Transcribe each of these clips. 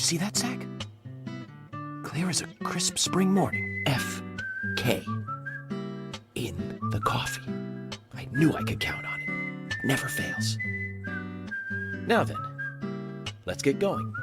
see that, Zach? Clear as a crisp spring morning. F.K. in the coffee. I knew I could count on it. Never fails. Now then, let's get going.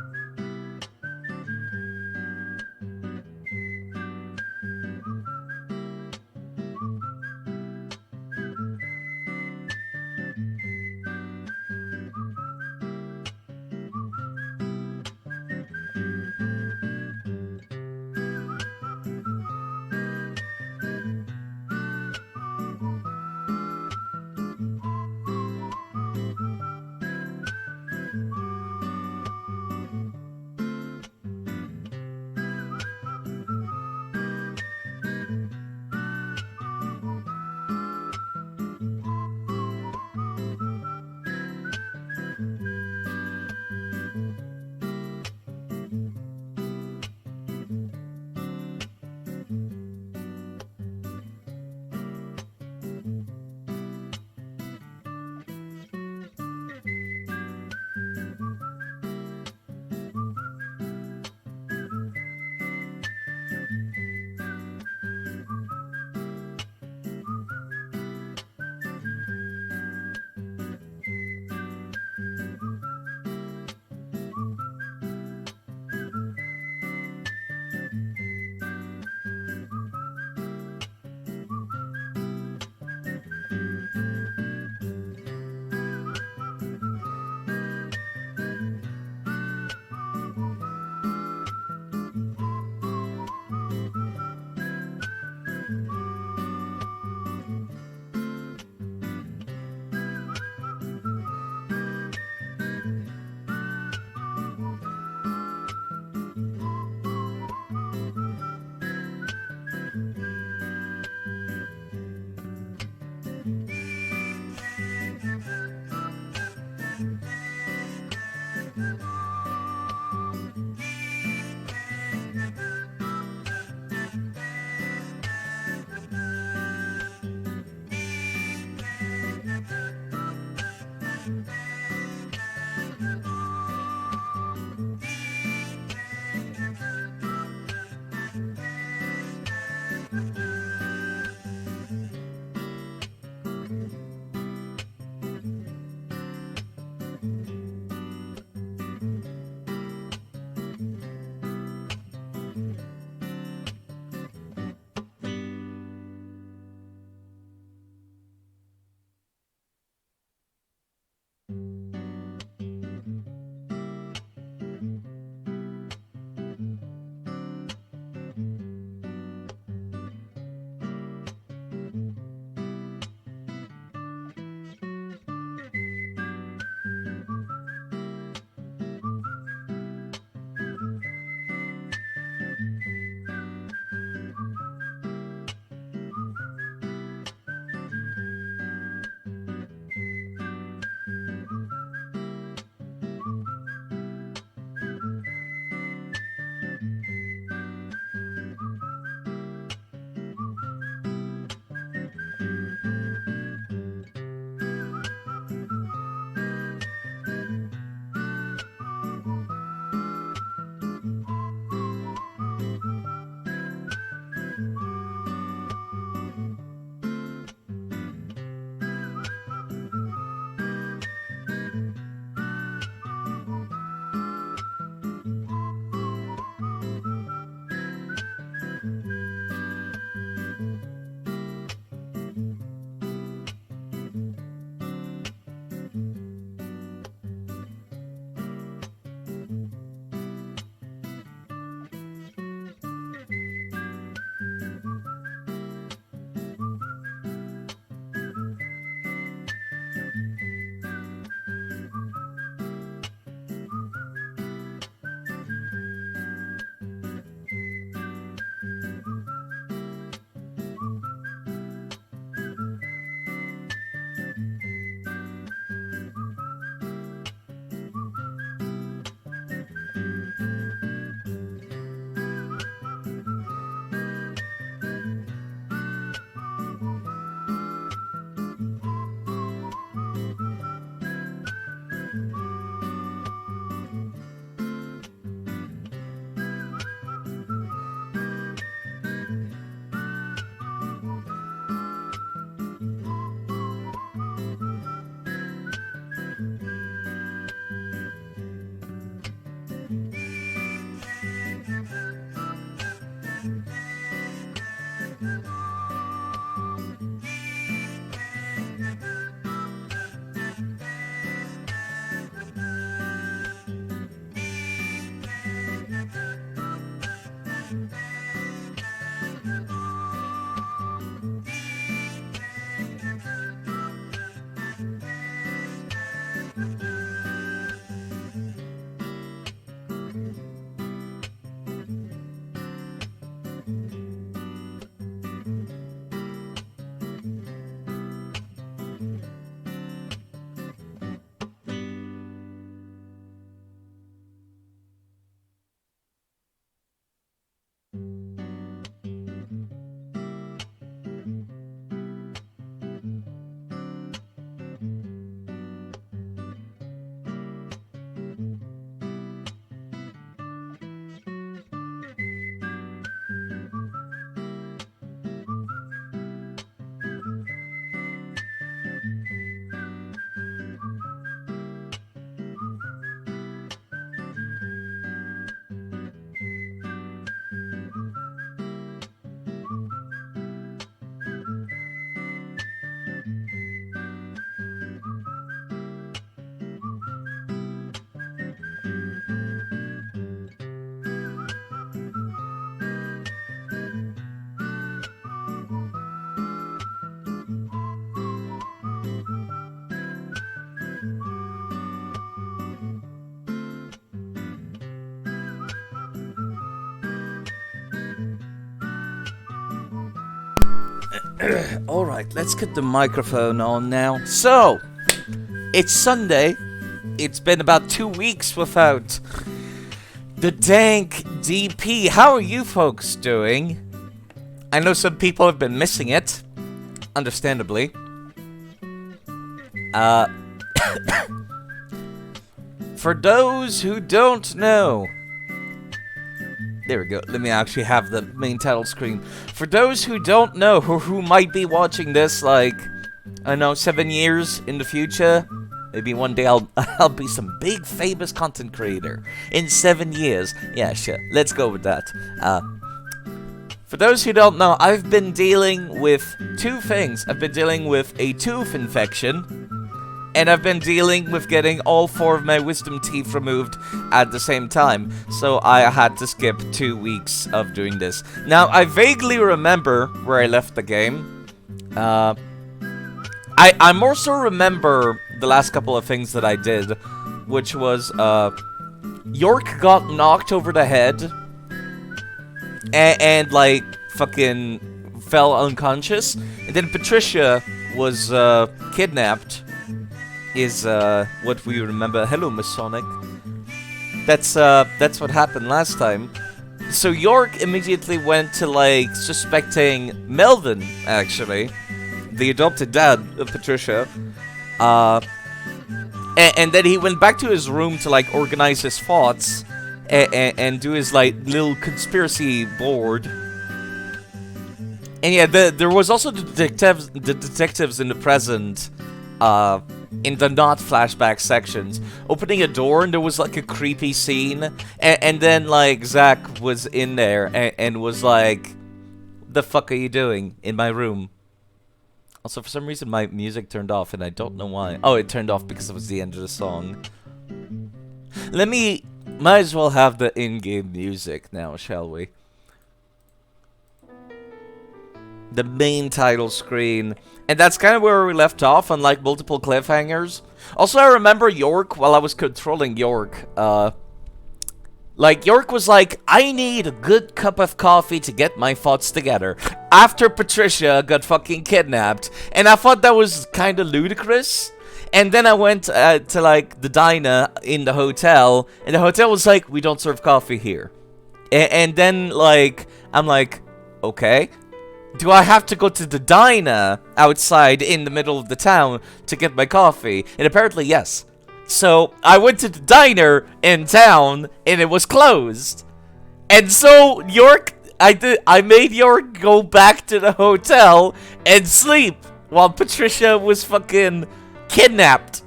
Alright, let's get the microphone on now. So, it's Sunday. It's been about 2 weeks without the dank DP. How are you folks doing? I know some people have been missing it. Understandably. For those who don't know... There we go. Let me actually have the main title screen. For those who don't know, or who might be watching this, like, I don't know, 7 years in the future, maybe one day I'll be some big famous content creator. In 7 years. Yeah, sure. Let's go with that. For those who don't know, I've been dealing with 2 things. I've been dealing with a tooth infection, and I've been dealing with getting all 4 of my wisdom teeth removed at the same time. So I had to skip 2 weeks of doing this. Now, I vaguely remember where I left the game. I more so remember the last couple of things that I did, which was, York got knocked over the head, and like, fucking fell unconscious. And then Patricia was, kidnapped. Is what we remember. Hello, Masonic. That's what happened last time. So York immediately went to, like, suspecting Melvin, actually, the adopted dad of Patricia. And then he went back to his room to, like, organize his thoughts and do his, like, little conspiracy board. And yeah, there was also the detectives in the present. In the not flashback sections, opening a door and there was like a creepy scene, and then like Zach was in there and was like, "The fuck are you doing in my room?" Also, for some reason my music turned off and I don't know why. Oh, it turned off because it was the end of the song. Might as well have the in-game music now, shall we? The main title screen. And that's kind of where we left off, on like multiple cliffhangers. Also, I remember York, while I was controlling York, like, York was like, I need a good cup of coffee to get my thoughts together. After Patricia got fucking kidnapped. And I thought that was kind of ludicrous. And then I went to, like, the diner in the hotel. And the hotel was like, we don't serve coffee here. And then, like, I'm like, okay. Do I have to go to the diner outside in the middle of the town to get my coffee? And apparently, yes. So, I went to the diner in town, and it was closed. And so, I made York go back to the hotel and sleep while Patricia was fucking kidnapped.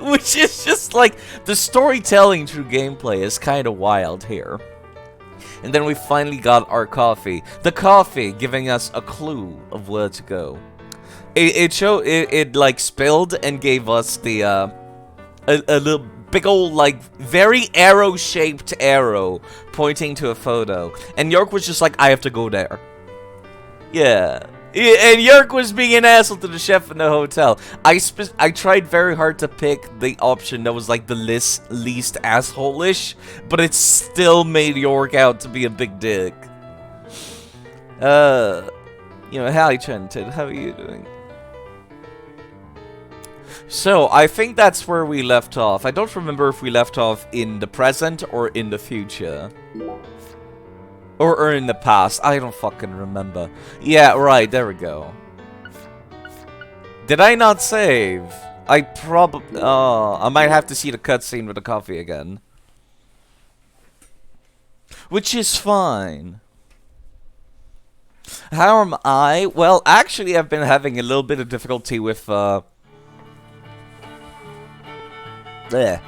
Which is just like, the storytelling through gameplay is kind of wild here. And then we finally got our coffee. The coffee giving us a clue of where to go. It like spilled and gave us the a little big old, like, very arrow-shaped arrow pointing to a photo. And York was just like, I have to go there. Yeah. And York was being an asshole to the chef in the hotel. I tried very hard to pick the option that was like the least asshole-ish, but it still made York out to be a big dick. You know, hi Trenton, how are you doing? So, I think that's where we left off. I don't remember if we left off in the present or in the future. Or in the past. I don't fucking remember. Yeah, right, there we go. Did I not save? I probably... Oh, I might have to see the cutscene with the coffee again. Which is fine. How am I? Well, actually, I've been having a little bit of difficulty with, There.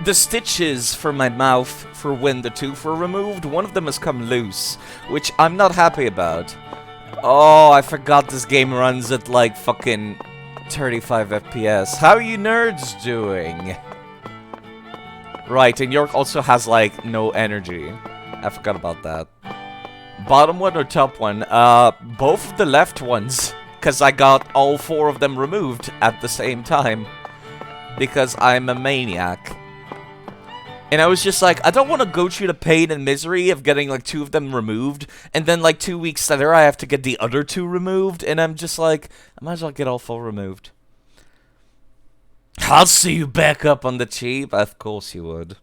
The stitches for my mouth for when the tooth were removed, one of them has come loose, which I'm not happy about. Oh, I forgot this game runs at like fucking 35 FPS. How are you nerds doing? Right, and York also has like no energy. I forgot about that. Bottom one or top one? Both of the left ones, because I got all 4 of them removed at the same time. Because I'm a maniac. And I was just like, I don't want to go through the pain and misery of getting like 2 of them removed, and then like 2 weeks later I have to get the other 2 removed, and I'm just like, I might as well get all 4 removed. I'll see you back up on the cheap. Of course you would.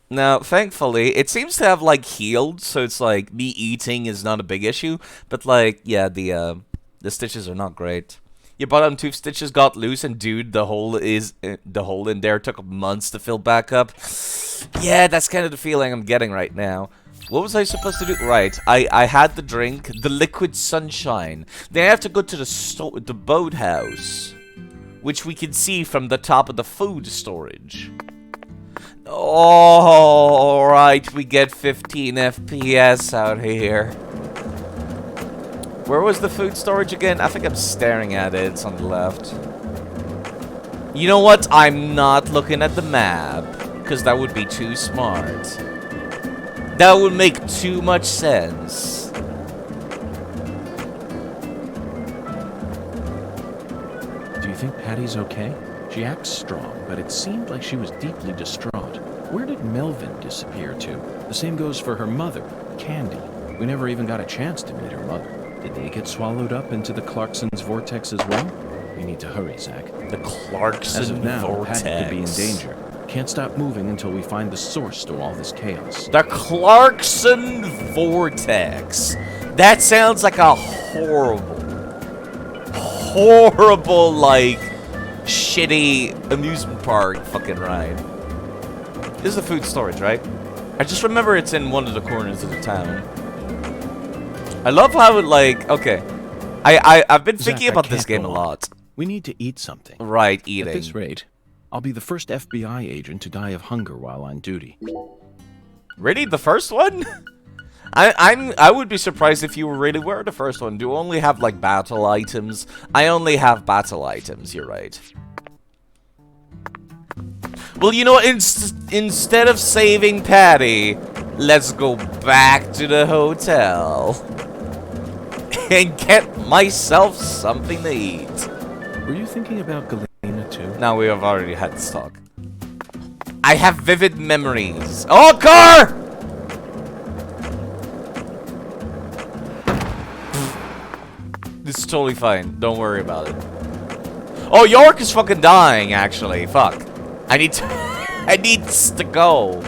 Now, thankfully, it seems to have like healed, so it's like me eating is not a big issue. But like, yeah, the stitches are not great. Your bottom 2 stitches got loose, and dude, the hole in there took months to fill back up. Yeah, that's kind of the feeling I'm getting right now. What was I supposed to do? Right, I had the drink, the liquid sunshine. Then I have to go to the boathouse, which we can see from the top of the food storage. All right, we get 15 FPS out here. Where was the food storage again? I think I'm staring at it. It's on the left. You know what? I'm not looking at the map, because that would be too smart. That would make too much sense. Do you think Patty's okay? She acts strong, but it seemed like she was deeply distraught. Where did Melvin disappear to? The same goes for her mother, Candy. We never even got a chance to meet her mother. Did they get swallowed up into the Clarkson's vortex as well? We need to hurry, Zach. The Clarkson As of now, vortex. Patty could be in danger. Can't stop moving until we find the source to all this chaos. The Clarkson vortex. That sounds like a horrible, like, shitty amusement park fucking ride. This is the food storage, right? I just remember it's in one of the corners of the town. I love how it, like, okay. I've been thinking Zach, about this game a go on. lot. We need to eat something. Right, At eating. this rate, I'll be the first FBI agent to die of hunger while on duty. Really? The first one? I would be surprised if you really were the first one. Do you only have, like, battle items? I only have battle items, you're right. Well, you know, instead of saving Patty, let's go back to the hotel and get myself something to eat. Were you thinking about Galena too? Now we have already had this talk. I have vivid memories. Oh, car! This is totally fine. Don't worry about it. Oh, York is fucking dying, actually. Fuck. I need to... I needs to go.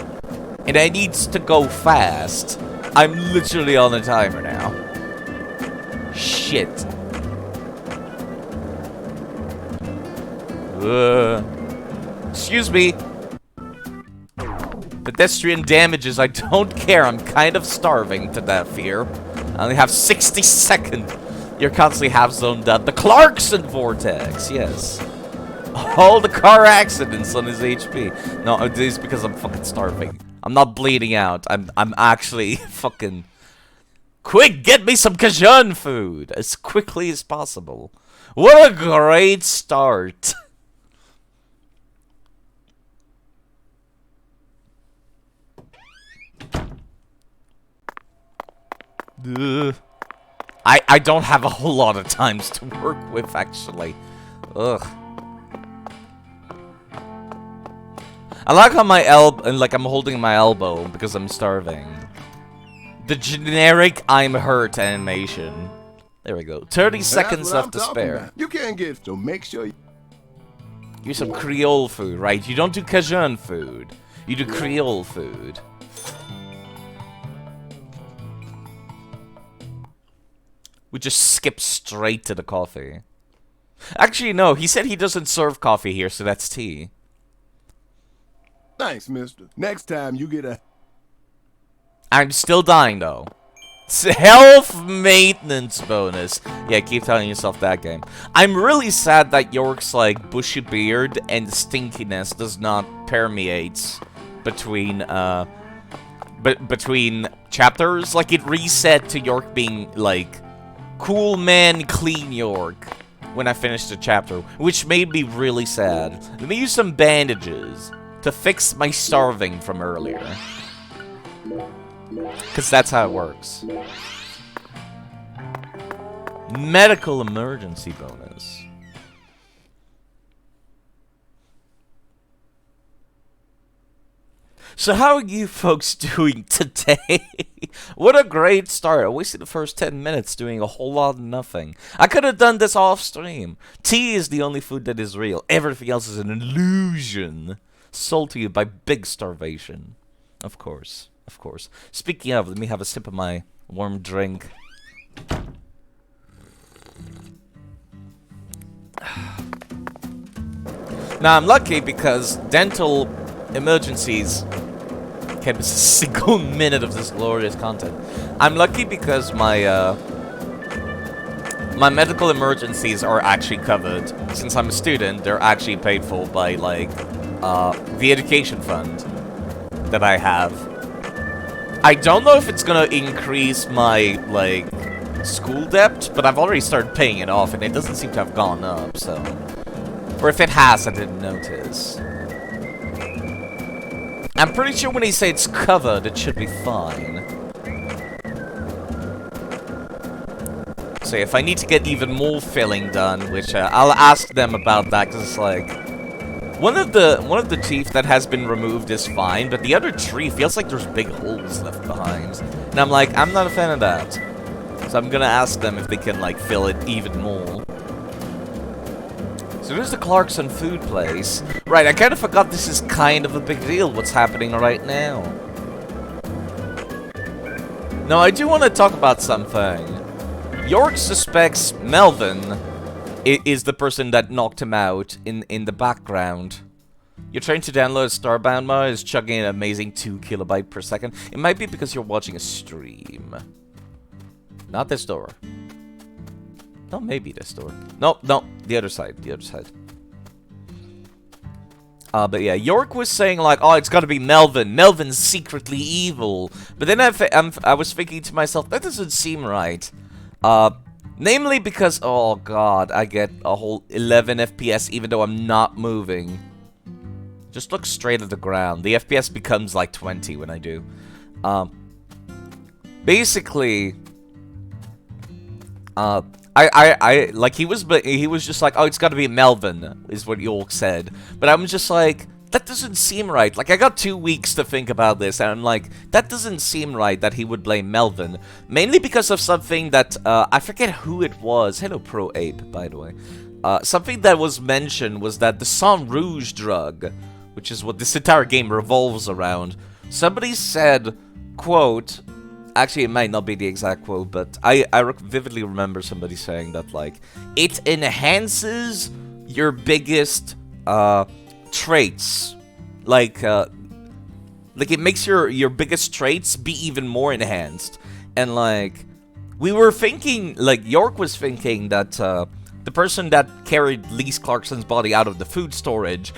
And I needs to go fast. I'm literally on a timer now. Shit. Excuse me. Pedestrian damages, I don't care. I'm kind of starving to death here. I only have 60 seconds. You're constantly half-zoned out. The Clarkson vortex, yes. All the car accidents on his HP. No, it is because I'm fucking starving. I'm not bleeding out. I'm actually fucking... Quick, get me some Cajun food as quickly as possible. What a great start. I don't have a whole lot of times to work with, actually. Ugh. I like how my I'm holding my elbow because I'm starving. The generic I'm hurt animation. There we go. 30 seconds left to spare. You can't get, so make sure you... Use some Creole food, right? You don't do Cajun food. You do Creole food. We just skip straight to the coffee. Actually, no. He said he doesn't serve coffee here, so that's tea. Thanks, mister. Next time you get a... I'm still dying, though. It's a health maintenance bonus. Yeah, keep telling yourself that game. I'm really sad that York's, like, bushy beard and stinkiness does not permeate between, between chapters. Like, it reset to York being, like, cool man, clean York when I finished the chapter, which made me really sad. Let me use some bandages to fix my starving from earlier. Because that's how it works. Medical emergency bonus. – So how are you folks doing today? What a great start. I wasted the first 10 minutes doing a whole lot of nothing. I could have done this off stream. Tea is the only food that is real. Everything else is an illusion. Sold to you by big starvation. Of course. Of course. Speaking of, let me have a sip of my warm drink. Now, I'm lucky because dental emergencies can't miss a single minute of this glorious content. I'm lucky because my medical emergencies are actually covered. Since I'm a student, they're actually paid for by, like, the education fund that I have. I don't know if it's gonna increase my, like, school debt, but I've already started paying it off, and it doesn't seem to have gone up, so... Or if it has, I didn't notice. I'm pretty sure when they say it's covered, it should be fine. So if I need to get even more filling done, which I'll ask them about that, because it's like... One of the teeth that has been removed is fine, but the other three feels like there's big holes left behind. And I'm like, I'm not a fan of that. So I'm gonna ask them if they can, like, fill it even more. So there's the Clarkson food place. Right, I kind of forgot this is kind of a big deal, what's happening right now. Now, I do want to talk about something. York suspects Melvin is the person that knocked him out in the background. You're trying to download Starbound mod, is chugging an amazing 2 kilobytes per second. It might be because you're watching a stream. Not this door. No, maybe this door. No, no, the other side, the other side. But yeah, York was saying like, oh, it's gotta be Melvin. Melvin's secretly evil. But then I was thinking to myself, that doesn't seem right. Namely because, oh god, I get a whole 11 FPS even though I'm not moving. Just look straight at the ground. The FPS becomes like 20 when I do. Basically, like he was just like, oh, it's got to be Melvin, is what York said. But I'm just like, that doesn't seem right. Like, I got 2 weeks to think about this, and I'm like, that doesn't seem right that he would blame Melvin. Mainly because of something that, I forget who it was. Hello, Pro Ape, by the way. Something that was mentioned was that the Sang Rouge drug, which is what this entire game revolves around, somebody said, quote, actually, it might not be the exact quote, but I vividly remember somebody saying that, like, it enhances your biggest, traits. Like it makes your biggest traits be even more enhanced. And, like, we were thinking, like, York was thinking that, the person that carried Lise Clarkson's body out of the food storage,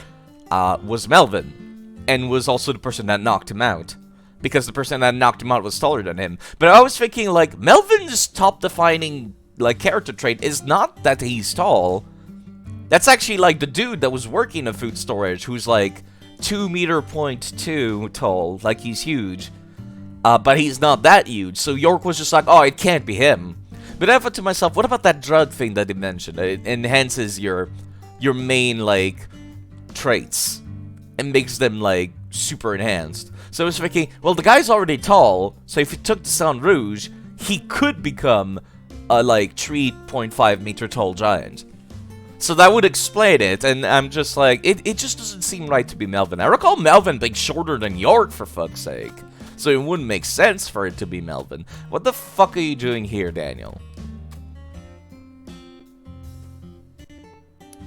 was Melvin. And was also the person that knocked him out. Because the person that knocked him out was taller than him. But I was thinking, like, Melvin's top-defining, like, character trait is not that he's tall. That's actually, like, the dude that was working in food storage, who's, like, 2.2 meters tall. Like, he's huge. But he's not that huge. So York was just like, oh, it can't be him. But I thought to myself, what about that drug thing that he mentioned? It enhances your main, like, traits. And makes them, like, super enhanced. So I was thinking, well, the guy's already tall, so if he took the Sang Rouge, he could become a, like, 3.5 meter tall giant. So that would explain it, and I'm just like, it just doesn't seem right to be Melvin. I recall Melvin being shorter than York, for fuck's sake. So it wouldn't make sense for it to be Melvin. What the fuck are you doing here, Daniel?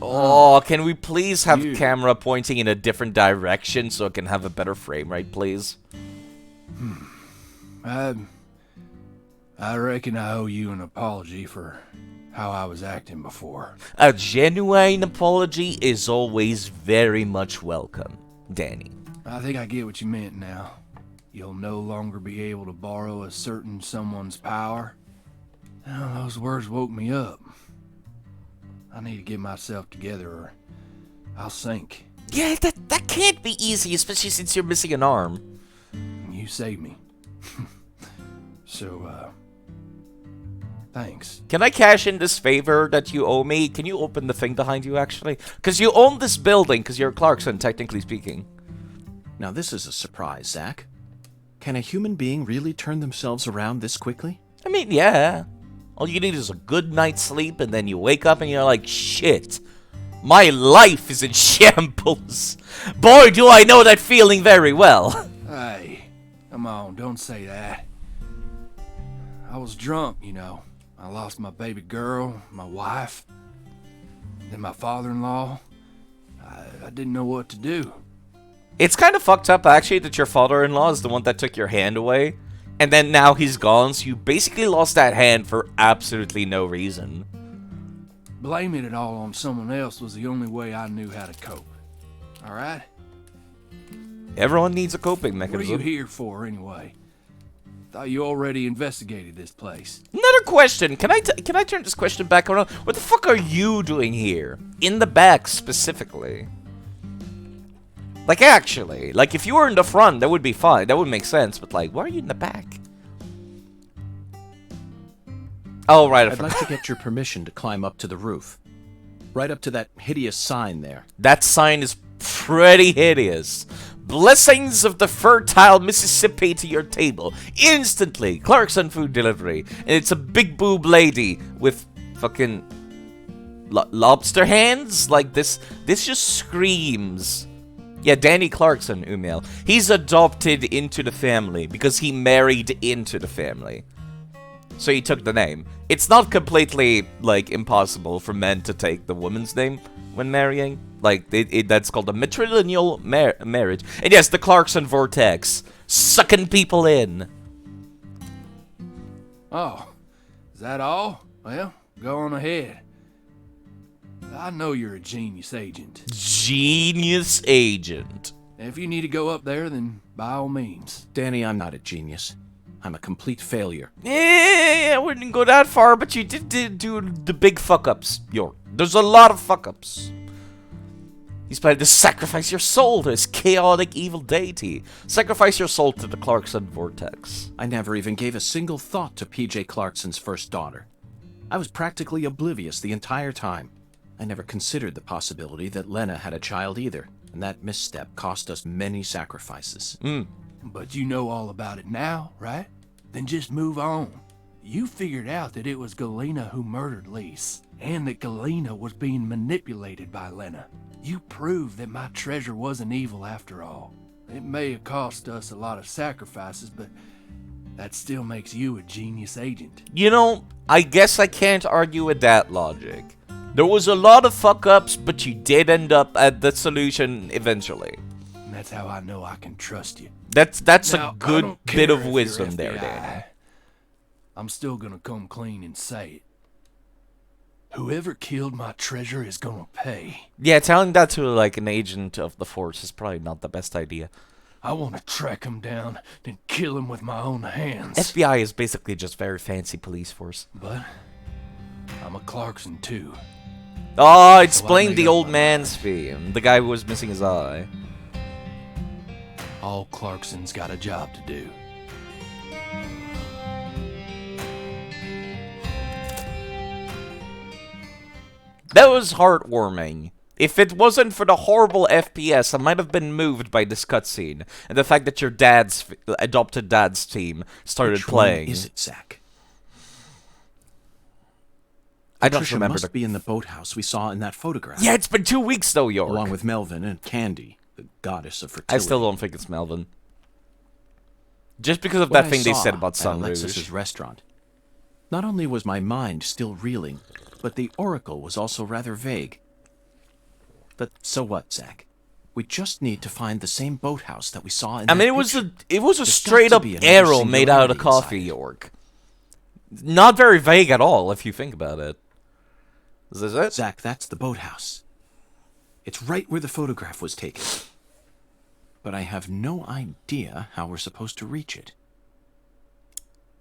Oh, can we please have camera pointing in a different direction so it can have a better frame rate, please? I reckon I owe you an apology for how I was acting before. A genuine apology is always very much welcome, Danny. I think I get what you meant now. You'll no longer be able to borrow a certain someone's power. Oh, those words woke me up. I need to get myself together or I'll sink. Yeah, that can't be easy, especially since you're missing an arm. You saved me. So, thanks. Can I cash in this favor that you owe me? Can you open the thing behind you, actually? Because you own this building, because you're Clarkson, technically speaking. Now this is a surprise, Zach. Can a human being really turn themselves around this quickly? I mean, yeah. All you need is a good night's sleep, and then you wake up and you're like, shit. My life is in shambles. Boy, do I know that feeling very well. Hey, come on, don't say that. I was drunk, you know. I lost my baby girl, my wife, then my father-in-law. I didn't know what to do. It's kind of fucked up, actually, that your father-in-law is the one that took your hand away. And then now he's gone, so you basically lost that hand for absolutely no reason. Blaming it all on someone else was the only way I knew how to cope. Alright? Everyone needs a coping What are mechanism. you here for, anyway? Thought you already investigated this place. Another question. Can I turn this question back around? What the fuck are you doing here? In the back, specifically. Like, actually. Like, if you were in the front, that would be fine. That would make sense. But, like, why are you in the back? Oh, right. I'd like to get your permission to climb up to the roof. Right up to that hideous sign there. That sign is pretty hideous. Blessings of the fertile Mississippi to your table. Instantly. Clarkson food delivery. And it's a big boob lady with fucking lobster hands? Like, this just screams. Yeah, Danny Clarkson, Umail. He's adopted into the family because he married into the family. So he took the name. It's not completely, like, impossible for men to take the woman's name when marrying. Like, that's called a matrilineal marriage. And yes, the Clarkson vortex. Sucking people in. Oh, is that all? Well, go on ahead. I know you're a genius agent. Genius agent. If you need to go up there, then by all means. Danny, I'm not a genius. I'm a complete failure. I wouldn't go that far, but you did do the big fuck-ups, York. There's a lot of fuck-ups. He's planning to sacrifice your soul to his chaotic evil deity. Sacrifice your soul to the Clarkson vortex. I never even gave a single thought to P.J. Clarkson's first daughter. I was practically oblivious the entire time. I never considered the possibility that Lena had a child either, and that misstep cost us many sacrifices. But you know all about it now, right? Then just move on. You figured out that it was Galena who murdered Lise, and that Galena was being manipulated by Lena. You proved that my treasure wasn't evil after all. It may have cost us a lot of sacrifices, but that still makes you a genius agent. You know, I guess I can't argue with that logic. There was a lot of fuck-ups, but you did end up at the solution eventually. And that's how I know I can trust you. That's Now, a I good don't bit care of if you're wisdom there, FBI. Danny. I'm still gonna come clean and say it. Whoever killed my treasure is gonna pay. Yeah, telling that to, like, an agent of the Force is probably not the best idea. I want to track him down, then kill him with my own hands. FBI is basically just very fancy police force. But I'm a Clarkson too. Oh, explain made the up old my man's mind. theme. The guy who was missing his eye. All Clarkson's got a job to do. That was heartwarming. If it wasn't for the horrible FPS, I might have been moved by this cutscene. And the fact that your adopted dad's team started Which playing. one is it, Zach? I don't Patricia remember must be in the boathouse we saw in that photograph. Yeah, it's been 2 weeks though, York. Along with Melvin and Candy, the goddess of fertility. I still don't think it's Melvin. Just because of What that I thing they saw said about at Sun Alexis's Rouge. restaurant. Not only was my mind still reeling, but the oracle was also rather vague. But so what, Zach? We just need to find the same boathouse that we saw in I that mean, it was picture. a got straight to up be another arrow made out of singularity coffee, inside it. York. Not very vague at all, if you think about it. Is this it? Zach, that's the boathouse. It's right where the photograph was taken. But I have no idea how we're supposed to reach it.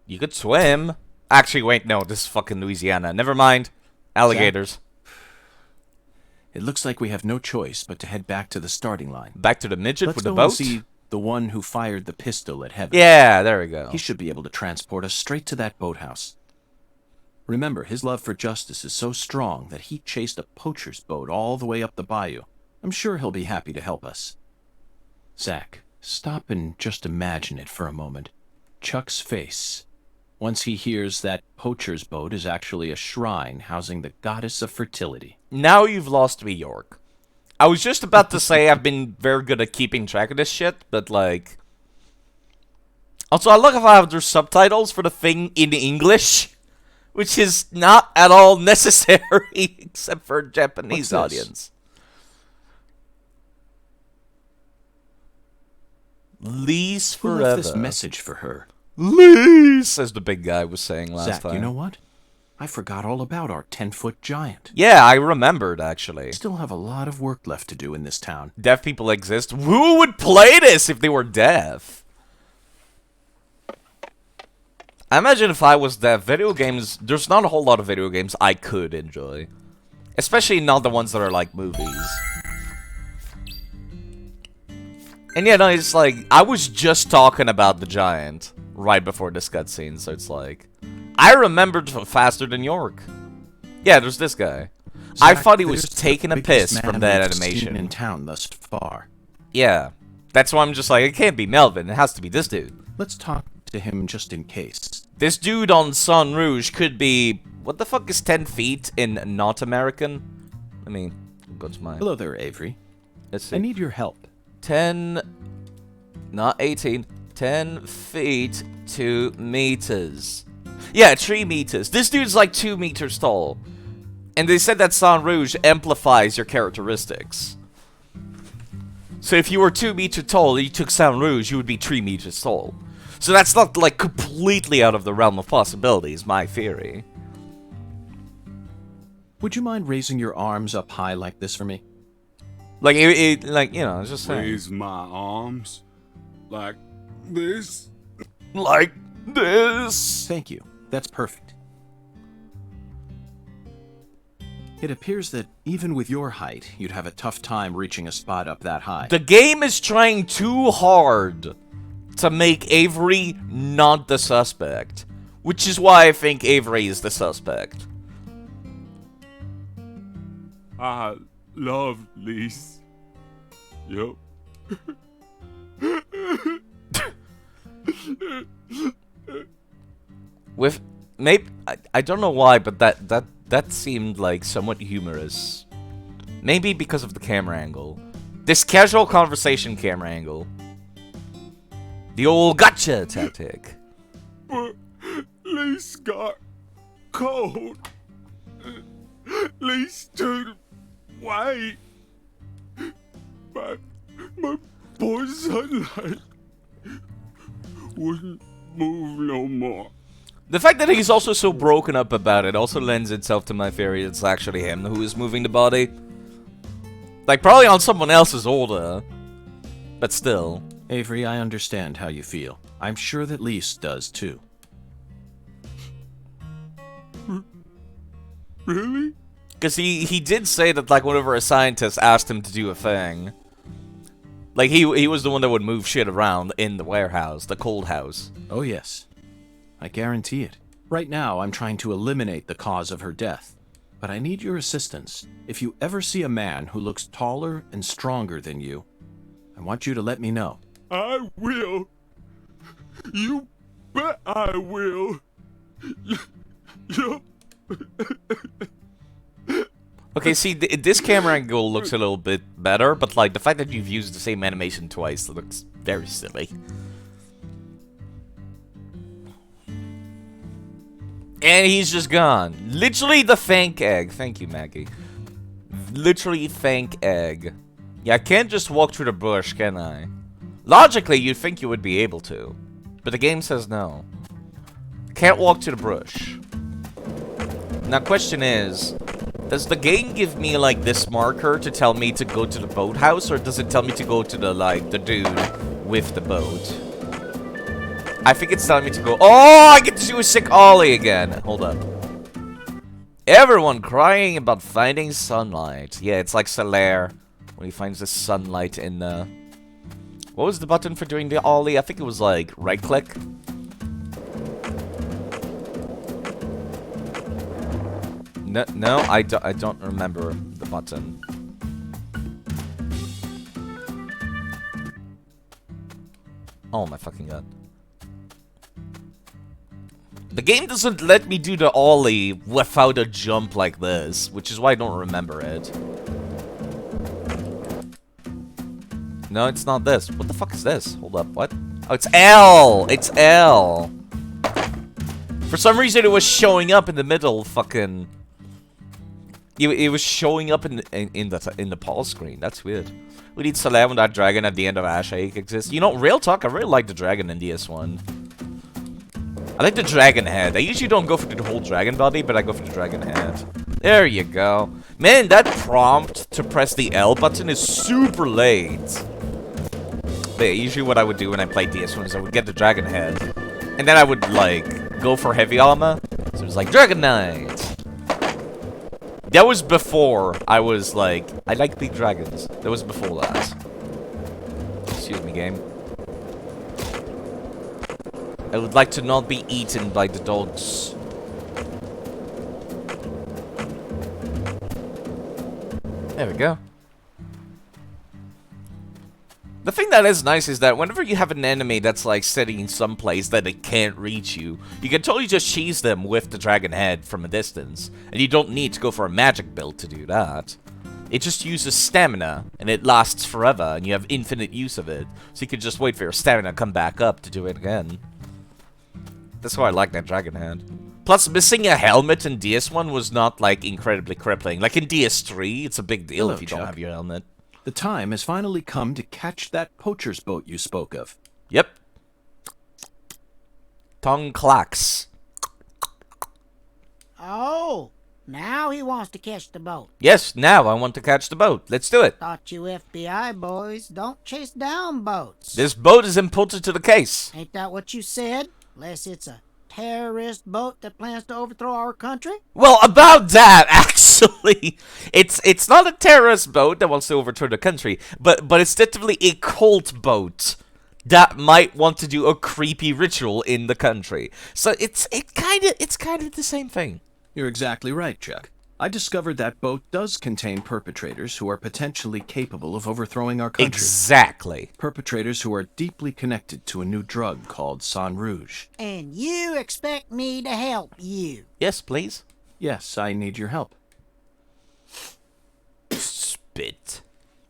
You could swim. Actually, wait, no, this is fucking Louisiana. Never mind. Alligators. It looks like we have no choice but to head back to the starting line. Back to the midget Let's with the go and boat? see the one who fired the pistol at Heaven. Yeah, there we go. He should be able to transport us straight to that boathouse. Remember, his love for justice is so strong that he chased a poacher's boat all the way up the bayou. I'm sure he'll be happy to help us. Zach, Stop and just imagine it for a moment. Chuck's face. Once he hears that poacher's boat is actually a shrine housing the goddess of fertility. Now you've lost me, York. I was just about to say I've been very good at keeping track of this shit, but like... Also, I look if I have their subtitles for the thing in English, which is not at all necessary, except for a Japanese audience. Lease Who forever. left this message for her? Lease, as the big guy was saying last Zach, time. you know what? I forgot all about our 10-foot giant. Yeah, I remembered, actually. Still have a lot of work left to do in this town. Deaf people exist. Who would play this if they were deaf? I imagine if I was deaf, video games... There's not a whole lot of video games I could enjoy. Especially not the ones that are like movies. And yeah, no, it's like... I was just talking about the giant right before this cutscene, so it's like... I remembered faster than York. Yeah, there's this guy. I Zach, thought he was there's the taking a biggest piss from man that we've seen animation. in town thus far. Yeah. That's why I'm just like, it can't be Melvin. It has to be this dude. Let's talk to him just in case. This dude on Sun Rouge could be... What the fuck is 10 feet in not American? Let me go to my... Hello there, Avery. Let's see. I need your help. 10... Not 18. 10 feet, 2 meters. Yeah, 3 meters. This dude's like 2 meters tall. And they said that Sun Rouge amplifies your characteristics. So if you were 2 meters tall and you took Sun Rouge, you would be 3 meters tall. So that's not like completely out of the realm of possibilities, my theory. Would you mind raising your arms up high like this for me? Like, like, you know, just saying. Raise my arms like this. Like this. Thank you. That's perfect. It appears that even with your height, you'd have a tough time reaching a spot up that high. The game is trying too hard to make Avery not the suspect. Which is why I think Avery is the suspect. I love Lise. Yup. With maybe I don't know why, but that seemed like somewhat humorous. Maybe because of the camera angle. This casual conversation camera angle. The old gotcha tactic. But Lise got cold. Lise turned white. My poor sunlight wouldn't move no more. The fact that he's also so broken up about it also lends itself to my theory it's actually him who is moving the body. Like, probably on someone else's order. But still. Avery, I understand how you feel. I'm sure that Lise does too. Really? Because he did say that, like, whenever a scientist asked him to do a thing, like, he was the one that would move shit around in the warehouse, the cold house. Oh yes. I guarantee it. Right now, I'm trying to eliminate the cause of her death. But I need your assistance. If you ever see a man who looks taller and stronger than you, I want you to let me know. I will. You bet I will. Yup. Okay, see, this camera angle looks a little bit better, but, like, the fact that you've used the same animation twice looks very silly. And he's just gone. Literally the thank egg. Thank you, Maggie. Literally thank egg. Yeah, I can't just walk through the bush, can I? Logically, you'd think you would be able to. But the game says no. Can't walk to the bush. Now, question is, does the game give me, like, this marker to tell me to go to the boathouse, or does it tell me to go to the, like, the dude with the boat? I think it's telling me to go... Oh, I get to do a sick ollie again. Hold up. Everyone crying about finding sunlight. Yeah, it's like Solaire when he finds the sunlight in the... What was the button for doing the ollie? I think it was, like, right-click. No, I don't remember the button. Oh my fucking god. The game doesn't let me do the ollie without a jump like this, which is why I don't remember it. No, it's not this. What the fuck is this? Hold up, what? Oh, it's L! It's L! For some reason, it was showing up in the middle, fucking... It was showing up in the pause screen. That's weird. We need Soleil when that dragon at the end of Ash Ake exists. You know, real talk, I really like the dragon in DS1. I like the dragon head. I usually don't go for the whole dragon body, but I go for the dragon head. There you go. Man, that prompt to press the L button is super late. But yeah, usually what I would do when I play DS1 is I would get the dragon head. And then I would, like, go for heavy armor. So it was like, Dragon Knight! That was before I was like, I like big dragons. That was before that. Excuse me, game. I would like to not be eaten by the dogs. There we go. The thing that is nice is that whenever you have an enemy that's like sitting in some place that it can't reach you, you can totally just cheese them with the dragon head from a distance. And you don't need to go for a magic build to do that. It just uses stamina, and it lasts forever, and you have infinite use of it. So you can just wait for your stamina to come back up to do it again. That's why I like that dragon head. Plus, missing a helmet in DS1 was not, like, incredibly crippling. Like in DS3, it's a big deal if you don't have your helmet. The time has finally come to catch that poacher's boat you spoke of. Yep. Tongue clacks. Oh, now he wants to catch the boat. Yes, now I want to catch the boat. Let's do it. Thought you FBI boys don't chase down boats. This boat is important to the case. Ain't that what you said? Unless it's a terrorist boat that plans to overthrow our country? Well, about that, actually, it's not a terrorist boat that wants to overthrow the country, but it's definitely a cult boat that might want to do a creepy ritual in the country. So it's kind of the same thing. You're exactly right, Chuck. I discovered that boat does contain perpetrators who are potentially capable of overthrowing our country. Exactly. Perpetrators who are deeply connected to a new drug called Sang Rouge. And you expect me to help you? Yes, please. Yes, I need your help. Spit.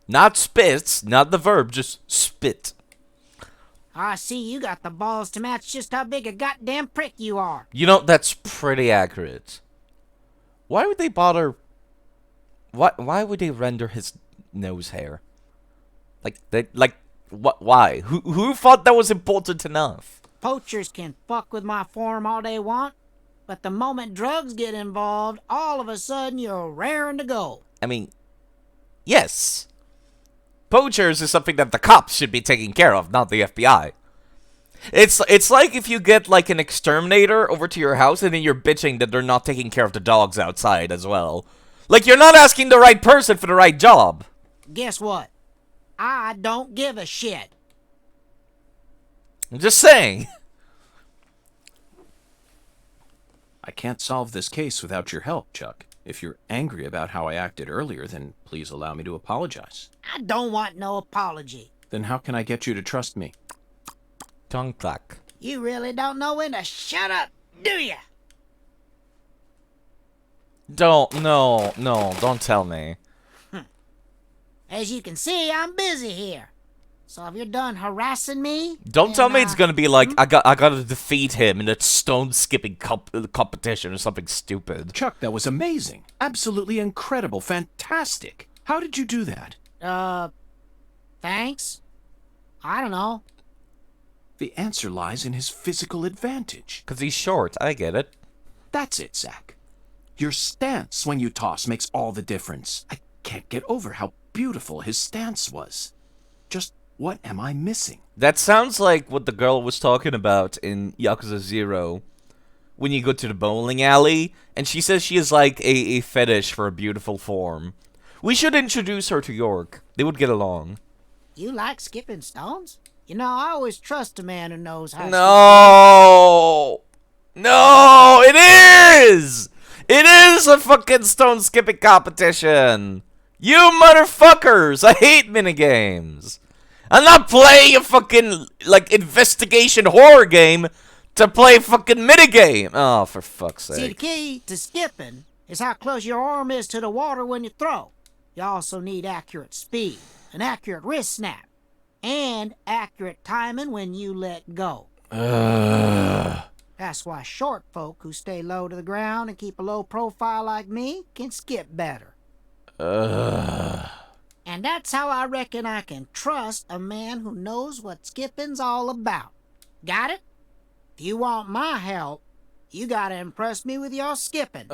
Not spits, not the verb, just spit. I see you got the balls to match just how big a goddamn prick you are. You know, that's pretty accurate. Why would they bother... Why would they render his nose hair? Why? Who thought that was important enough? Poachers can fuck with my form all they want, but the moment drugs get involved, all of a sudden you're raring to go. I mean, yes. Poachers is something that the cops should be taking care of, not the FBI. It's like if you get like an exterminator over to your house and then you're bitching that they're not taking care of the dogs outside as well. Like you're not asking the right person for the right job. Guess what? I don't give a shit. I'm just saying. I can't solve this case without your help, Chuck. If you're angry about how I acted earlier, then please allow me to apologize. I don't want no apology. Then how can I get you to trust me? Tongue clack. You really don't know when to shut up, do ya? Don't tell me. As you can see, I'm busy here. So if you're done harassing me... Don't tell me then, it's gonna be like, I gotta defeat him in a stone-skipping competition or something stupid. Chuck, that was amazing. Absolutely incredible. Fantastic. How did you do that? Thanks? I don't know. The answer lies in his physical advantage. Because he's short, I get it. That's it, Zach. Your stance when you toss makes all the difference. I can't get over how beautiful his stance was. Just what am I missing? That sounds like what the girl was talking about in Yakuza 0. When you go to the bowling alley, and she says she has like a fetish for a beautiful form. We should introduce her to York. They would get along. You like skipping stones? You know, I always trust a man who knows how to No! No, it is! It is a fucking stone skipping competition! You motherfuckers! I hate minigames! I'm not playing a fucking, like, investigation horror game to play fucking minigame. Oh, for fuck's See, the sake. key to skipping is how close your arm is to the water when you throw. You also need accurate speed, an accurate wrist snap, and accurate timing when you let go. That's why short folk who stay low to the ground and keep a low profile like me can skip better. And that's how I reckon I can trust a man who knows what skipping's all about. Got it? If you want my help, you gotta impress me with your skipping.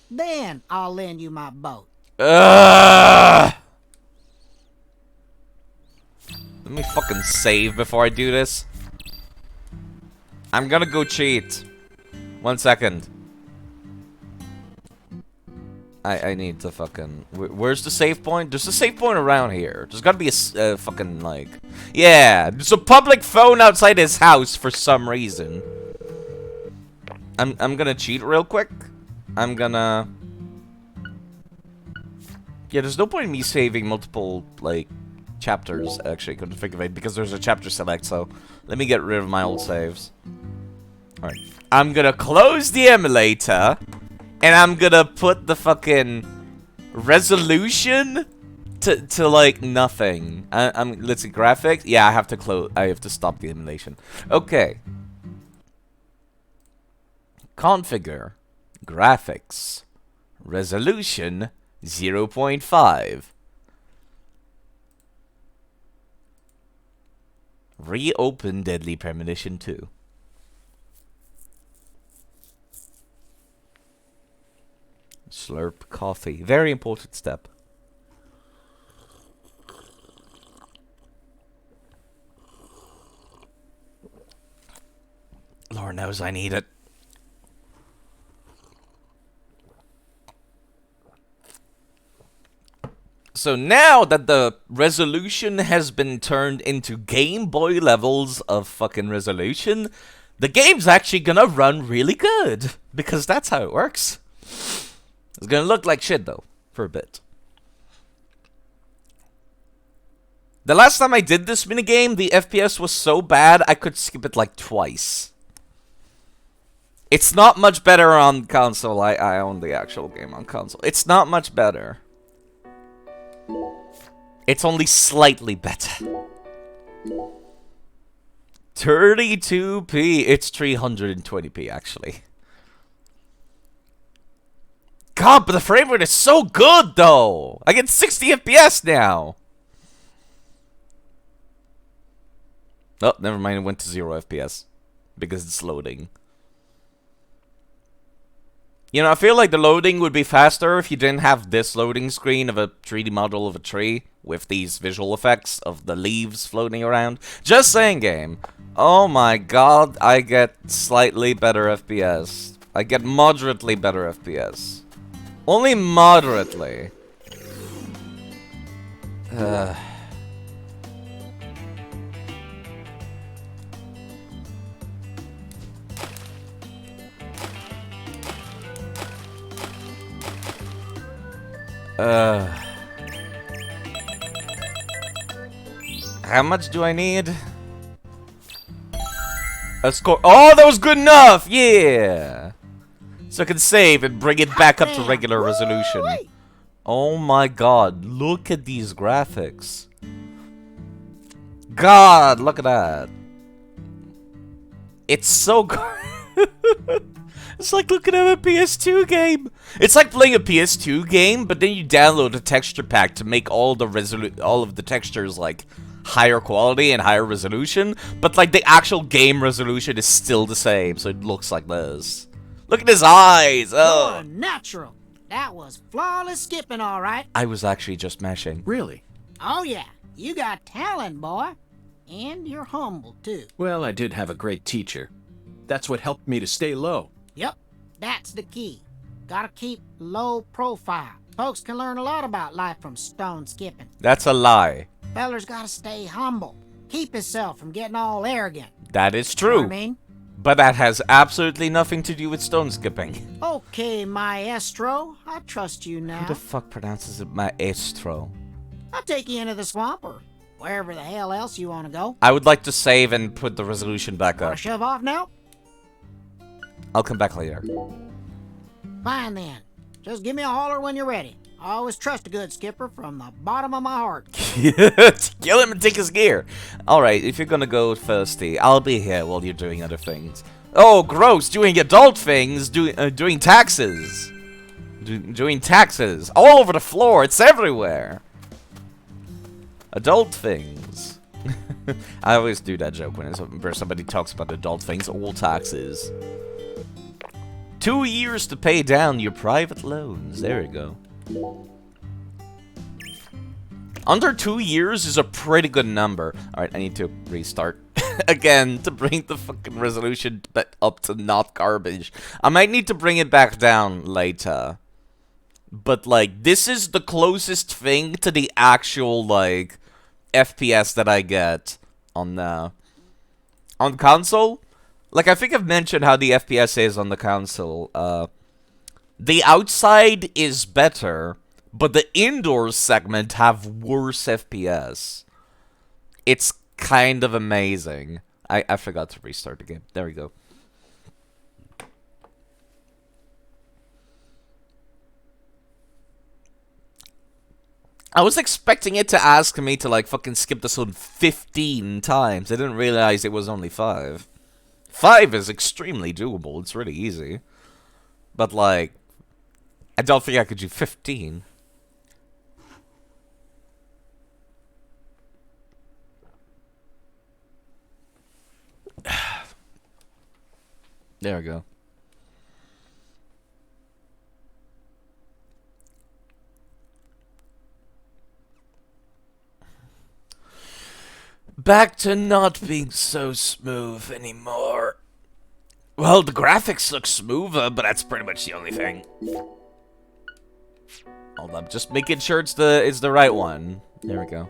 Then I'll lend you my boat. Let me fucking save before I do this. I'm gonna go cheat. 1 second. I need to fucking... Where's the save point? There's a save point around here. There's gotta be a fucking, like... Yeah, there's a public phone outside his house for some reason. I'm gonna cheat real quick. I'm gonna... Yeah, there's no point in me saving multiple, like, chapters, actually, couldn't think of it, because there's a chapter select, so let me get rid of my old saves. Alright. I'm gonna close the emulator, and I'm gonna put the fucking resolution to like, nothing. Let's see, graphics? Yeah, I have to stop the emulation. Okay. Configure. Graphics. Resolution 0.5. Reopen Deadly Premonition 2. Slurp coffee. Very important step. Lord knows I need it. So now that the resolution has been turned into Game Boy levels of fucking resolution, the game's actually gonna run really good. Because that's how it works. It's gonna look like shit though, for a bit. The last time I did this minigame, the FPS was so bad I could skip it like twice. It's not much better on console. I own the actual game on console. It's not much better. It's only slightly better. 32p. It's 320p actually. God, but the frame rate is so good though. I get 60 FPS now. Oh, never mind. It went to 0 FPS because it's loading. You know, I feel like the loading would be faster if you didn't have this loading screen of a 3D model of a tree with these visual effects of the leaves floating around. Just saying, game. Oh my god, I get slightly better FPS. I get moderately better FPS. Only moderately. How much do I need? A score. Oh, that was good enough! Yeah! So I can save and bring it back up to regular resolution. Oh my god, look at these graphics. God, look at that. It's so good. It's like looking at a PS2 game. It's like playing a PS2 game, but then you download a texture pack to make all of the textures like higher quality and higher resolution, but like the actual game resolution is still the same, so it looks like this. Look at his eyes. Oh, You're natural. That was flawless skipping, all right. I was actually just mashing. Really? Oh yeah, you got talent, boy, and you're humble too. Well, I did have a great teacher. That's what helped me to stay low. Yep, that's the key. Gotta keep low profile. Folks can learn a lot about life from stone skipping. That's a lie. Feller's gotta stay humble. Keep himself from getting all arrogant. That is You know what true. I mean? But that has absolutely nothing to do with stone skipping. Okay, maestro. I trust you Who now. the fuck pronounces it maestro? I'll take you into the swamp or wherever the hell else you want to go. I would like to save and put the resolution back Want up. to shove off now? I'll come back later. Fine then. Just give me a holler when you're ready. I always trust a good skipper from the bottom of my heart. Kill him and take his gear. Alright, if you're gonna go thirsty, I'll be here while you're doing other things. Oh, gross! Doing adult things! Doing taxes! Doing taxes! All over the floor! It's everywhere! Adult things. I always do that joke when somebody talks about adult things. All taxes. 2 years to pay down your private loans. There you go. Under 2 years is a pretty good number. Alright, I need to restart again to bring the fucking resolution up to not garbage. I might need to bring it back down later. But, like, this is the closest thing to the actual, like, FPS that I get on console. Like, I think I've mentioned how the FPS is on the console. The outside is better, but the indoors segment have worse FPS. It's kind of amazing. I forgot to restart the game. There we go. I was expecting it to ask me to, like, fucking skip this one 15 times. I didn't realize it was only 5. 5 is extremely doable. It's really easy. But, like, I don't think I could do 15. There we go. Back to not being so smooth anymore. Well, the graphics look smoother, but that's pretty much the only thing. Hold up, just making sure it's the right one. There we go.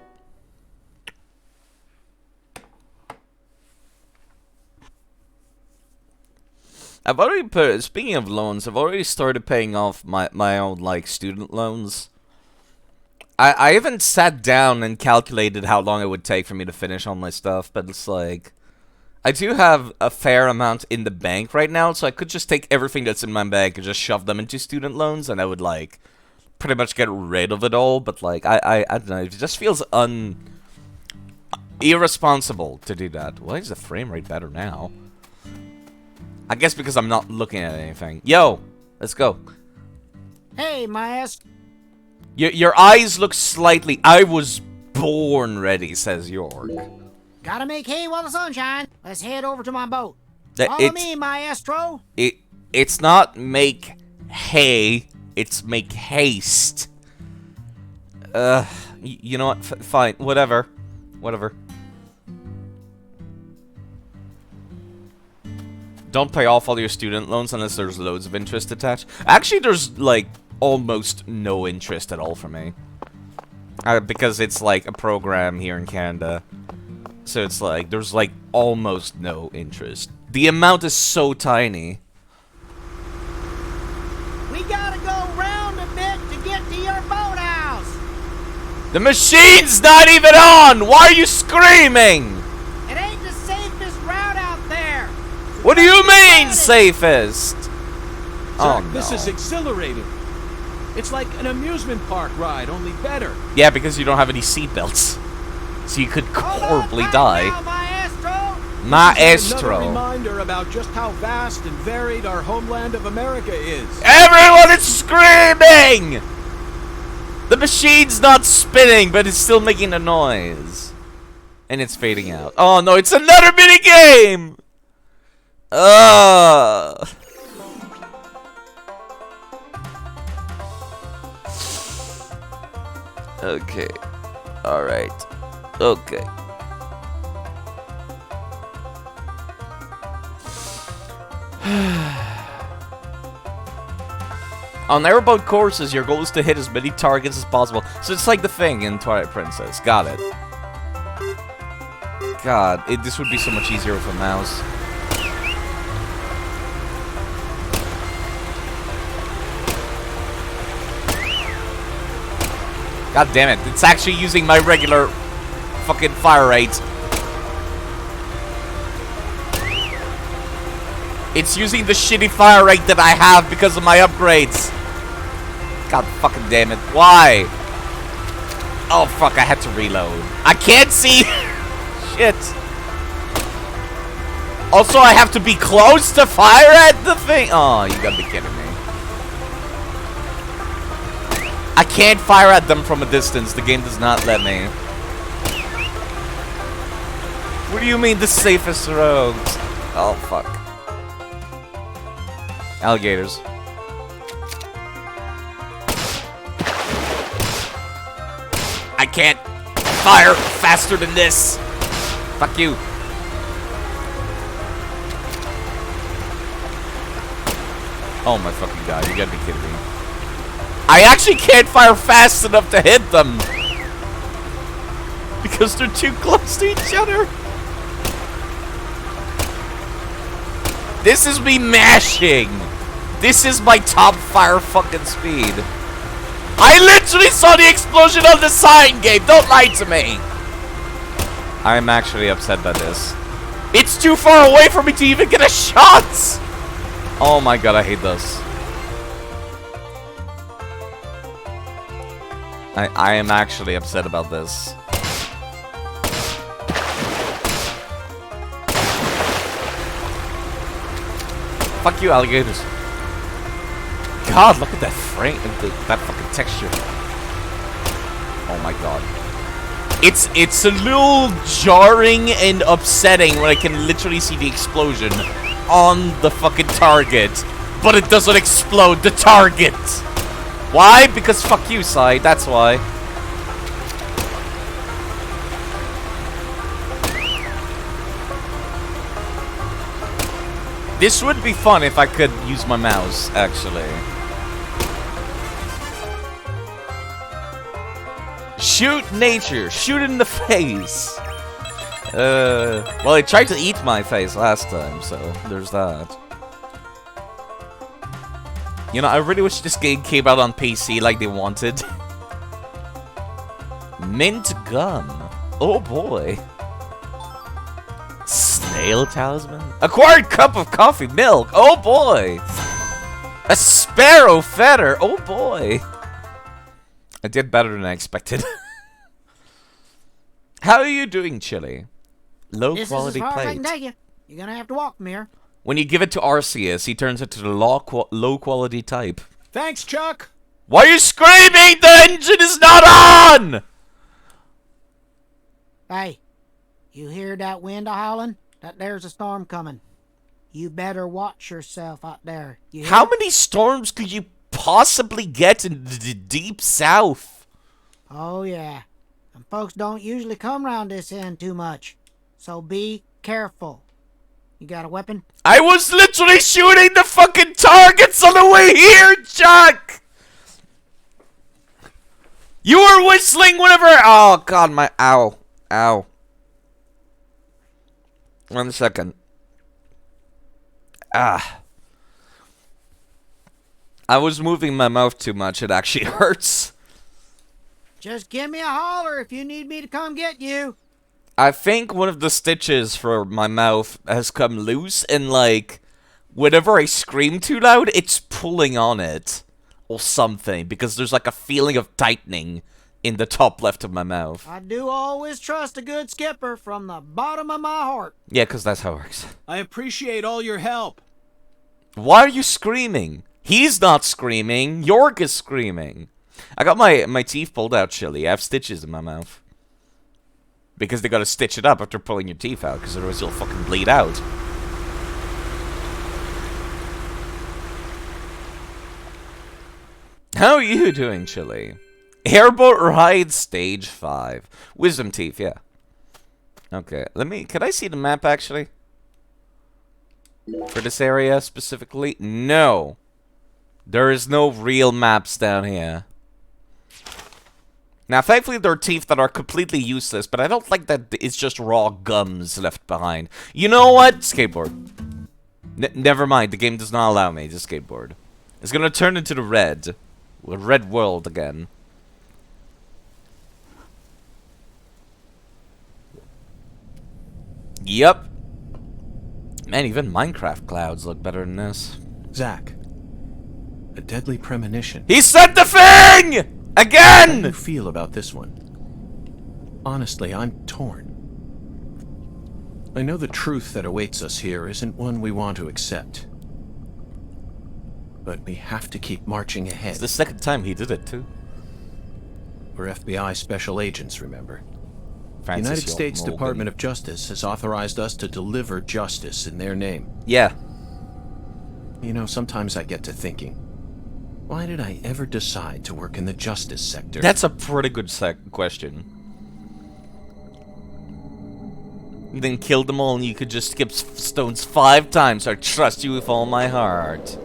I've already speaking of loans, I've already started paying off my own, like, student loans. I haven't sat down and calculated how long it would take for me to finish all my stuff, but it's like, I do have a fair amount in the bank right now, so I could just take everything that's in my bank and just shove them into student loans, and I would, like, pretty much get rid of it all, but, like, I don't know, it just feels irresponsible to do that. Why is the frame rate better now? I guess because I'm not looking at anything. Yo, let's go. Hey, maestro. Your eyes look slightly... I was born ready, says York. Gotta make hay while the sun shines. Let's head over to my boat. That Follow me, maestro. It's not make hay, it's make haste. You know what? Fine, whatever. Whatever. Don't pay off all your student loans unless there's loads of interest attached. Actually, there's, like, almost no interest at all for me. Because it's, like, a program here in Canada. So it's like, there's, like, almost no interest. The amount is so tiny. We gotta go round a bit to get to your boathouse. The machine's not even on! Why are you screaming? It ain't the safest route out there. What do you mean, safest? Oh, no. This is exhilarating. It's like an amusement park ride, only better. Yeah, because you don't have any seatbelts. So you could horribly die. Now, maestro. Maestro. Another reminder about just how vast and varied our homeland of America is. Everyone is screaming! The machine's not spinning, but it's still making a noise. And it's fading out. Oh no, it's another minigame! Okay. Alright. Okay. On airboat courses, your goal is to hit as many targets as possible. So it's like the thing in Twilight Princess. Got it. God, this would be so much easier with a mouse. God damn it. It's actually using my regular fucking fire rate. It's using the shitty fire rate that I have because of my upgrades. God fucking damn it. Why? Oh fuck, I had to reload. I can't see. Shit. Also, I have to be close to fire at the thing. Oh, you gotta be kidding me. I can't fire at them from a distance. The game does not let me. What do you mean the safest roads? Oh, fuck. Alligators. I can't fire faster than this. Fuck you. Oh my fucking god, you gotta be kidding me. I actually can't fire fast enough to hit them. Because they're too close to each other. This is me mashing. This is my top fire fucking speed. I literally saw the explosion on the sign, Gabe. Don't lie to me. I'm actually upset by this. It's too far away for me to even get a shot. Oh my god, I hate this. I am actually upset about this. Fuck you, alligators. God, look at that frame, that fucking texture. Oh my god. It's a little jarring and upsetting when I can literally see the explosion on the fucking target, but it doesn't explode the target. Why? Because fuck you, Sai. That's why. This would be fun if I could use my mouse, actually. Shoot nature. Shoot in the face. Well, it tried to eat my face last time, so there's that. You know, I really wish this game came out on PC like they wanted. Mint gum. Oh boy. Snail talisman? Acquired cup of coffee milk. Oh boy. A sparrow feather. Oh boy. I did better than I expected. How are you doing, Chili? Low quality This is as far as I plate. can take you. You're gonna have to walk from here. When you give it to Arceus, he turns it to the low quality type. Thanks, Chuck. Why are you screaming? The engine is not on! Hey, you hear that wind a-howling? That there's a storm coming. You better watch yourself out there. You hear? How many storms could you possibly get in the deep south? Oh, yeah. And folks don't usually come round this end too much. So be careful. You got a weapon? I was literally shooting the fucking targets on the way here, Chuck! You were whistling whenever... Oh, God, my... Ow. Ow. 1 second. Ah. I was moving my mouth too much. It actually hurts. Just give me a holler if you need me to come get you. I think one of the stitches for my mouth has come loose, and like, whenever I scream too loud, it's pulling on it. Or something, because there's like a feeling of tightening in the top left of my mouth. I do always trust a good skipper from the bottom of my heart. Yeah, because that's how it works. I appreciate all your help. Why are you screaming? He's not screaming. York is screaming. I got my teeth pulled out, Chili. I have stitches in my mouth. Because they gotta stitch it up after pulling your teeth out, because otherwise you'll fucking bleed out. How are you doing, Chili? Airboat ride stage 5. Wisdom teeth, yeah. Okay, can I see the map actually? For this area specifically? No. There is no real maps down here. Now, thankfully, there are teeth that are completely useless, but I don't like that it's just raw gums left behind. You know what? Skateboard. Never mind, the game does not allow me to skateboard. It's gonna turn into the red world again. Yep. Man, even Minecraft clouds look better than this. Zach, a deadly premonition. He said the thing! How do you Again! feel about this one? Honestly, I'm torn. I know the truth that awaits us here isn't one we want to accept. But we have to keep marching ahead. It's the second time he did it, too. We're FBI special agents, remember? The Francis United York States Morgan. Department of Justice has authorized us to deliver justice in their name. Yeah. You know, sometimes I get to thinking, why did I ever decide to work in the justice sector? That's a pretty good question. You then killed them all and you could just skip stones 5 times. I trust you with all my heart.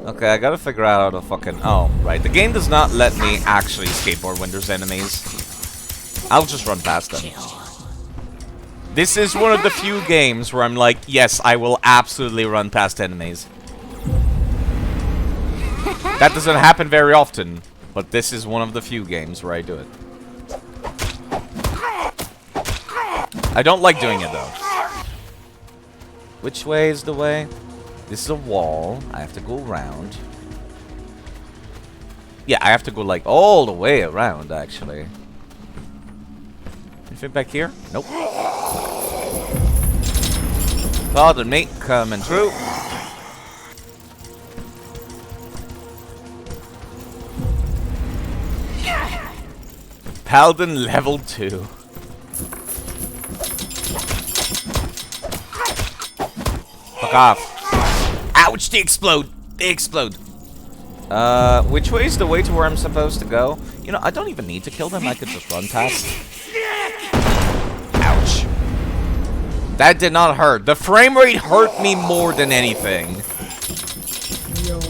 Okay, I gotta figure out how to fucking... Oh, right. The game does not let me actually skateboard when there's enemies. I'll just run past them. This is one of the few games where I'm like, yes, I will absolutely run past enemies. That doesn't happen very often, but this is one of the few games where I do it. I don't like doing it, though. Which way is the way? This is a wall. I have to go around. Yeah, I have to go, like, all the way around, actually. Anything back here? Nope. Pardon me, coming through. Paladin level 2. Fuck off. Ouch, they explode. They explode. Which way is the way to where I'm supposed to go? You know, I don't even need to kill them. I could just run past. Ouch. That did not hurt. The frame rate hurt me more than anything. You're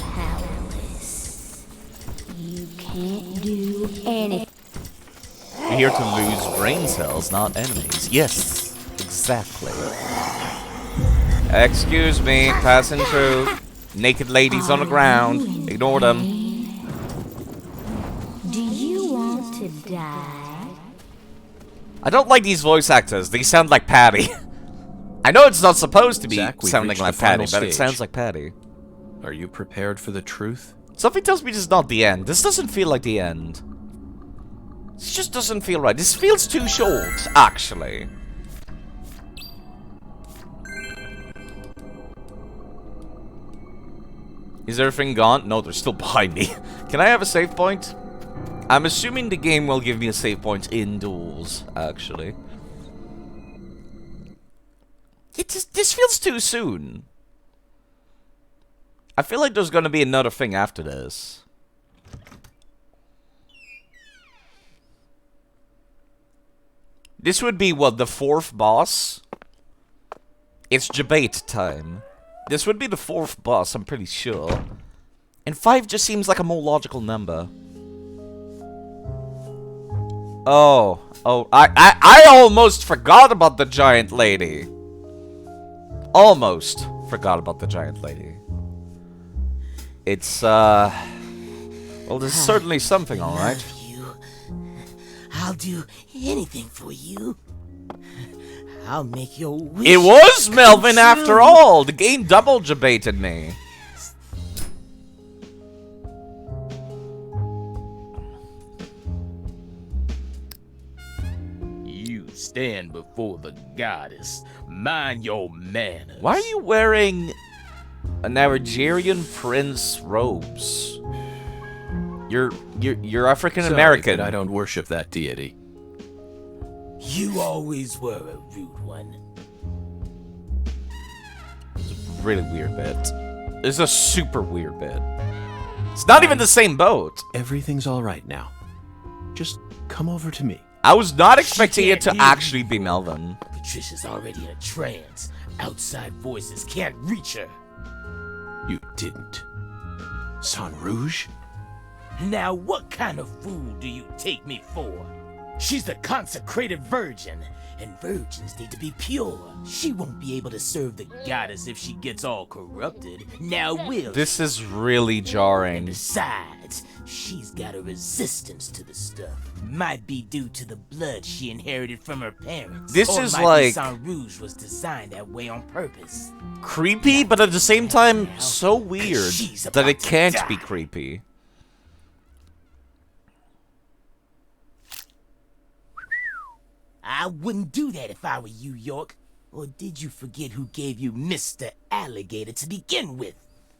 powerless. You can't do anything. You're here to lose brain cells, not enemies. Yes, exactly. Excuse me, passing through. Naked ladies on the ground. Ignore them. Do you want to die? I don't like these voice actors. They sound like Patty. I know it's not supposed to be Zach, we've sounding reached like the final Patty, but it stage. sounds like Patty. Are you prepared for the truth? Something tells me this is not the end. This doesn't feel like the end. This just doesn't feel right. This feels too short, actually. Is everything gone? No, they're still behind me. Can I have a save point? I'm assuming the game will give me a save point indoors, actually. This feels too soon. I feel like there's gonna be another thing after this. This would be, what, the 4th boss? It's debate time. This would be the 4th boss, I'm pretty sure. And 5 just seems like a more logical number. Oh, I almost forgot about the giant lady. Almost forgot about the giant lady. It's, well, there's certainly something, alright. I'll do anything for you. I'll make your wish. It was Melvin come after true. all! The game double debated me. You stand before the goddess. Mind your manners. Why are you wearing a Nigerian prince robes? You're African American. Sorry, but I don't worship that deity. You always were a rude one. Really weird bit. It's a super weird bit. It's not even the same boat. Everything's all right now. Just come over to me. I was not expecting it to can't hear actually be Melvin. Patricia's already in a trance. Outside voices can't reach her. You didn't. San Rouge? Now, what kind of fool do you take me for? She's the consecrated virgin, and virgins need to be pure. She won't be able to serve the goddess if she gets all corrupted. Now will This she? is really And jarring. besides, she's got a resistance to the stuff. Might be due to the blood she inherited from her parents. This or is might like- be Saint Rouge was designed that way on purpose. Creepy, but at the same time, so weird she's that about it to can't die. be creepy. I wouldn't do that if I were you, York. Or did you forget who gave you Mr. Alligator to begin with?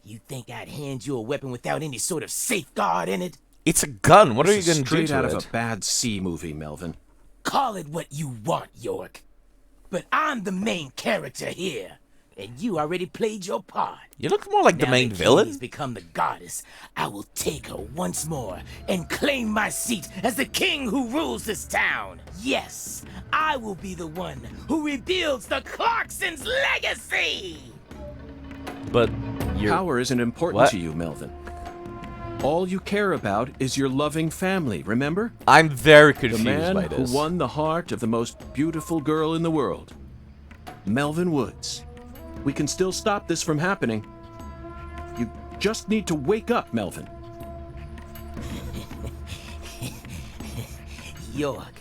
You think I'd hand you a weapon without any sort of safeguard in it? It's a gun. What are you This is going to do straight out to of it? a bad C movie, Melvin. Call it what you want, York. But I'm the main character here, and you already played your part. You look more like the Now main that villain. Katie's become the goddess, I will take her once more and claim my seat as the king who rules this town. Yes, I will be the one who rebuilds the Clarksons' legacy. But you're... Power isn't important What? to you, Melvin. All you care about is your loving family, remember? I'm very The confused man by who this. won the heart of the most beautiful girl in the world. Melvin Woods. We can still stop this from happening. You just need to wake up, Melvin. York,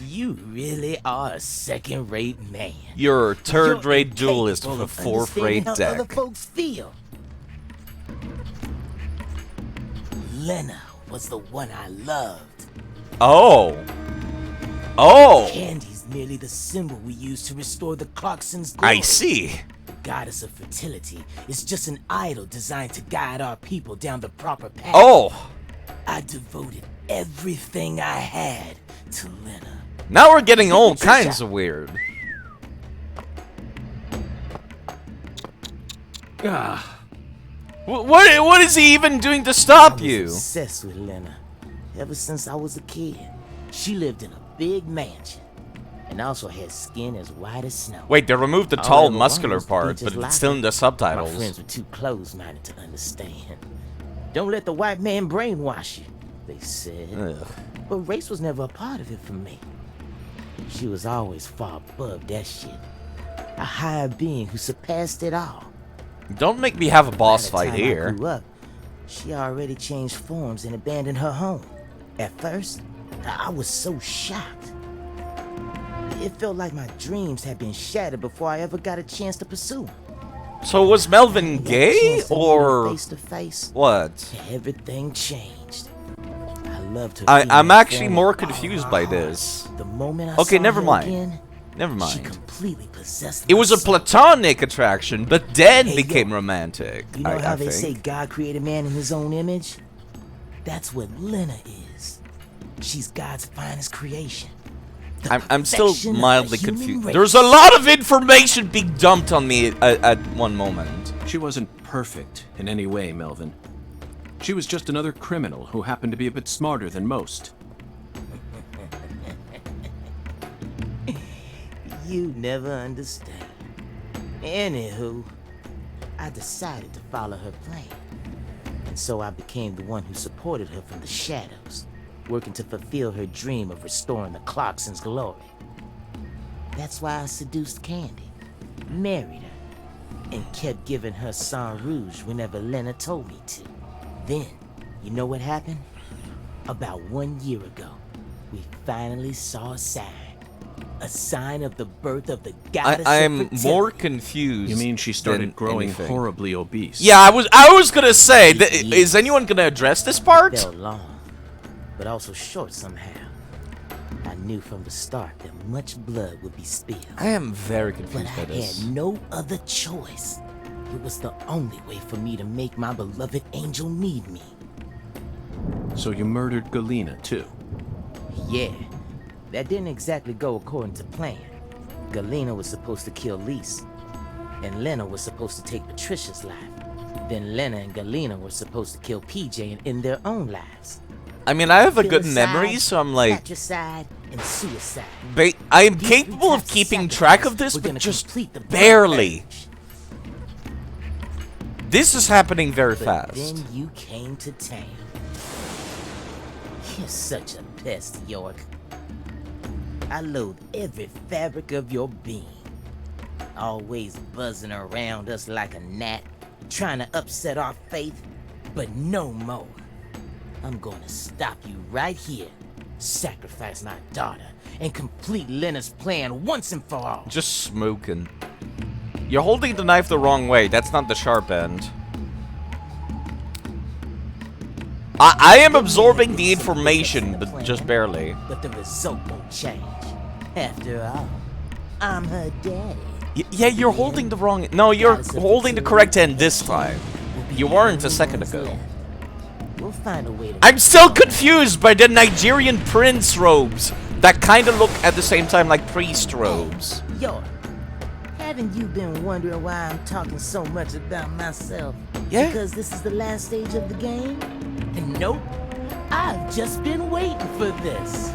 you really are a second-rate man. You're a third-rate You're duelist incapable with a of fourth-rate understanding how other deck. folks feel. Lena was the one I loved. Oh. Oh. Candy's merely the symbol we use to restore the Clarksons' glory. I see. The goddess of fertility is just an idol designed to guide our people down the proper path. Oh. I devoted everything I had to Lena. Now we're getting all kinds of weird. Ah, What is he even doing to stop I was you? obsessed with Lena ever since I was a kid. She lived in a big mansion and also had skin as white as snow. Wait, they removed the All tall, I ever muscular wanted was to be part, just but like it's still her. in the My subtitles. friends were too close-minded to understand. Don't let the white man brainwash you, they said. Ugh. But race was never a part of it for me. She was always far above that shit. A higher being who surpassed it all. Don't make me have a boss By the fight time I here. grew up, she already changed forms and abandoned her home. At first, I was so shocked. It felt like my dreams had been shattered before I ever got a chance to pursue them. So was Melvin gay or face to face? what? Everything changed. I loved her. I'm female actually form more with all confused my by heart. this. The moment I Okay, saw never her mind. again, Never she mind. completely possessed It was a my soul. platonic attraction, but then Hey, became yo, romantic. You know how I they say think. God created man in his own image? That's what Lena is. She's God's finest creation. The I'm still perfection of the mildly human confused. race. There's a lot of information being dumped on me at one moment. she wasn't perfect in any way, Melvin. She was just another criminal who happened to be a bit smarter than most. You never understand. Anywho, I decided to follow her plan. And so I became the one who supported her from the shadows, working to fulfill her dream of restoring the Clarksons' glory. That's why I seduced Candy, married her, and kept giving her Saint Rouge whenever Lena told me to. Then, you know what happened? About 1 year ago, we finally saw a sign. A sign of the birth of the goddess I'm of fertility. more confused. You mean she started than growing anything. horribly obese? Yeah, I was gonna say. Is anyone gonna address this part? Felt long, but also short somehow. I knew from the start that much blood would be spilled. I am very But confused by I this. had no other choice. It was the only way for me to make my beloved angel need me. So you murdered Galena, too. Yeah, that didn't exactly go according to plan. Galena was supposed to kill Lise, and Lena was supposed to take Patricia's life. Then Lena and Galena were supposed to kill PJ and end their own lives. I mean, I have a good Filicide, memory, so I'm like, fratricide, and suicide. I am These capable of types keeping sacrifice track of this, were but gonna just complete the blood barely. purge. This is happening very But fast. then you came to town. You're such a pest, York. I loathe every fabric of your being. Always buzzing around us like a gnat, trying to upset our faith, but no more. I'm gonna stop you right here, sacrifice my daughter, and complete Leonard's plan once and for all. Just smoking. You're holding the knife the wrong way. That's not the sharp end. I am absorbing the information, but just barely. But the result won't change. After all, I'm her daddy. Yeah, you're holding the wrong... No, you're holding the correct end this time. You weren't a second ago. We'll find a way to... I'm still confused by the Nigerian prince robes that kind of look at the same time like priest robes. Yo, haven't you been wondering why I'm talking so much about myself? Yeah? Because this is the last stage of the game? And nope, I've just been waiting for this.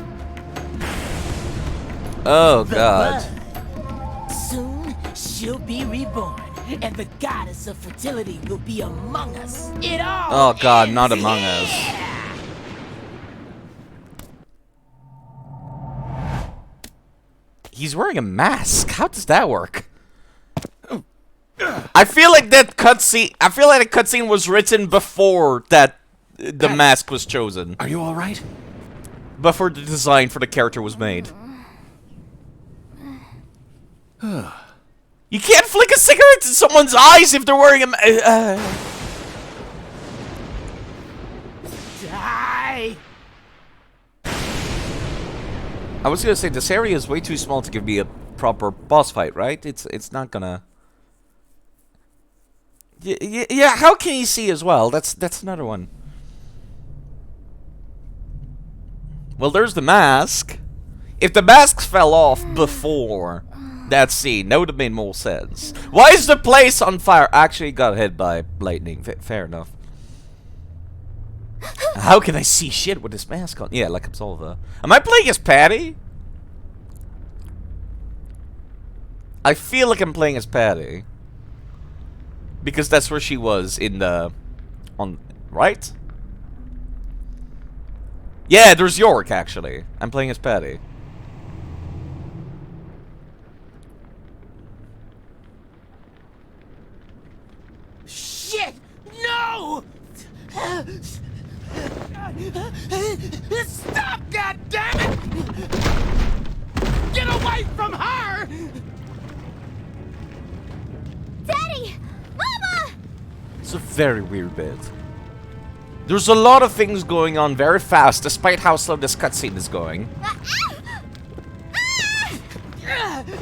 Oh, The God. bud. Soon, she'll be reborn, and the goddess of fertility will be among us. It all Oh, God, ends not Among Us. here. He's wearing a mask. How does that work? I feel like that cutscene... I feel like the cutscene was written before that the mask was chosen. Are you all right? Before the design for the character was made. You can't flick a cigarette in someone's eyes if they're wearing a Die! I was gonna say, this area is way too small to give me a proper boss fight, right? It's not gonna... Yeah, how can you see as well? That's another one. Well, there's the mask. If the masks fell off before that scene, that would have made more sense. Why is the place on fire? Actually, got hit by lightning. Fair enough. How can I see shit with this mask on? Yeah, like Absolva. Am I playing as Patty? I feel like I'm playing as Patty. Because that's where she was in the... Right? Yeah, there's York, actually. I'm playing as Patty. Shit! No! Stop, goddammit! Get away from her! Daddy! Mama! It's a very weird bit. There's a lot of things going on very fast, despite how slow this cutscene is going.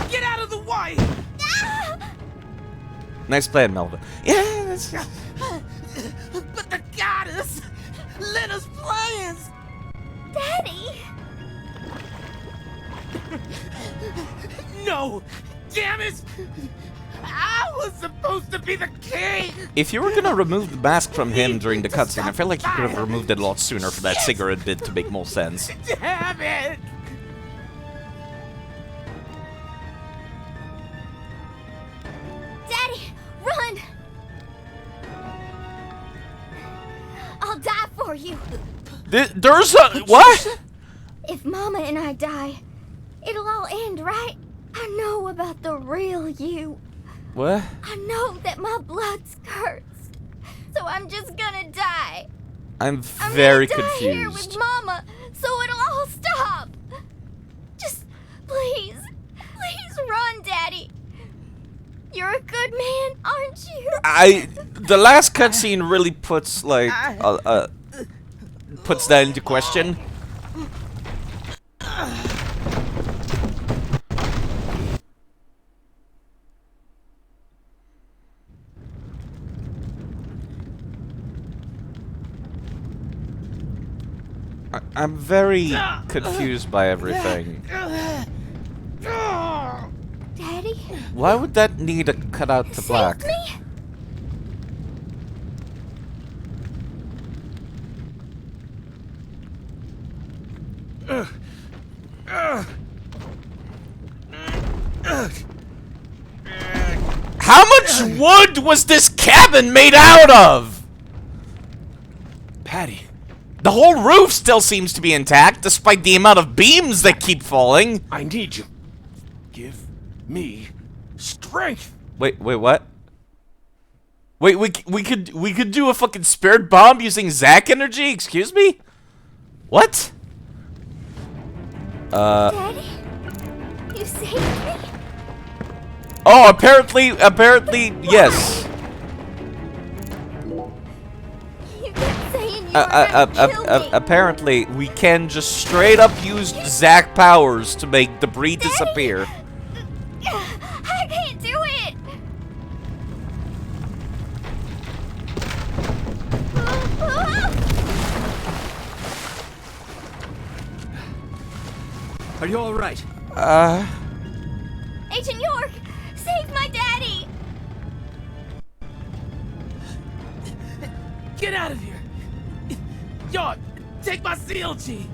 Get out of the way! Nice plan, Melvin. Yeah, that's... But the goddess let us plans! Daddy! No! Damn it! I was supposed to be the king! If you were gonna remove the mask from him during the cutscene, I feel like you could have removed it a lot sooner for that cigarette bit to make more sense. Damn it! Daddy, run! I'll die for you. There's a... What? If Mama and I die, it'll all end, right? I know about the real you. What? I know that my blood's cursed. So I'm just gonna die. I'm I'm very gonna die here with confused. Mama, so it'll all stop. Just please run, Daddy. You're a good man, aren't you? The last cutscene really puts, like, puts that into question. I'm very confused by everything. Daddy? Why would that need a cutout to black? Save me? How much wood was this cabin made out of? Patty, The whole roof still seems to be intact, despite the amount of beams that keep falling. I need you. Give me strength. Wait, what? Wait, we could do a fucking spirit bomb using Zack energy? Excuse me? What? Daddy? You saved me? Oh, apparently, yes. You kept saying you were gonna kill me. Apparently, we can just straight up use Zack powers to make debris disappear. I can't do it! Are you all right? Agent York, save my daddy! Get out of here! York, take my CLG!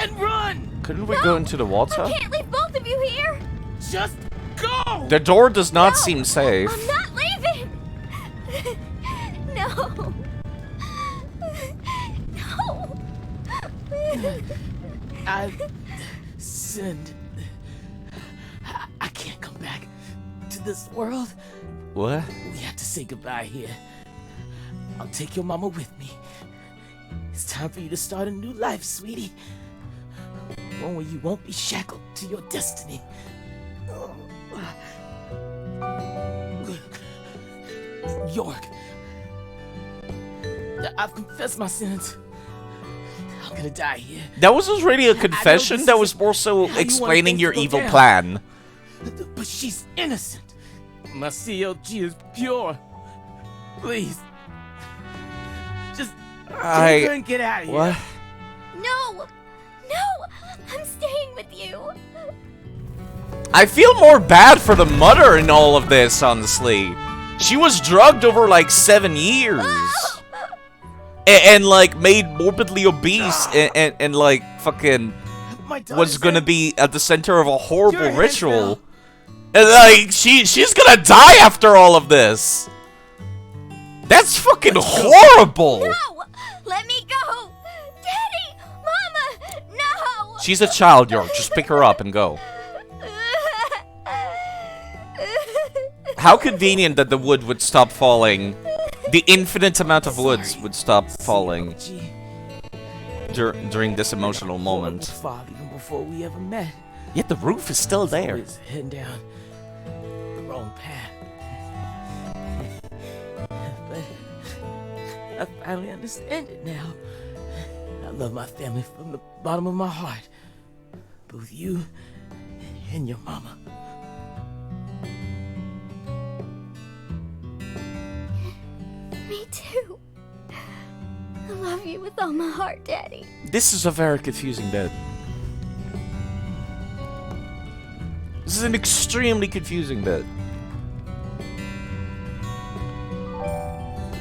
And run! Couldn't we go into the water? I can't leave both of you here! Just go! The door does not No, seem safe. I'm not leaving! No! No! I've sinned. I can't come back to this world. What? We have to say goodbye here. I'll take your mama with me. It's time for you to start a new life, sweetie. One where you won't be shackled to your destiny. York, I've confessed my sins. I'm gonna die here. That wasn't really a confession, that was more so how you explaining want your things to go evil down. plan. But she's innocent. My CLG is pure. Please. Just take her and get out of here. What? No! No! I'm staying with you! I feel more bad for the mother in all of this, honestly. She was drugged over like 7 years. And like made morbidly obese and like fucking My daughter was gonna said- be at the center of a Your horrible hands ritual. now. And like she's gonna die after all of this. That's fucking horrible. No! Let me go! Daddy! Mama! No! She's a child, York. Just pick her up and go. How convenient that the wood would stop falling. The infinite amount of woods would stop falling during this emotional moment. Father, even before we ever met. Yet the roof is still there. Always heading down the wrong path. But I finally understand it now. I love my family from the bottom of my heart. Both you and your mama. Me too. I love you with all my heart, Daddy. This is a very confusing bit. This is an extremely confusing bit.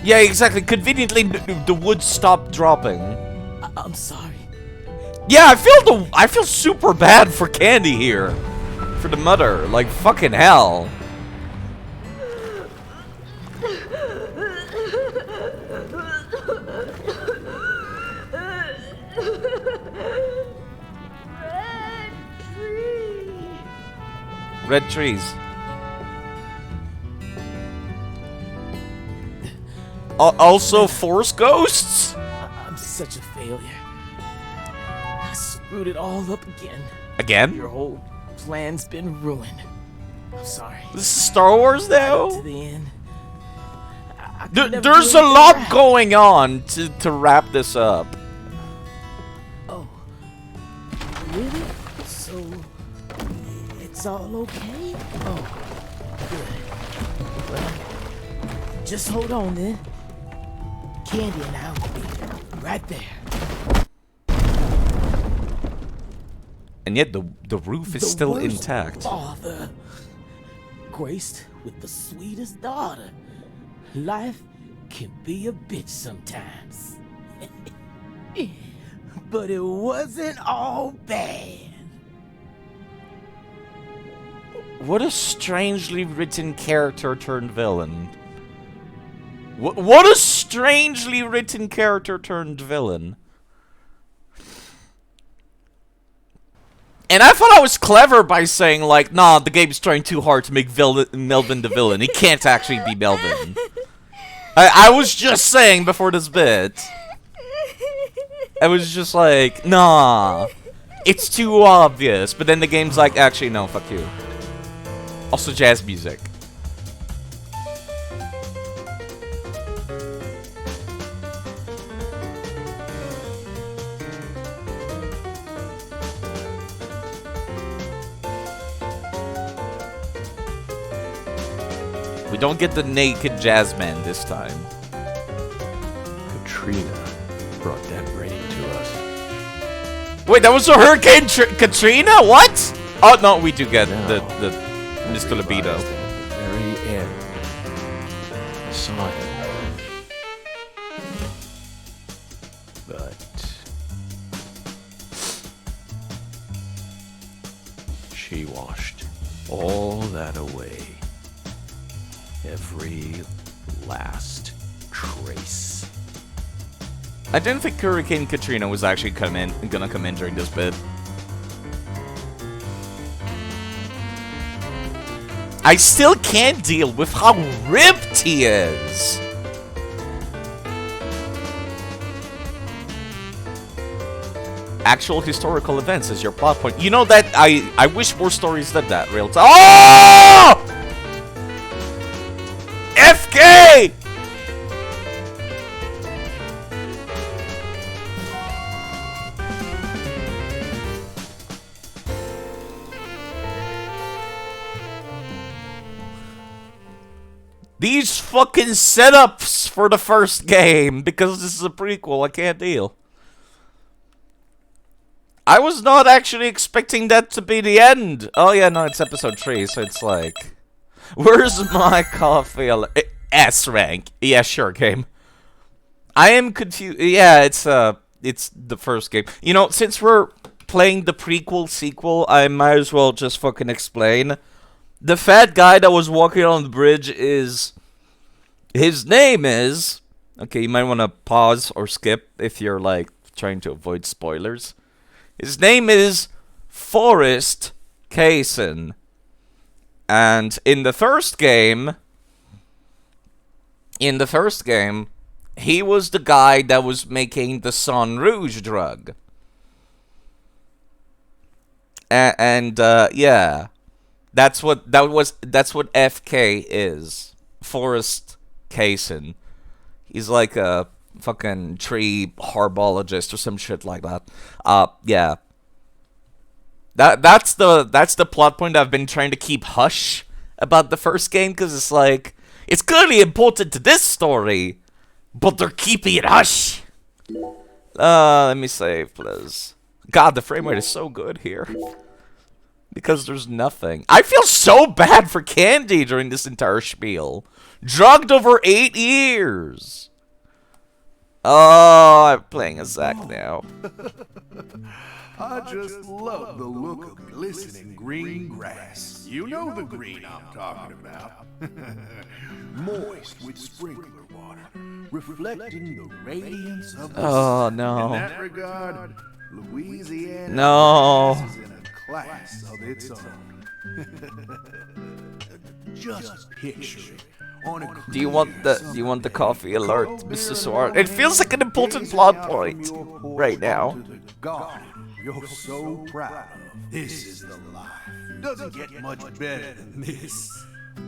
Yeah, exactly. Conveniently, the wood stopped dropping. I'm sorry. Yeah, I feel super bad for Candy here, for the mother. Like fucking hell. Red trees. Also, force ghosts? I'm such a failure. I screwed it all up again. Again? Your whole plan's been ruined. I'm sorry. This is Star Wars To now? the end. I could never There's do a anything lot right. going on to wrap this up. Oh. Really? So it's all okay? Oh. Good. Well, just hold on then. Candy and I will be right there. And yet the roof is The still worst intact. Father, graced with the sweetest daughter. Life can be a bitch sometimes. But it wasn't all bad. What a strangely written character turned villain. What a strangely written character turned villain. And I thought I was clever by saying, like, nah, the game's trying too hard to make Melvin the villain. He can't actually be Melvin. I was just saying before this bit. I was just like, nah. It's too obvious. But then the game's like, actually, no, fuck you. Also jazz music. We don't get the naked jazz man this time. Katrina brought that rain to us. Wait, that was a Hurricane Katrina? What? Oh no, we do get the Mr. Libido. At the very end, I saw him. But she washed all that away. Every last trace. I didn't think Hurricane Katrina was actually gonna come in during this bit. I still can't deal with how ripped he is. Actual historical events is your plot point. You know that I wish more stories did that real time. Oh! FK! These fucking setups for the first game, because this is a prequel, I can't deal. I was not actually expecting that to be the end. Oh yeah, no, it's episode 3, so it's like... Where's my coffee? S rank. Yeah, sure, game. I am confused. Yeah, it's the first game. You know, since we're playing the prequel sequel, I might as well just fucking explain. The fat guy that was walking on the bridge is... His name is... Okay, you might want to pause or skip if you're, like, trying to avoid spoilers. His name is Forrest Kaysen. And in the first game, he was the guy that was making the Sun Rouge drug. And yeah, that's what FK is. Forrest Kaysen. He's like a fucking tree herbologist or some shit like that. Yeah. That's the plot point I've been trying to keep hush about the first game, because it's like, it's clearly important to this story, but they're keeping it hush. Let me save, please. God, the frame rate is so good here. Because there's nothing. I feel so bad for Candy during this entire spiel. Drugged over 8 years. Oh, I'm playing as Zack now. I just love the look of glistening green grass. You know the green I'm talking about. Moist with sprinkler water, reflecting the radiance of the sun. No. In that regard, Louisiana No. is in a class of its own. Just picture it. Do you want the coffee alert, Mr. Swart? It feels like an important plot point right now. You're so proud of. This is the life. Doesn't get much better than this.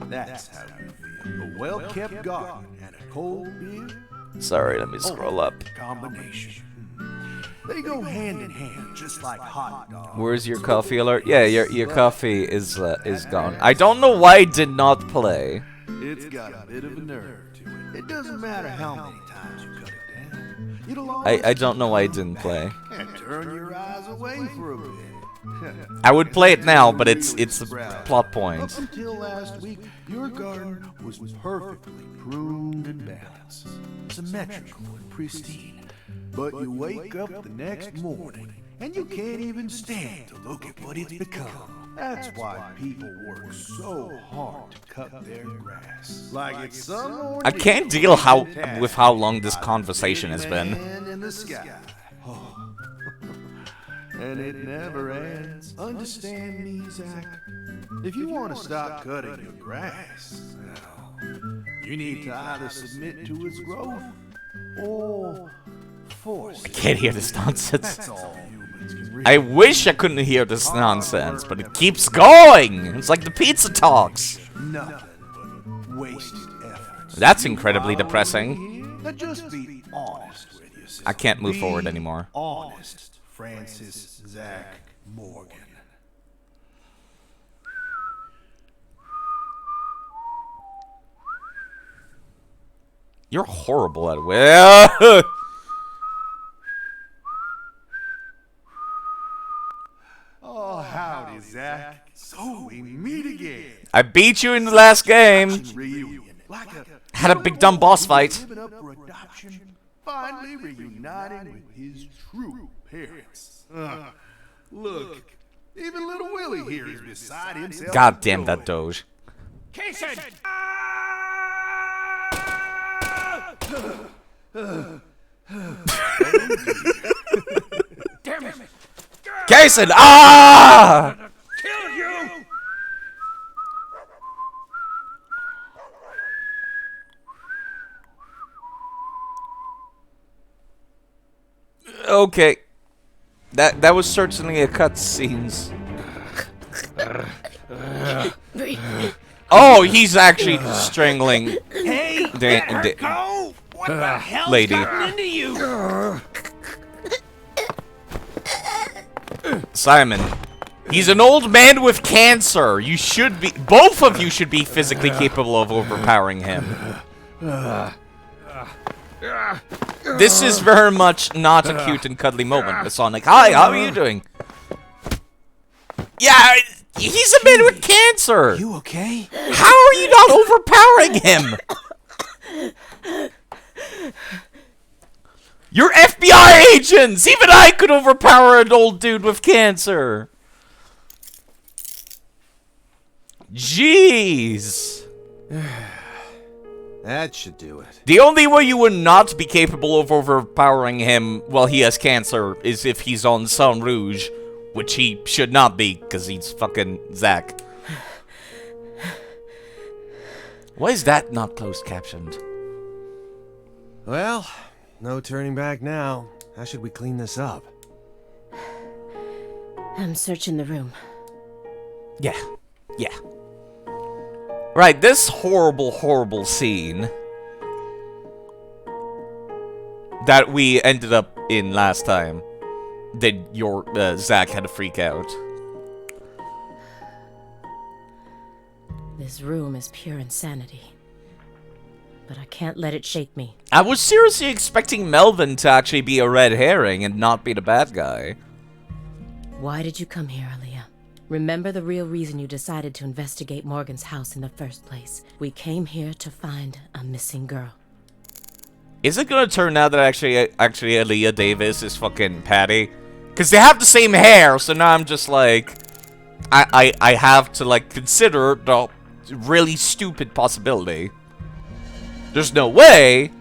That's how you feel. A well-kept garden and a cold beer. Sorry, let me scroll up. Combination. They go hand in hand, just like hot dogs. Where's your coffee alert? Yeah, your coffee is gone. I don't know why it did not play. It's got a bit of a nerve to it. It doesn't matter how many times you cut it down. It'll always I don't know why it didn't play. and turn your eyes away for a bit. I would play it now, but it's a plot point. Up until last week, your garden was perfectly pruned and balanced, symmetrical and pristine. But you wake up the next morning, and you can't even stand to look at what it's become. That's why people work so hard to cut their grass. Like it's some I can't deal with how long this conversation has been. in the sky. Oh. And it never ends. Understand me, Zach? If you want to stop cutting your grass, well, you need to either submit to its growth or force it. I can't hear this nonsense. That's all humans can really I wish I couldn't hear this nonsense, but it keeps going. It's like the pizza talks. nothing but wasted efforts. That's incredibly depressing. Now just be honest with yourself. I can't move Be forward anymore. Honest, Francis Zach Morgan. You're horrible at it. Oh, howdy, Zach. So we meet again. I beat you in the last game. Reunion. Like Had a big dumb boss fight. Living up for adoption, finally reuniting with his true parents. Look, even little Willie here is beside himself. God damn that Doge. Kason! Damn it! Kason! Ah! Kill you! Okay. That was certainly a cutscenes. Oh, he's actually strangling lady. Simon, he's an old man with cancer. You should be, both of you should be physically capable of overpowering him. This is very much not a cute and cuddly moment with Sonic. Hi, how are you doing? Yeah, he's a man with cancer. You okay? How are you not overpowering him? You're FBI agents! Even I could overpower an old dude with cancer. Jeez. That should do it. The only way you would not be capable of overpowering him while he has cancer is if he's on Sun Rouge, which he should not be, because he's fucking Zach. Why is that not closed captioned? Well, no turning back now. How should we clean this up? I'm searching the room. Yeah. Right, this horrible, horrible scene that we ended up in last time, that your Zach had to freak out. This room is pure insanity. But I can't let it shake me. I was seriously expecting Melvin to actually be a red herring and not be the bad guy. Why did you come here, Aaliyah? Remember the real reason you decided to investigate Morgan's house in the first place. We came here to find a missing girl. Is it gonna turn out that actually Aaliyah Davis is fucking Patty? Because they have the same hair, so now I'm just like... I have to, like, consider the really stupid possibility. There's no way,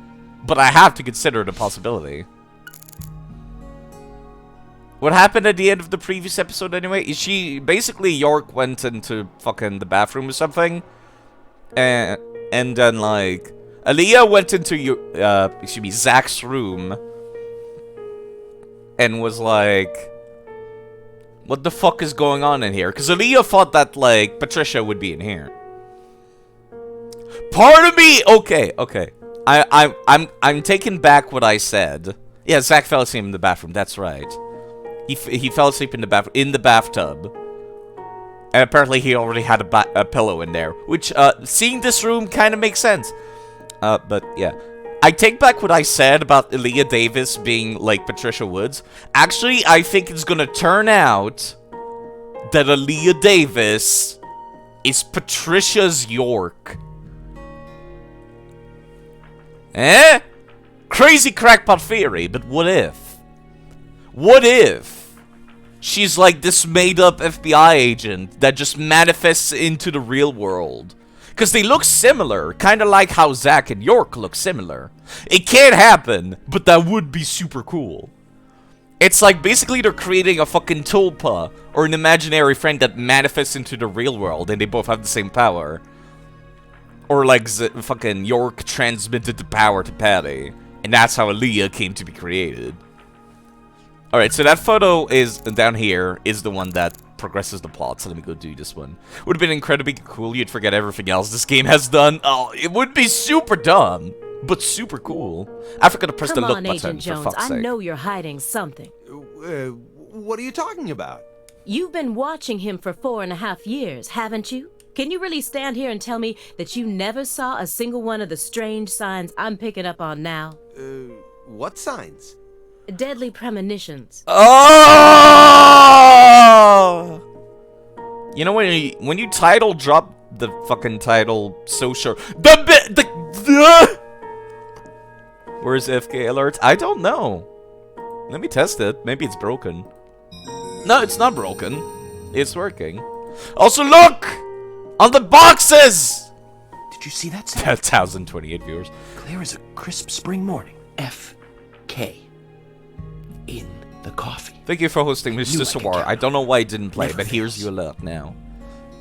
but I have to consider the possibility. What happened at the end of the previous episode anyway? Is she... Basically, York went into fucking the bathroom or something. And then, like... Aaliyah went into Zach's room. And was like... What the fuck is going on in here? Because Aaliyah thought that, like, Patricia would be in here. Part of me... Okay. I'm taking back what I said. Yeah, Zach fell asleep in the bathroom. That's right. He fell asleep in the bathtub. And apparently he already had a pillow in there. Which, seeing this room kind of makes sense. But, yeah. I take back what I said about Aaliyah Davis being like Patricia Woods. Actually, I think it's gonna turn out that Aaliyah Davis is Patricia's York. Eh? Crazy crackpot theory, but what if? What if she's like this made-up FBI agent that just manifests into the real world? Because they look similar, kind of like how Zack and York look similar. It can't happen, but that would be super cool. It's like basically they're creating a fucking tulpa, or an imaginary friend that manifests into the real world, and they both have the same power. Or like fucking York transmitted the power to Patty, and that's how Aaliyah came to be created. Alright, so that photo is down here, is the one that progresses the plot, so let me go do this one. Would have been incredibly cool, you'd forget everything else this game has done. Oh, it would be super dumb, but super cool. I forgot to press the look button, Agent Jones, for fuck's I sake. know you're hiding something. What are you talking about? You've been watching him for 4.5 years, haven't you? Can you really stand here and tell me that you never saw a single one of the strange signs I'm picking up on now? What signs? Deadly Premonitions. Oh! You know when you title drop the fucking title so short. Where's FK alert? I don't know. Let me test it. Maybe it's broken. No, it's not broken. It's working. Also, look! On the boxes! Did you see that? 1,028 viewers. Clear as a crisp spring morning. F.K. in the coffee. Thank you for hosting, Mr. Sawar. I don't know why it didn't play, but here's fails. your alert now.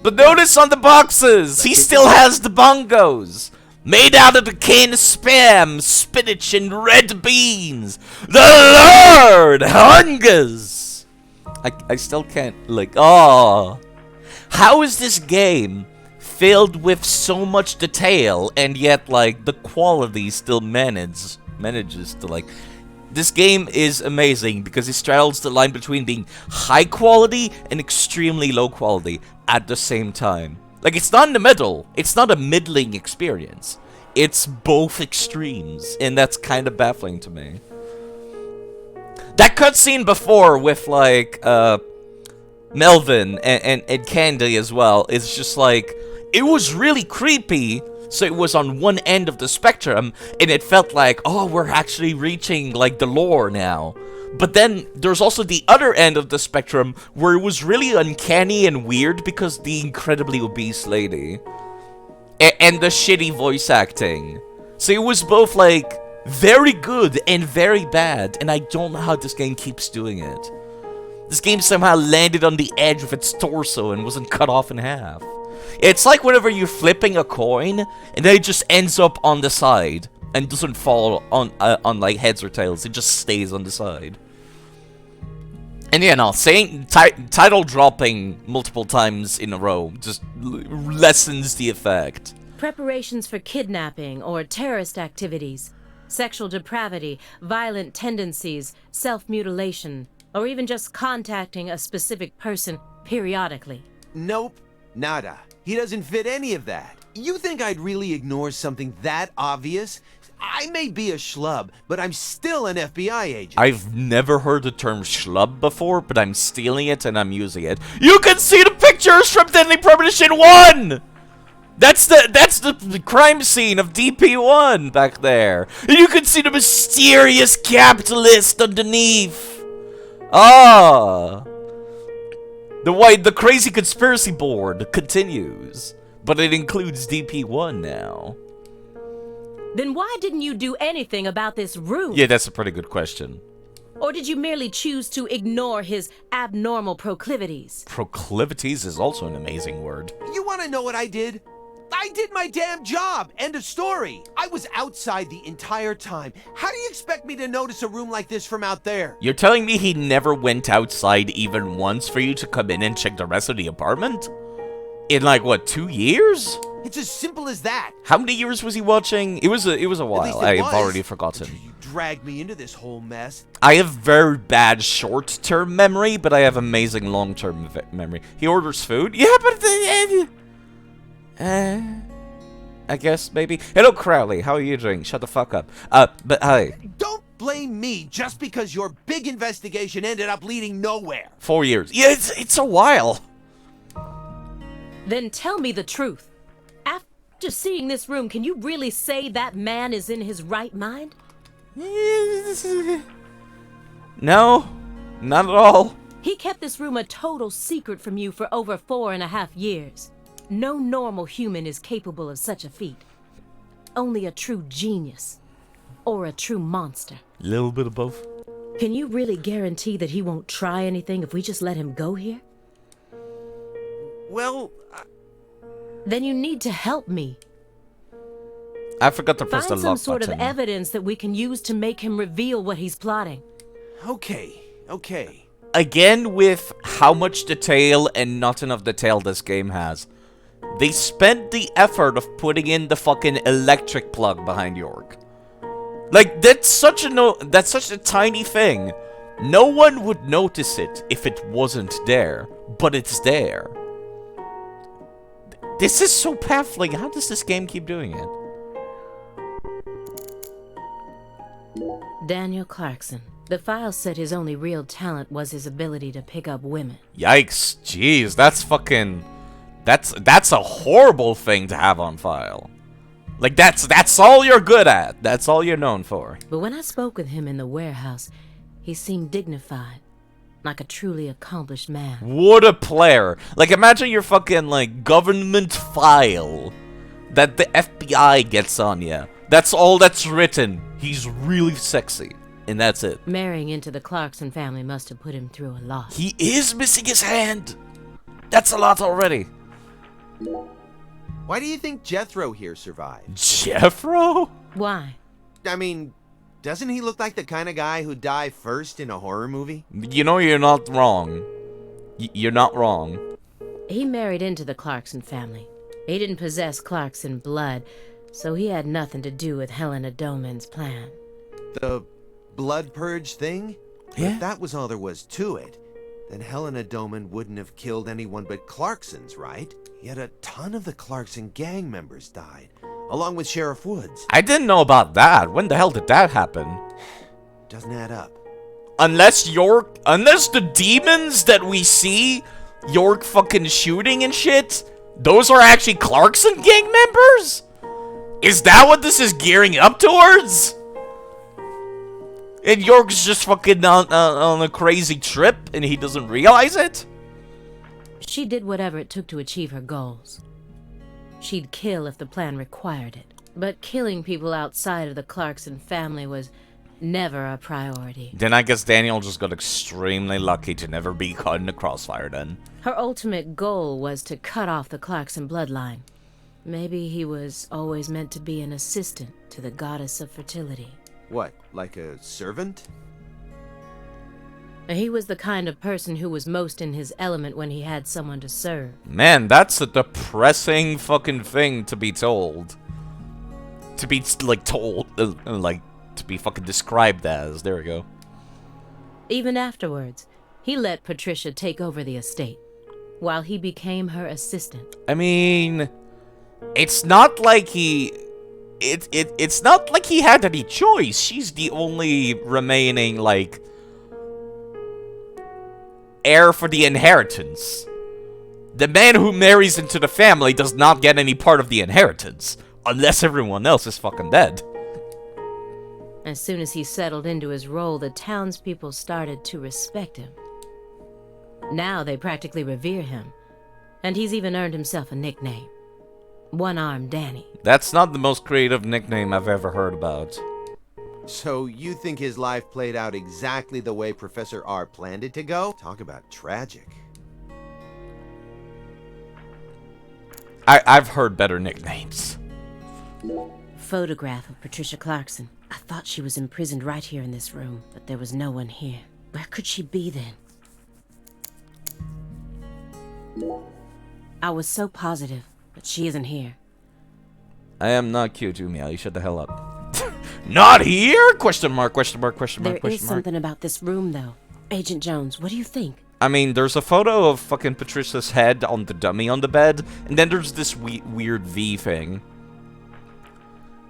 But notice on the boxes, he still has the bongos. Made out of the canned spam, spinach, and red beans. The Lord hungers. I still can't, like, oh. How is this game filled with so much detail, and yet, like, the quality still manages to, like... This game is amazing because it straddles the line between being high quality and extremely low quality at the same time. Like, it's not in the middle. It's not a middling experience. It's both extremes, and that's kind of baffling to me. That cutscene before with, like, Melvin and Candy as well, is just like, it was really creepy. So it was on one end of the spectrum, and it felt like, oh, we're actually reaching, like, the lore now. But then, there's also the other end of the spectrum, where it was really uncanny and weird because the incredibly obese lady. And the shitty voice acting. So it was both, like, very good and very bad, and I don't know how this game keeps doing it. This game somehow landed on the edge of its torso and wasn't cut off in half. It's like whenever you're flipping a coin, and then it just ends up on the side, and doesn't fall on like heads or tails, it just stays on the side. And yeah, no, saying title dropping multiple times in a row just lessens the effect. Preparations for kidnapping or terrorist activities, sexual depravity, violent tendencies, self-mutilation, or even just contacting a specific person periodically. Nope, nada. He doesn't fit any of that. You think I'd really ignore something that obvious? I may be a schlub, but I'm still an FBI agent. I've never heard the term schlub before, but I'm stealing it and I'm using it. You can see the pictures from Deadly Premonition 1! That's the crime scene of DP1 back there. And you can see the mysterious capitalist underneath. Ah. The crazy conspiracy board continues, but it includes DP1 now. Then why didn't you do anything about this room? Yeah, that's a pretty good question. Or did you merely choose to ignore his abnormal proclivities? Proclivities is also an amazing word. You want to know what I did? I did my damn job. End of story. I was outside the entire time. How do you expect me to notice a room like this from out there? You're telling me he never went outside even once for you to come in and check the rest of the apartment? In like, what, 2 years? It's as simple as that. How many years was he watching? It was a while. I've already forgotten. You dragged me into this whole mess. I have very bad short-term memory, but I have amazing long-term memory. He orders food? Yeah, but... I guess, maybe. Hello, Crowley. How are you doing? Shut the fuck up. But hi. Don't blame me just because your big investigation ended up leading nowhere. 4 years. Yeah, it's a while. Then tell me the truth. After seeing this room, can you really say that man is in his right mind? No, not at all. He kept this room a total secret from you for over 4.5 years. No normal human is capable of such a feat. Only a true genius. Or a true monster. Little bit of both. Can you really guarantee that he won't try anything if we just let him go here? Well, Then you need to help me. I forgot to press the Find lock some sort button. of evidence that we can use to make him reveal what he's plotting. okay. Again, with how much detail and not enough detail this game has. They spent the effort of putting in the fucking electric plug behind York. Like, that's such a tiny thing. No one would notice it if it wasn't there, but it's there. This is so baffling. How does this game keep doing it? Daniel Clarkson. The file said his only real talent was his ability to pick up women. Yikes. Jeez, that's fucking... That's a horrible thing to have on file. Like, that's all you're good at. That's all you're known for. But when I spoke with him in the warehouse, he seemed dignified. Like a truly accomplished man. What a player. Like, imagine your fucking, like, government file that the FBI gets on you. That's all that's written. He's really sexy. And that's it. Marrying into the Clarkson family must have put him through a lot. He is missing his hand. That's a lot already. Why do you think Jethro here survived? Jeffro? Why? I mean, doesn't he look like the kind of guy who'd die first in a horror movie? You know, you're not wrong. You're not wrong. He married into the Clarkson family. He didn't possess Clarkson blood, so he had nothing to do with Helena Doman's plan. The blood purge thing? Yeah. If that was all there was to it, then Helena Doman wouldn't have killed anyone but Clarksons, right? Yet a ton of the Clarkson gang members died, along with Sheriff Woods. I didn't know about that. When the hell did that happen? Doesn't add up. Unless the demons that we see York fucking shooting and shit, those are actually Clarkson gang members? Is that what this is gearing up towards? And York's just fucking on a crazy trip and he doesn't realize it? She did whatever it took to achieve her goals. She'd kill if the plan required it. But killing people outside of the Clarkson family was never a priority. Then I guess Daniel just got extremely lucky to never be caught in the crossfire then. Her ultimate goal was to cut off the Clarkson bloodline. Maybe he was always meant to be an assistant to the goddess of fertility. What, like a servant? He was the kind of person who was most in his element when he had someone to serve. Man, that's a depressing fucking thing to be told. To be, like, told, like, to be fucking described as. There we go. Even afterwards, he let Patricia take over the estate, while he became her assistant. I mean, it's not like he... It's not like he had any choice. She's the only remaining, like... heir for the inheritance. The man who marries into the family does not get any part of the inheritance, unless everyone else is fucking dead. As soon as he settled into his role, the townspeople started to respect him. Now they practically revere him, and he's even earned himself a nickname. One-Armed Danny. That's not the most creative nickname I've ever heard about. So you think his life played out exactly the way Professor R planned it to go? Talk about tragic. I've heard better nicknames. Photograph of Patricia Clarkson. I thought she was imprisoned right here in this room, but there was no one here. Where could she be then? I was so positive, but she isn't here. I am not cute, Umia. You shut the hell up. Not here? Question mark, question mark, question mark, There question is mark. something about this room, though. Agent Jones, what do you think? I mean, there's a photo of fucking Patricia's head on the dummy on the bed, and then there's this weird V thing.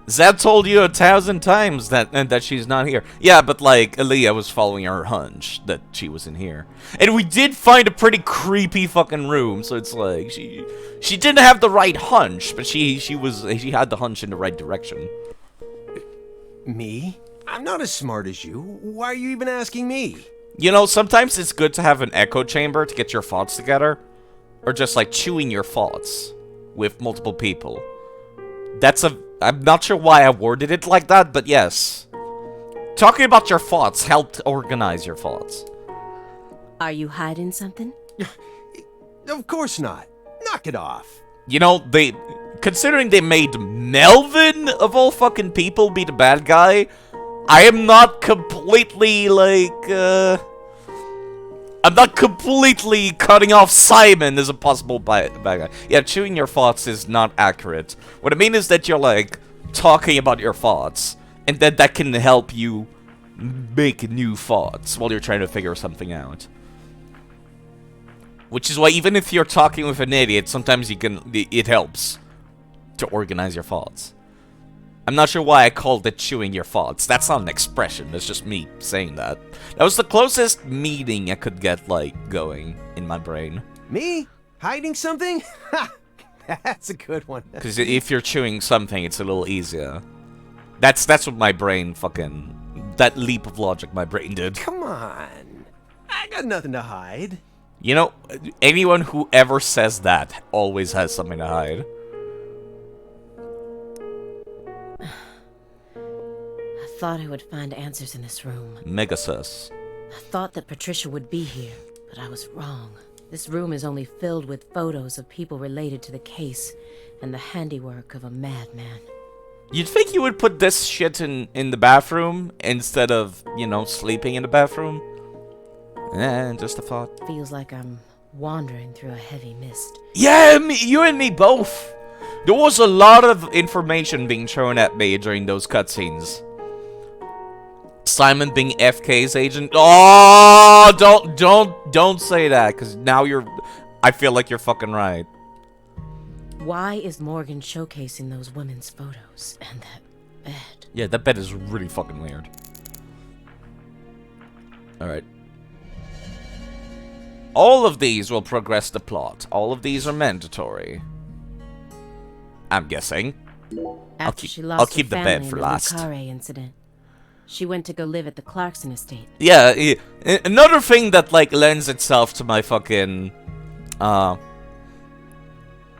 Zed told you 1,000 times that she's not here. Yeah, but like, Aaliyah was following her hunch that she wasn't here. And we did find a pretty creepy fucking room, so it's like, she didn't have the right hunch, but she had the hunch in the right direction. Me? I'm not as smart as you. Why are you even asking me? You know, sometimes it's good to have an echo chamber to get your thoughts together. Or just like chewing your thoughts. with multiple people. I'm not sure why I worded it like that, but yes. Talking about your thoughts helped organize your thoughts. Are you hiding something? Of course not. Knock it off. You know, considering they made Melvin, of all fucking people, be the bad guy, I am not completely, I'm not completely cutting off Simon as a possible bad guy. Yeah, chewing your thoughts is not accurate. What I mean is that you're, talking about your thoughts, and that can help you make new thoughts while you're trying to figure something out. Which is why even if you're talking with an idiot, sometimes it helps to organize your thoughts. I'm not sure why I called it chewing your thoughts. That's not an expression, that's just me saying that. That was the closest meaning I could get, going in my brain. Me? Hiding something? That's a good one. Because if you're chewing something, it's a little easier. That's what my brain that leap of logic my brain did. Come on. I got nothing to hide. You know, anyone who ever says that always has something to hide. I thought I would find answers in this room. Megasus. I thought that Patricia would be here, but I was wrong. This room is only filled with photos of people related to the case and the handiwork of a madman. You'd think you would put this shit in the bathroom instead of, sleeping in the bathroom? Just a thought. Feels like I'm wandering through a heavy mist. Yeah, you and me both. There was a lot of information being thrown at me during those cutscenes. Simon being FK's agent. Oh, don't say that, because now I feel like you're fucking right. Why is Morgan showcasing those women's photos and that bed? Yeah, that bed is really fucking weird. Alright. All of these will progress the plot. All of these are mandatory. I'm guessing. After she lost keep her the family bed for in last. The Lucare incident, she went to go live at the Clarkson estate. Yeah, another thing that lends itself to my fucking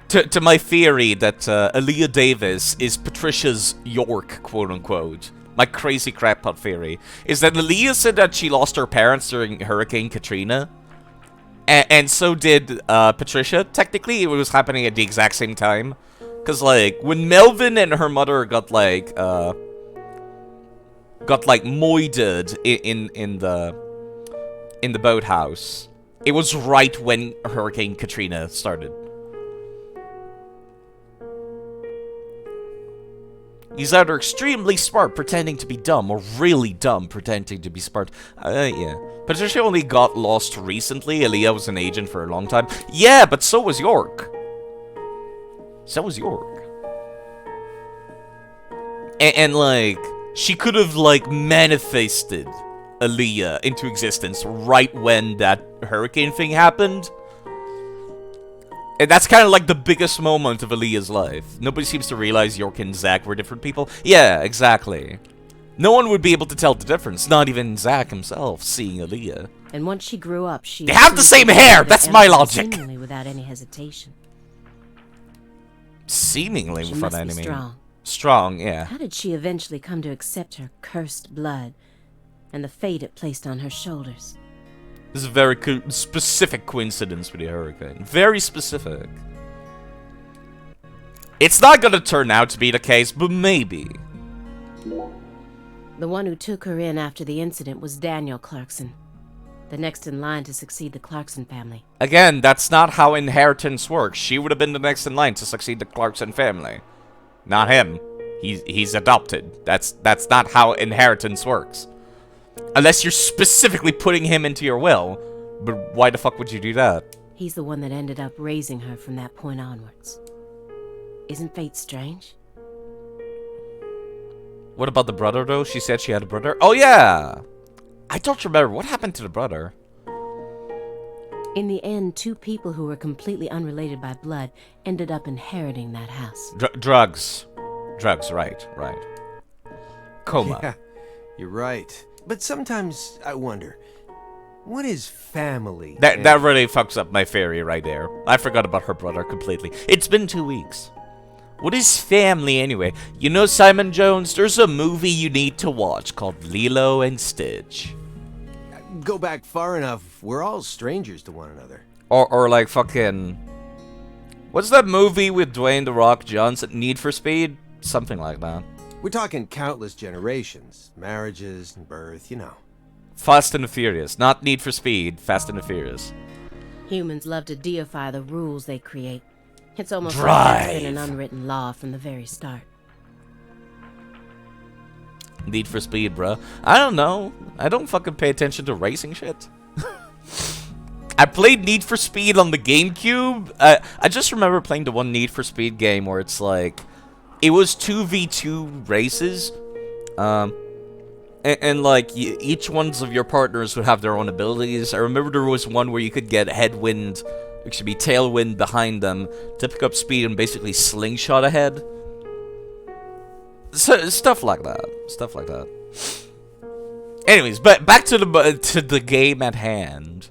to my theory that Aaliyah Davis is Patricia's York, quote unquote. My crazy crackpot theory is that Aaliyah said that she lost her parents during Hurricane Katrina. And so did Patricia. Technically, it was happening at the exact same time. Because, when Melvin and her mother got, moided in the boathouse, it was right when Hurricane Katrina started. He's either extremely smart pretending to be dumb, or really dumb pretending to be smart. Yeah. Patricia only got lost recently. Aaliyah was an agent for a long time. Yeah, but so was York. So was York. And she could have, manifested Aaliyah into existence right when that hurricane thing happened. And that's kind of the biggest moment of Aaliyah's life. Nobody seems to realize York and Zack were different people. Yeah, exactly. No one would be able to tell the difference, not even Zack himself, seeing Aaliyah. And once she grew up, They have the same hair! That's my logic! Seemingly without any hesitation. Seemingly She without must any be strong. Strong, yeah. How did she eventually come to accept her cursed blood and the fate it placed on her shoulders? This is a very specific coincidence with the hurricane. Very specific. It's not gonna turn out to be the case, but maybe. The one who took her in after the incident was Daniel Clarkson, the next in line to succeed the Clarkson family. Again, that's not how inheritance works. She would have been the next in line to succeed the Clarkson family. Not him. He's adopted. That's not how inheritance works. Unless you're specifically putting him into your will. But why the fuck would you do that? He's the one that ended up raising her from that point onwards. Isn't fate strange? What about the brother, though? She said she had a brother? Oh, yeah! I don't remember. What happened to the brother? In the end, two people who were completely unrelated by blood ended up inheriting that house. Drugs. Drugs, right. Coma. Yeah, you're right. But sometimes I wonder, What is family? That really fucks up my theory right there. I forgot about her brother completely. It's been 2 weeks. What is family anyway? You know, Simon Jones, there's a movie you need to watch called Lilo and Stitch. Go back far enough, we're all strangers to one another. Or like fucking... What's that movie with Dwayne The Rock Johnson? Need for Speed? Something like that. We're talking countless generations, marriages and birth, you know. Fast and the Furious. Not Need for Speed, Fast and the Furious. Humans love to deify the rules they create. It's almost Drive. like that's been an unwritten law from the very start. Need for Speed, bruh. I don't know. I don't fucking pay attention to racing shit. I played Need for Speed on the GameCube. I just remember playing the one Need for Speed game where it's like... It was 2v2 races. And like, each ones of your partners would have their own abilities. I remember there was one where you could get headwind, it should be tailwind behind them, to pick up speed and basically slingshot ahead. So, stuff like that. Stuff like that. Anyways, but back to the game at hand.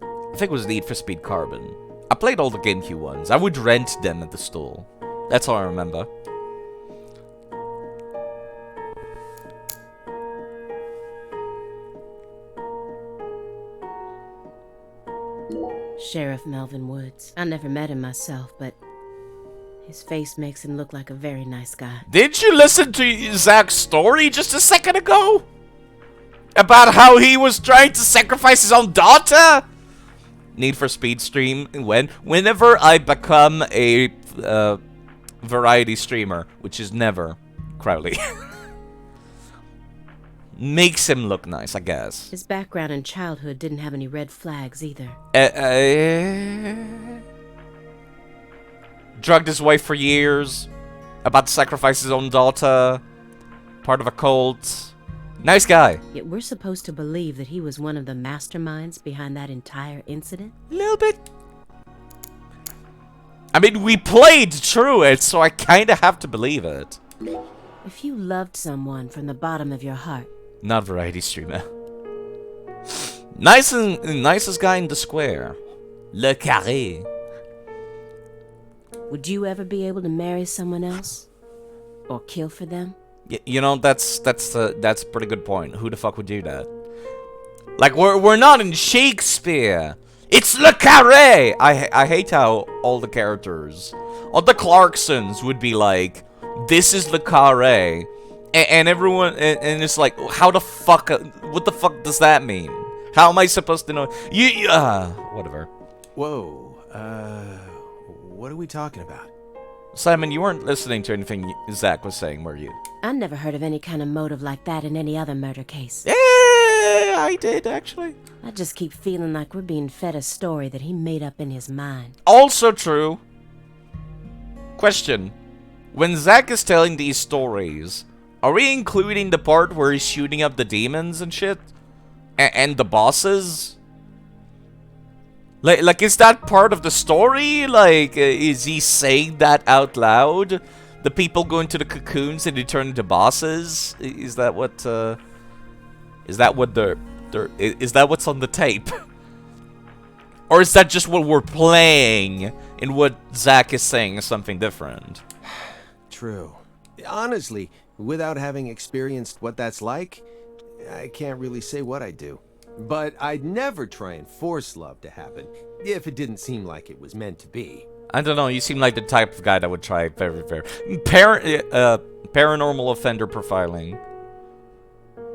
I think it was Need for Speed Carbon. I played all the GameCube ones. I would rent them at the store. That's all I remember. Sheriff Melvin Woods. I never met him myself, but his face makes him look like a very nice guy. Didn't you listen to Zach's story just a second ago? About how he was trying to sacrifice his own daughter? Need for Speed stream whenever I become a variety streamer, which is never, Crowley. Makes him look nice, I guess. His background in childhood didn't have any red flags either. Drugged his wife for years. About to sacrifice his own daughter. Part of a cult. Nice guy. Yet we're supposed to believe that he was one of the masterminds behind that entire incident? A little bit. I mean, we played through it, so I kind of have to believe it. If you loved someone from the bottom of your heart... Not variety streamer. Nicest guy in the square. Le Carré. Would you ever be able to marry someone else? Or kill for them? You know, that's a pretty good point. Who the fuck would do that? Like, we're not in Shakespeare. It's Le Carré! I hate how all the characters, all the Clarksons would be like, this is Le Carré. And everyone, and it's like, how the fuck, what the fuck does that mean? How am I supposed to know? Whatever. Whoa, what are we talking about? Simon, you weren't listening to anything Zach was saying, were you? I never heard of any kind of motive like that in any other murder case. Yeah, I did, actually. I just keep feeling like we're being fed a story that he made up in his mind. Also true. Question. When Zach is telling these stories, are we including the part where he's shooting up the demons and shit? And the bosses? Like, is that part of the story? Like, is he saying that out loud? The people go into the cocoons and they turn into bosses? Is that what, is that what's on the tape? Or is that just what we're playing and what Zach is saying is something different? True. Honestly, without having experienced what that's like, I can't really say what I'd do. But I'd never try and force love to happen, if it didn't seem like it was meant to be. I don't know, you seem like the type of guy that would try paranormal offender profiling.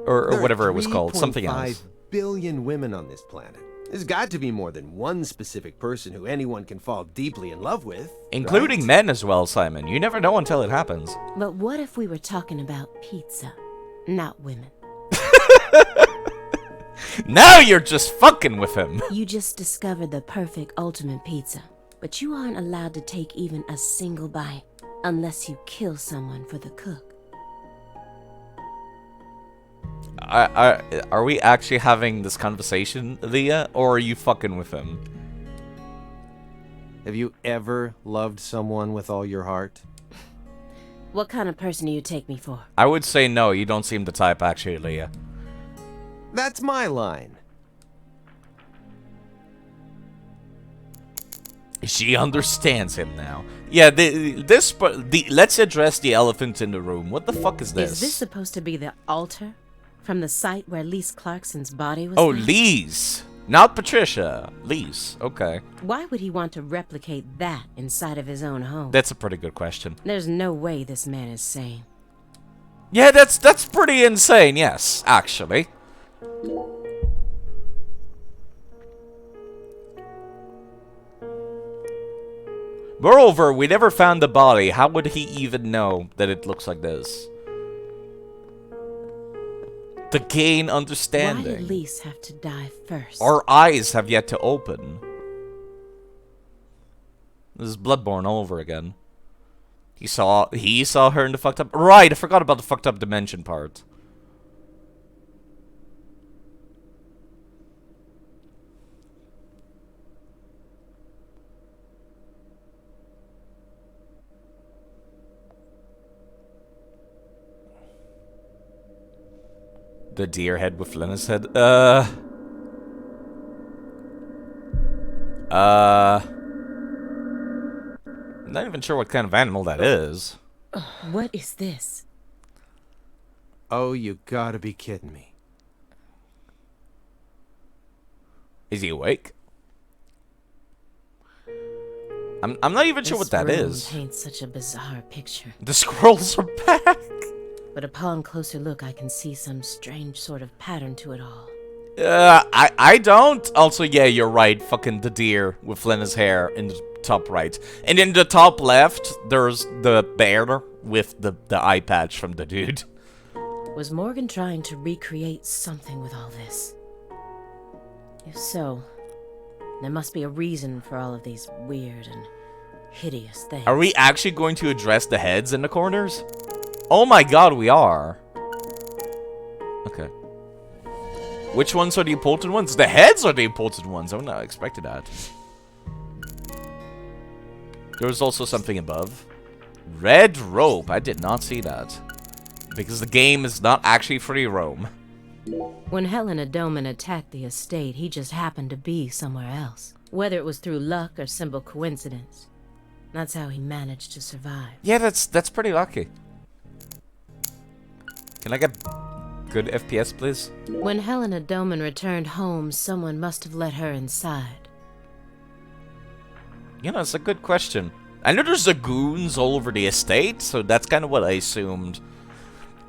Or whatever it was called, something else. 5 billion women on this planet. There's got to be more than one specific person who anyone can fall deeply in love with. Including right? men as well, Simon. You never know until it happens. But what if we were talking about pizza, not women? Now you're just fucking with him. You just discovered the perfect ultimate pizza, but you aren't allowed to take even a single bite unless you kill someone for the cook. Are we actually having this conversation, Leah, or are you fucking with him? Have you ever loved someone with all your heart? What kind of person do you take me for? I would say no, you don't seem the type, actually, Leah. That's my line. She understands him now. Yeah, let's address the elephant in the room. What the fuck is this? Is this supposed to be the altar from the site where Lise Clarkson's body was Oh, found? Lise. Not Patricia. Lise. Okay. Why would he want to replicate that inside of his own home? That's a pretty good question. There's no way this man is sane. Yeah, that's pretty insane, yes, actually. Moreover, we never found the body. How would he even know that it looks like this? To gain understanding. Why did Lise have to die first? Our eyes have yet to open. This is Bloodborne all over again. He saw her in the fucked up... Right, I forgot about the fucked up dimension part. The deer head with Lena's head. I'm not even sure what kind of animal that is. What is this? Oh, you gotta be kidding me. Is he awake? I'm not even sure what that is. Paints such a bizarre picture. The squirrels are back. But upon closer look, I can see some strange sort of pattern to it all. I don't. Also, yeah, you're right. Fucking the deer with Lena's hair in the top right. And in the top left, there's the bear with the eye patch from the dude. Was Morgan trying to recreate something with all this? If so, there must be a reason for all of these weird and hideous things. Are we actually going to address the heads in the corners? Oh my god, we are. Okay. Which ones are the important ones? The heads are the important ones. I wouldn't have expected that. There was also something above. Red rope. I did not see that. Because the game is not actually free roam. When Helena Doman attacked the estate, he just happened to be somewhere else. Whether it was through luck or simple coincidence. That's how he managed to survive. Yeah, that's pretty lucky. Can I get good FPS, please? When Helena Doman returned home, someone must have let her inside. You know, it's a good question. I know there's goons all over the estate, so that's kind of what I assumed.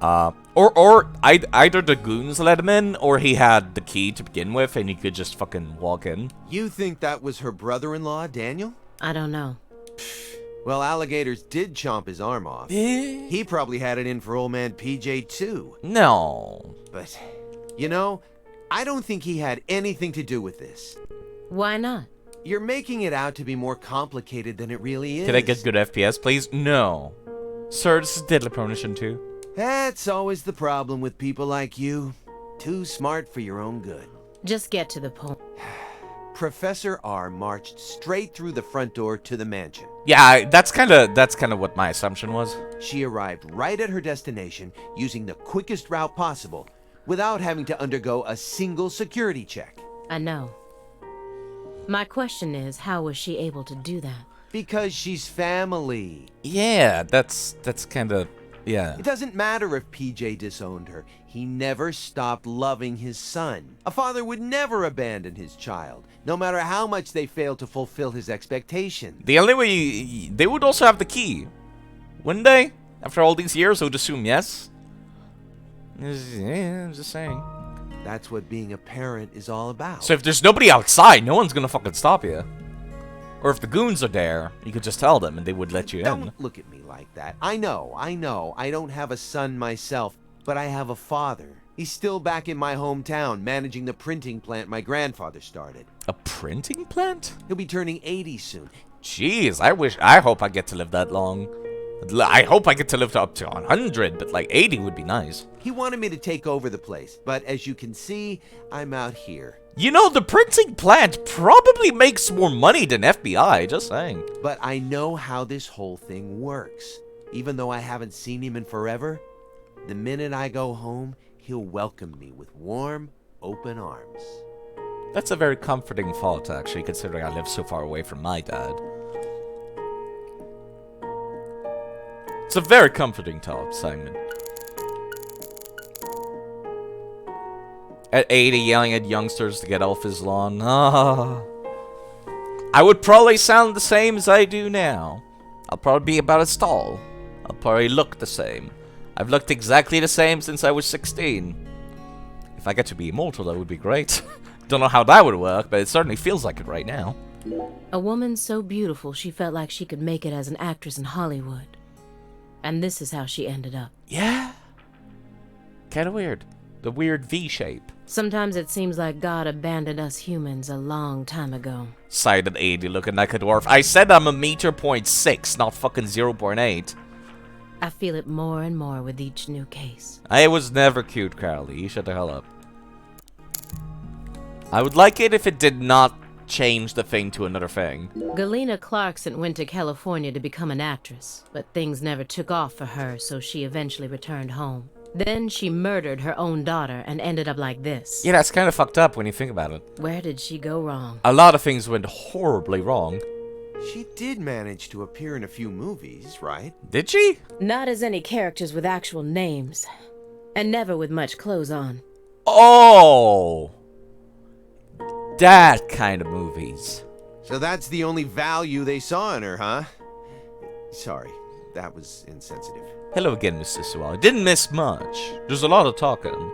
Or either the goons let him in, or he had the key to begin with, and he could just fucking walk in. You think that was her brother-in-law, Daniel? I don't know. Well, alligators did chomp his arm off. He probably had it in for old man PJ too. No. But, you know, I don't think he had anything to do with this. Why not? You're making it out to be more complicated than it really is. Can I get good FPS, please? No. Sir, this is Deadly Premonition 2. That's always the problem with people like you. Too smart for your own good. Just get to the point. Professor R marched straight through the front door to the mansion. Yeah, that's kind of what my assumption was. She arrived right at her destination using the quickest route possible without having to undergo a single security check. I know. My question is, how was she able to do that? Because she's family. Yeah, that's kind of... Yeah. It doesn't matter if PJ disowned her. He never stopped loving his son. A father would never abandon his child, no matter how much they failed to fulfill his expectations. The only way... They would also have the key. Wouldn't they? After all these years, I would assume yes. Yeah, I'm just saying. That's what being a parent is all about. So if there's nobody outside, no one's gonna fucking stop you. Or if the goons are there, you could just tell them and they would let you in. Don't look at me like that. I know. I don't have a son myself, but I have a father. He's still back in my hometown, managing the printing plant my grandfather started. A printing plant? He'll be turning 80 soon. Jeez, I hope I get to live that long. I hope I get to live up to 100, but like 80 would be nice. He wanted me to take over the place, but as you can see, I'm out here. You know, the printing plant probably makes more money than FBI, just saying. But I know how this whole thing works. Even though I haven't seen him in forever, the minute I go home, he'll welcome me with warm, open arms. That's a very comforting thought, actually, considering I live so far away from my dad. It's a very comforting thought, Simon. At 80, yelling at youngsters to get off his lawn. Ah. I would probably sound the same as I do now. I'll probably be about as tall. I'll probably look the same. I've looked exactly the same since I was 16. If I get to be immortal, that would be great. Don't know how that would work, but it certainly feels like it right now. A woman so beautiful she felt like she could make it as an actress in Hollywood. And this is how she ended up. Yeah. Kinda weird. The weird V shape. Sometimes it seems like God abandoned us humans a long time ago. Sighed at 80, looking like a dwarf. I said I'm a meter .6, not fucking 0.8. I feel it more and more with each new case. I was never cute, Carly. You shut the hell up. I would like it if it did not change the thing to another thing. Galena Clarkson went to California to become an actress, but things never took off for her, so she eventually returned home. Then she murdered her own daughter and ended up like this. Yeah, that's kind of fucked up when you think about it. Where did she go wrong? A lot of things went horribly wrong. She did manage to appear in a few movies, right? Did she? Not as any characters with actual names, and never with much clothes on. Oh! That kind of movies. So that's the only value they saw in her, huh? Sorry, that was insensitive. Hello again, Mr. Sewell. I didn't miss much. There's a lot of talking.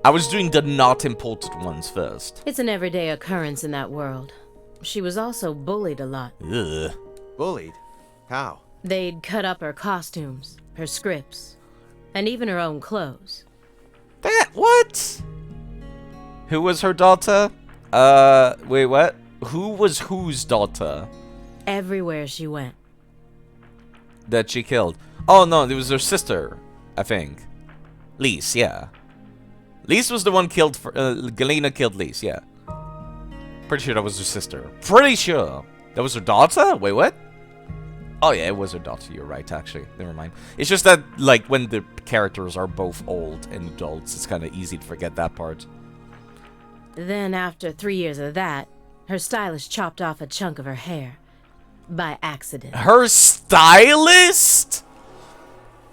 I was doing the not important ones first. It's an everyday occurrence in that world. She was also bullied a lot. Ugh. Bullied? How? They'd cut up her costumes, her scripts, and even her own clothes. That, what? Who was her daughter? Wait, what? Who was whose daughter? Everywhere she went. That she killed. Oh, no, it was her sister, I think. Lise, yeah. Lise was the one killed for, Galena killed Lise, yeah. Pretty sure that was her sister. Pretty sure. That was her daughter? Wait, what? Oh, yeah, it was her daughter. You're right, actually. Never mind. It's just that, like, when the characters are both old and adults, it's kind of easy to forget that part. Then, after 3 years of that, her stylist chopped off a chunk of her hair. By accident. Her stylist?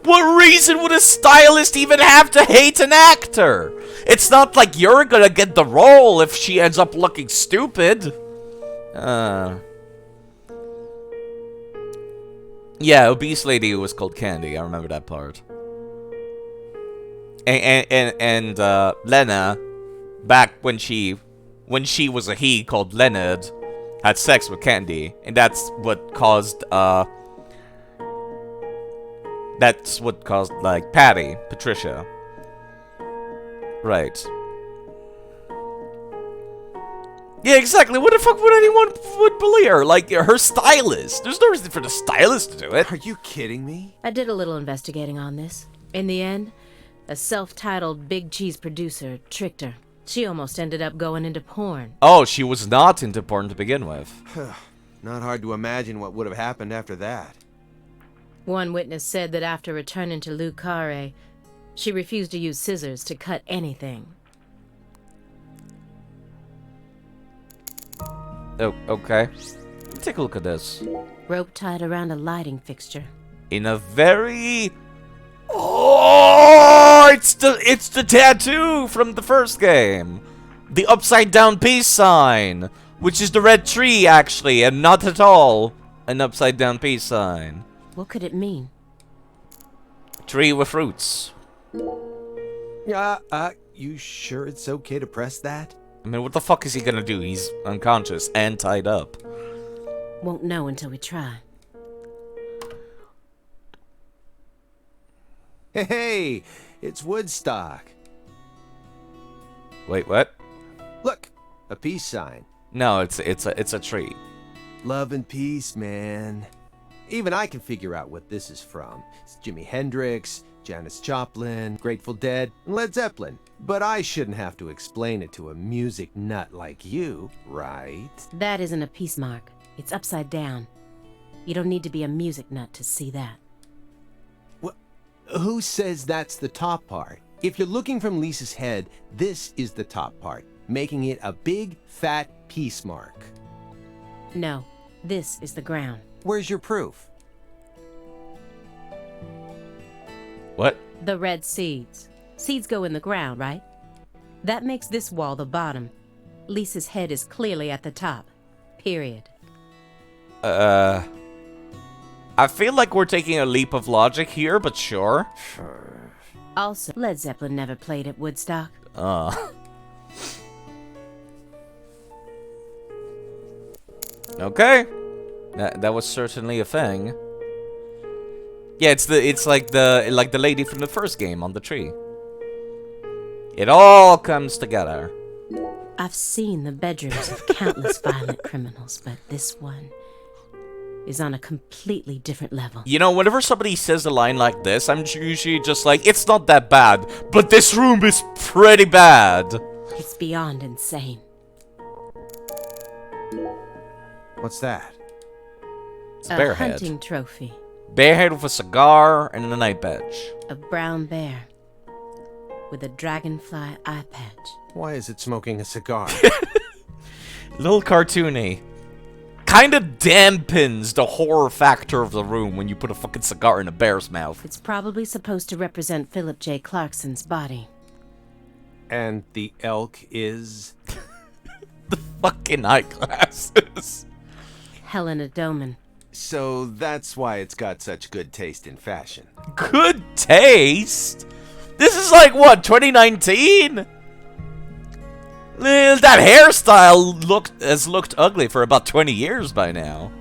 What reason would a stylist even have to hate an actor? It's not like you're gonna get the role if she ends up looking stupid. Yeah, obese lady who was called Candy. I remember that part. And Lena, back when she was a he called Leonard, had sex with Candy, and that's what caused like Patricia. Right. Yeah, exactly. What the fuck would anyone bully her? Like, her stylist. There's no reason for the stylist to do it. Are you kidding me? I did a little investigating on this. In the end, a self-titled Big Cheese producer tricked her. She almost ended up going into porn. Oh, she was not into porn to begin with. Not hard to imagine what would have happened after that. One witness said that after returning to Le Carré, she refused to use scissors to cut anything. Oh, okay. Take a look at this. Rope tied around a lighting fixture. In a very... Oh, it's the tattoo from the first game. The upside down peace sign, which is the red tree actually, and not at all an upside down peace sign. What could it mean? Tree with roots. You sure it's okay to press that? I mean, what the fuck is he gonna do? He's unconscious and tied up. Won't know until we try. Hey, it's Woodstock. Wait, what? Look, a peace sign. No, it's a tree. Love and peace, man. Even I can figure out what this is from. It's Jimi Hendrix, Janis Joplin, Grateful Dead, and Led Zeppelin. But I shouldn't have to explain it to a music nut like you, right? That isn't a peace mark. It's upside down. You don't need to be a music nut to see that. Who says that's the top part? If you're looking from Lisa's head, this is the top part. making it a big, fat peace mark. No, this is the ground. Where's your proof? What? The red seeds. Seeds go in the ground, right? That makes this wall the bottom. Lisa's head is clearly at the top. Period. I feel like we're taking a leap of logic here, but sure. Also, Led Zeppelin never played at Woodstock. Okay. That was certainly a thing. Yeah, it's like the lady from the first game on the tree. It all comes together. I've seen the bedrooms of countless violent criminals, but this one is on a completely different level. You know, whenever somebody says a line like this, I'm usually just like, it's not that bad, but this room is pretty bad. It's beyond insane. What's that? It's A bear head. hunting trophy. Bear head with a cigar and a night badge. A brown bear with a dragonfly eye patch. Why is it smoking a cigar? Little cartoony. Kinda dampens the horror factor of the room when you put a fucking cigar in a bear's mouth. It's probably supposed to represent Philip J. Clarkson's body. And the elk is... The fucking eyeglasses. Helena Doman. So that's why it's got such good taste in fashion. Good taste? This is like, what, 2019? That hairstyle has looked ugly for about 20 years by now.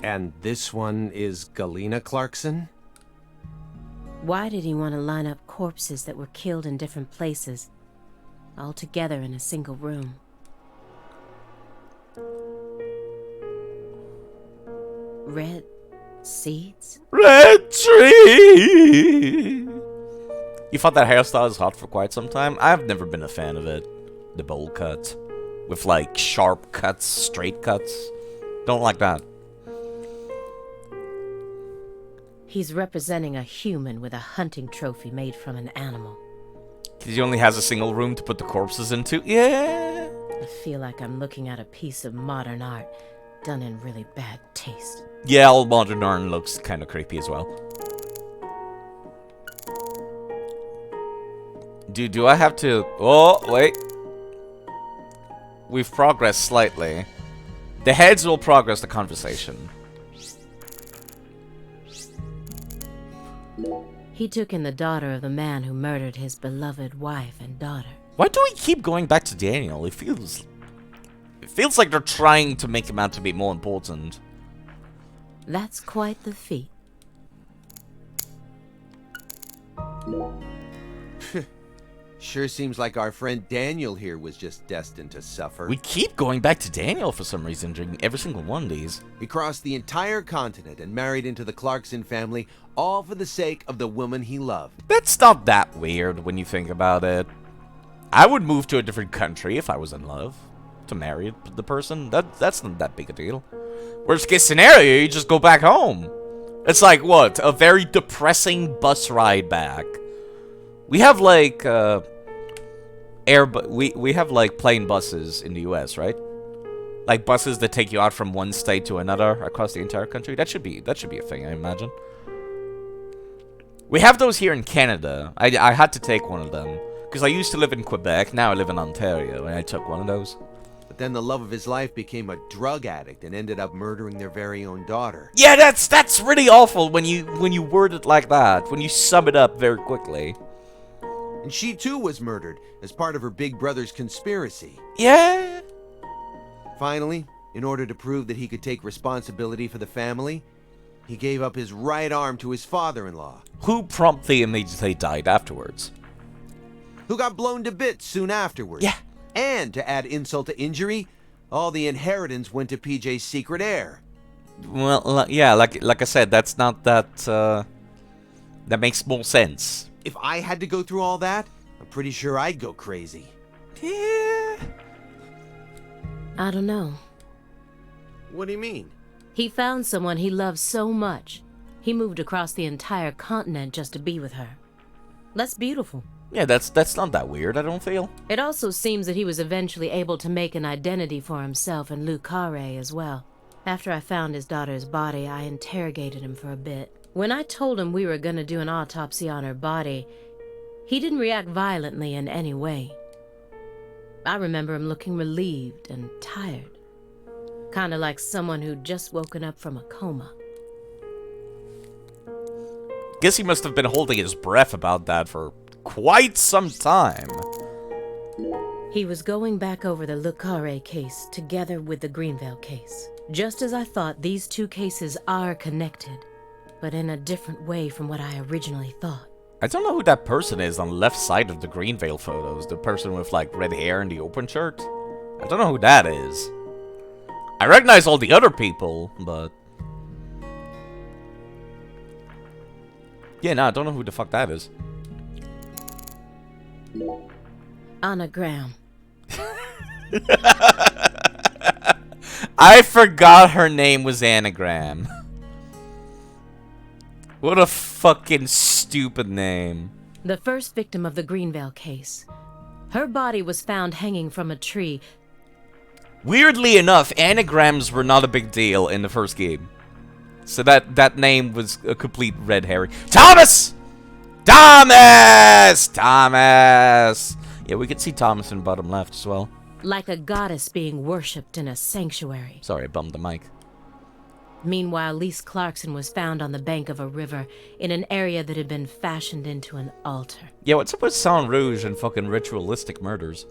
And this one is Galena Clarkson? Why did he want to line up corpses that were killed in different places, all together in a single room? Red seeds? Red tree! You thought that hairstyle was hot for quite some time? I've never been a fan of it. The bowl cut. With like sharp cuts, straight cuts. Don't like that. He's representing a human with a hunting trophy made from an animal. He only has a single room to put the corpses into? Yeah! I feel like I'm looking at a piece of modern art done in really bad taste. Yeah, all modern art looks kind of creepy as well. Do I have to... Oh, wait. We've progressed slightly. The heads will progress the conversation. He took in the daughter of the man who murdered his beloved wife and daughter. Why do we keep going back to Daniel? It feels like they're trying to make him out to be more important. That's quite the feat. Sure seems like our friend Daniel here was just destined to suffer. We keep going back to Daniel for some reason during every single one of these. He crossed the entire continent and married into the Clarkson family, all for the sake of the woman he loved. That's not that weird when you think about it. I would move to a different country if I was in love. To marry the person, that's not that big a deal. Worst case scenario, you just go back home. It's like, what? A very depressing bus ride back. We have like we have like plane buses in the US, right? Like buses that take you out from one state to another across the entire country. That should be a thing, I imagine. We have those here in Canada. I had to take one of them because I used to live in Quebec. Now I live in Ontario, and I took one of those. But then the love of his life became a drug addict and ended up murdering their very own daughter. Yeah, that's really awful when you word it like that. When you sum it up very quickly. And she too was murdered as part of her big brother's conspiracy. Yeah. Finally, in order to prove that he could take responsibility for the family, he gave up his right arm to his father-in-law. Who promptly immediately died afterwards. Who got blown to bits soon afterwards. Yeah. And to add insult to injury, all the inheritance went to PJ's secret heir. Well, yeah, like I said, that's not that, that makes more sense. If I had to go through all that, I'm pretty sure I'd go crazy. Yeah. I don't know. What do you mean? He found someone he loved so much. He moved across the entire continent just to be with her. That's beautiful. Yeah, that's not that weird, I don't feel. It also seems that he was eventually able to make an identity for himself and Le Carre as well. After I found his daughter's body, I interrogated him for a bit. When I told him we were gonna do an autopsy on her body, he didn't react violently in any way. I remember him looking relieved and tired. Kinda like someone who'd just woken up from a coma. Guess he must have been holding his breath about that for quite some time. He was going back over the Le Carre case together with the Greenvale case. Just as I thought, these two cases are connected, but in a different way from what I originally thought. I don't know who that person is on the left side of the Greenvale photos. The person with, like, red hair and the open shirt. I don't know who that is. I recognize all the other people, but... yeah, no, I don't know who the fuck that is. Anagram. I forgot her name was Anagram. What a fucking stupid name. The first victim of the Greenvale case. Her body was found hanging from a tree. Weirdly enough, anagrams were not a big deal in the first game. So that name was a complete red herring. Thomas! Thomas! Thomas! Yeah, we could see Thomas in the bottom left as well. Like a goddess being worshipped in a sanctuary. Sorry, I bumped the mic. Meanwhile, Lise Clarkson was found on the bank of a river in an area that had been fashioned into an altar. Yeah, what's up with Saint Rouge and fucking ritualistic murders?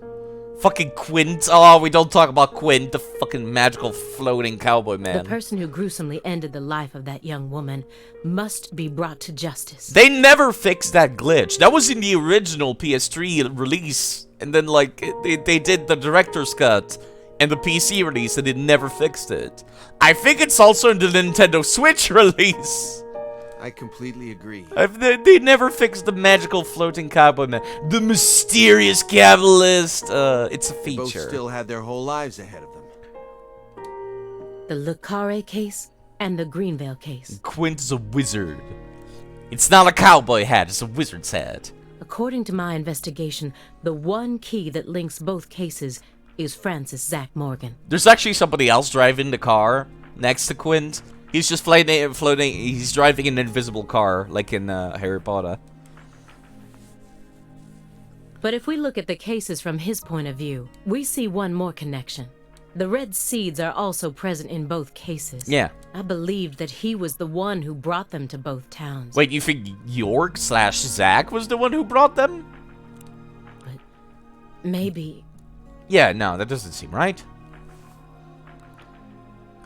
Fucking Quint. Oh, we don't talk about Quint, the fucking magical floating cowboy man. The person who gruesomely ended the life of that young woman must be brought to justice. They never fixed that glitch. That was in the original PS3 release. And then, like, they did the director's cut and the PC release, and they never fixed it. I think it's also in the Nintendo Switch release. I completely agree. They never fixed the magical floating cowboy man. The mysterious capitalist. It's a They both feature. still had their whole lives ahead of them. The Le Carre case and the Greenvale case. Quint is a wizard. It's not a cowboy hat, it's a wizard's hat. According to my investigation, the one key that links both cases is Francis Zach Morgan. There's actually somebody else driving the car next to Quint. He's just floating. He's driving an invisible car, like in Harry Potter. But if we look at the cases from his point of view, we see one more connection. The red seeds are also present in both cases. Yeah. I believed that he was the one who brought them to both towns. Wait, you think York/Zach was the one who brought them? But maybe... Yeah, no, that doesn't seem right.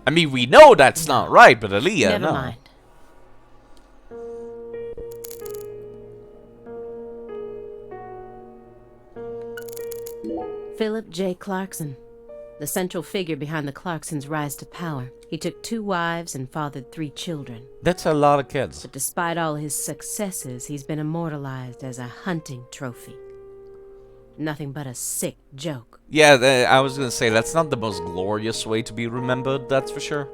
I mean, we know that's not right, but Aaliyah, Never no. mind. Philip J. Clarkson, the central figure behind the Clarksons' rise to power. He took 2 wives and fathered 3 children. That's a lot of kids. But despite all his successes, he's been immortalized as a hunting trophy. Nothing but a sick joke. Yeah, I was gonna say, that's not the most glorious way to be remembered, that's for sure.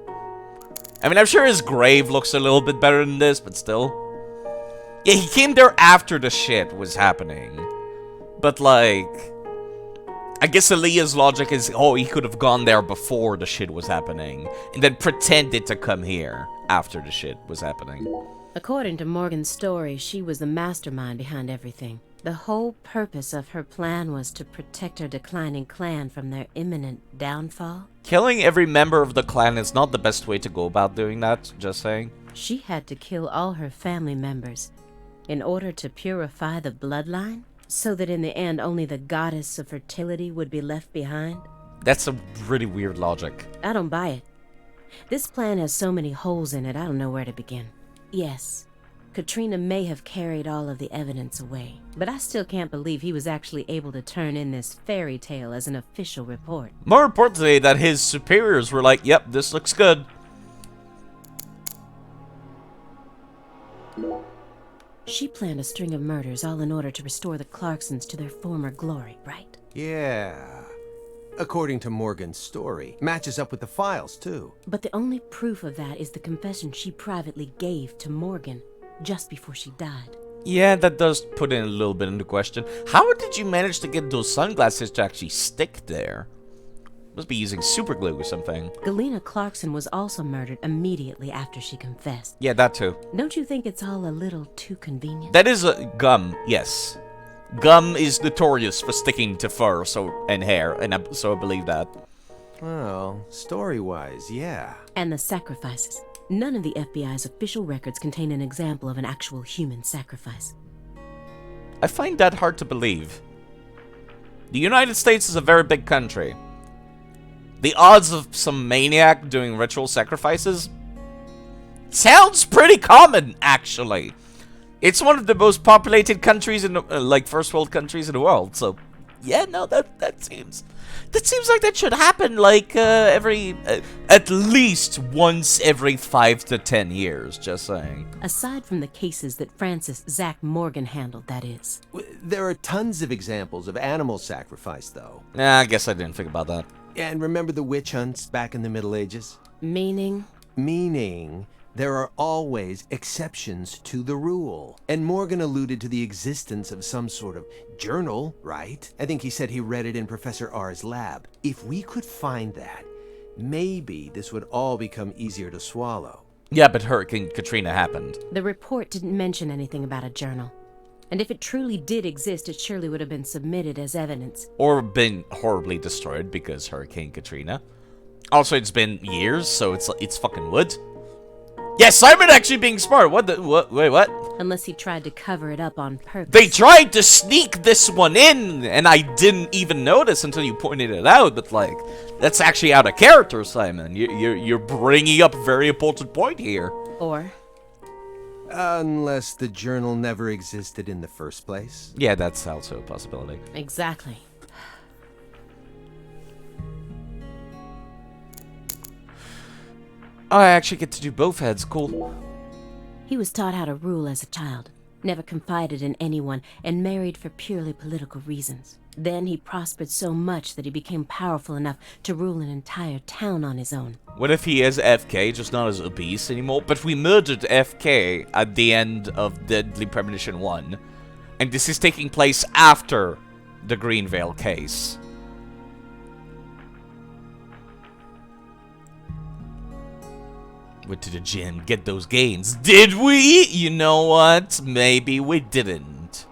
I mean, I'm sure his grave looks a little bit better than this, but still. Yeah, he came there after the shit was happening. But, like... I guess Aaliyah's logic is, oh, he could have gone there before the shit was happening, and then pretended to come here after the shit was happening. According to Morgan's story, she was the mastermind behind everything. The whole purpose of her plan was to protect her declining clan from their imminent downfall. Killing every member of the clan is not the best way to go about doing that, just saying. She had to kill all her family members in order to purify the bloodline, so that in the end only the goddess of fertility would be left behind. That's a really weird logic. I don't buy it. This plan has so many holes in it, I don't know where to begin. Yes, Katrina may have carried all of the evidence away, but I still can't believe he was actually able to turn in this fairy tale as an official report. More importantly, that his superiors were like, yep, this looks good. She planned a string of murders all in order to restore the Clarksons to their former glory, right? Yeah. According to Morgan's story. Matches up with the files, too. But the only proof of that is the confession she privately gave to Morgan just before she died. Yeah, that does put in a little bit into question. How did you manage to get those sunglasses to actually stick there? Must be using super glue or something. Galena Clarkson was also murdered immediately after she confessed. Yeah, that too. Don't you think it's all a little too convenient? That is gum, yes. Gum is notorious for sticking to fur and hair, and so I believe that. Well, story-wise, yeah. And the sacrifices. None of the FBI's official records contain an example of an actual human sacrifice. I find that hard to believe. The United States is a very big country. The odds of some maniac doing ritual sacrifices sounds pretty common, actually. It's one of the most populated countries in, like, first world countries in the world. So, yeah, no, that seems like that should happen, like, at least once every 5 to 10 years. Just saying. Aside from the cases that Francis Zach Morgan handled, that is. There are tons of examples of animal sacrifice, though. Nah, I guess I didn't think about that. And remember the witch hunts back in the Middle Ages? Meaning? Meaning, there are always exceptions to the rule. And Morgan alluded to the existence of some sort of journal, right? I think he said he read it in Professor R's lab. If we could find that, maybe this would all become easier to swallow. Yeah, but Hurricane Katrina happened. The report didn't mention anything about a journal. And if it truly did exist, it surely would have been submitted as evidence. Or been horribly destroyed because Hurricane Katrina. Also, it's been years, so it's fucking wood. Yes, Simon actually being smart. Wait, what? Unless he tried to cover it up on purpose. They tried to sneak this one in, and I didn't even notice until you pointed it out. But like, that's actually out of character, Simon. You're bringing up a very important point here. Or? Unless the journal never existed in the first place. Yeah, that's also a possibility. Exactly. I actually get to do both heads. Cool. He was taught how to rule as a child, never confided in anyone, and married for purely political reasons. Then he prospered so much that he became powerful enough to rule an entire town on his own. What if he is FK, just not as obese anymore? But we murdered FK at the end of Deadly Premonition 1. And this is taking place after the Greenvale case. Went to the gym, get those gains. Did we? You know what? Maybe we didn't.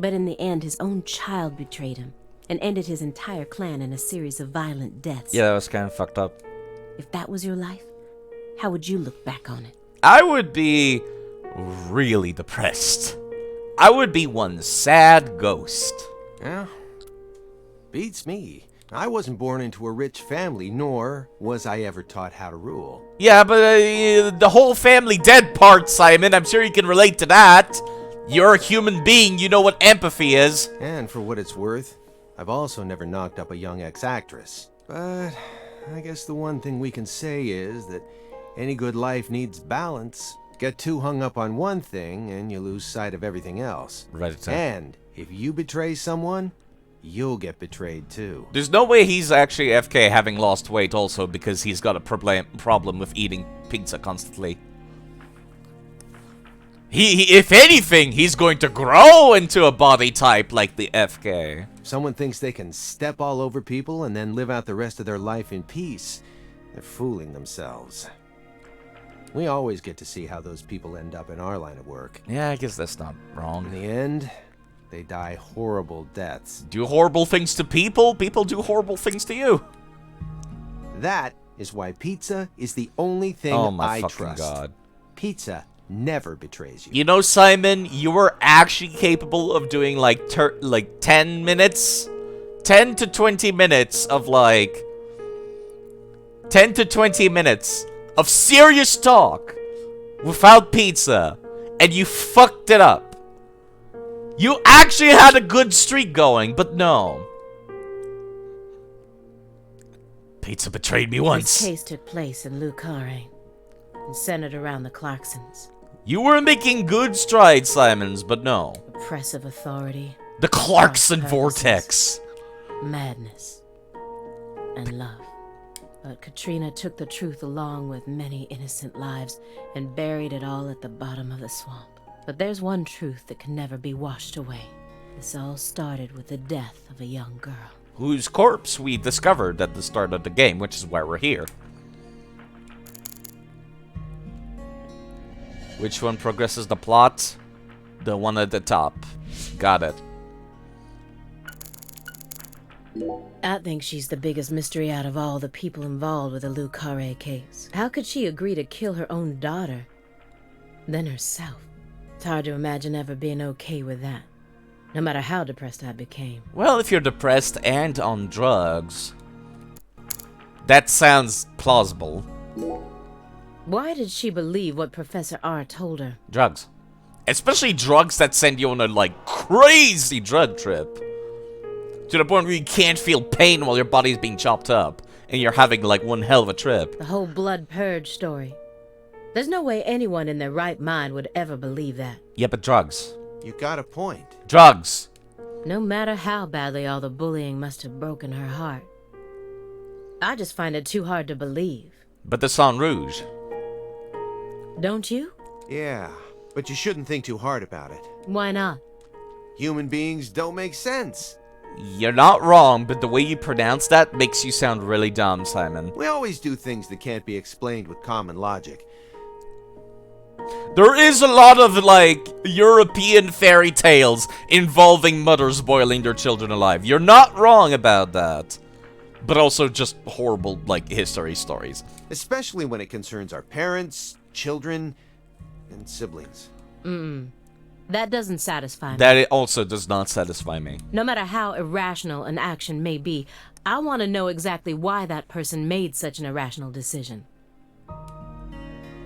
But in the end, his own child betrayed him and ended his entire clan in a series of violent deaths. Yeah, that was kind of fucked up. If that was your life, how would you look back on it? I would be really depressed. I would be one sad ghost. Yeah, beats me. I wasn't born into a rich family, nor was I ever taught how to rule. Yeah, but the whole family dead part, Simon, I'm sure you can relate to that. You're a human being, you know what empathy is. And for what it's worth, I've also never knocked up a young ex-actress. But I guess the one thing we can say is that any good life needs balance. Get too hung up on one thing and you lose sight of everything else. Right. And if you betray someone, you'll get betrayed too. There's no way he's actually FK having lost weight also because he's got a problem with eating pizza constantly. He if anything, he's going to grow into a body type like the FK. If someone thinks they can step all over people and then live out the rest of their life in peace, they're fooling themselves. We always get to see how those people end up in our line of work. Yeah, I guess that's not wrong. In the end, they die horrible deaths. Do horrible things to people? People do horrible things to you. That is why pizza is the only thing I trust. God. Pizza never betrays you. You know, Simon, you were actually capable of doing like 10 minutes, 10 to 20 minutes of like 10 to 20 minutes of serious talk without pizza, and you fucked it up. You actually had a good streak going, but no. Pizza betrayed me once. This case took place in Lucare and centered around the Clarksons. You were making good strides, Simons, but no. Oppressive authority. The Clarkson Vortex. Madness. And love. But Katrina took the truth along with many innocent lives and buried it all at the bottom of the swamp. But there's one truth that can never be washed away. This all started with the death of a young girl. Whose corpse we discovered at the start of the game, which is why we're here. Which one progresses the plot? The one at the top. Got it. I think she's the biggest mystery out of all the people involved with the Lou Carre case. How could she agree to kill her own daughter? Then herself. It's hard to imagine ever being okay with that. No matter how depressed I became. Well, if you're depressed and on drugs, that sounds plausible. Why did she believe what Professor R told her? Drugs. Especially drugs that send you on a, like, crazy drug trip. To the point where you can't feel pain while your body's being chopped up. And you're having, like, one hell of a trip. The whole blood purge story. There's no way anyone in their right mind would ever believe that. Yeah, but drugs. You got a point. Drugs. No matter how badly all the bullying must have broken her heart. I just find it too hard to believe. But the Sang Rouge. Don't you? Yeah, but you shouldn't think too hard about it. Why not? Human beings don't make sense. You're not wrong, but the way you pronounce that makes you sound really dumb, Simon. We always do things that can't be explained with common logic. There is a lot of, like, European fairy tales involving mothers boiling their children alive. You're not wrong about that. But also just horrible, like, history stories. Especially when it concerns our parents, children, and siblings. That doesn't satisfy me. That also does not satisfy me. No matter how irrational an action may be, I want to know exactly why that person made such an irrational decision.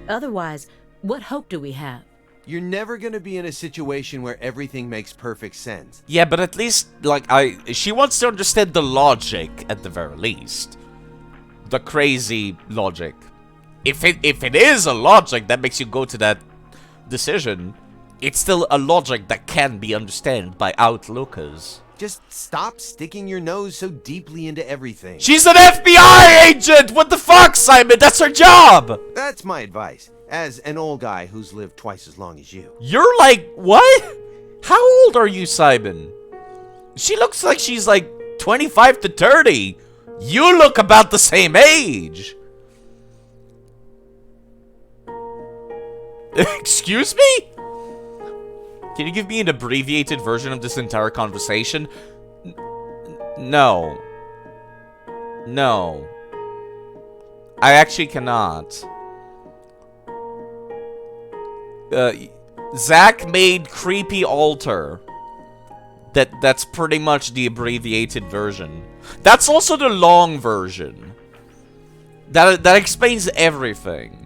Otherwise, what hope do we have? You're never gonna be in a situation where everything makes perfect sense. Yeah, but at least, like, she wants to understand the logic, at the very least. The crazy logic. If it is a logic that makes you go to that decision, it's still a logic that can be understood by outlookers. Just stop sticking your nose so deeply into everything. She's an FBI agent! What the fuck, Simon? That's her job! That's my advice, as an old guy who's lived twice as long as you. You're like, what? How old are you, Simon? She looks like she's like 25 to 30. You look about the same age. Excuse me? Can you give me an abbreviated version of this entire conversation? No. No. I actually cannot. Zach made creepy altar. That's pretty much the abbreviated version. That's also the long version. That explains everything.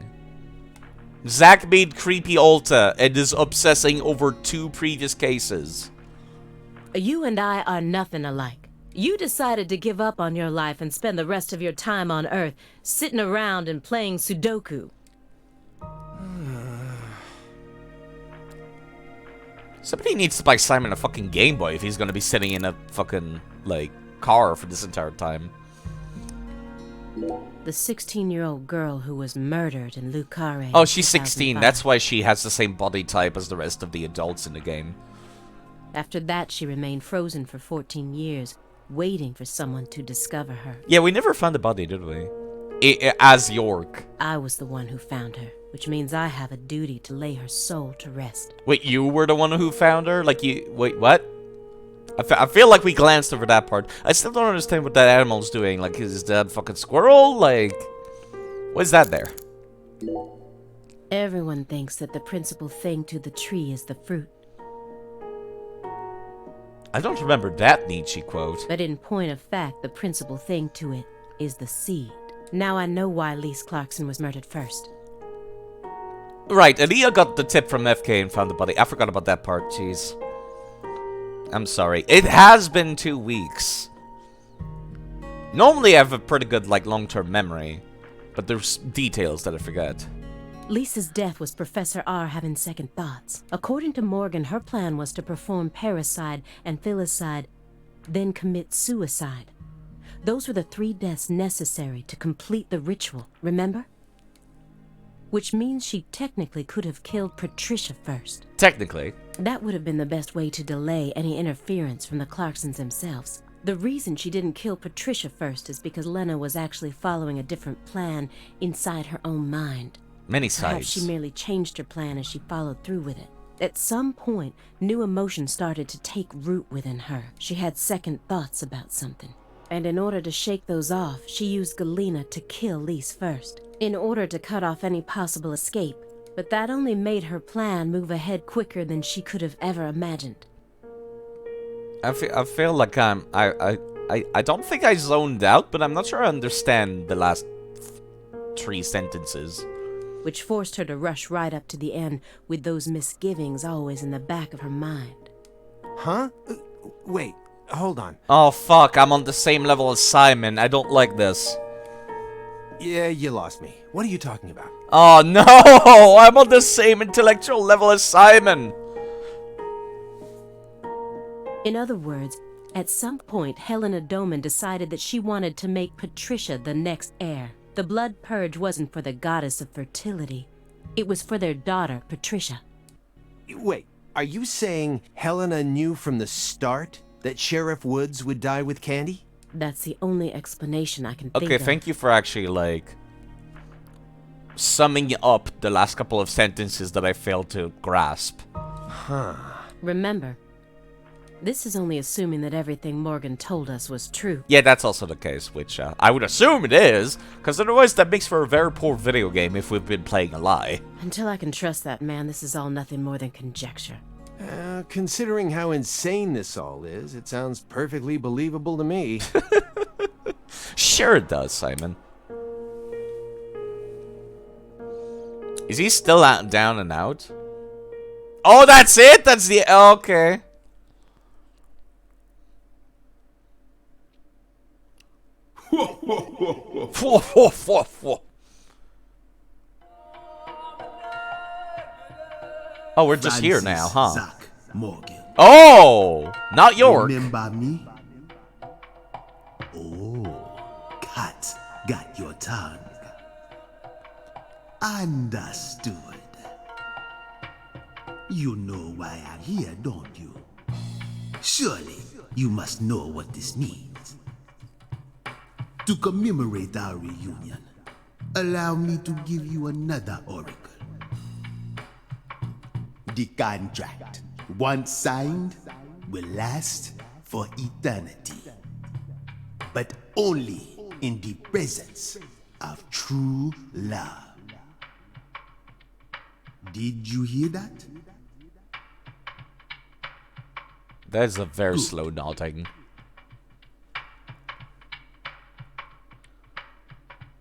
Zach made creepy altar and is obsessing over 2 previous cases. You and I are nothing alike. You decided to give up on your life and spend the rest of your time on Earth sitting around and playing Sudoku. Somebody needs to buy Simon a fucking Game Boy if he's gonna be sitting in a fucking, like, car for this entire time. The 16-year-old girl who was murdered in Lou Carre. Oh, she's 16. That's why she has the same body type as the rest of the adults in the game. After that, she remained frozen for 14 years, waiting for someone to discover her. Yeah, we never found the body, did we? As York. I was the one who found her, which means I have a duty to lay her soul to rest. Wait, you were the one who found her? Like, you... Wait, what? I feel like we glanced over that part. I still don't understand what that animal's doing. Like, is that fucking squirrel? Like, what is that there? Everyone thinks that the principal thing to the tree is the fruit. I don't remember that Nietzsche quote. But in point of fact, the principal thing to it is the seed. Now I know why Lise Clarkson was murdered first. Right, Aaliyah got the tip from FK and found the body. I forgot about that part, jeez. I'm sorry. It has been 2 weeks. Normally I have a pretty good, like, long-term memory. But there's details that I forget. Lisa's death was Professor R having second thoughts. According to Morgan, her plan was to perform parricide and filicide, then commit suicide. Those were the 3 deaths necessary to complete the ritual, remember? Which means she technically could have killed Patricia first. Technically. That would have been the best way to delay any interference from the Clarksons themselves. The reason she didn't kill Patricia first is because Lena was actually following a different plan inside her own mind. Many Perhaps she sides. merely changed her plan as she followed through with it. At some point, new emotions started to take root within her. She had second thoughts about something. And in order to shake those off, she used Galena to kill Lise first, in order to cut off any possible escape. But that only made her plan move ahead quicker than she could have ever imagined. I feel like I don't think I zoned out, but I'm not sure I understand the last 3 sentences. Which forced her to rush right up to the end with those misgivings always in the back of her mind. Huh? Wait, hold on. Oh fuck, I'm on the same level as Simon. I don't like this. Yeah, you lost me. What are you talking about? Oh no! I'm on the same intellectual level as Simon! In other words, at some point, Helena Doman decided that she wanted to make Patricia the next heir. The blood purge wasn't for the goddess of fertility. It was for their daughter, Patricia. Wait, are you saying Helena knew from the start that Sheriff Woods would die with Candy? That's the only explanation I can think Okay, of. thank you for actually, like, summing up the last couple of sentences that I failed to grasp. Huh. Remember, this is only assuming that everything Morgan told us was true. Yeah, that's also the case, which I would assume it is, because otherwise that makes for a very poor video game if we've been playing a lie. Until I can trust that man, this is all nothing more than conjecture. Considering how insane this all is, it sounds perfectly believable to me. Sure it does, Simon. Is he still out, down and out? Oh, that's it? That's the... Okay. Oh, we're just here now, huh? Zach Morgan. Oh, not York. Remember me? Oh, cat got your tongue. Understood. You know why I'm here, don't you? Surely you must know what this means. To commemorate our reunion, allow me to give you another oracle. The contract, once signed, will last for eternity. But only in the presence of true love. Did you hear that? That's a very slow nodding.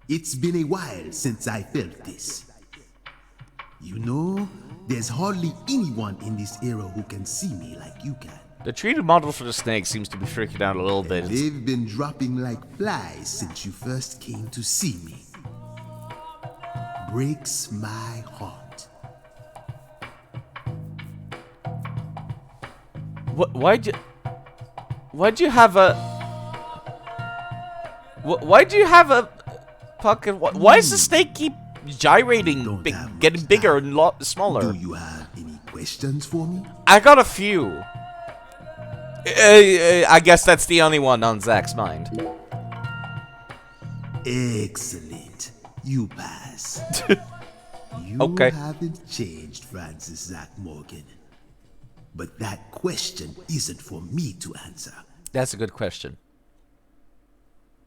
It's been a while since I felt this. You know, there's hardly anyone in this era who can see me like you can. The 3D model for the snake seems to be freaking out a little bit. They've been dropping like flies since you first came to see me. Breaks my heart. Why'd you have a... Why'd you have a fucking... Why does the snake keep gyrating, getting bigger and smaller? Do you have any questions for me? I got a few. I guess that's the only one on Zach's mind. Excellent. You pass. You Okay. haven't changed, Francis Zach Morgan. But that question isn't for me to answer. That's a good question.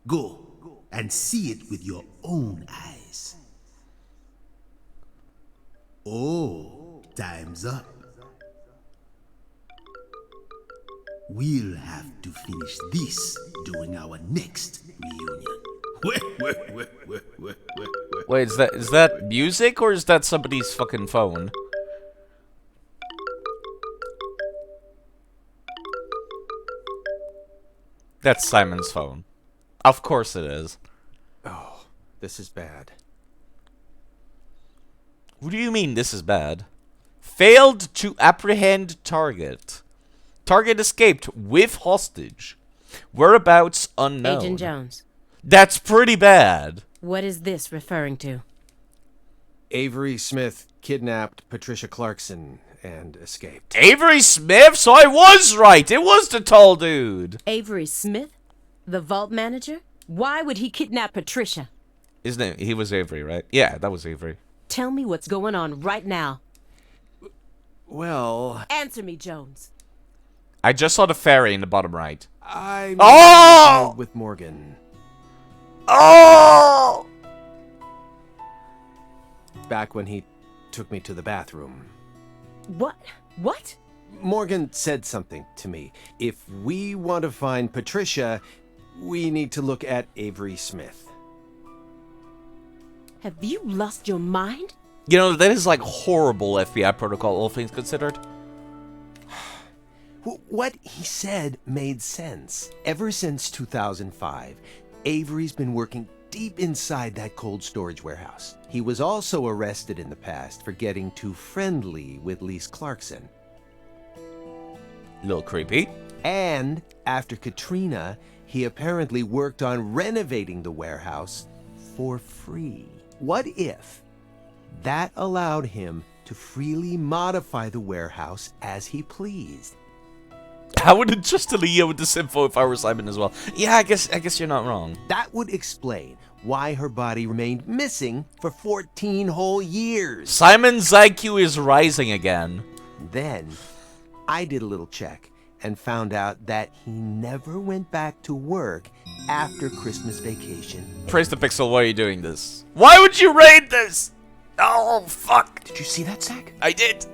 Go and see it with your own eyes. Oh, time's up. We'll have to finish this during our next reunion. Wait, is that music or is that somebody's fucking phone? That's Simon's phone. Of course it is. Oh, this is bad. What do you mean this is bad? Failed to apprehend target. Target escaped with hostage. Whereabouts unknown. Agent Jones, That's pretty bad. what is this referring to? Avery Smith kidnapped Patricia Clarkson and escaped. Avery Smith? So I was right. It was the tall dude. Avery Smith? The vault manager? Why would he kidnap Patricia? His name, he was Avery, right? Yeah, that was Avery. Tell me what's going on right now. Well, Answer me, Jones. I just saw the fairy in the bottom right. I Oh! with Morgan. Oh! Back when he took me to the bathroom. What? What? Morgan said something to me. If we want to find Patricia, we need to look at Avery Smith. Have you lost your mind? You know, that is like horrible FBI protocol, all things considered. What he said made sense. Ever since 2005, Avery's been working deep inside that cold storage warehouse. He was also arrested in the past for getting too friendly with Lise Clarkson. A little creepy. And after Katrina, he apparently worked on renovating the warehouse for free. What if that allowed him to freely modify the warehouse as he pleased? I would entrust to Leah with this info if I were Simon as well. Yeah, I guess you're not wrong. That would explain why her body remained missing for 14 whole years. Simon's IQ is rising again. Then, I did a little check and found out that he never went back to work after Christmas vacation. Praise the Pixel, why are you doing this? Why would you raid this? Oh, fuck. Did you see that, Zach? I did.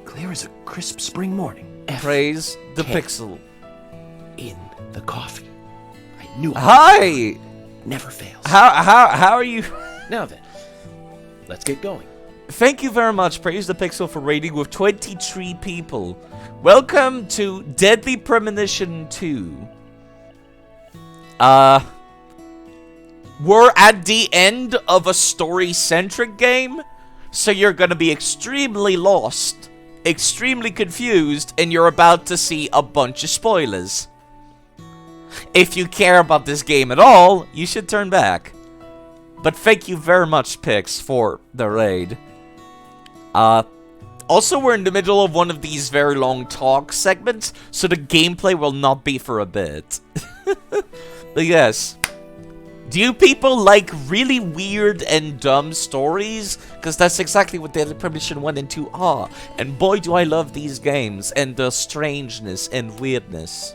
Clear as a crisp spring morning. Praise the K. Pixel. In the coffee. I knew it. Hi! Never fails. How are you? Now then, let's get going. Thank you very much, Praise the Pixel, for raiding with 23 people. Welcome to Deadly Premonition 2. We're at the end of a story-centric game, so you're gonna be extremely lost, extremely confused, and you're about to see a bunch of spoilers. If you care about this game at all, you should turn back. But thank you very much, Pix, for the raid. Also, we're in the middle of one of these very long talk segments, so the gameplay will not be for a bit. But yes. Do you people like really weird and dumb stories? Because that's exactly what Deadly Premonition 1 and 2 are. And boy, do I love these games and the strangeness and weirdness.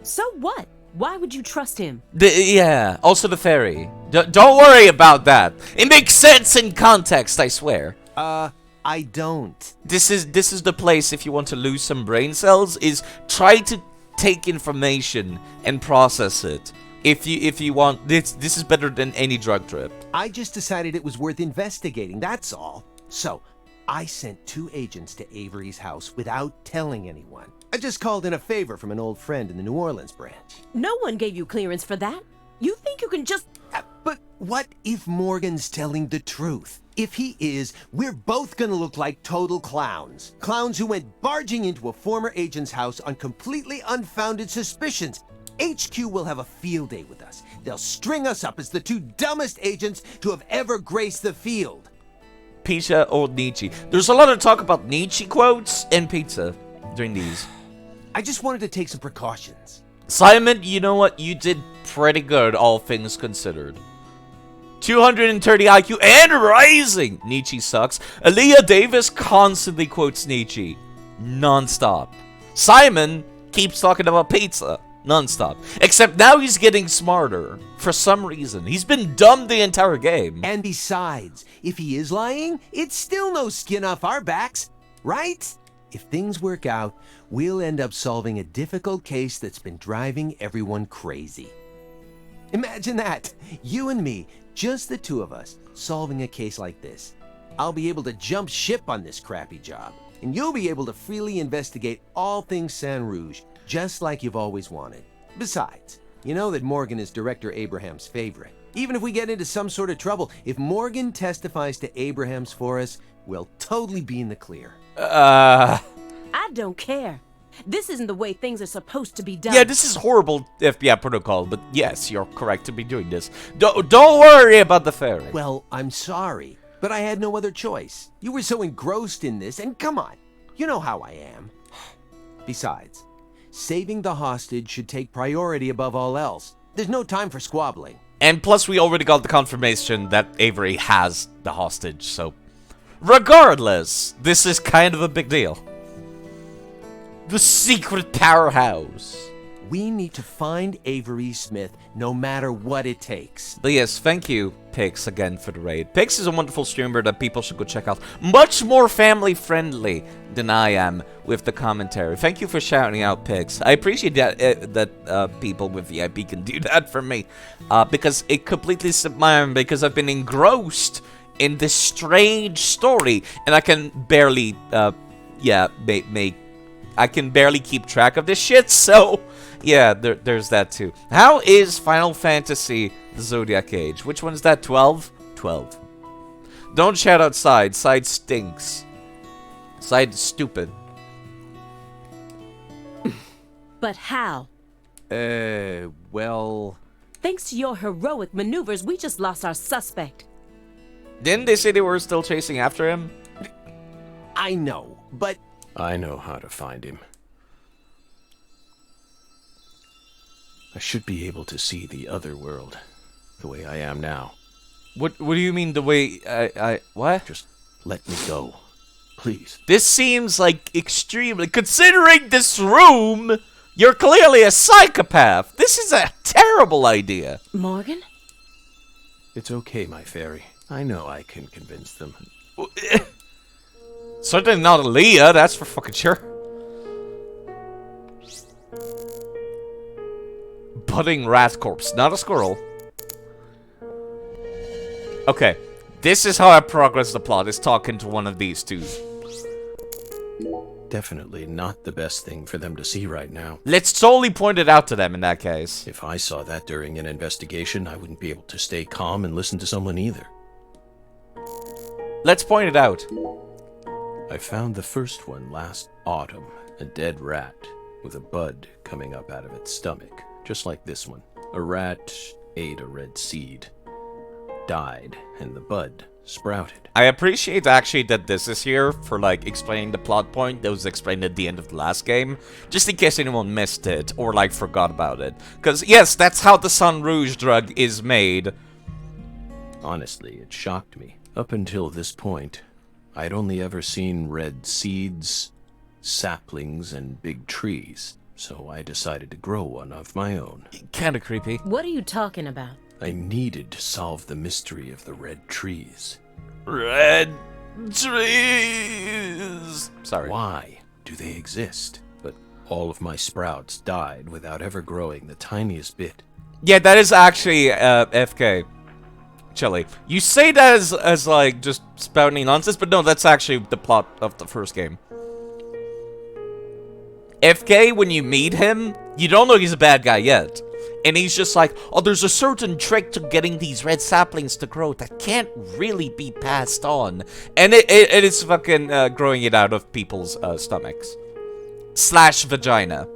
So what? Why would you trust him? Yeah, also the fairy. Don't worry about that. It makes sense in context, I swear. I don't. This is the place if you want to lose some brain cells, is try to take information and process it. If you want, this is better than any drug trip. I just decided it was worth investigating, that's all. So, I sent 2 agents to Avery's house without telling anyone. I just called in a favor from an old friend in the New Orleans branch. No one gave you clearance for that. You think you can just... But what if Morgan's telling the truth? If he is, we're both gonna look like total clowns. Clowns who went barging into a former agent's house on completely unfounded suspicions. HQ will have a field day with us. They'll string us up as the 2 dumbest agents to have ever graced the field. Pizza or Nietzsche. There's a lot of talk about Nietzsche quotes and pizza during these. I just wanted to take some precautions. Simon, you know what? You did pretty good, all things considered. 230 IQ and rising! Nietzsche sucks. Aaliyah Davis constantly quotes Nietzsche. Non-stop. Simon keeps talking about pizza. Non-stop. Except now he's getting smarter. For some reason. He's been dumb the entire game. And besides, if he is lying, it's still no skin off our backs, right? If things work out, we'll end up solving a difficult case that's been driving everyone crazy. Imagine that. You and me, just the 2 of us, solving a case like this. I'll be able to jump ship on this crappy job, and you'll be able to freely investigate all things San Rouge, just like you've always wanted. Besides, you know that Morgan is Director Abraham's favorite. Even if we get into some sort of trouble, if Morgan testifies to Abrahams for us, we'll totally be in the clear. I don't care. This isn't the way things are supposed to be done. Yeah, this is horrible FBI protocol, but yes, you're correct to be doing this. Don't worry about the fairy. Well, I'm sorry, but I had no other choice. You were so engrossed in this, and come on, you know how I am. Besides, saving the hostage should take priority above all else. There's no time for squabbling. And plus, we already got the confirmation that Avery has the hostage, so... Regardless, this is kind of a big deal. The secret powerhouse. We need to find Avery Smith no matter what it takes. But yes, thank you, Pix, again for the raid. Pix is a wonderful streamer that people should go check out. Much more family-friendly than I am with the commentary. Thank you for shouting out, Pix. I appreciate that people with VIP can do that for me. Because it completely slipped my mind because I've been engrossed in this strange story. And I can barely, I can barely keep track of this shit, so... Yeah, there's that too. How is Final Fantasy the Zodiac Age? Which one is that? 12? 12. Don't shout outside. Side stinks. Side is stupid. But how? Well... Thanks to your heroic maneuvers, we just lost our suspect. Didn't they say they were still chasing after him? I know, but... I know how to find him. I should be able to see the other world, the way I am now. What do you mean the way what? Just let me go, please. This seems like extremely... Considering this room, you're clearly a psychopath. This is a terrible idea. Morgan? It's okay, my fairy. I know I can convince them. Certainly not Aaliyah, that's for fucking sure. Budding rat corpse, not a squirrel. Okay, this is how I progress the plot, is talking to one of these two. Definitely not the best thing for them to see right now. Let's totally point it out to them in that case. If I saw that during an investigation, I wouldn't be able to stay calm and listen to someone either. Let's point it out. I found the first one last autumn, a dead rat with a bud coming up out of its stomach. Just like this one. A rat ate a red seed, died, and the bud sprouted. I appreciate actually that this is here for like explaining the plot point that was explained at the end of the last game, just in case anyone missed it or like forgot about it. Because yes, that's how the Sun Rouge drug is made. Honestly, it shocked me. Up until this point, I'd only ever seen red seeds, saplings, and big trees. So I decided to grow one of my own. Kinda creepy. What are you talking about? I needed to solve the mystery of the red trees. Red trees! Sorry. Why do they exist? But all of my sprouts died without ever growing the tiniest bit. Yeah, that is actually FK. Chili. You say that as like just spouting nonsense, but no, that's actually the plot of the first game. FK, when you meet him, you don't know he's a bad guy yet. And he's just like, oh, there's a certain trick to getting these red saplings to grow that can't really be passed on. And it is fucking growing it out of people's stomachs. / vagina.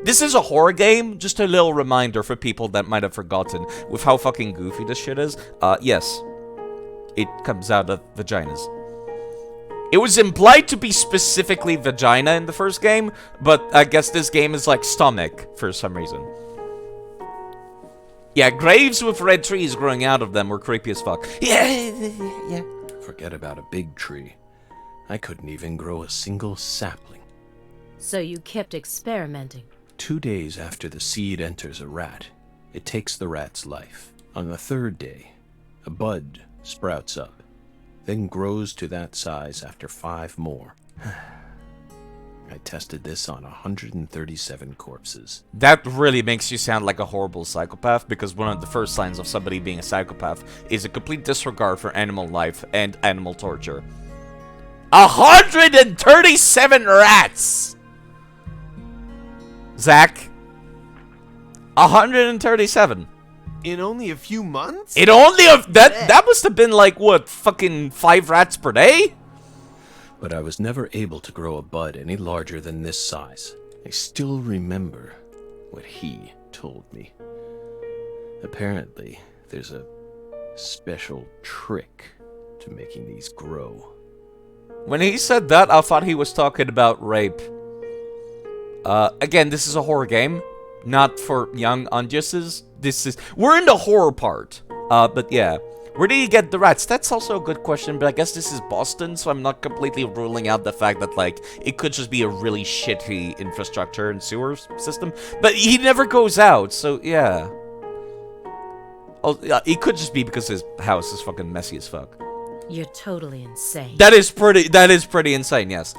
This is a horror game, just a little reminder for people that might have forgotten with how fucking goofy this shit is. Yes, it comes out of vaginas. It was implied to be specifically vagina in the first game, but I guess this game is like stomach for some reason. Yeah, graves with red trees growing out of them were creepy as fuck. Yeah. Forget about a big tree. I couldn't even grow a single sapling. So you kept experimenting. 2 days after the seed enters a rat, it takes the rat's life. On the 3rd day, a bud sprouts up, then grows to that size after 5 more. I tested this on 137 corpses. That really makes you sound like a horrible psychopath, because one of the first signs of somebody being a psychopath is a complete disregard for animal life and animal torture. 137 rats! Zach? 137. In only a few months? That must have been like, what, fucking 5 rats per day? but I was never able to grow a bud any larger than this size. I still remember what he told me. Apparently, there's a special trick to making these grow. When he said that, I thought he was talking about rape. Again, this is a horror game, not for young audiences. We're in the horror part. But yeah. Where do you get the rats? That's also a good question, but I guess this is Boston, so I'm not completely ruling out the fact that, like, it could just be a really shitty infrastructure and sewer system. But he never goes out, so yeah. Oh, yeah, it could just be because his house is fucking messy as fuck. You're totally insane. That is pretty insane, yes.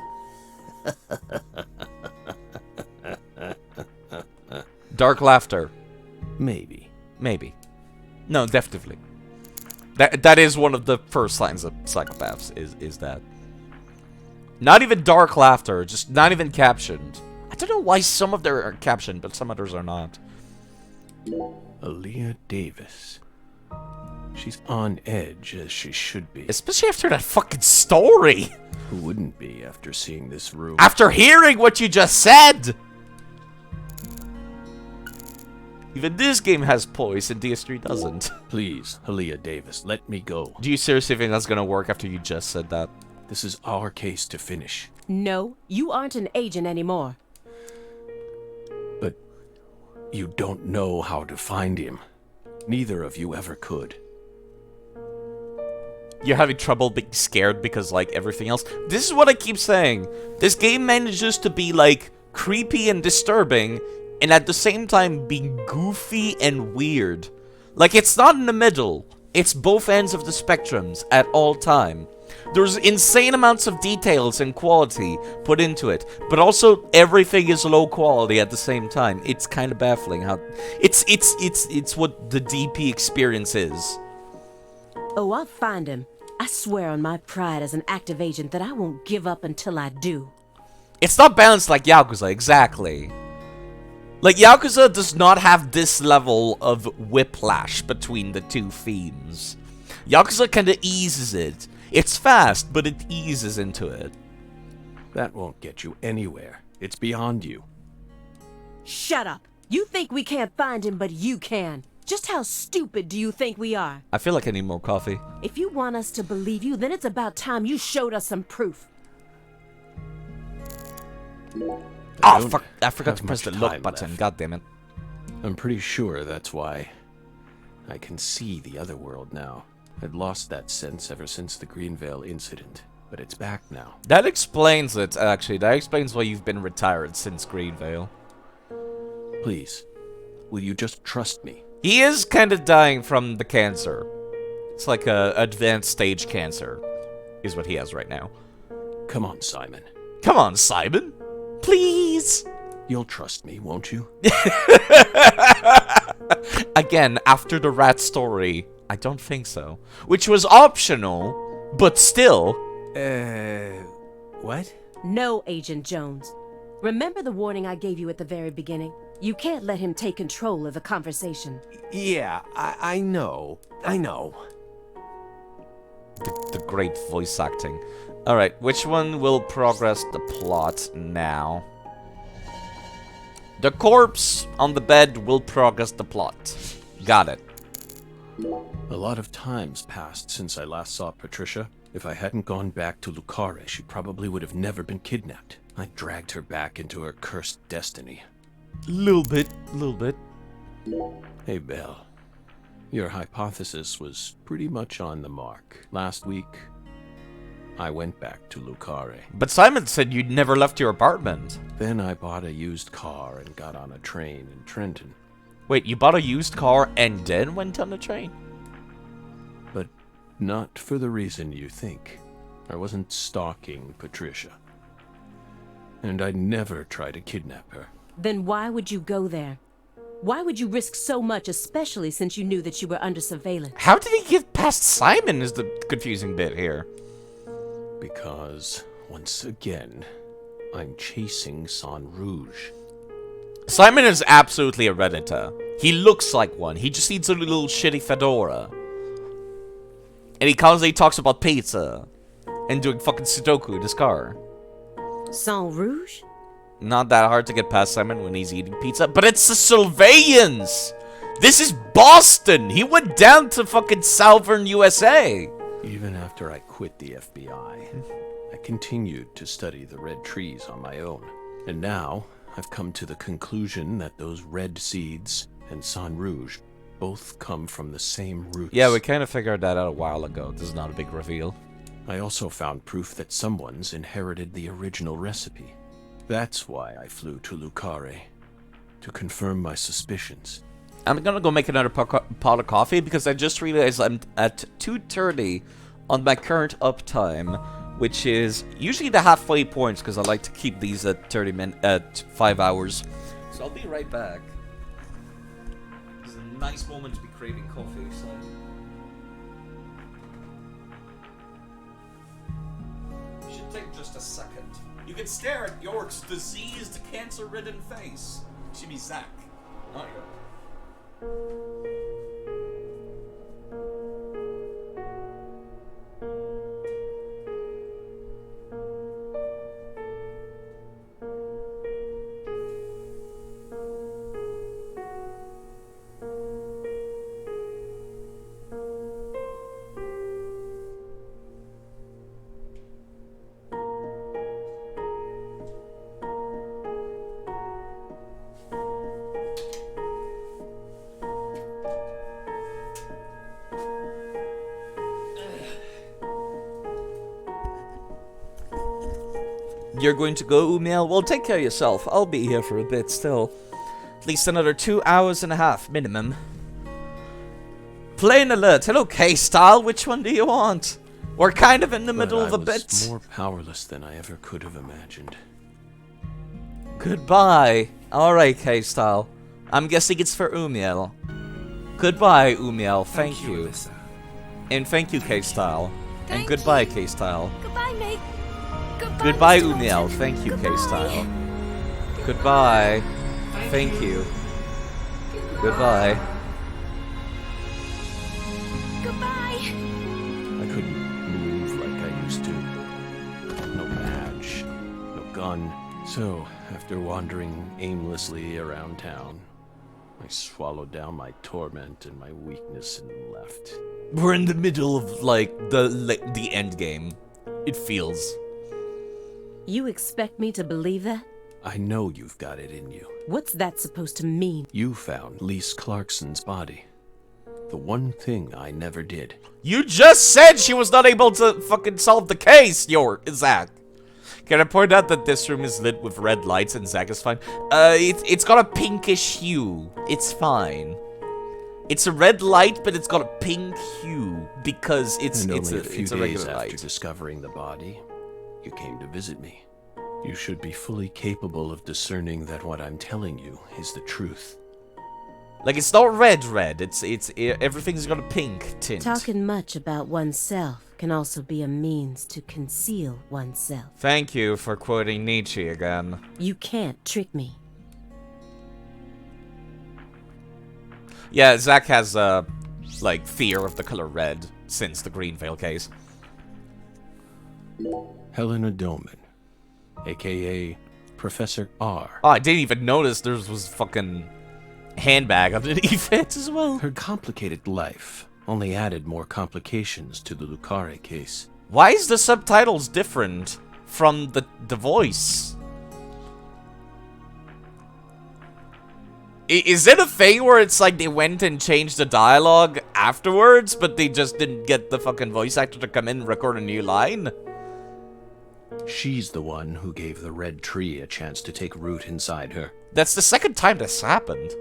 Dark laughter. Maybe. Maybe. No, definitely. That is one of the first signs of psychopaths, is that. Not even dark laughter, just not even captioned. I don't know why some of them are captioned, but some others are not. Aaliyah Davis. She's on edge, as she should be. Especially after that fucking story. Who wouldn't be after seeing this room? After hearing what you just said! Even this game has poise and DS3 doesn't. Please, Aaliyah Davis, let me go. Do you seriously think that's gonna work after you just said that? This is our case to finish. No, you aren't an agent anymore. But you don't know how to find him. Neither of you ever could. You're having trouble being scared because, like, everything else? This is what I keep saying. This game manages to be, like, creepy and disturbing, and at the same time being goofy and weird. Like, it's not in the middle. It's both ends of the spectrums at all time. There's insane amounts of details and quality put into it, but also everything is low quality at the same time. It's kind of baffling how it's what the DP experience is. Oh, I'll find him. I swear on my pride as an active agent that I won't give up until I do. It's not balanced like Yakuza, exactly. Like, Yakuza does not have this level of whiplash between the two themes. Yakuza kinda eases it. It's fast, but it eases into it. That won't get you anywhere. It's beyond you. Shut up. You think we can't find him, but you can. Just how stupid do you think we are? I feel like I need more coffee. If you want us to believe you, then it's about time you showed us some proof. Oh, fuck. I forgot to press the look button. Left. God damn it. I'm pretty sure that's why I can see the other world now. I'd lost that sense ever since the Greenvale incident, but it's back now. That explains it, actually. That explains why you've been retired since Greenvale. Please, will you just trust me? He is kind of dying from the cancer. It's like a advanced stage cancer, is what he has right now. Come on, Simon. Come on, Simon. Please. You'll trust me, won't you? Again, after the rat story, I don't think so. Which was optional, but still. What? No, Agent Jones. Remember the warning I gave you at the very beginning? You can't let him take control of the conversation. Yeah, I know. I know. The great voice acting. Alright, which one will progress the plot now? The corpse on the bed will progress the plot. Got it. A lot of time's passed since I last saw Patricia. If I hadn't gone back to Lucare, she probably would have never been kidnapped. I dragged her back into her cursed destiny. Little bit. Hey, Belle. Your hypothesis was pretty much on the mark. Last week, I went back to Lucare. But Simon said you'd never left your apartment. Then I bought a used car and got on a train in Trenton. Wait, you bought a used car and then went on the train? But not for the reason you think. I wasn't stalking Patricia. And I'd never try to kidnap her. Then why would you go there? Why would you risk so much, especially since you knew that you were under surveillance? How did he get past Simon is the confusing bit here. Because, once again, I'm chasing San Rouge. Simon is absolutely a Redditor. He looks like one. He just needs a little shitty fedora. And he constantly talks about pizza. and doing fucking Sudoku in his car. Sang Rouge? Not that hard to get past Simon when he's eating pizza, but it's the Sylvanians! This is Boston! He went down to fucking Southern USA! Even after I quit the FBI, I continued to study the red trees on my own. And now, I've come to the conclusion that those red seeds and Sang Rouge both come from the same roots. Yeah, we kind of figured that out a while ago. This is not a big reveal. I also found proof that someone's inherited the original recipe. That's why I flew to Lucare, to confirm my suspicions. I'm gonna go make another pot of coffee because I just realized I'm at 2:30 on my current uptime, which is usually the halfway point because I like to keep these at 5 hours. So I'll be right back. It's a nice moment to be craving coffee, so. Should take just a second. You can stare at York's diseased, cancer-ridden face. Should be Zach, not York. You're going to go, Umiel? Well, take care of yourself. I'll be here for a bit still. At least another 2 hours and a half, minimum. Plane alert. Hello, K-Style. Which one do you want? We're kind of in the middle of a bit. I was more powerless than I ever could have imagined. Goodbye. Alright, K-Style. I'm guessing it's for Umiel. Goodbye, Umiel. Thank you. Alyssa. And thank you, K-Style. And goodbye, K-Style. Goodbye, mate. Goodbye, Mr. Umiel. Dalton. Thank you, Goodbye. K-Style. Goodbye. Thank you. Goodbye. Goodbye. I couldn't move like I used to. No badge, no gun. So, after wandering aimlessly around town, I swallowed down my torment and my weakness and left. We're in the middle of, like, the end game. It feels. You expect me to believe that? I know you've got it in you. What's that supposed to mean? You found Lise Clarkson's body. The one thing I never did. You just said she was not able to fucking solve the case, Zach. Can I point out that this room is lit with red lights and Zach is fine? It's got a pinkish hue. It's fine. It's a red light, but it's got a pink hue because it's only a a few it's a days regular after light. discovering the body, you came to visit me. You should be fully capable of discerning that what I'm telling you is the truth. Like, it's not red. It's everything's got a pink tint. Talking much about oneself can also be a means to conceal oneself. Thank you for quoting Nietzsche again. You can't trick me. Yeah, Zach has like fear of the color red since the Green Veil case. Helena Doman, aka Professor R. Oh, I didn't even notice there was fucking handbag underneath it as well. Her complicated life only added more complications to the Lucare case. Why is the subtitles different from the voice? Is it a thing where it's like they went and changed the dialogue afterwards, but they just didn't get the fucking voice actor to come in and record a new line? She's the one who gave the red tree a chance to take root inside her. That's the second time this happened.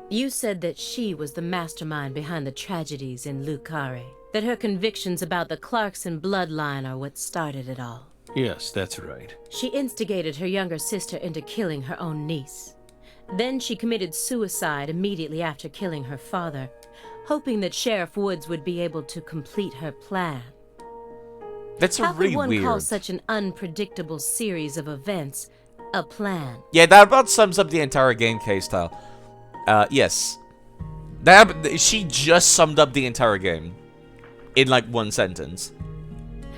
You said that she was the mastermind behind the tragedies in Lucare. That her convictions about the Clarkson bloodline are what started it all. Yes, that's right. She instigated her younger sister into killing her own niece. Then she committed suicide immediately after killing her father, hoping that Sheriff Woods would be able to complete her plan. That's How really could one weird. call such an unpredictable series of events a plan? Yeah, that about sums up the entire game, K-Style. Yes. She just summed up the entire game. in like one sentence.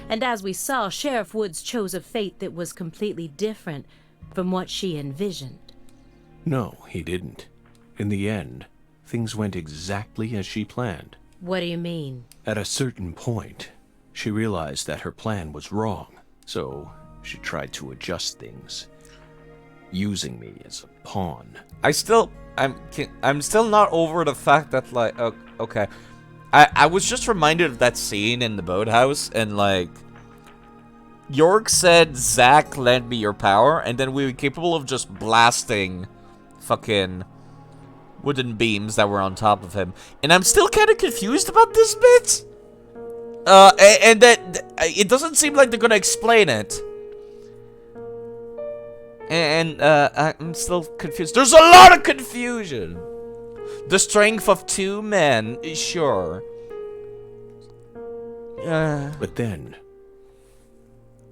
And as we saw, Sheriff Woods chose a fate that was completely different from what she envisioned. No, he didn't. In the end, things went exactly as she planned. What do you mean? At a certain point, she realized that her plan was wrong, so she tried to adjust things, using me as a pawn. I'm still not over the fact that, like, okay. I was just reminded of that scene in the boathouse, and, like, York said, Zach, lend me your power, and then we were capable of just blasting fucking wooden beams that were on top of him. And I'm still kind of confused about this bit. And that it doesn't seem like they're gonna explain it. And I'm still confused. There's a lot of confusion. The strength of two men, sure. But then,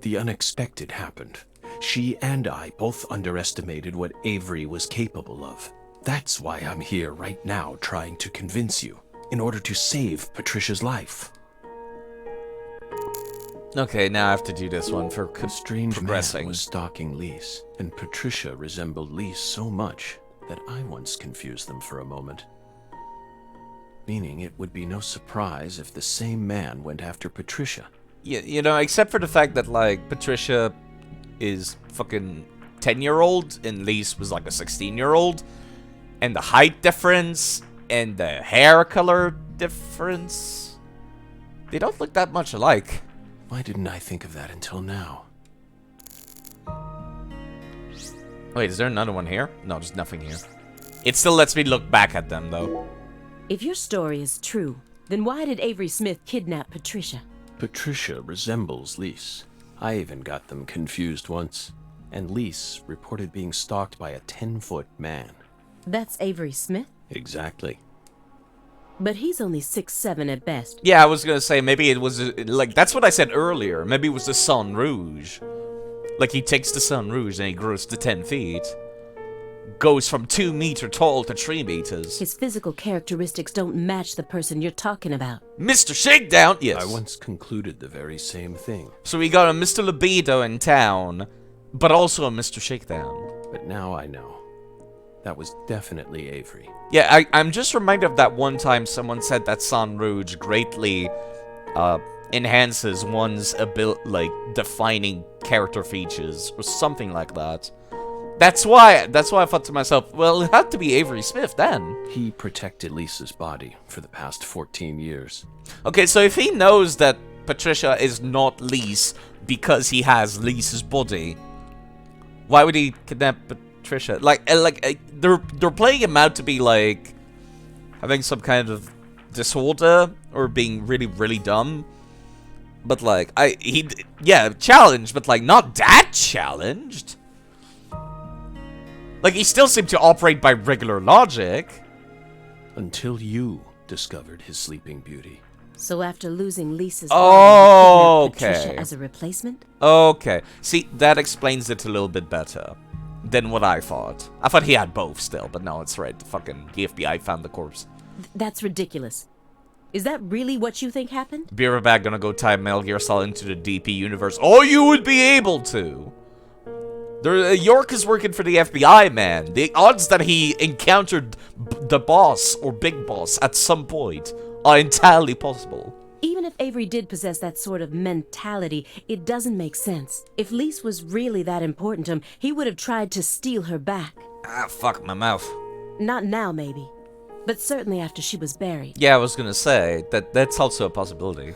the unexpected happened. She and I both underestimated what Avery was capable of. That's why I'm here right now trying to convince you, in order to save Patricia's life. Okay, now I have to do this one for A strange progressing. man was stalking Lise, and Patricia resembled Lise so much that I once confused them for a moment. Meaning it would be no surprise if the same man went after Patricia. You know, except for the fact that, like, Patricia is fucking 10-year-old and Lise was like a 16-year-old. And the height difference and the hair color difference, they don't look that much alike. Why didn't I think of that until now? Wait, is there another one here? No, there's nothing here. It still lets me look back at them, though. If your story is true, then why did Avery Smith kidnap Patricia? Patricia resembles Lise. I even got them confused once. And Lise reported being stalked by a 10-foot man. That's Avery Smith? Exactly. But he's only 6'7" at best. Yeah, I was gonna say, maybe it was, like, that's what I said earlier. Maybe it was the Sun Rouge. Like, he takes the Sun Rouge and he grows to 10 feet. Goes from 2 meter tall to 3 meters. His physical characteristics don't match the person you're talking about. Mr. Shakedown! Yes. I once concluded the very same thing. So we got a Mr. Libido in town, but also a Mr. Shakedown. But now I know. That was definitely Avery. Yeah, I'm just reminded of that one time someone said that Sun Rouge greatly enhances one's defining character features or something like that. That's why I thought to myself, well, it had to be Avery Smith then. He protected Lisa's body for the past 14 years. Okay, so if he knows that Patricia is not Lise because he has Lisa's body, why would he kidnap Patricia? They're playing him out to be like having some kind of disorder or being really, really dumb. But like, challenged, but like not that challenged. Like, he still seemed to operate by regular logic. Until you discovered his sleeping beauty. So after losing Lisa's Oh, body, you kidnapped okay. Patricia as a replacement? Okay. See, that explains it a little bit better than what I thought. I thought he had both still, but no, it's right. The FBI found the corpse. That's ridiculous. Is that really what you think happened? Be right back, gonna go tie Metal Gear Solid into the DP universe. Oh, you would be able to! York is working for the FBI, man. The odds that he encountered the boss or big boss at some point are entirely possible. Even if Avery did possess that sort of mentality, it doesn't make sense. If Lise was really that important to him, he would have tried to steal her back. Ah, fuck my mouth. Not now, maybe. But certainly after she was buried. Yeah, I was gonna say, that's also a possibility.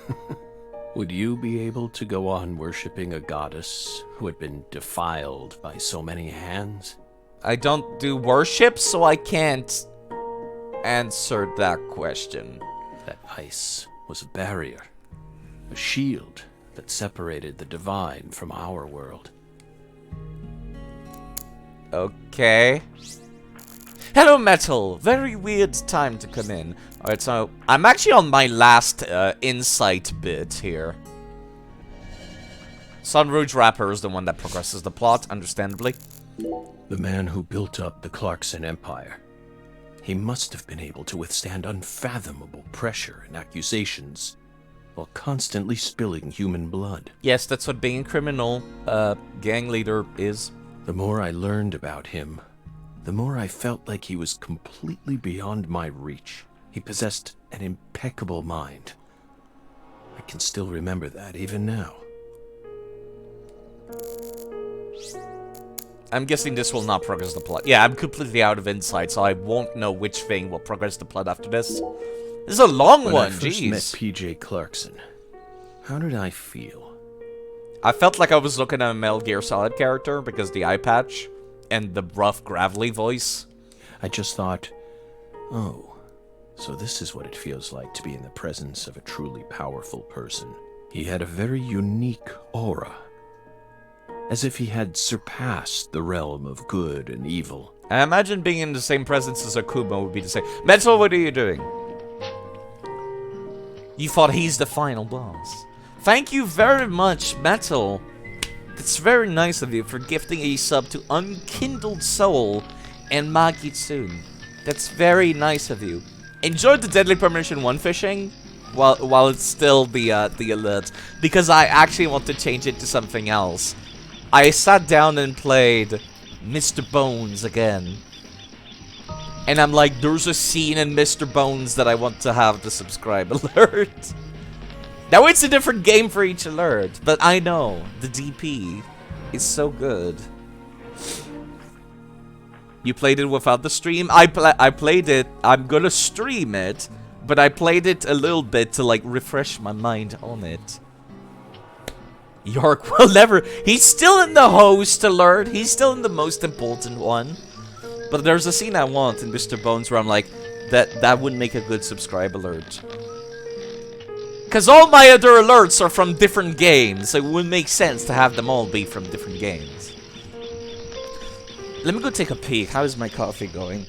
Would you be able to go on worshipping a goddess who had been defiled by so many hands? I don't do worship, so I can't answer that question. That ice was a barrier, a shield that separated the divine from our world. Okay. Hello, Metal. Very weird time to come in. Alright, so I'm actually on my last insight bit here. Sun Rouge Rapper is the one that progresses the plot, understandably. The man who built up the Clarkson Empire. He must have been able to withstand unfathomable pressure and accusations. while constantly spilling human blood. Yes, that's what being a criminal gang leader is. The more I learned about him, the more I felt like he was completely beyond my reach. He possessed an impeccable mind. I can still remember that even now. I'm guessing this will not progress the plot. Yeah, I'm completely out of insight, so I won't know which thing will progress the plot after this. This is a long When one, I first jeez. met P.J. Clarkson, how did I feel? I felt like I was looking at a Metal Gear Solid character because the eye patch and the rough, gravelly voice. I just thought, oh, so this is what it feels like to be in the presence of a truly powerful person. He had a very unique aura, as if he had surpassed the realm of good and evil. I imagine being in the same presence as Akuma would be the same. Metal, what are you doing? You thought he's the final boss. Thank you very much, Metal. It's very nice of you for gifting a sub to Unkindled Soul and Magitsune. That's very nice of you. Enjoy the Deadly Premonition 1 fishing while it's still the alert, because I actually want to change it to something else. I sat down and played Mr. Bones again. And I'm like, there's a scene in Mr. Bones that I want to have the subscribe alert. Now it's a different game for each alert, but I know the DP is so good. You played it without the stream? I played it. I'm gonna stream it, but I played it a little bit to like refresh my mind on it. York will never. He's still in the host alert. He's still in the most important one. But there's a scene I want in Mr. Bones where I'm like, that would make a good subscribe alert. Because all my other alerts are from different games, so it would make sense to have them all be from different games. Let me go take a peek. How is my coffee going?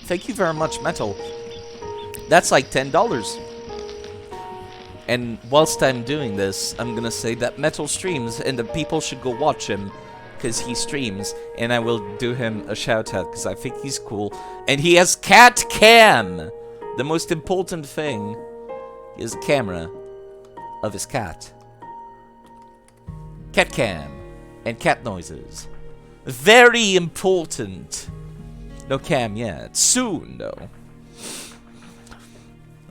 Thank you very much, Metal. That's like $10. And whilst I'm doing this, I'm gonna say that Metal streams, and the people should go watch him, because he streams, and I will do him a shout out, because I think he's cool. And he has cat cam! The most important thing is a camera of his cat. Cat cam and cat noises. Very important. No cam yet. Soon, though.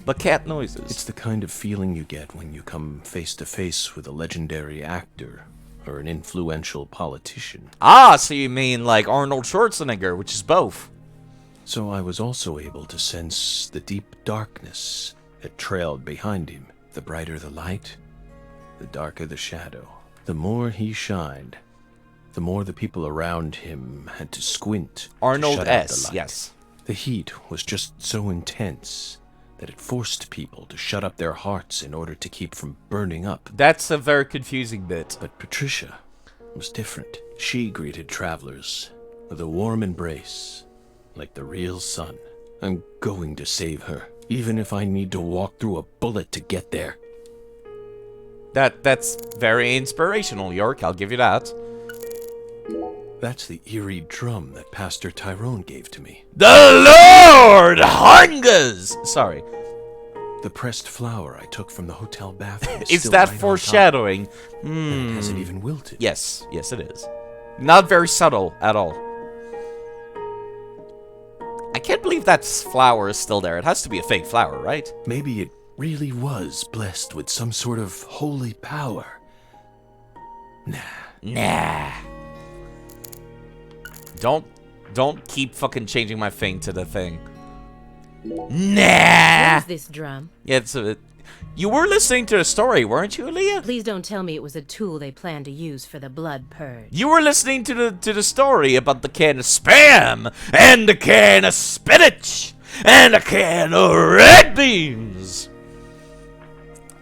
But cat noises. It's the kind of feeling you get when you come face to face with a legendary actor or an influential politician. Ah, so you mean like Arnold Schwarzenegger, which is both. So I was also able to sense the deep darkness that trailed behind him. The brighter the light, the darker the shadow. The more he shined, the more the people around him had to squint. Arnold to shut out S, the light. yes. The heat was just so intense that it forced people to shut up their hearts in order to keep from burning up. That's a very confusing bit. But Patricia was different. She greeted travelers with a warm embrace, like the real sun. I'm going to save her, even if I need to walk through a bullet to get there. That's very inspirational, York. I'll give you that. That's the eerie drum that Pastor Tyrone gave to me. The Lord hungers! Sorry. The pressed flower I took from the hotel bathroom Is still that right on foreshadowing? top. And it hasn't even wilted. Yes, yes it is. Not very subtle at all. I can't believe that flower is still there. It has to be a fake flower, right? Maybe it really was blessed with some sort of holy power. Nah. Don't keep fucking changing my thing to the thing. Nah. What is this drum? Yeah, it's a. You were listening to the story, weren't you, Aaliyah? Please don't tell me it was a tool they plan to use for the blood purge. You were listening to the story about the can of Spam and the can of spinach and a can of red beans.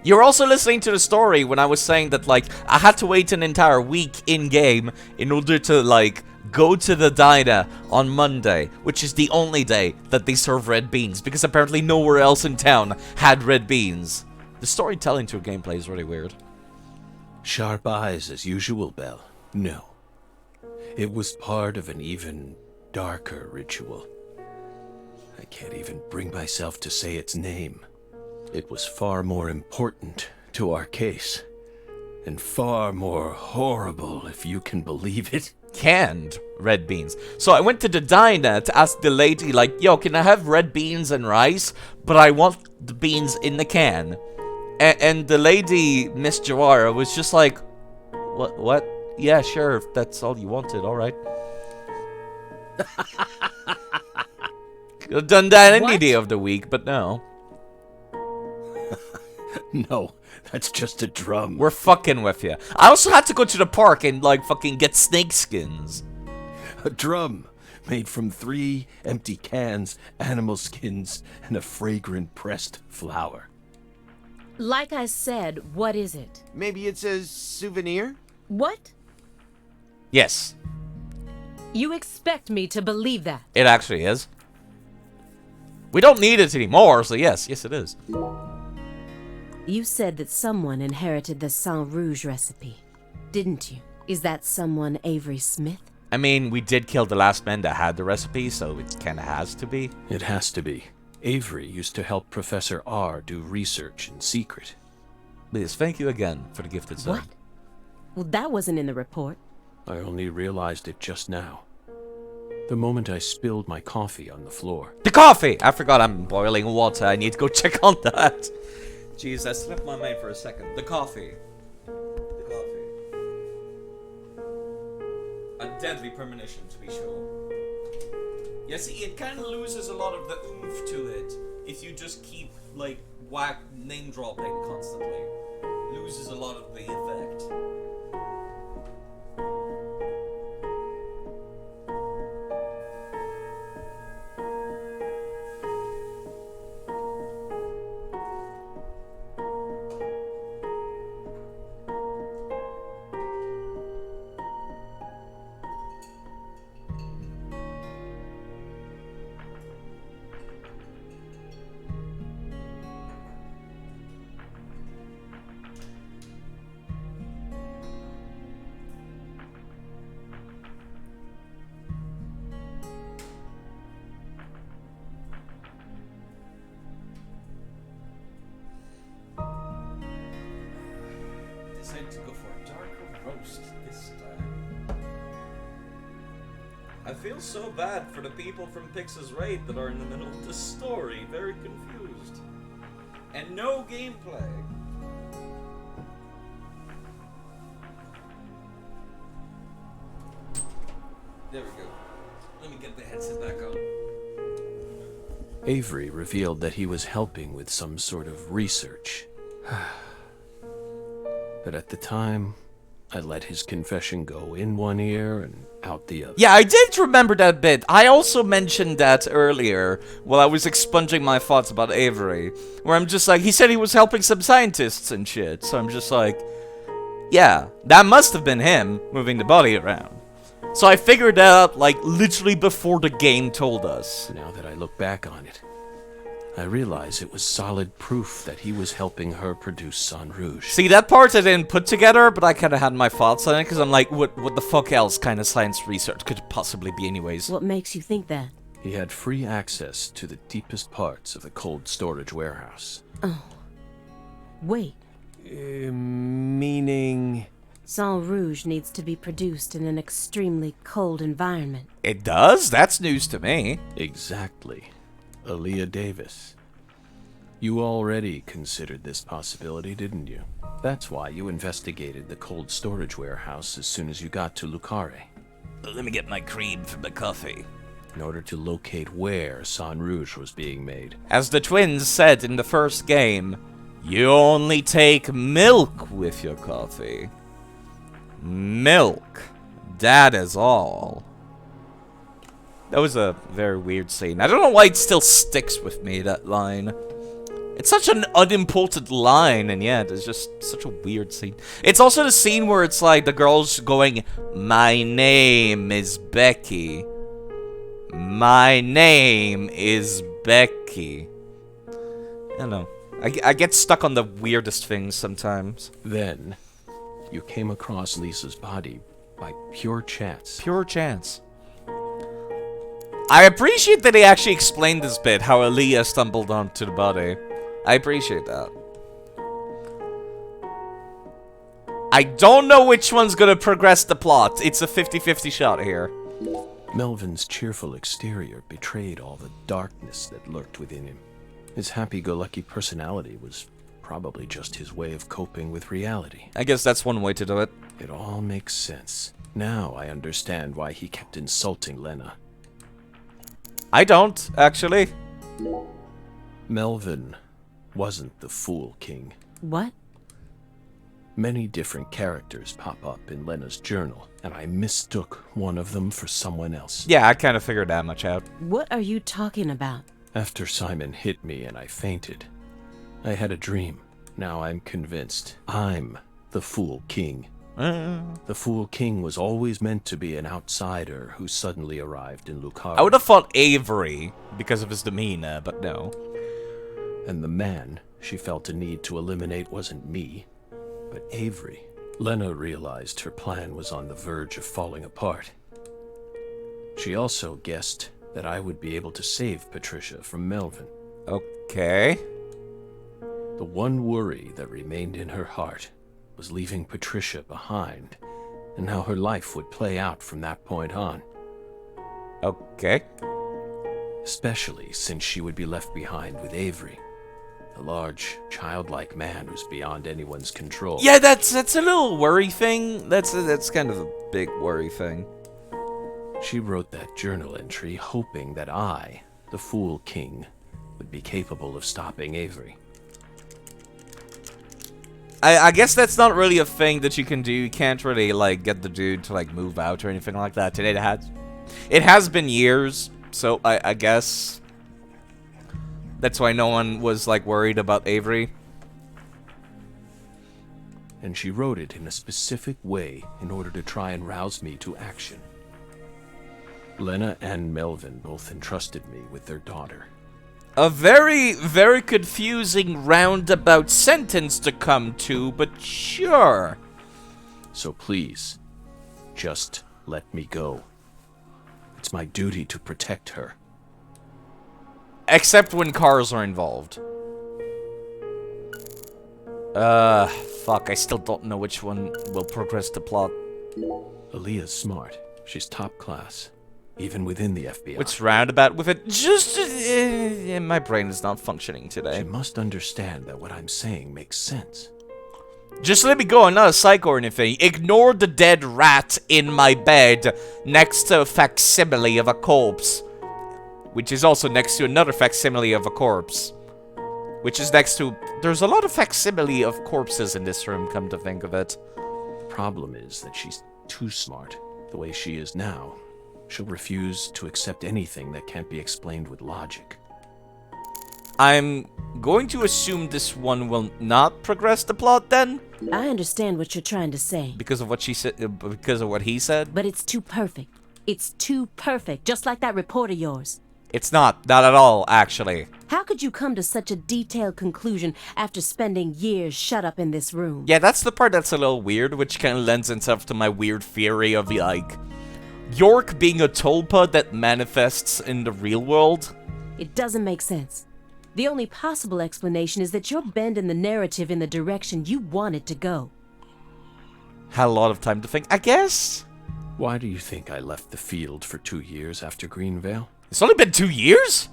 You're also listening to the story when I was saying that, like, I had to wait an entire week in-game in order to, like, go to the diner on Monday, which is the only day that they serve red beans, because apparently nowhere else in town had red beans. The storytelling to a gameplay is really weird. Sharp eyes as usual, Belle. No. It was part of an even darker ritual. I can't even bring myself to say its name. It was far more important to our case. And far more horrible, if you can believe it. Canned red beans. So I went to the diner to ask the lady, like, yo, can I have red beans and rice? But I want the beans in the can. And the lady, Miss Jawara, was just like, what? Yeah, sure, if that's all you wanted, alright. Could have done that any day of the week, but no. No, that's just a drum. We're fucking with you. I also had to go to the park and, like, fucking get snake skins. A drum made from 3 empty cans, animal skins, and a fragrant pressed flower. Like I said, what is it? Maybe it's a souvenir? What? Yes, You expect me to believe that? it actually is. We don't need it anymore, so yes, it is. You said that someone inherited the Sang Rouge recipe, didn't you? Is that someone Avery Smith? I mean, we did kill the last man that had the recipe, so it kinda has to be. It has to be. Avery used to help Professor R do research in secret. Please, thank you again for the gifted sub. What? Well, that wasn't in the report. I only realized it just now. The moment I spilled my coffee on the floor. The coffee! I forgot I'm boiling water. I need to go check on that. Jeez, I slipped my mind for a second. The coffee. The coffee. A deadly premonition, to be sure. Yeah, see, it kind of loses a lot of the oomph to it if you just keep, like, name dropping constantly. Loses a lot of the effect. Decided to go for a darker roast this time. I feel so bad for the people from Pix's Raid that are in the middle of the story, very confused. And no gameplay. There we go. Let me get the headset back on. Avery revealed that he was helping with some sort of research. But at the time, I let his confession go in one ear and out the other. Yeah, I did remember that bit. I also mentioned that earlier while I was expunging my thoughts about Avery. Where I'm just like, he said he was helping some scientists and shit. So I'm just like, yeah, that must have been him moving the body around. So I figured that out, like, literally before the game told us. Now that I look back on it, I realize it was solid proof that he was helping her produce Sang Rouge. See, that part I didn't put together, but I kind of had my thoughts on it, because I'm like, what the fuck else kind of science research could it possibly be anyways? What makes you think that? He had free access to the deepest parts of the cold storage warehouse. Oh. Wait. Meaning... Sang Rouge needs to be produced in an extremely cold environment. It does? That's news to me. Exactly. Aaliyah Davis. You already considered this possibility, didn't you? That's why you investigated the cold storage warehouse as soon as you got to Lucare. Let me get my cream from the coffee. In order to locate where Sang Rouge was being made. As the twins said in the first game, you only take milk with your coffee. Milk. That is all. That was a very weird scene. I don't know why it still sticks with me, that line. It's such an unimportant line, and yet it's just such a weird scene. It's also the scene where it's like the girl's going, "My name is Becky. My name is Becky." I don't know. I get stuck on the weirdest things sometimes. Then, you came across Lisa's body by pure chance. Pure chance. I appreciate that they actually explained this bit, how Aaliyah stumbled onto the body. I appreciate that. I don't know which one's gonna progress the plot. It's a 50-50 shot here. Melvin's cheerful exterior betrayed all the darkness that lurked within him. His happy-go-lucky personality was probably just his way of coping with reality. I guess that's one way to do it. It all makes sense. Now I understand why he kept insulting Lena. I don't, actually. Melvin wasn't the Fool King. What? Many different characters pop up in Lena's journal, and I mistook one of them for someone else. Yeah, I kind of figured that much out. What are you talking about? After Simon hit me and I fainted, I had a dream. Now I'm convinced I'm the Fool King. The Fool King was always meant to be an outsider who suddenly arrived in Lucaria. I would have thought Avery because of his demeanor, but no. And the man she felt a need to eliminate wasn't me, but Avery. Lena realized her plan was on the verge of falling apart. She also guessed that I would be able to save Patricia from Melvin. Okay. The one worry that remained in her heart was leaving Patricia behind, and how her life would play out from that point on. Okay. Especially since she would be left behind with Avery, a large, childlike man who's beyond anyone's control. Yeah, that's a little worry thing. That's kind of a big worry thing. She wrote that journal entry hoping that I, the Fool King, would be capable of stopping Avery. I guess that's not really a thing that you can do. You can't really, like, get the dude to, like, move out or anything like that. It has been years, so I guess that's why no one was, like, worried about Avery. And she wrote it in a specific way in order to try and rouse me to action. Lena and Melvin both entrusted me with their daughter. A very, very confusing roundabout sentence to come to, but sure. So please, just let me go. It's my duty to protect her. Except when cars are involved. Fuck, I still don't know which one will progress the plot. Aaliyah's smart. She's top class. Even within the FBI. What's roundabout with it? Just... my brain is not functioning today. She must understand that what I'm saying makes sense. Just let me go, I'm not a psycho or anything. Ignore the dead rat in my bed next to a facsimile of a corpse. Which is also next to another facsimile of a corpse. Which is next to... There's a lot of facsimile of corpses in this room, come to think of it. Problem is that she's too smart. The way she is now, she'll refuse to accept anything that can't be explained with logic. I'm going to assume this one will not progress the plot then? I understand what you're trying to say. Because of what she said, because of what he said? But it's too perfect. It's too perfect, just like that report of yours. It's not at all, actually. How could you come to such a detailed conclusion after spending years shut up in this room? Yeah, that's the part that's a little weird, which kind of lends itself to my weird theory of, like, York being a tulpa that manifests in the real world. It doesn't make sense. The only possible explanation is that you're bending the narrative in the direction you want it to go. Had a lot of time to think, I guess. Why do you think I left the field for 2 years after Greenvale? It's only been 2 years?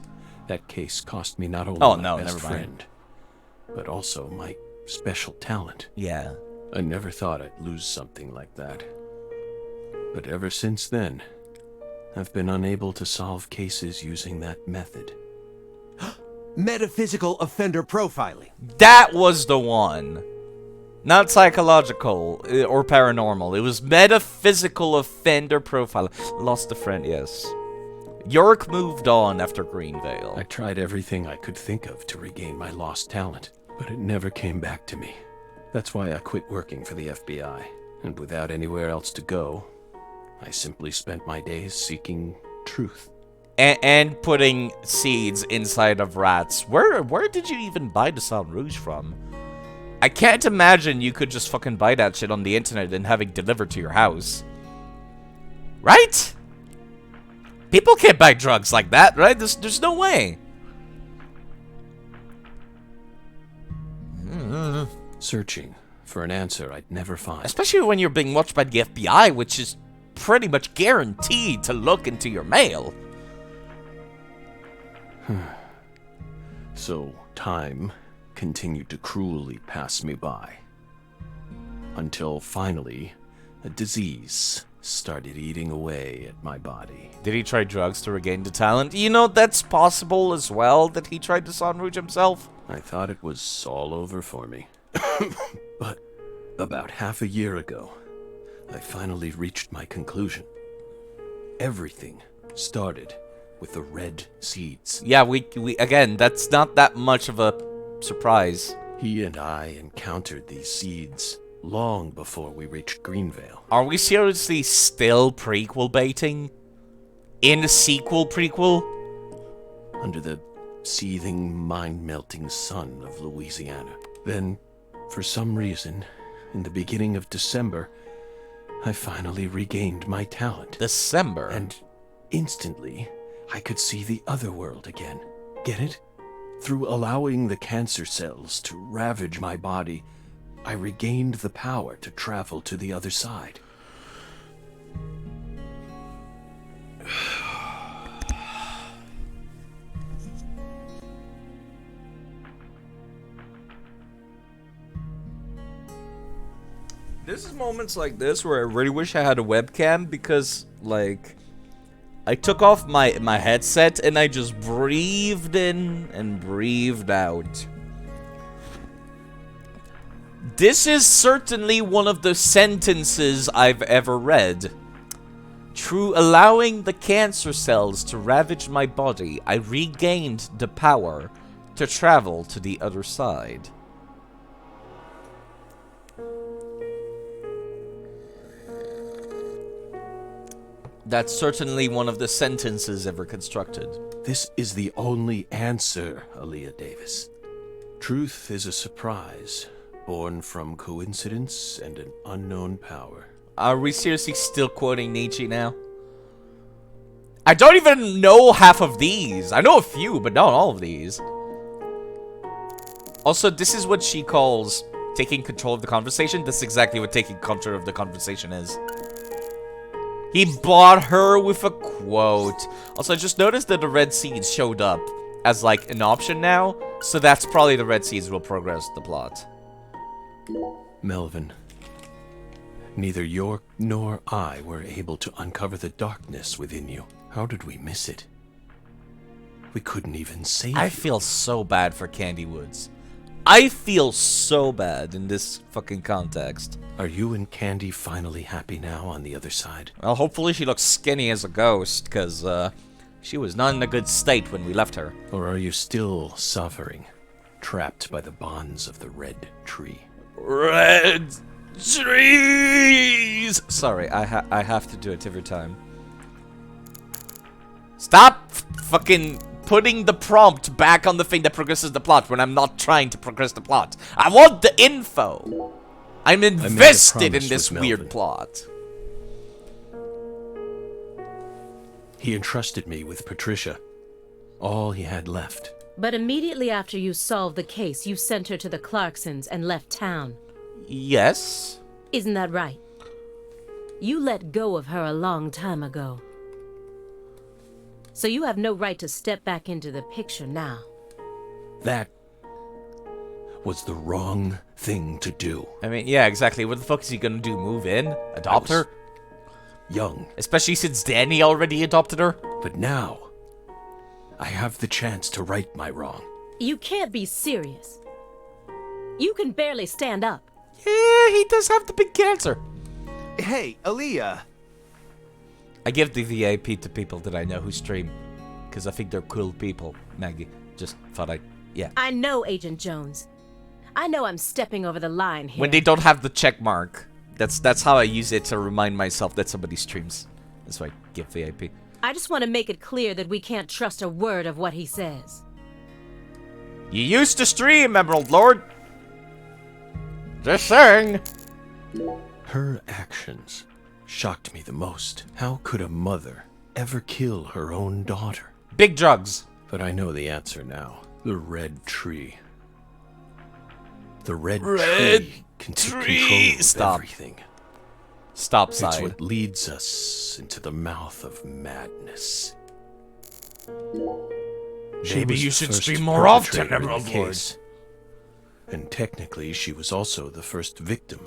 That case cost me not only my best friend, but also my special talent. Yeah. I never thought I'd lose something like that. But ever since then, I've been unable to solve cases using that method. Metaphysical offender profiling. That was the one. Not psychological or paranormal. It was metaphysical offender profiling. Lost a friend, yes. York moved on after Greenvale. I tried everything I could think of to regain my lost talent, but it never came back to me. That's why I quit working for the FBI, and without anywhere else to go, I simply spent my days seeking truth. And putting seeds inside of rats. Where did you even buy the Saint Rouge from? I can't imagine you could just fucking buy that shit on the internet and have it delivered to your house. Right? People can't buy drugs like that, right? There's no way. searching for an answer I'd never find. Especially when you're being watched by the FBI, which is pretty much guaranteed to look into your mail. So, time continued to cruelly pass me by. Until finally, a disease started eating away at my body. Did he try drugs to regain the talent? You know, that's possible as well, that he tried to San Rouge himself. I thought it was all over for me. But about half a year ago, I finally reached my conclusion. Everything started with the red seeds. Yeah, we again, that's not that much of a surprise. He and I encountered these seeds long before we reached Greenvale. Are we seriously still prequel baiting? In a sequel prequel? Under the seething, mind-melting sun of Louisiana. Then, for some reason, in the beginning of December, I finally regained my talent. December? And instantly, I could see the other world again. Get it? Through allowing the cancer cells to ravage my body, I regained the power to travel to the other side. This is moments like this where I really wish I had a webcam because, like, I took off my headset and I just breathed in and breathed out. This is certainly one of the sentences I've ever read. Through allowing the cancer cells to ravage my body, I regained the power to travel to the other side. That's certainly one of the sentences ever constructed. This is the only answer, Aaliyah Davis. Truth is a surprise, born from coincidence and an unknown power. Are we seriously still quoting Nietzsche now? I don't even know half of these. I know a few, but not all of these. Also, this is what she calls taking control of the conversation. That's exactly what taking control of the conversation is. He bought her with a quote. Also, I just noticed that the red seeds showed up as, like, an option now. So that's probably the red seeds will progress the plot. Melvin, neither York nor I were able to uncover the darkness within you. How did we miss it? We couldn't even save I you. feel so bad for Candy Woods. I feel so bad in this fucking context. Are you and Candy finally happy now on the other side? Well, hopefully she looks skinny as a ghost, because, she was not in a good state when we left her. Or are you still suffering, trapped by the bonds of the red tree? Red trees! Sorry, I have to do it every time. Stop fucking putting the prompt back on the thing that progresses the plot when I'm not trying to progress the plot. I want the info! I'm invested in this weird plot. He entrusted me with Patricia. All he had left. But immediately after you solved the case, you sent her to the Clarksons and left town. Yes? Isn't that right? You let go of her a long time ago. So you have no right to step back into the picture now. That was the wrong thing to do. I mean, yeah, exactly. What the fuck is he gonna do? Move in? Adopt her? Young. Especially since Danny already adopted her? But now, I have the chance to right my wrong. You can't be serious. You can barely stand up. Yeah, he does have the big cancer. Hey, Aaliyah. I give the VIP to people that I know who stream. Because I think they're cool people, Maggie. Just thought yeah. I know, Agent Jones. I know I'm stepping over the line here. When they don't have the check mark. That's how I use it to remind myself that somebody streams. That's why I give VIP. I just want to make it clear that we can't trust a word of what he says. You used to stream, Emerald Lord. Just saying. Her actions shocked me the most. How could a mother ever kill her own daughter? Big drugs. But I know the answer now. The red tree. The red tree can take control of Stop. everything. Stop It's sign. what leads us into the mouth of madness. She Maybe was you the should first stream more often, perpetrator in the Emerald Lord. case. And technically, she was also the first victim.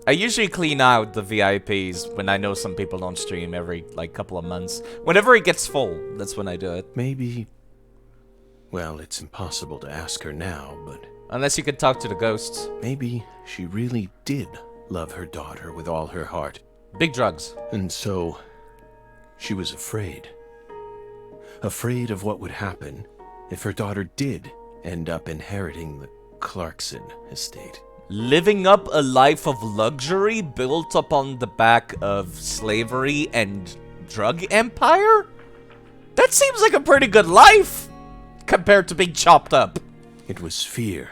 I usually clean out the VIPs when I know some people don't stream every, like, couple of months. Whenever it gets full, that's when I do it. Maybe... Well, it's impossible to ask her now, but... Unless you could talk to the ghosts. Maybe she really did love her daughter with all her heart. Big drugs. And so, she was afraid. Afraid of what would happen if her daughter did end up inheriting the Clarkson estate. Living up a life of luxury built upon the back of slavery and drug empire? That seems like a pretty good life compared to being chopped up. It was fear.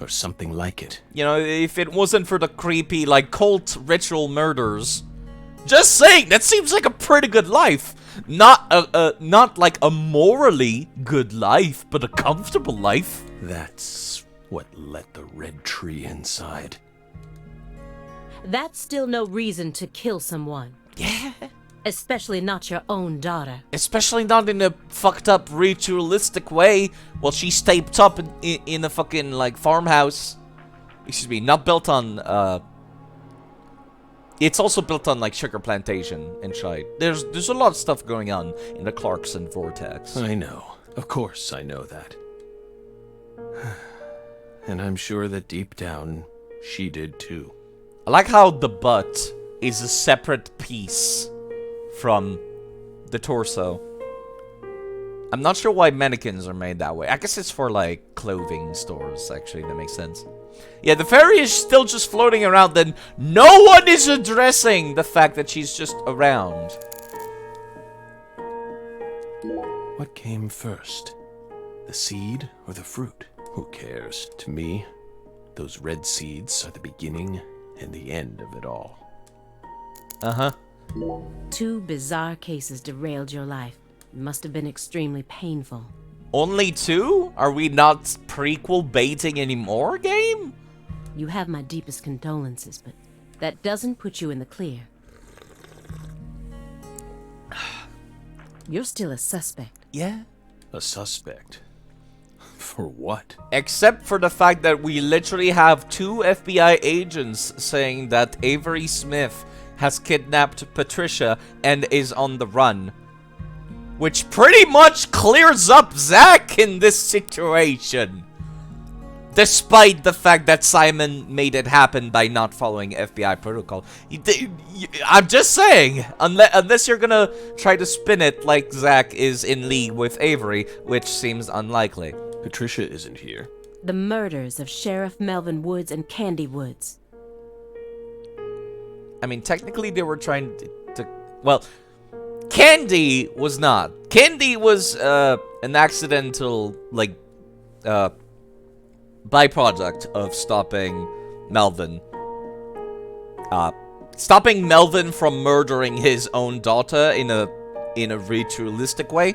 Or something like it. You know, if it wasn't for the creepy, like, cult ritual murders. Just saying, that seems like a pretty good life. Not like a morally good life, but a comfortable life. That's what let the red tree inside. That's still no reason to kill someone. Yeah. Especially not your own daughter. Especially not in a fucked up ritualistic way while she's taped up in a fucking, like, farmhouse. Excuse me, not built on, It's also built on, like, sugar plantation and shit. There's a lot of stuff going on in the Clarkson vortex. I know. Of course I know that. And I'm sure that deep down, she did too. I like how the butt is a separate piece from the torso. I'm not sure why mannequins are made that way. I guess it's for, like, clothing stores, actually. That makes sense. Yeah, the fairy is still just floating around, and no one is addressing the fact that she's just around. What came first? The seed or the fruit? Who cares? To me, those red seeds are the beginning and the end of it all. Uh-huh. 2 bizarre cases derailed your life. It must have been extremely painful. Only 2? Are we not prequel baiting anymore, game? You have my deepest condolences, but that doesn't put you in the clear. You're still a suspect. Yeah. A suspect? For what? Except for the fact that we literally have 2 FBI agents saying that Avery Smith has kidnapped Patricia and is on the run. Which pretty much clears up Zach in this situation. Despite the fact that Simon made it happen by not following FBI protocol. I'm just saying, unless you're gonna try to spin it like Zach is in league with Avery, which seems unlikely. Patricia isn't here. The murders of Sheriff Melvin Woods and Candy Woods. I mean, technically they were trying to well, Candy was not. Candy was an accidental, like, byproduct of stopping Melvin. Stopping Melvin from murdering his own daughter in a ritualistic way.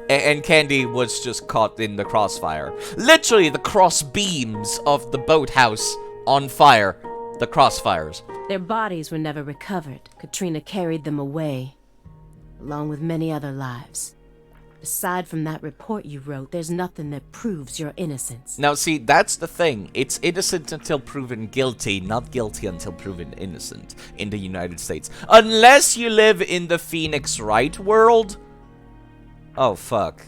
And Candy was just caught in the crossfire. Literally, the cross beams of the boathouse on fire. The crossfires. Their bodies were never recovered. Katrina carried them away, along with many other lives. Aside from that report you wrote, there's nothing that proves your innocence. Now, see, that's the thing. It's innocent until proven guilty, not guilty until proven innocent in the United States. Unless you live in the Phoenix Wright world. Oh, fuck.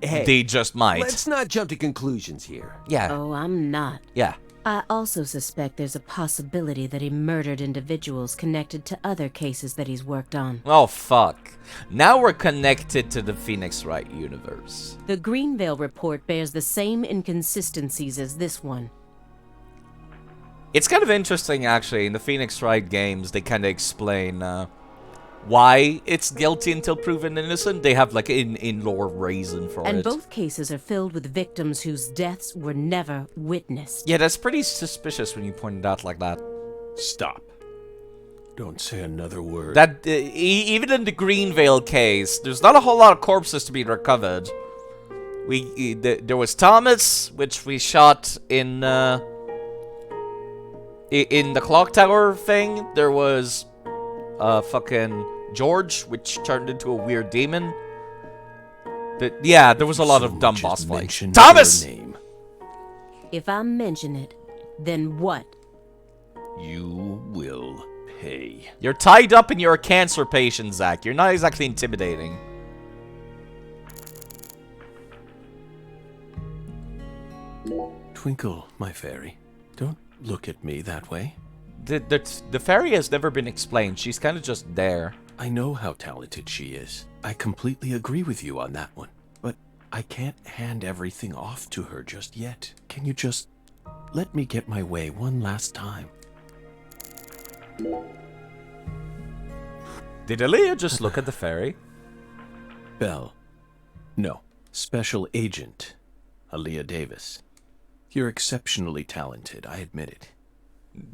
Hey, they just might. Let's not jump to conclusions here. Yeah. Oh, I'm not. Yeah. I also suspect there's a possibility that he murdered individuals connected to other cases that he's worked on. Oh, fuck. Now we're connected to the Phoenix Wright universe. The Greenvale report bears the same inconsistencies as this one. It's kind of interesting, actually. In the Phoenix Wright games, they kind of explain why it's guilty until proven innocent. They have, like, in-lore reason for it. And both cases are filled with victims whose deaths were never witnessed. Yeah, that's pretty suspicious when you point it out like that. Stop. Don't say another word. That, even in the Greenvale case, there's not a whole lot of corpses to be recovered. There was Thomas, which we shot in the clock tower thing. There was fucking George, which turned into a weird demon. Yeah, there was a lot of dumb boss fights. Thomas! If I mention it, then what? You will pay. You're tied up and you're a cancer patient, Zach. You're not exactly intimidating. Twinkle, my fairy. Don't look at me that way. The fairy has never been explained. She's kind of just there. I know how talented she is. I completely agree with you on that one. But I can't hand everything off to her just yet. Can you just let me get my way one last time? Did Aaliyah just look at the fairy? Belle. No. Special Agent Aaliyah Davis. You're exceptionally talented, I admit it.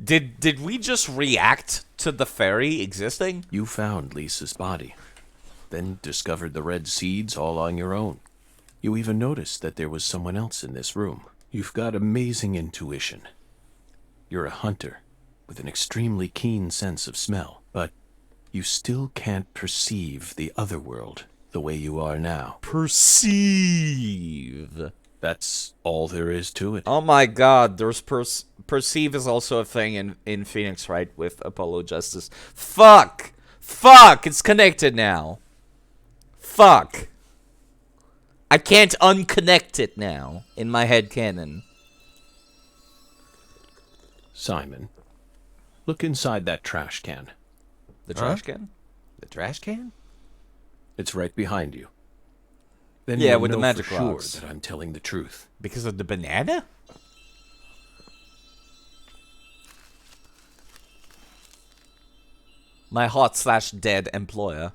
Did we just react to the fairy existing? You found Lisa's body, then discovered the red seeds all on your own. You even noticed that there was someone else in this room. You've got amazing intuition. You're a hunter with an extremely keen sense of smell, but you still can't perceive the other world the way you are now. Perceive. That's all there is to it. Oh my god, there's perceive is also a thing in Phoenix, right? With Apollo Justice. Fuck! Fuck! It's connected now. Fuck. I can't unconnect it now in my head canon. Simon, look inside that trash can. The trash can? The trash can? It's right behind you. Then yeah, you'll with know the magic for sure rocks. that I'm telling the truth. Because of the banana? My hot/dead employer.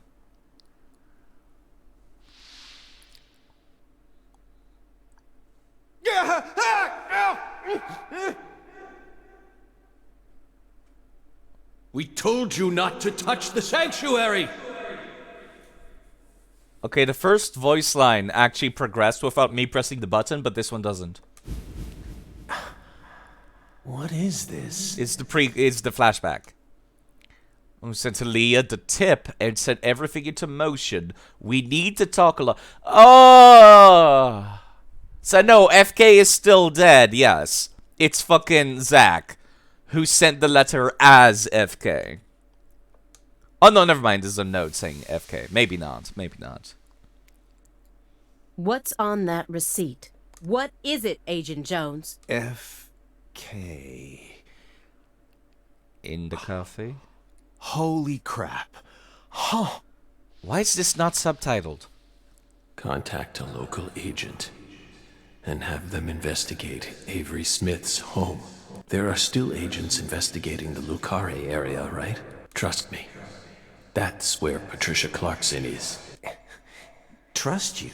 We told you not to touch the sanctuary! Okay, the first voice line actually progressed without me pressing the button, but this one doesn't. What is this? It's the flashback. I sent to Leah the tip and set everything into motion. We need to talk a lot. Oh! So no, FK is still dead, yes. It's fucking Zach, who sent the letter as FK. Oh no, never mind, there's a note saying FK. Maybe not, maybe not. What's on that receipt? What is it, Agent Jones? FK. In the coffee? Holy crap. Huh. Why is this not subtitled? Contact a local agent and have them investigate Avery Smith's home. There are still agents investigating the Lucare area, right? Trust me. That's where Patricia Clarkson is. Trust you?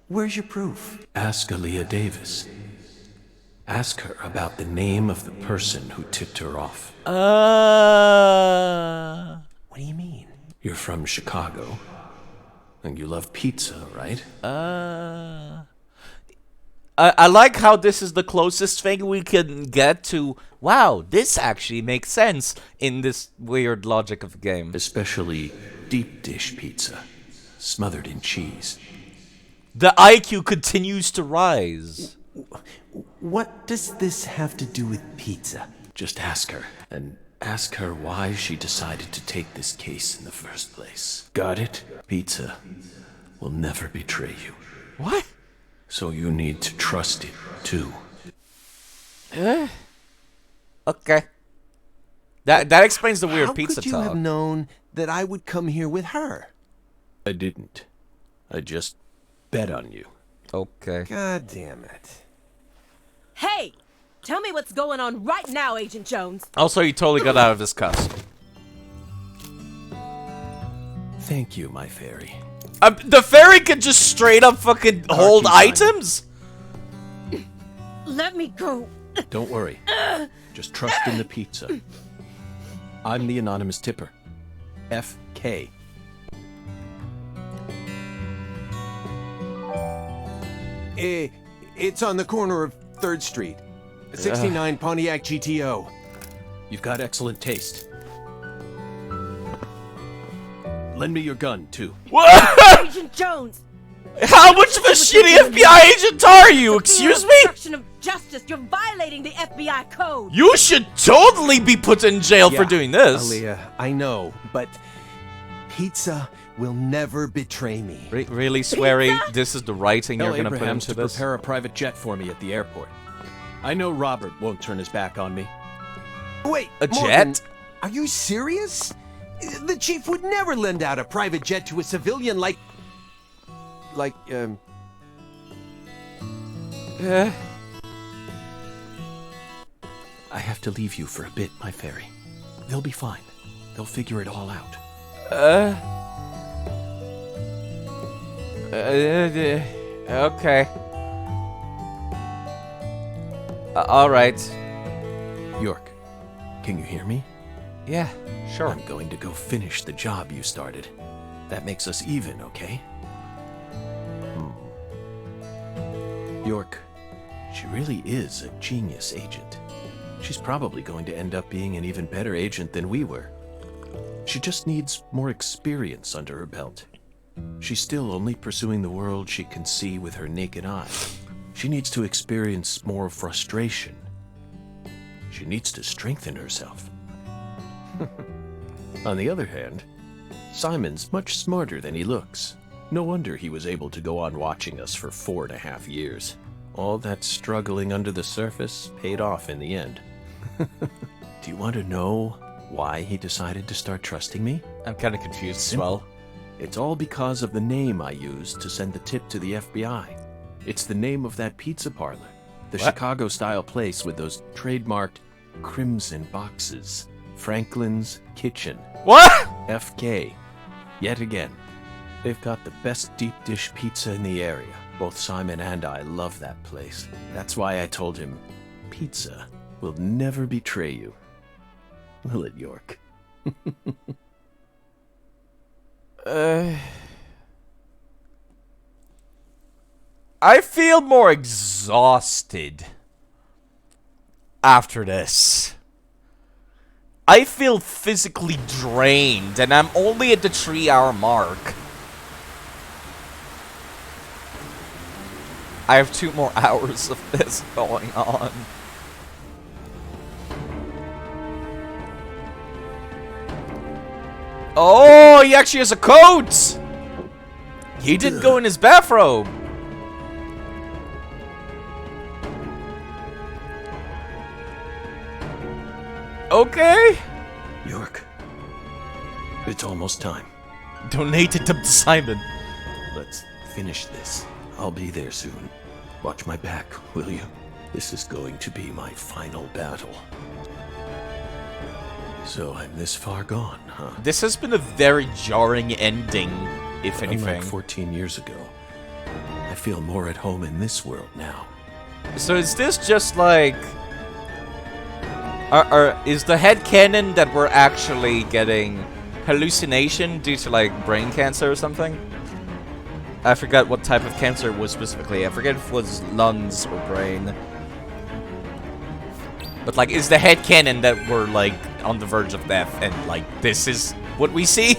Where's your proof? Ask Aaliyah Davis. Ask her about the name of the person who tipped her off. What do you mean? You're from Chicago, and you love pizza, right? I like how this is the closest thing we can get to, wow, this actually makes sense in this weird logic of the game. Especially deep dish pizza, smothered in cheese. The IQ continues to rise. What does this have to do with pizza? Just ask her, and ask her why she decided to take this case in the first place. Got it? Pizza will never betray you. What? So you need to trust it, too. Okay. That explains the weird pizza talk. How could you talk. have known that I would come here with her? I didn't. I just bet on you. Okay. God damn it. Hey! Tell me what's going on right now, Agent Jones. Also, he totally got out of his cuss. Thank you, my fairy. The fairy could just straight up fucking hold items? Let me go. Don't worry. Just trust in the pizza. I'm the anonymous tipper. FK. It's on the corner of 3rd Street. 69 Pontiac GTO. You've got excellent taste. Lend me your gun, too. What? Agent Jones! How much of a shitty FBI agent are you? Excuse me? Obstruction of justice. You're violating the FBI code. You should totally be put in jail for doing this. Aaliyah, I know, but pizza will never betray me. Really, Swery? This is the writing Tell you're gonna put Abrahams into to this? prepare a private jet for me at the airport. I know Robert won't turn his back on me. Wait, A Morgan, jet? Are you serious? The chief would never lend out a private jet to a civilian like, I have to leave you for a bit, my fairy. They'll be fine. They'll figure it all out. Okay. Alright. York, can you hear me? Yeah, sure. I'm going to go finish the job you started. That makes us even, okay? York, she really is a genius agent. She's probably going to end up being an even better agent than we were. She just needs more experience under her belt. She's still only pursuing the world she can see with her naked eye. She needs to experience more frustration. She needs to strengthen herself. On the other hand, Simon's much smarter than he looks. No wonder he was able to go on watching us for 4.5 years. All that struggling under the surface paid off in the end. Do you want to know why he decided to start trusting me? I'm kind of confused as well. It's all because of the name I used to send the tip to the FBI. It's the name of that pizza parlor. The Chicago-style place with those trademarked crimson boxes. Franklin's Kitchen. What? FK. Yet again. They've got the best deep dish pizza in the area. Both Simon and I love that place. That's why I told him, pizza will never betray you. Will it, York? I feel more exhausted after this. I feel physically drained, and I'm only at the 3-hour mark. I have 2 more hours of this going on. Oh, he actually has a coat! He didn't go in his bathrobe. Okay. York, it's almost time. Donated to Simon. Let's finish this. I'll be there soon. Watch my back, will you? This is going to be my final battle. So I'm this far gone, huh? This has been a very jarring ending, if anything. Unlike 14 years ago, I feel more at home in this world now. So is this just like... is the headcanon that we're actually getting hallucination due to like brain cancer or something? I forgot what type of cancer it was specifically. I forget if it was lungs or brain. But like, is the headcanon that we're like on the verge of death and like this is what we see?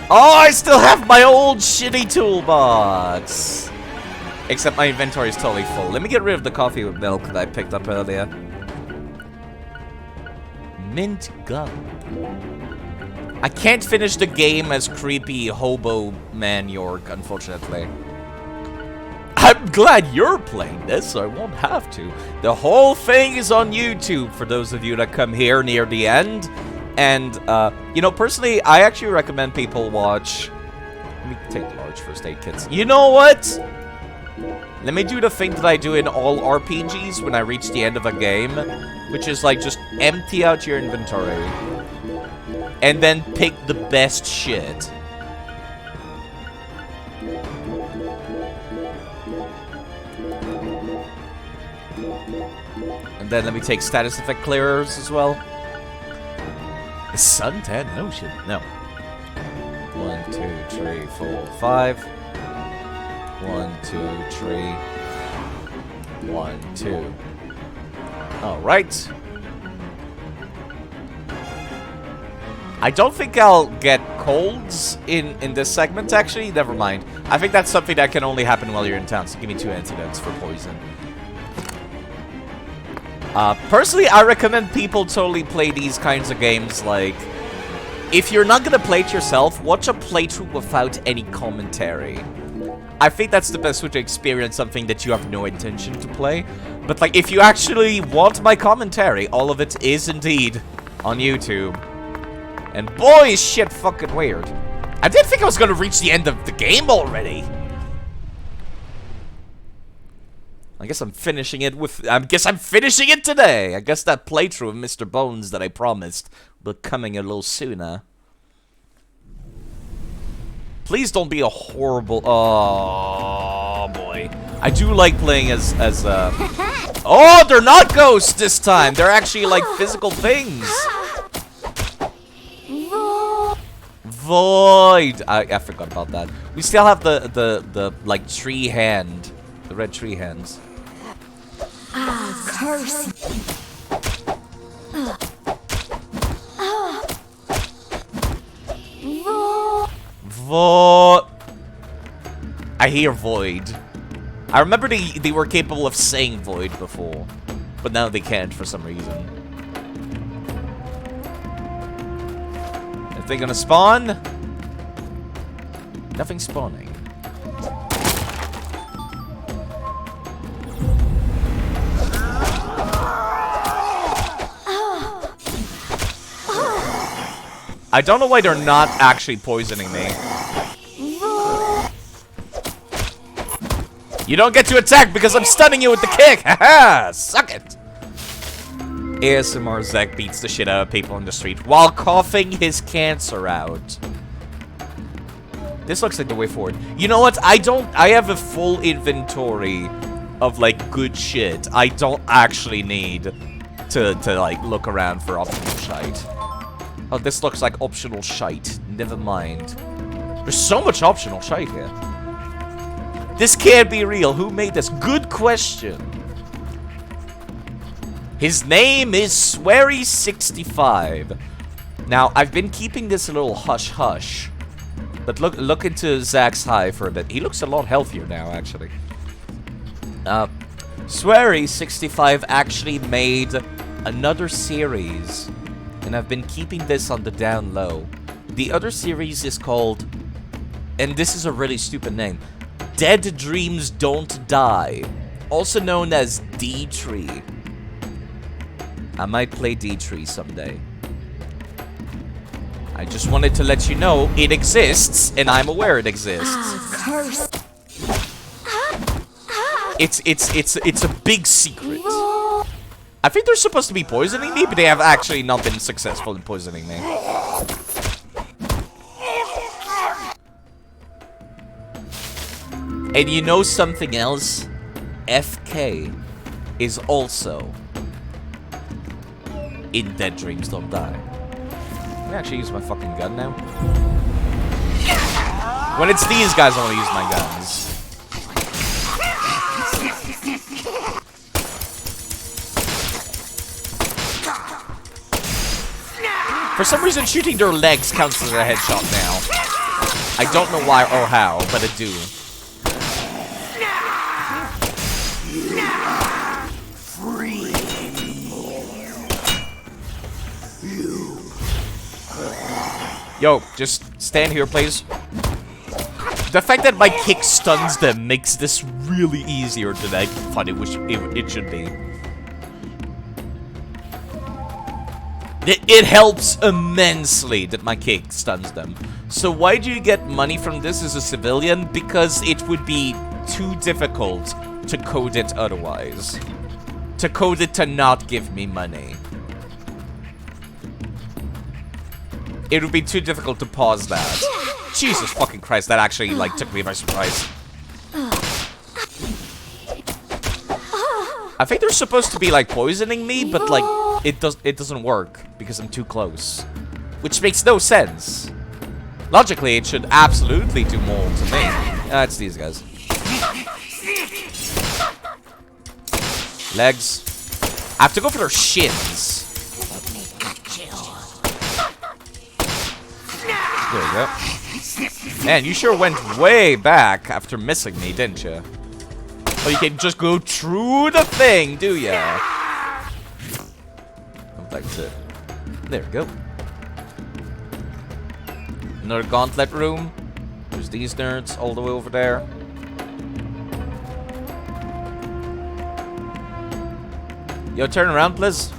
Oh, I still have my old shitty toolbox. Except my inventory is totally full. Let me get rid of the coffee with milk that I picked up earlier. Mint gum. I can't finish the game as creepy hobo man York, unfortunately. I'm glad you're playing this, so I won't have to. The whole thing is on YouTube for those of you that come here near the end. And, you know, personally, I actually recommend people watch... Let me take large first aid kits. You know what? Let me do the thing that I do in all RPGs when I reach the end of a game, which is like just empty out your inventory and then pick the best shit. And then let me take status effect clearers as well. Is suntan? No shit. No. 1, 2, 3, 4, 5. 1, 2, 3. 1, 2. Alright. I don't think I'll get colds in this segment, actually. Never mind. I think that's something that can only happen while you're in town, so give me 2 antidotes for poison. Personally, I recommend people totally play these kinds of games, like... If you're not gonna play it yourself, watch a playthrough without any commentary. I think that's the best way to experience something that you have no intention to play. But, like, if you actually want my commentary, all of it is indeed on YouTube. And boy, is shit fucking weird. I didn't think I was gonna reach the end of the game already. I guess I'm finishing it with... I guess I'm finishing it today. I guess that playthrough of Mr. Bones that I promised will be coming a little sooner. Please don't be a horrible... Oh, boy. I do like playing as Oh, they're not ghosts this time. They're actually, like, physical things. Void! I forgot about that. We still have the like, tree hand. The red tree hands. Ah, curse. Void. I hear void. I remember they were capable of saying void before, but now they can't for some reason. Are they gonna spawn? Nothing spawning. I don't know why they're not actually poisoning me. You don't get to attack because I'm stunning you with the kick! Haha! Suck it! ASMR Zach beats the shit out of people in the street while coughing his cancer out. This looks like the way forward. You know what? I have a full inventory of, like, good shit. I don't actually need to like, look around for optional shite. Oh, this looks like optional shite. Never mind. There's so much optional shite here. This can't be real. Who made this? Good question. His name is Swery65. Now, I've been keeping this a little hush-hush. But look into Zach's high for a bit. He looks a lot healthier now, actually. Swery65 actually made another series. And I've been keeping this on the down low. The other series is called... And this is a really stupid name. Dead Dreams Don't Die. Also known as D-Tree. I might play D-Tree someday. I just wanted to let you know it exists, and I'm aware it exists. Curse. It's a big secret. I think they're supposed to be poisoning me, but they have actually not been successful in poisoning me. And you know something else? FK is also in Dead Dreams Don't Die. Can I actually use my fucking gun now? When it's these guys, I want to use my guns. For some reason, shooting their legs counts as a headshot now. I don't know why or how, but I do. Yo, just stand here, please. The fact that my kick stuns them makes this really easier than I thought it should be. It helps immensely that my kick stuns them. So why do you get money from this as a civilian? Because it would be too difficult to code it otherwise. To code it to not give me money. It would be too difficult to pause that. Jesus fucking Christ, that actually, like, took me by surprise. I think they're supposed to be, like, poisoning me, but, like, it doesn't work because I'm too close. Which makes no sense. Logically, it should absolutely do more to me. It's these guys. Legs. I have to go for their shins. There we go. Man, you sure went way back after missing me, didn't you? Oh, you can just go through the thing, do ya? Oh, that's it. There we go. Another gauntlet room. There's these nerds all the way over there. Yo, turn around, please.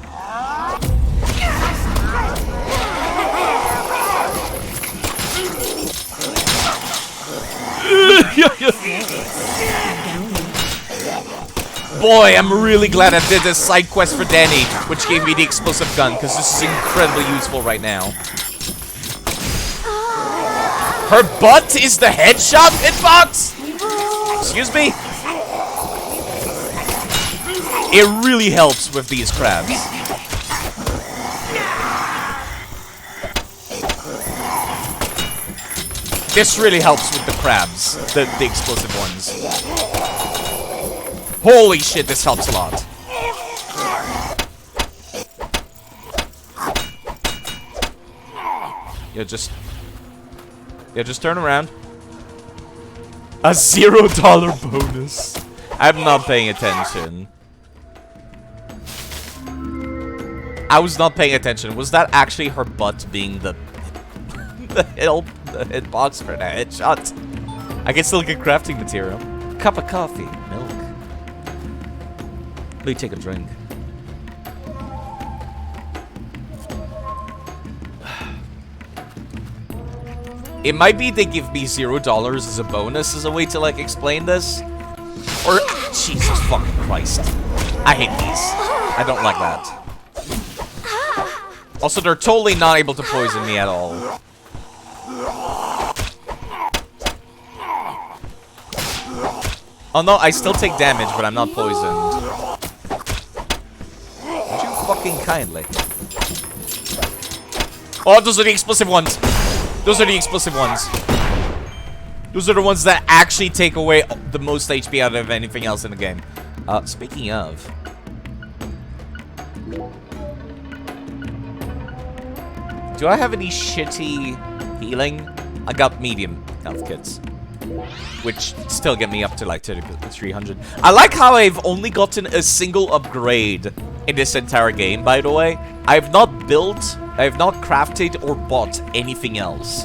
Boy, I'm really glad I did this side quest for Danny, which gave me the explosive gun, because this is incredibly useful right now. Her butt is the headshot hitbox? Excuse me? It really helps with these crabs. This really helps with the crabs, the explosive ones. Holy shit, this helps a lot. Yeah, just turn around. A $0 bonus. I'm not paying attention. I was not paying attention. Was that actually her butt being the hitbox for the headshot? I can still get crafting material. Cup of coffee, milk. Let me take a drink. It might be they give me $0 as a bonus as a way to like explain this. Or Jesus fucking Christ. I hate these. I don't like that. Also, they're totally not able to poison me at all. Oh no, I still take damage, but I'm not poisoned. Would you fucking kindly? Oh, those are the explosive ones. Those are the explosive ones. Those are the ones that actually take away the most HP out of anything else in the game. Speaking of... do I have any shitty healing? I got medium health kits. Which still get me up to like 300. I like how I've only gotten a single upgrade in this entire game, by the way. I have not built, I have not crafted or bought anything else.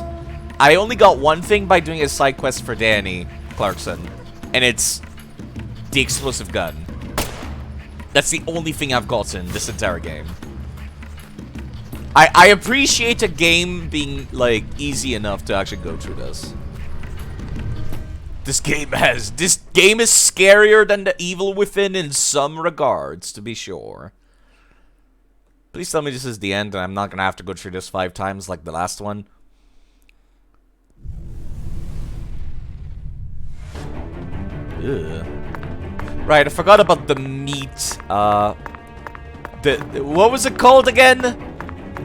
I only got one thing by doing a side quest for Danny Clarkson. And it's the explosive gun. That's the only thing I've gotten this entire game. I appreciate a game being, like, easy enough to actually go through this. This game is scarier than the evil within in some regards, to be sure. Please tell me this is the end and I'm not gonna have to go through this 5 times like the last one. Ugh. Right, I forgot about the meat, what was it called again?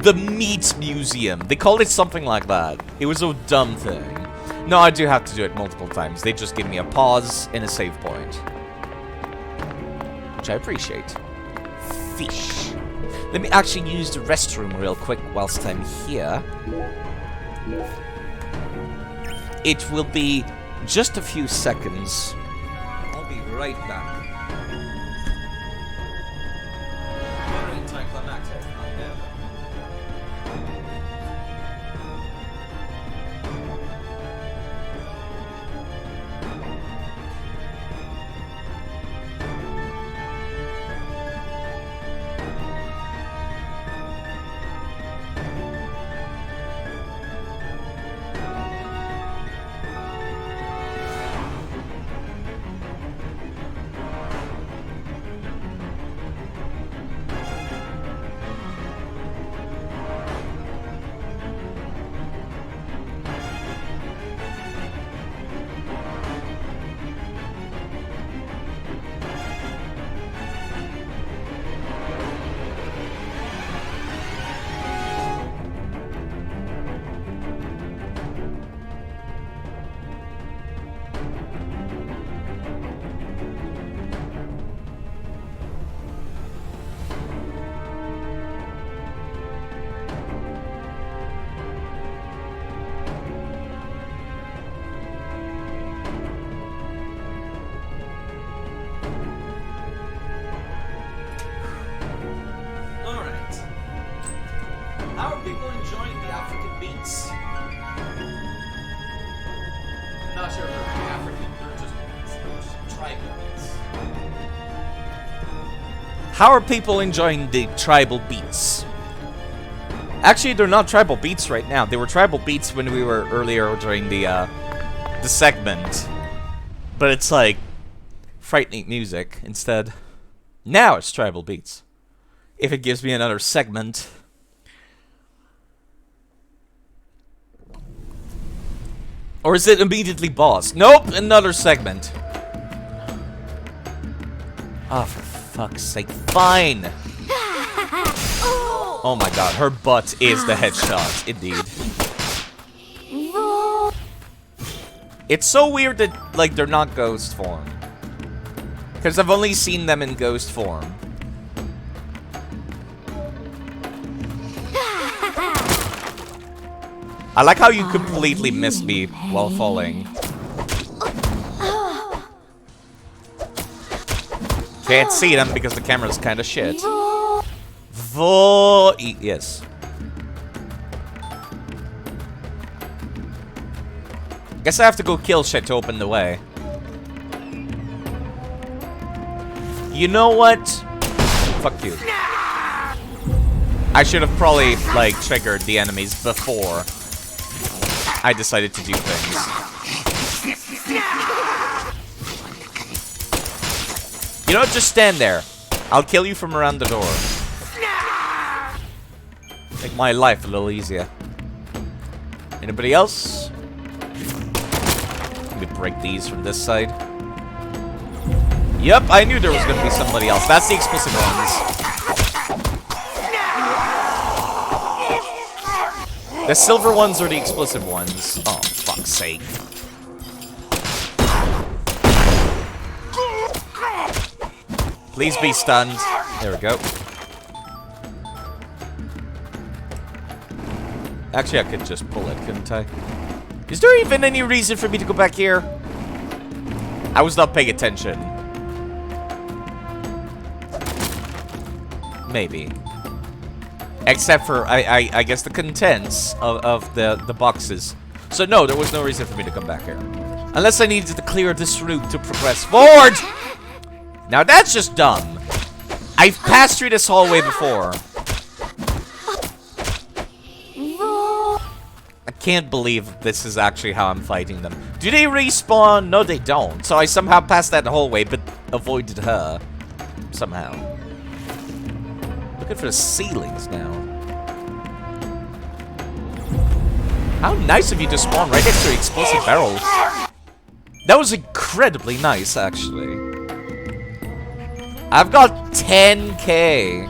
The Meat Museum. They called it something like that. It was a dumb thing. No, I do have to do it multiple times. They just give me a pause and a save point. Which I appreciate. Fish. Let me actually use the restroom real quick whilst I'm here. It will be just a few seconds. I'll be right back. are people enjoying the African beats? I'm not sure if they're African, they're just tribal beats. How are people enjoying the tribal beats? Actually, they're not tribal beats right now. They were tribal beats when we were earlier during the segment. But it's like frightening music instead. Now it's tribal beats. If it gives me another segment. Or is it immediately boss? Nope, another segment. Oh, for fuck's sake. Fine. Oh my god, her butt is the headshot, indeed. It's so weird that, like, they're not ghost form. Because I've only seen them in ghost form. I like how you completely missed me while falling. Can't see them because the camera's kind of shit. Yes. Guess I have to go kill shit to open the way. You know what? Fuck you. I should have probably, like, triggered the enemies before I decided to do things. You know what? Just stand there. I'll kill you from around the door. Make my life a little easier. Anybody else? Let me break these from this side. Yep, I knew there was gonna be somebody else. That's the explicit ones. The silver ones are the explosive ones. Oh, fuck's sake. Please be stunned. There we go. Actually, I could just pull it, couldn't I? Is there even any reason for me to go back here? I was not paying attention. Maybe. Except for, I guess, the contents of the boxes. So no, there was no reason for me to come back here. Unless I needed to clear this route to progress forward! Now that's just dumb. I've passed through this hallway before. I can't believe this is actually how I'm fighting them. Do they respawn? No, they don't. So I somehow passed that hallway, but avoided her. Somehow. Looking for the ceilings now. How nice of you to spawn right next to the explosive barrels. That was incredibly nice, actually. I've got 10k.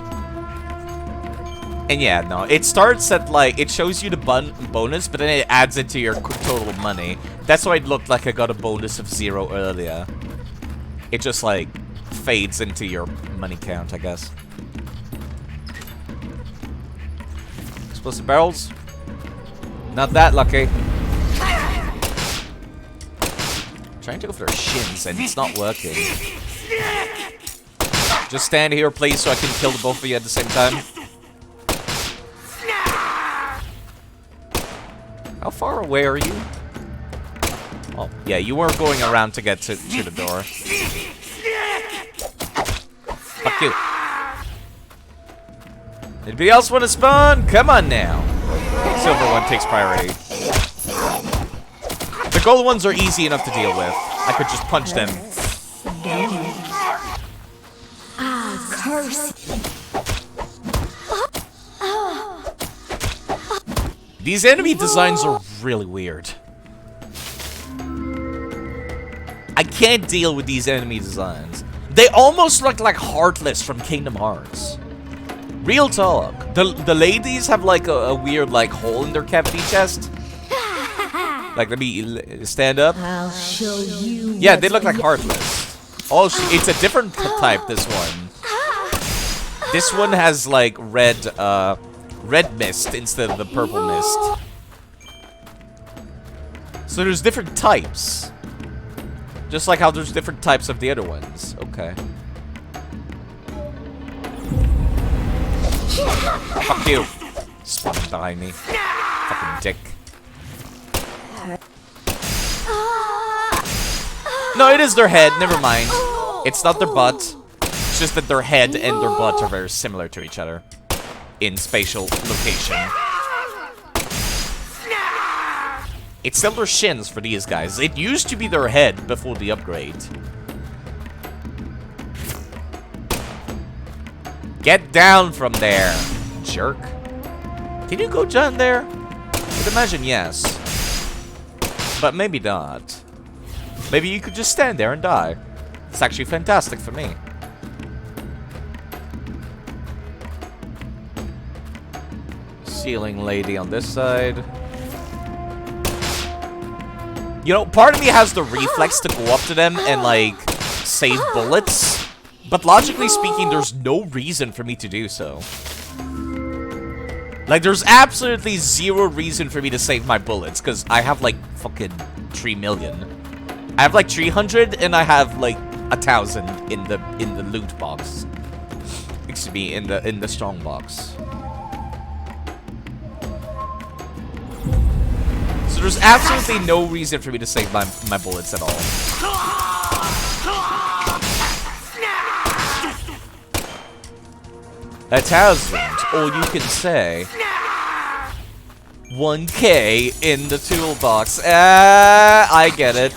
And yeah, no, it starts at, like, it shows you the bonus, but then it adds it to your total money. That's why it looked like I got a bonus of 0 earlier. It just, like, fades into your money count, I guess. Explosive barrels? Not that lucky. Trying to go for their shins, and it's not working. Just stand here, please, so I can kill the both of you at the same time. How far away are you? Oh, yeah, you weren't going around to get to the door. Fuck you. Anybody else want to spawn? Come on now. Silver one takes priority. The gold ones are easy enough to deal with. I could just punch them. Curse. These enemy designs are really weird. I can't deal with these enemy designs. They almost look like Heartless from Kingdom Hearts. Real talk. The ladies have like a weird like hole in their cavity chest. Like, let me stand up. I'll show you. Yeah, they look like Heartless. Oh, it's a different type, this one. This one has like red mist instead of the purple mist. So there's different types. Just like how there's different types of the other ones. Okay. Fuck you. Spawning behind me. Fucking dick. No, it is their head. Never mind. It's not their butt. It's just that their head and their butt are very similar to each other in spatial location. It's still their shins for these guys. It used to be their head before the upgrade. Get down from there, jerk. Can you go down there? I would imagine yes. But maybe not. Maybe you could just stand there and die. It's actually fantastic for me. Ceiling lady on this side. You know, part of me has the reflex to go up to them and, like, save bullets. But logically speaking, there's no reason for me to do so. Like, there's absolutely zero reason for me to save my bullets, because I have, like, fucking 3 million. I have, like, 300, and I have, like, 1,000 in the loot box. Excuse me, in the strong box. So there's absolutely no reason for me to save my bullets at all. 1,000, all you can say. 1K in the toolbox. I get it.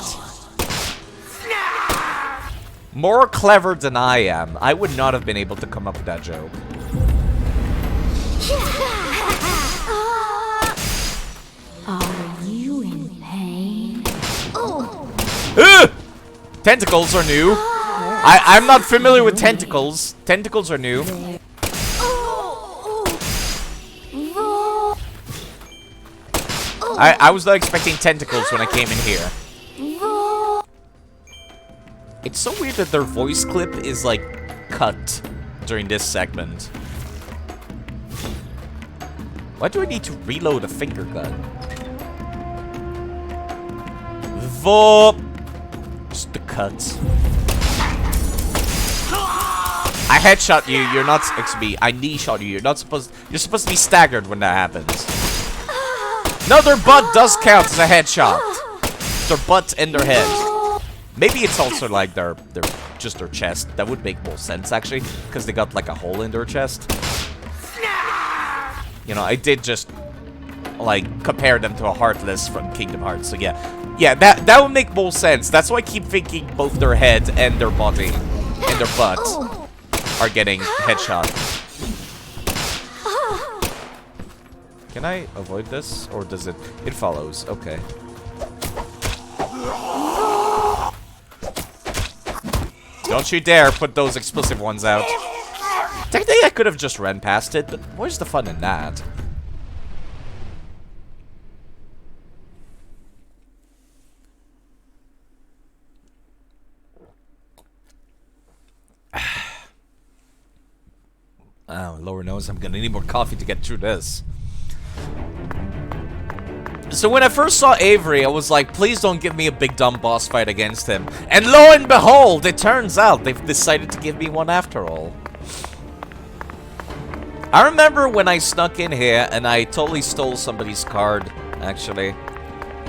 More clever than I am. I would not have been able to come up with that joke. Are you in pain? Tentacles are new. I'm not familiar with tentacles. Tentacles are new. I was not expecting tentacles when I came in here. It's so weird that their voice clip is, like, cut during this segment. Why do I need to reload a finger gun? Just the cuts. I headshot you, you're not, excuse me, I knee shot you, you're supposed to be staggered when that happens. No, their butt does count as a headshot. Their butt and their head. Maybe it's also like just their chest. That would make more sense actually, because they got like a hole in their chest. You know, I did just like compare them to a Heartless from Kingdom Hearts. So yeah, that would make more sense. That's why I keep thinking both their head and their body and their butt are getting headshot. Can I avoid this? Or does it... It follows. Okay. Don't you dare put those explosive ones out. Technically, I could have just ran past it, but where's the fun in that? Oh, Lord knows I'm gonna need more coffee to get through this. So when I first saw Avery, I was like, please don't give me a big dumb boss fight against him. And lo and behold, it turns out they've decided to give me one after all. I remember when I snuck in here and I totally stole somebody's card, actually.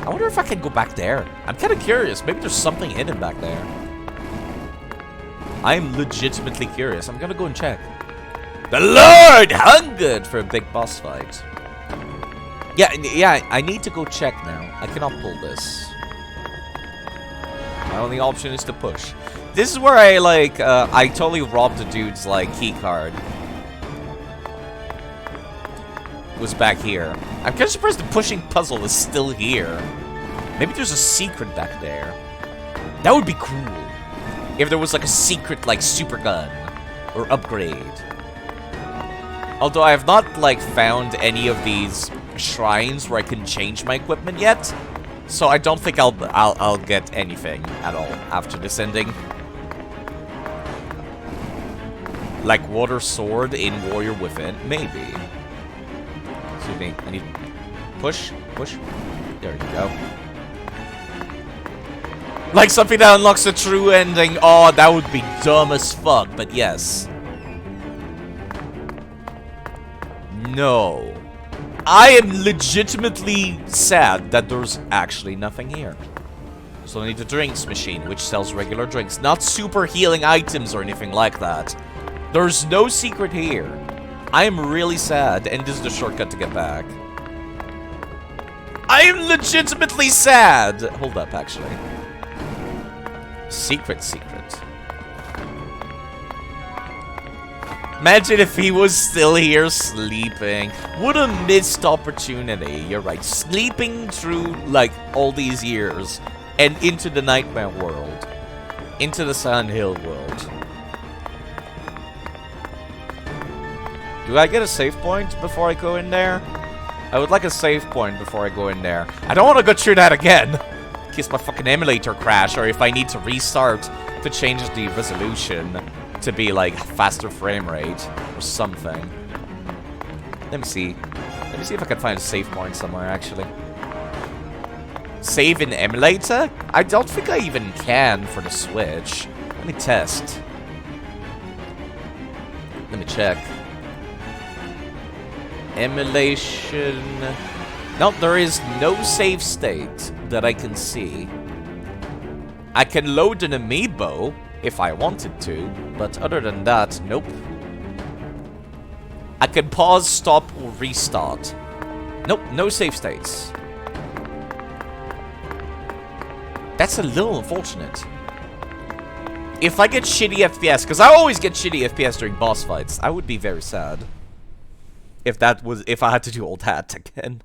I wonder if I can go back there. I'm kind of curious. Maybe there's something hidden back there. I'm legitimately curious. I'm gonna go and check. The Lord hungered for a big boss fight. Yeah, I need to go check now. I cannot pull this. My only option is to push. This is where I, like, I totally robbed the dude's, like, key card. It was back here. I'm kind of surprised the pushing puzzle is still here. Maybe there's a secret back there. That would be cool. If there was, like, a secret, like, super gun. Or upgrade. Although I have not, like, found any of these shrines where I can change my equipment yet, so I don't think I'll get anything at all after this ending. Like Water Sword in Warrior Within, maybe. Excuse me, I need push. There you go. Like something that unlocks the true ending. Oh, that would be dumb as fuck, but yes. No. I am legitimately sad that there's actually nothing here. There's only the drinks machine, which sells regular drinks, not super healing items or anything like that. There's no secret here. I am really sad, and this is the shortcut to get back. I am legitimately sad! Hold up, actually. Secret. Imagine if he was still here sleeping. What a missed opportunity. You're right. Sleeping through, like, all these years. And into the Nightmare world. Into the Silent Hill world. Do I get a save point before I go in there? I would like a save point before I go in there. I don't want to go through that again. In case my fucking emulator crash, or if I need to restart to change the resolution to be like faster frame rate or something. Let me see. Let me see if I can find a save point somewhere, actually. Save in emulator? I don't think I even can for the Switch. Let me test. Let me check. Emulation. No, there is no save state that I can see. I can load an amiibo if I wanted to, but other than that, nope. I can pause, stop, or restart. Nope, no save states. That's a little unfortunate. If I get shitty FPS, because I always get shitty FPS during boss fights, I would be very sad. If I had to do all that again.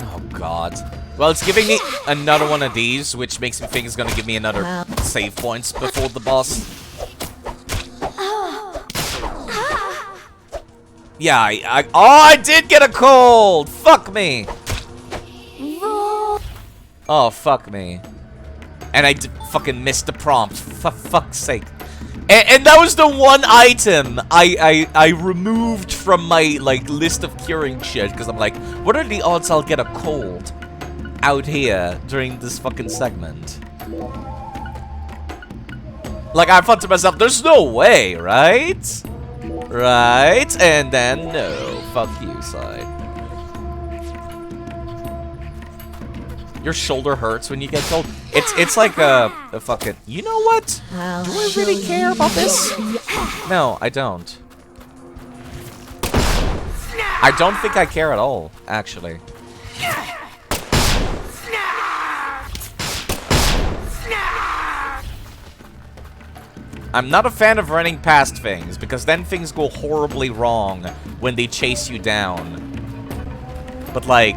Oh god. Well, it's giving me another one of these, which makes me think it's gonna give me another save points before the boss. Yeah, I did get a cold! Fuck me! Oh, fuck me. And I fucking missed the prompt. For fuck's sake. And that was the one item I removed from my, like, list of curing shit. Because I'm like, what are the odds I'll get a cold out here during this fucking segment? Like, I thought to myself, there's no way, right? Right? And then, no. Fuck you, side. Your shoulder hurts when you get cold. It's like a fucking... You know what? Do I really care about this? No, I don't. I don't think I care at all, actually. I'm not a fan of running past things, because then things go horribly wrong when they chase you down. But, like...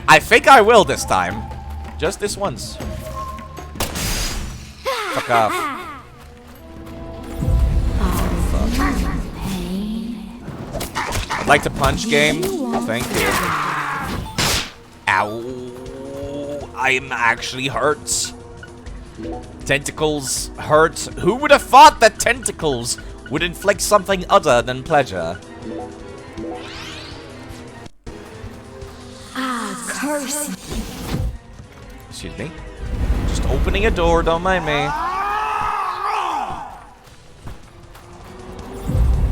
I think I will this time. Just this once. Fuck off. I'd like to punch game. Thank you. Ow. I'm actually hurt. Tentacles hurt. Who would have thought that tentacles would inflict something other than pleasure? Curse. Excuse me. Just opening a door, don't mind me.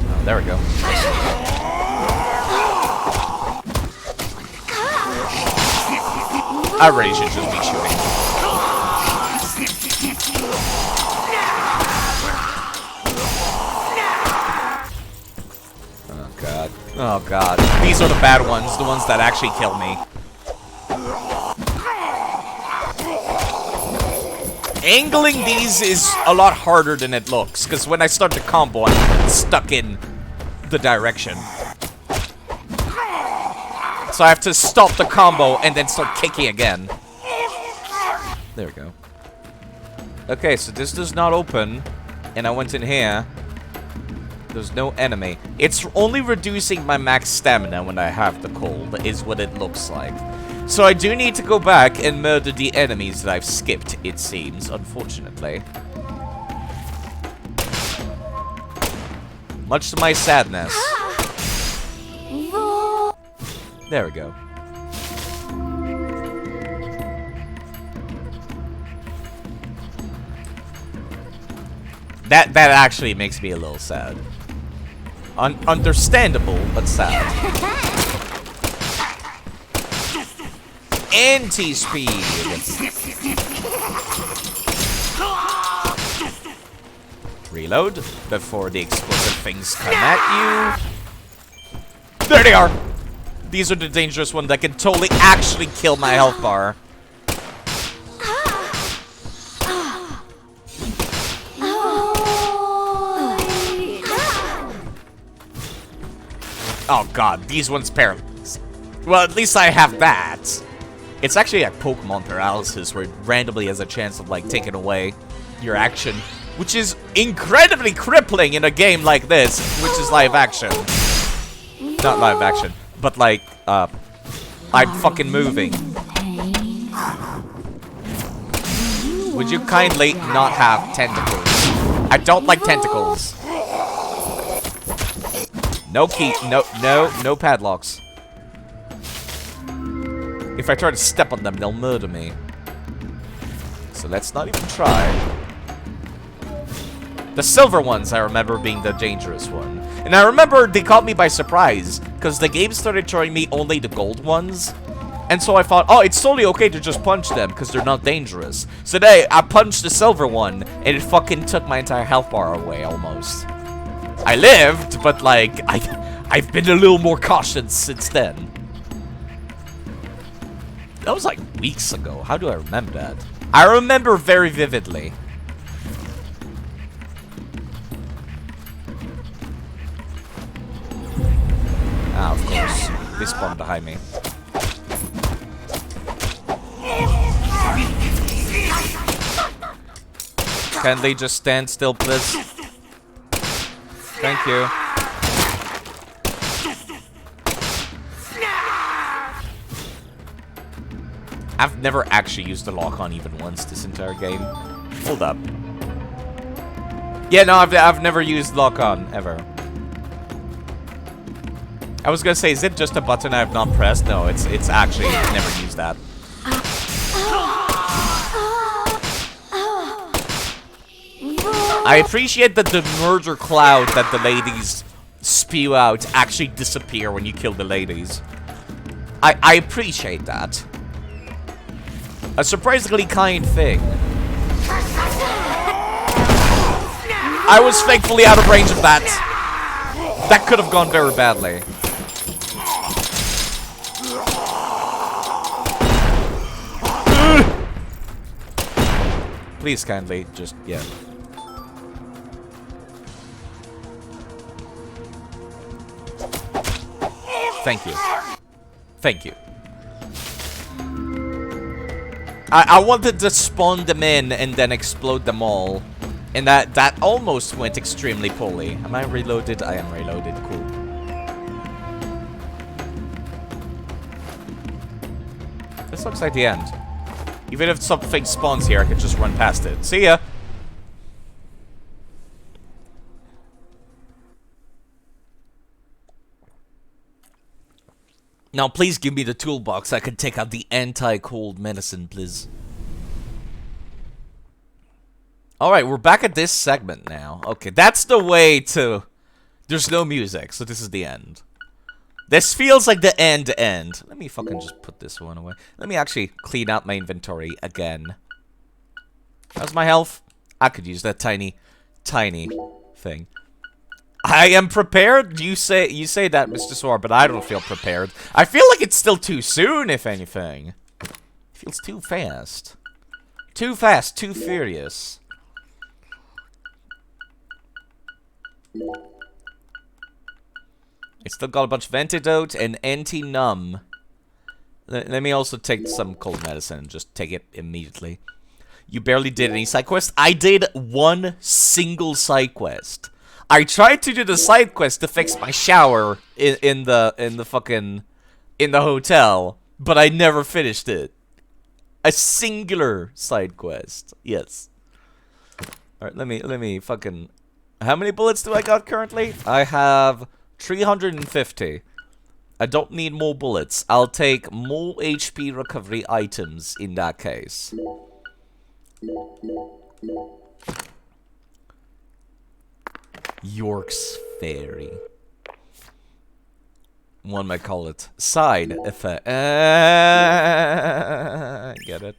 Oh, there we go. I really should just be shooting. Oh god. Oh god. These are the bad ones, the ones that actually kill me. Angling these is a lot harder than it looks, because when I start the combo, I'm stuck in the direction. So I have to stop the combo and then start kicking again. There we go. Okay, so this does not open, and I went in here. There's no enemy. It's only reducing my max stamina when I have the cold, is what it looks like. So I do need to go back and murder the enemies that I've skipped, it seems, unfortunately. Much to my sadness. There we go. That actually makes me a little sad. Understandable, but sad. Anti-speed. Reload before the explosive things come at you. There they are. These are the dangerous ones that can totally actually kill my health bar. Oh god, these ones paralyzed. Well, at least I have that. It's actually a Pokemon paralysis where it randomly has a chance of like taking away your action, which is incredibly crippling in a game like this, which is live action. Not live action, but like, I'm fucking moving. Would you kindly not have tentacles? I don't like tentacles. No key, no padlocks. If I try to step on them, they'll murder me. So let's not even try. The silver ones I remember being the dangerous one. And I remember they caught me by surprise, because the game started showing me only the gold ones. And so I thought, oh, it's totally okay to just punch them, because they're not dangerous. So today, I punched the silver one, and it fucking took my entire health bar away, almost. I lived, but like, I've been a little more cautious since then. That was like weeks ago. How do I remember that? I remember very vividly. Ah, of course. They spawned behind me. Can they just stand still, please? Thank you. I've never actually used the lock-on even once this entire game. Hold up. Yeah, no, I've never used lock-on, ever. I was gonna say, is it just a button I have not pressed? No, it's actually, I've never used that. I appreciate that the murder cloud that the ladies spew out actually disappear when you kill the ladies. I appreciate that. A surprisingly kind thing. I was thankfully out of range of that. That could have gone very badly. Please kindly, just, yeah. Thank you. Thank you. I wanted to spawn them in and then explode them all. And that almost went extremely poorly. Am I reloaded? I am reloaded. Cool. This looks like the end. Even if something spawns here, I can just run past it. See ya! Now, please give me the toolbox. I can take out the anti-cold medicine, please. Alright, we're back at this segment now. Okay, that's the way to... There's no music, so this is the end. This feels like the end. Let me fucking just put this one away. Let me actually clean out my inventory again. How's my health? I could use that tiny thing. I am prepared. You say that, Mr. Soar, but I don't feel prepared. I feel like it's still too soon, if anything. It feels too fast. Too fast, too furious. It's still got a bunch of antidote and anti-numb. Let me also take some cold medicine and just take it immediately. You barely did any side quests? I did one single side quest. I tried to do the side quest to fix my shower in the hotel, but I never finished it. A singular side quest. Yes. All right, let me fucking. How many bullets do I got currently? I have 350. I don't need more bullets. I'll take more HP recovery items in that case. York's Fairy. One might call it side effect. Get it.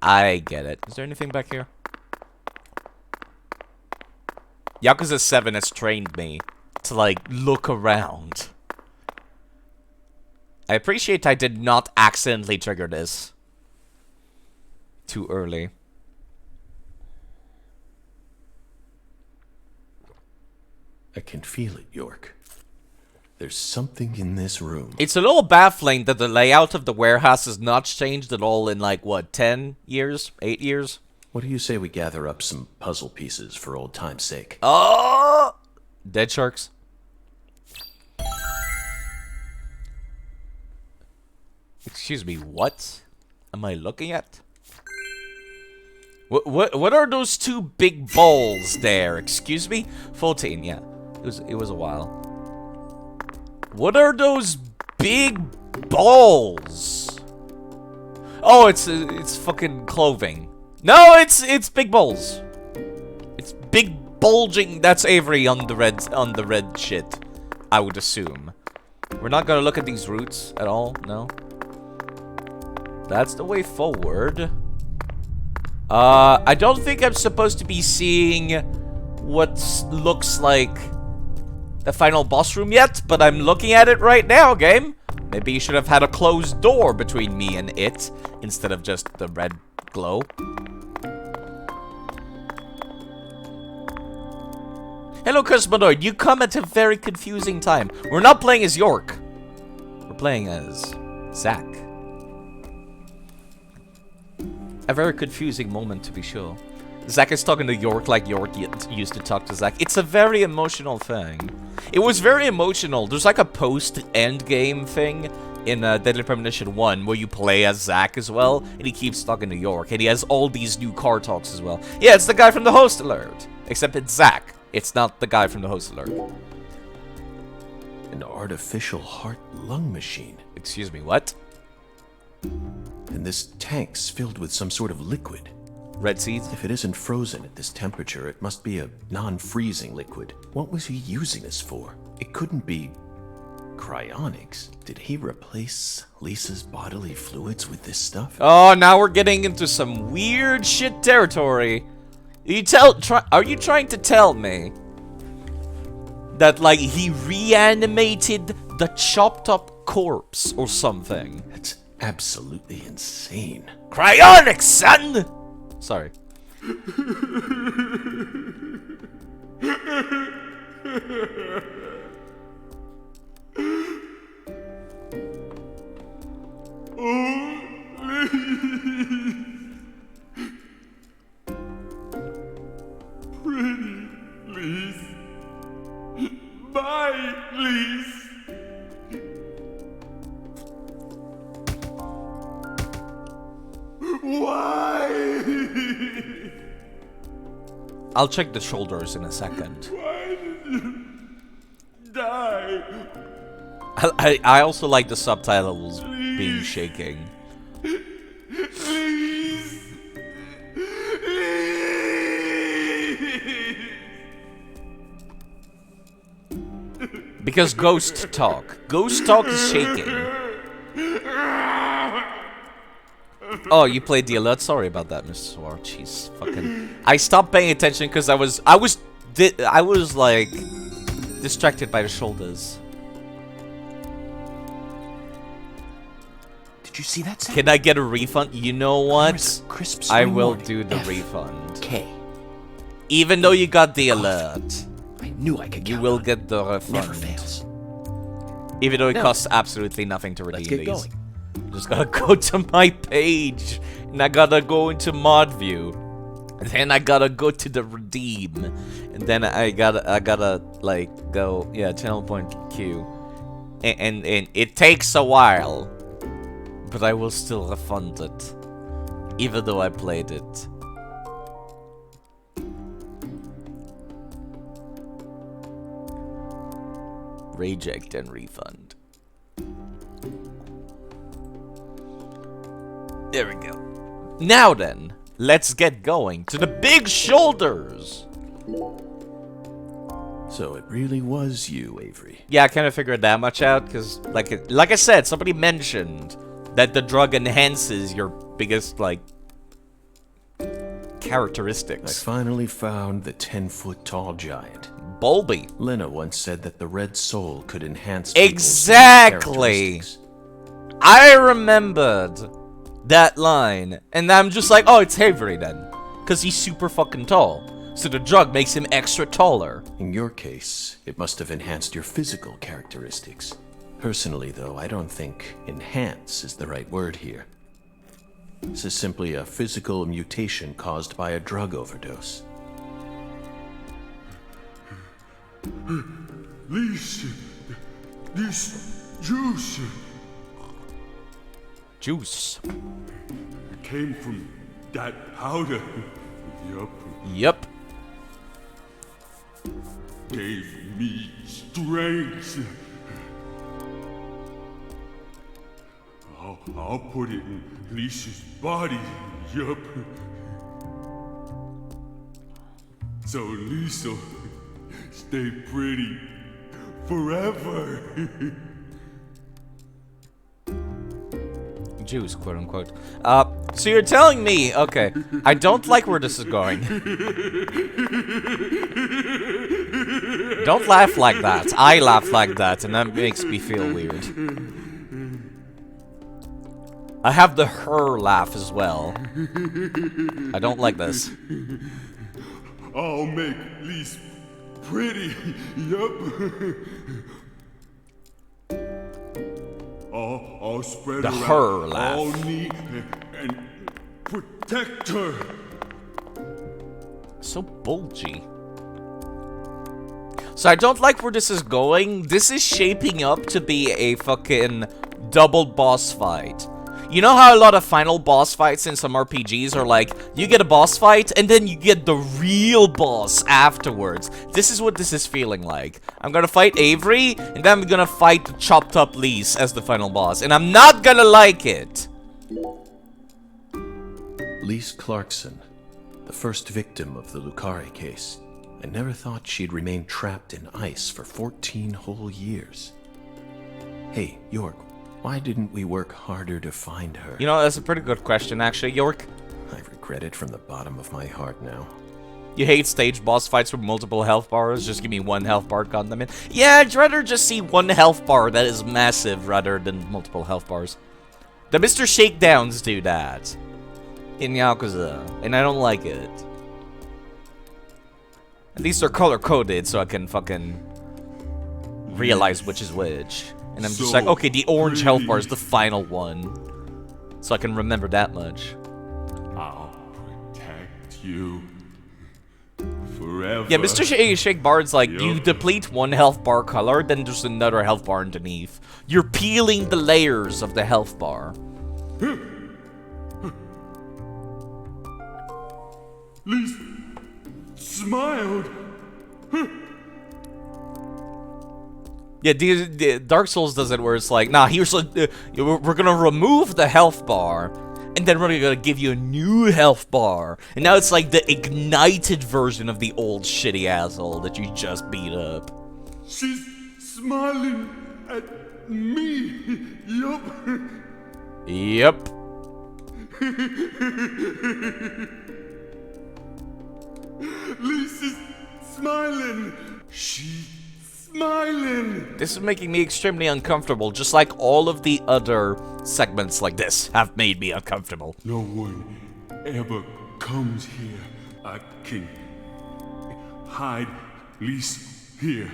I get it. Is there anything back here? Yakuza 7 has trained me to, like, look around. I appreciate I did not accidentally trigger this too early. I can feel it, York. There's something in this room. It's a little baffling that the layout of the warehouse has not changed at all in, like, what, 10 years? 8 years? What do you say we gather up some puzzle pieces for old time's sake? Oh! Dead sharks. Excuse me, what am I looking at? What are those two big balls there? Excuse me? 14, yeah. It was a while. What are those big balls? Oh, it's fucking clothing. No, it's big balls. It's big bulging. That's Avery on the red shit, I would assume. We're not gonna look at these roots at all, no? That's the way forward. I don't think I'm supposed to be seeing what looks like the final boss room yet, but I'm looking at it right now, game. Maybe you should have had a closed door between me and it, instead of just the red glow. Hello, Cosmonoid. You come at a very confusing time. We're not playing as York. We're playing as Zack. A very confusing moment, to be sure. Zack is talking to York like York used to talk to Zack. It's a very emotional thing. It was very emotional. There's like a post-endgame thing in Deadly Premonition 1 where you play as Zack as well, and he keeps talking to York, and he has all these new car talks as well. Yeah, it's the guy from the Host Alert. Except it's Zack. It's not the guy from the Host Alert. An artificial heart-lung machine. Excuse me, what? And this tank's filled with some sort of liquid. Red seeds? If it isn't frozen at this temperature, it must be a non-freezing liquid. What was he using this for? It couldn't be cryonics. Did he replace Lisa's bodily fluids with this stuff? Oh, now we're getting into some weird shit territory. Are you trying to tell me that, like, he reanimated the chopped up corpse or something? That's absolutely insane. Cryonics, son! Sorry. Pretty, please. Bye, please. Why? I'll check the shoulders in a second. Why did you die? I also like the subtitles being shaking. Please. Because Ghost Talk is shaking. Oh, you played the alert? Sorry about that, Mr. Swar. Jeez, fucking. I stopped paying attention because I was like distracted by the shoulders. Did you see that? Can I get a refund? You know what? Crisp I spring will morning. do the F refund. K. Even though you got the alert, I knew I could. you will get the refund. Never fails. Even though it costs absolutely nothing to redeem Let's get these. going. Just gotta go to my page, and I gotta go into mod view, and then I gotta go to the redeem, and then I gotta like go, yeah, channel point Q, and it takes a while, but I will still refund it, even though I played it. Reject and refund. There we go. Now then, let's get going to the big shoulders. So it really was you, Avery. Yeah, I kind of figured that much out, because, like I said, somebody mentioned that the drug enhances your biggest, like, characteristics. I finally found the 10-foot-tall giant. Bulby. Lena once said that the red soul could enhance Exactly. I remembered that line, and I'm just like, oh, it's Avery then, because he's super fucking tall. So the drug makes him extra taller. In your case, it must have enhanced your physical characteristics. Personally, though, I don't think enhance is the right word here. This is simply a physical mutation caused by a drug overdose. This juice Juice. came from that powder. Yup. Yep. Gave me strength. I'll put it in Lisa's body. Yup. So Lisa stay pretty forever. Juice, quote unquote. So you're telling me, okay, I don't like where this is going. Don't laugh like that. I laugh like that, and that makes me feel weird. I have the her laugh as well. I don't like this. I'll make Lisa pretty. Yup. I'll spread The her her out laugh. all neat and protect her. So bulgy. So I don't like where this is going. This is shaping up to be a fucking double boss fight. You know how a lot of final boss fights in some RPGs are like, you get a boss fight, and then you get the real boss afterwards. This is what this is feeling like. I'm gonna fight Avery, and then I'm gonna fight the chopped up Lise as the final boss, and I'm not gonna like it. Lise Clarkson, the first victim of the Lucari case. I never thought she'd remain trapped in ice for 14 whole years. Hey, York, why didn't we work harder to find her? You know, that's a pretty good question, actually, York. I regret it from the bottom of my heart now. You hate stage boss fights with multiple health bars? Just give me one health bar condiment. Yeah, I'd rather just see one health bar that is massive rather than multiple health bars. The Mr. Shakedowns do that in Yakuza, and I don't like it. At least they're color-coded so I can fucking realize which is which. And I'm just like, okay, the orange health bar is the final one. So I can remember that much. I'll protect you forever. Yeah, Mr. Shake Bard's like, you deplete one health bar color, then there's another health bar underneath. You're peeling the layers of the health bar. Lisa smiled. Yeah, the Dark Souls does it where it's like, nah, here's like, we're gonna remove the health bar, and then we're gonna give you a new health bar. And now it's like the ignited version of the old shitty asshole that you just beat up. She's smiling at me. Yup. Yep. Lisa's smiling. She's smiling. This is making me extremely uncomfortable, just like all of the other segments like this have made me uncomfortable. No one ever comes here. I can hide Lisa here.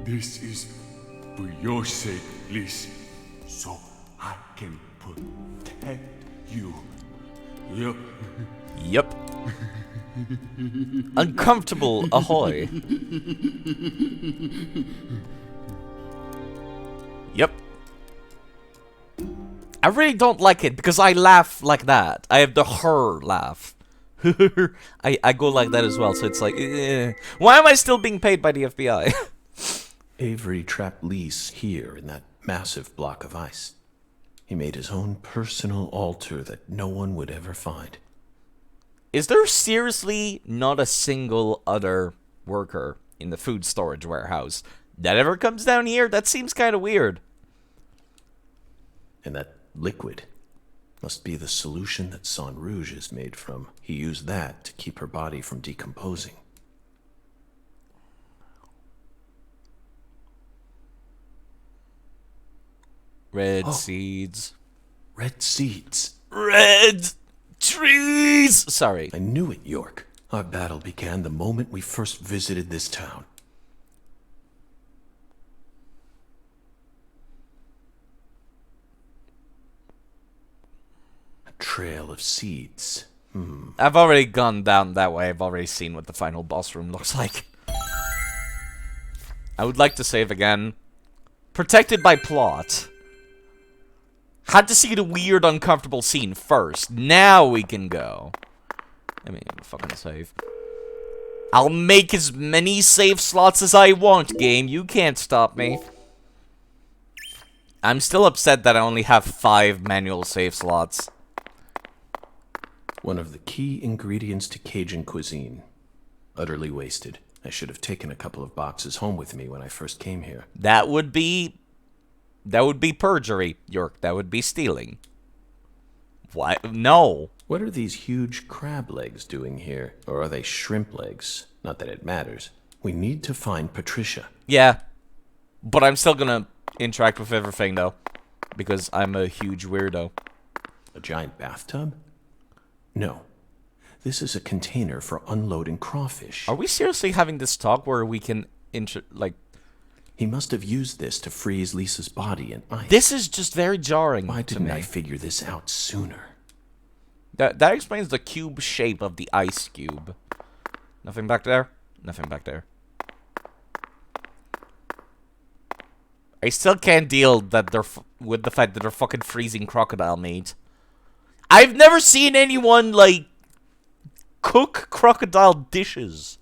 This is for your sake, Lisa. So I can protect you. Yup. Yep. Uncomfortable, ahoy. Yep. I really don't like it because I laugh like that. I have the her laugh. I go like that as well, so it's like, why am I still being paid by the FBI? Avery trapped Lise here in that massive block of ice. He made his own personal altar that no one would ever find. Is there seriously not a single other worker in the food storage warehouse. That ever comes down here? That seems kind of weird. And that liquid must be the solution that Saint Rouge is made from. He used that to keep her body from decomposing. Red seeds. Red seeds. Red trees! Sorry. I knew it, York. Our battle began the moment we first visited this town. A trail of seeds. I've already gone down that way. I've already seen what the final boss room looks like. I would like to save again. Protected by plot. Had to see the weird, uncomfortable scene first. Now we can go. I mean, fucking save. I'll make as many save slots as I want, game. You can't stop me. I'm still upset that I only have 5 manual save slots. One of the key ingredients to Cajun cuisine. Utterly wasted. I should have taken a couple of boxes home with me when I first came here. That would be perjury, York. That would be stealing. What? No. What are these huge crab legs doing here? Or are they shrimp legs? Not that it matters. We need to find Patricia. Yeah. But I'm still gonna interact with everything, though. Because I'm a huge weirdo. A giant bathtub? No. This is a container for unloading crawfish. Are we seriously having this talk where we can He must have used this to freeze Lisa's body in ice. This is just very jarring. Why to didn't me. I figure this out sooner? That explains the cube shape of the ice cube. Nothing back there? Nothing back there. I still can't deal that with the fact that they're fucking freezing crocodile meat. I've never seen anyone, like, cook crocodile dishes.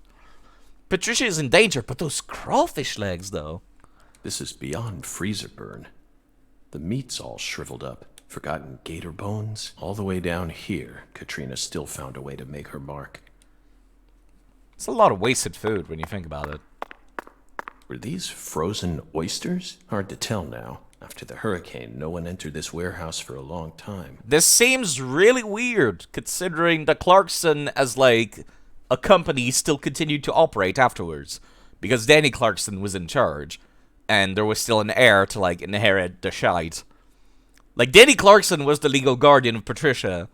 Patricia is in danger, but those crawfish legs, though. This is beyond freezer burn. The meat's all shriveled up. Forgotten gator bones. All the way down here, Katrina still found a way to make her mark. It's a lot of wasted food when you think about it. Were these frozen oysters? Hard to tell now. After the hurricane, no one entered this warehouse for a long time. This seems really weird, considering that Clarkson, as, like, a company, still continued to operate afterwards. Because Danny Clarkson was in charge, and there was still an heir to, like, inherit the shite. Like, Danny Clarkson was the legal guardian of Patricia,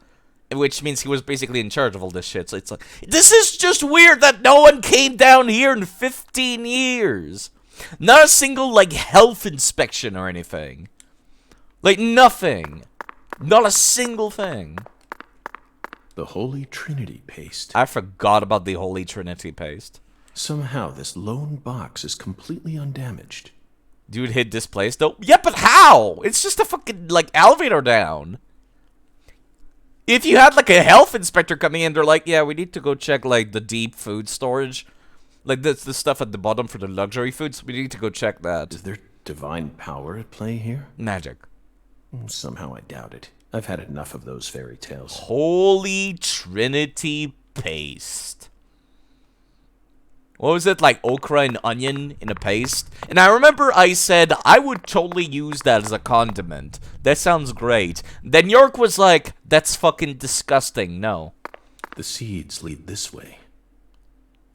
which means he was basically in charge of all this shit. So it's like, this is just weird that no one came down here in 15 years. Not a single, like, health inspection or anything. Like, nothing. Not a single thing. The Holy Trinity paste. I forgot about the Holy Trinity paste. Somehow this lone box is completely undamaged. Dude hit this place, though? Yeah, but how? It's just a fucking, like, elevator down. If you had, like, a health inspector coming in, they're like, yeah, we need to go check, like, the deep food storage. Like, that's the stuff at the bottom for the luxury foods. We need to go check that. Is there divine power at play here? Magic. Somehow I doubt it. I've had enough of those fairy tales. Holy Trinity paste. What was it, like okra and onion in a paste? And I remember I said I would totally use that as a condiment. That sounds great. Then York was like, that's fucking disgusting, no. The seeds lead this way.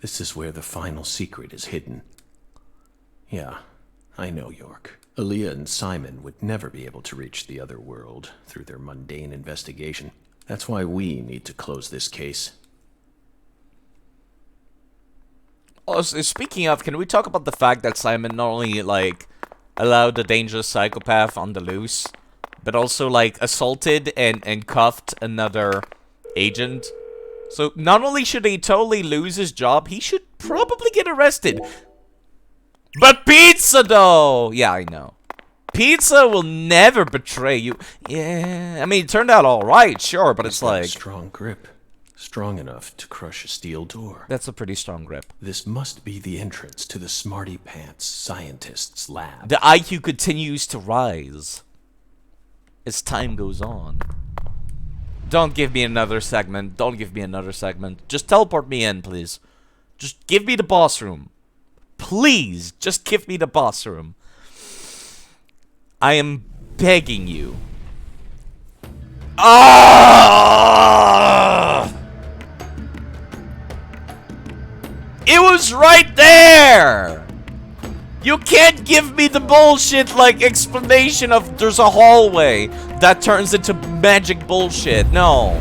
This is where the final secret is hidden. Yeah, I know, York. Aaliyah and Simon would never be able to reach the other world through their mundane investigation. That's why we need to close this case. Oh, speaking of, can we talk about the fact that Simon not only, like, allowed the dangerous psychopath on the loose, but also, like, assaulted and cuffed another agent? So, not only should he totally lose his job, he should probably get arrested. But pizza, though! Yeah, I know. Pizza will never betray you. Yeah, I mean, it turned out alright, sure, but it's like... a strong grip. Strong enough to crush a steel door. That's a pretty strong grip. This must be the entrance to the Smarty Pants scientist's lab. The IQ continues to rise as time goes on. Don't give me another segment. Don't give me another segment. Just teleport me in, please. Just give me the boss room. Please, just give me the boss room. I am begging you. Ah! It was right there! You can't give me the bullshit, like, explanation of there's a hallway that turns into magic bullshit. No.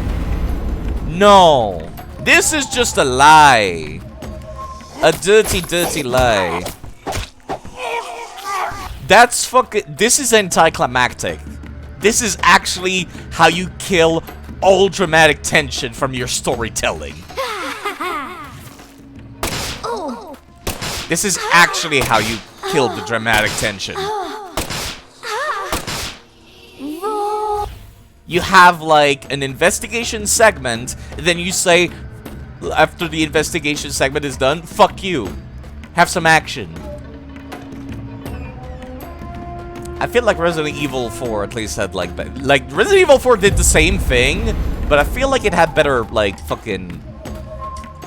No. This is just a lie. A dirty, dirty lie. That's fucking... This is anticlimactic. This is actually how you kill all dramatic tension from your storytelling. This is actually how you kill the dramatic tension. You have, like, an investigation segment, then you say, after the investigation segment is done, fuck you. Have some action. I feel like Resident Evil 4 at least had, like Resident Evil 4 did the same thing, but I feel like it had better, like, fucking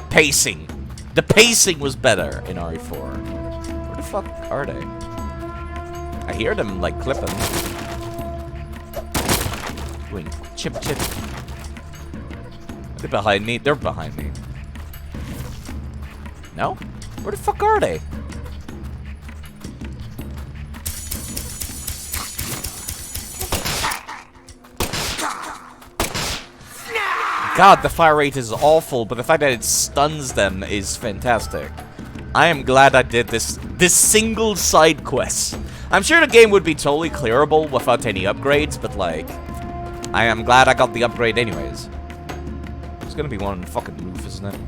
pacing. The pacing was better in RE4. Where the fuck are they? I hear them, like, clipping. Wait, chip. Are they behind me? They're behind me. No? Where the fuck are they? God, the fire rate is awful, but the fact that it stuns them is fantastic. I am glad I did this single side quest. I'm sure the game would be totally clearable without any upgrades, but like, I am glad I got the upgrade anyways. There's gonna be one on the fucking roof, isn't it?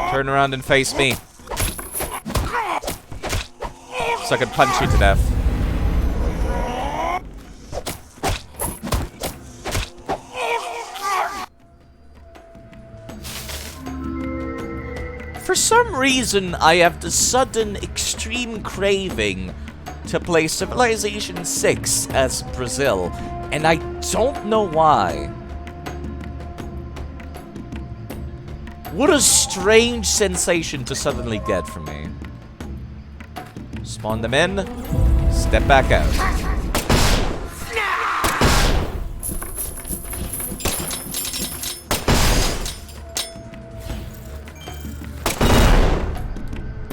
Turn around and face me. So I can punch you to death. For some reason, I have the sudden extreme craving to play Civilization 6 as Brazil, and I don't know why. What a strange sensation to suddenly get from me. Spawn them in, step back out.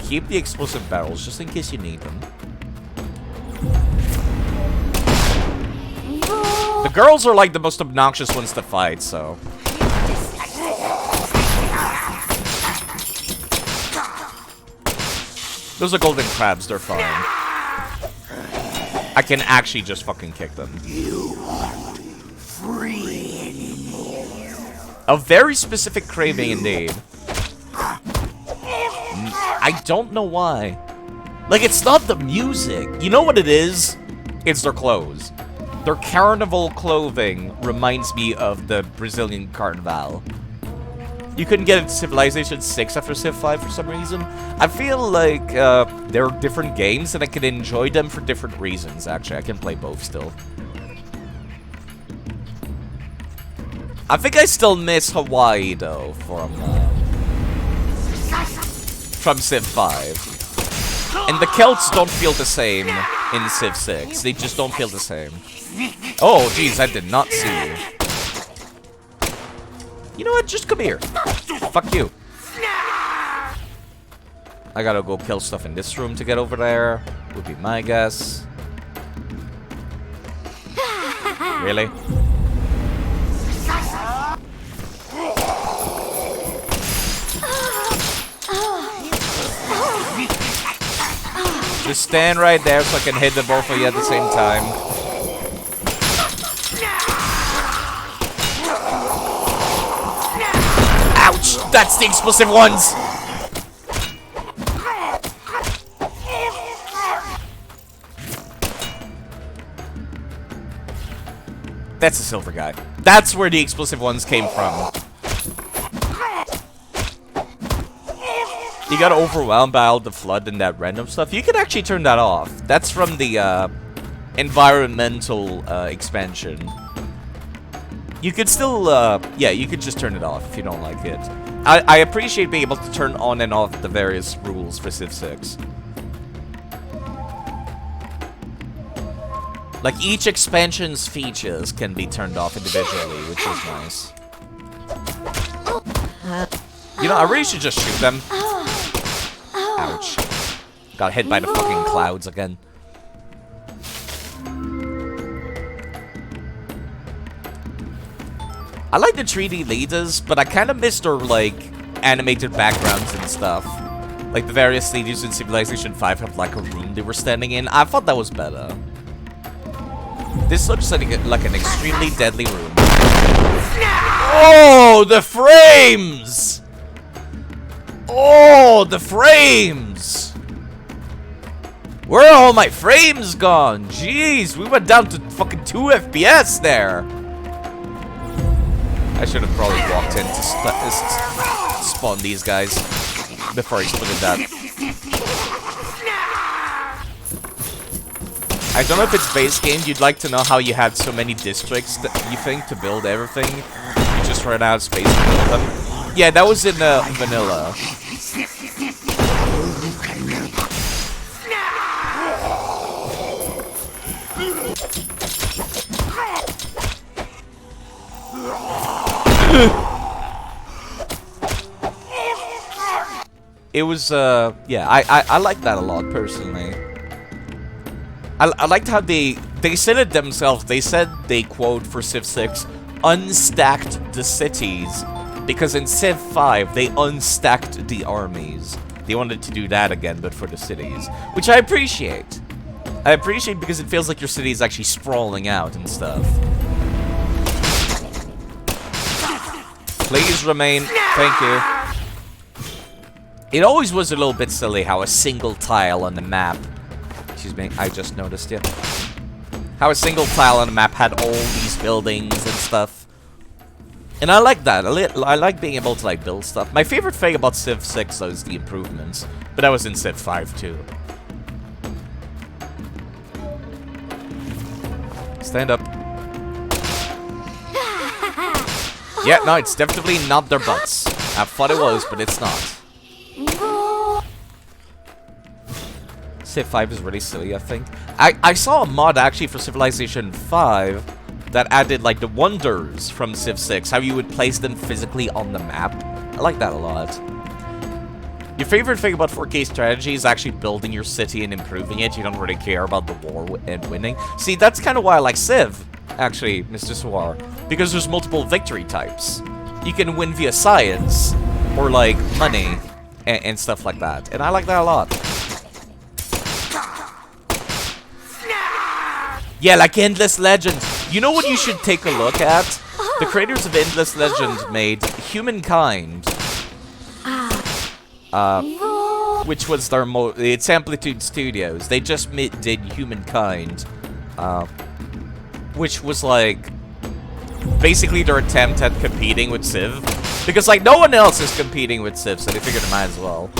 Keep the explosive barrels just in case you need them. The girls are like the most obnoxious ones to fight, so. Those are golden crabs, they're fine. I can actually just fucking kick them. You aren't free anymore. A very specific craving indeed. I don't know why. Like, it's not the music. You know what it is? It's their clothes. Their carnival clothing reminds me of the Brazilian carnival. You couldn't get into Civilization 6 after Civ 5 for some reason. I feel like they're different games and I can enjoy them for different reasons, actually. I can play both still. I think I still miss Hawaii, though, from Civ 5. And the Celts don't feel the same in Civ 6. They just don't feel the same. Oh, jeez, I did not see you. You know what? Just come here. Fuck you. I gotta go kill stuff in this room to get over there. Would be my guess. Really? Just stand right there so I can hit the both of you at the same time. Ouch! That's the explosive ones! That's a silver guy. That's where the explosive ones came from. You got overwhelmed by all the flood and that random stuff. You can actually turn that off. That's from the environmental expansion. You could still, yeah, you could just turn it off if you don't like it. I appreciate being able to turn on and off the various rules for Civ 6. Like, each expansion's features can be turned off individually, which is nice. You know, I really should just shoot them. Ouch. Got hit by the fucking clouds again. I like the 3D leaders, but I kind of miss their, like, animated backgrounds and stuff. Like, the various leaders in Civilization 5 have, like, a room they were standing in. I thought that was better. This looks like an extremely deadly room. Oh, the frames! Oh, the frames! Where are all my frames gone? Jeez, we went down to fucking 2 FPS there. I should have probably walked in to spawn these guys before I exploded that. I don't know if it's base game. You'd like to know how you had so many districts that you think to build everything. You just ran out of space to build them. Yeah, that was in vanilla. It was, yeah, I like that a lot, personally. I liked how they said it themselves. They said, they quote for Civ 6, unstacked the cities. Because in Civ 5, they unstacked the armies. They wanted to do that again, but for the cities. Which I appreciate. I appreciate because it feels like your city is actually sprawling out and stuff. Please remain. Thank you. It always was a little bit silly how a single tile on the map... Excuse me, I just noticed it. How a single tile on the map had all these buildings and stuff. And I like that. I like being able to, like, build stuff. My favorite thing about Civ 6, though, is the improvements. But that was in Civ 5, too. Stand up. Yeah, no, it's definitely not their butts. I thought it was, but it's not. Civ 5 is really silly, I think. I saw a mod, actually, for Civilization 5 that added, like, the wonders from Civ 6. How you would place them physically on the map. I like that a lot. Your favorite thing about 4K strategy is actually building your city and improving it. You don't really care about the war and winning. See, that's kind of why I like Civ, actually, Mr. Swar. Because there's multiple victory types. You can win via science, or like money, and stuff like that. And I like that a lot. Yeah, like Endless Legends. You know what you should take a look at? The creators of Endless Legends made Humankind. Which was their it's Amplitude Studios. They just did Humankind. Which was like... basically their attempt at competing with Civ. Because, like, no one else is competing with Civ, so they figured it might as well.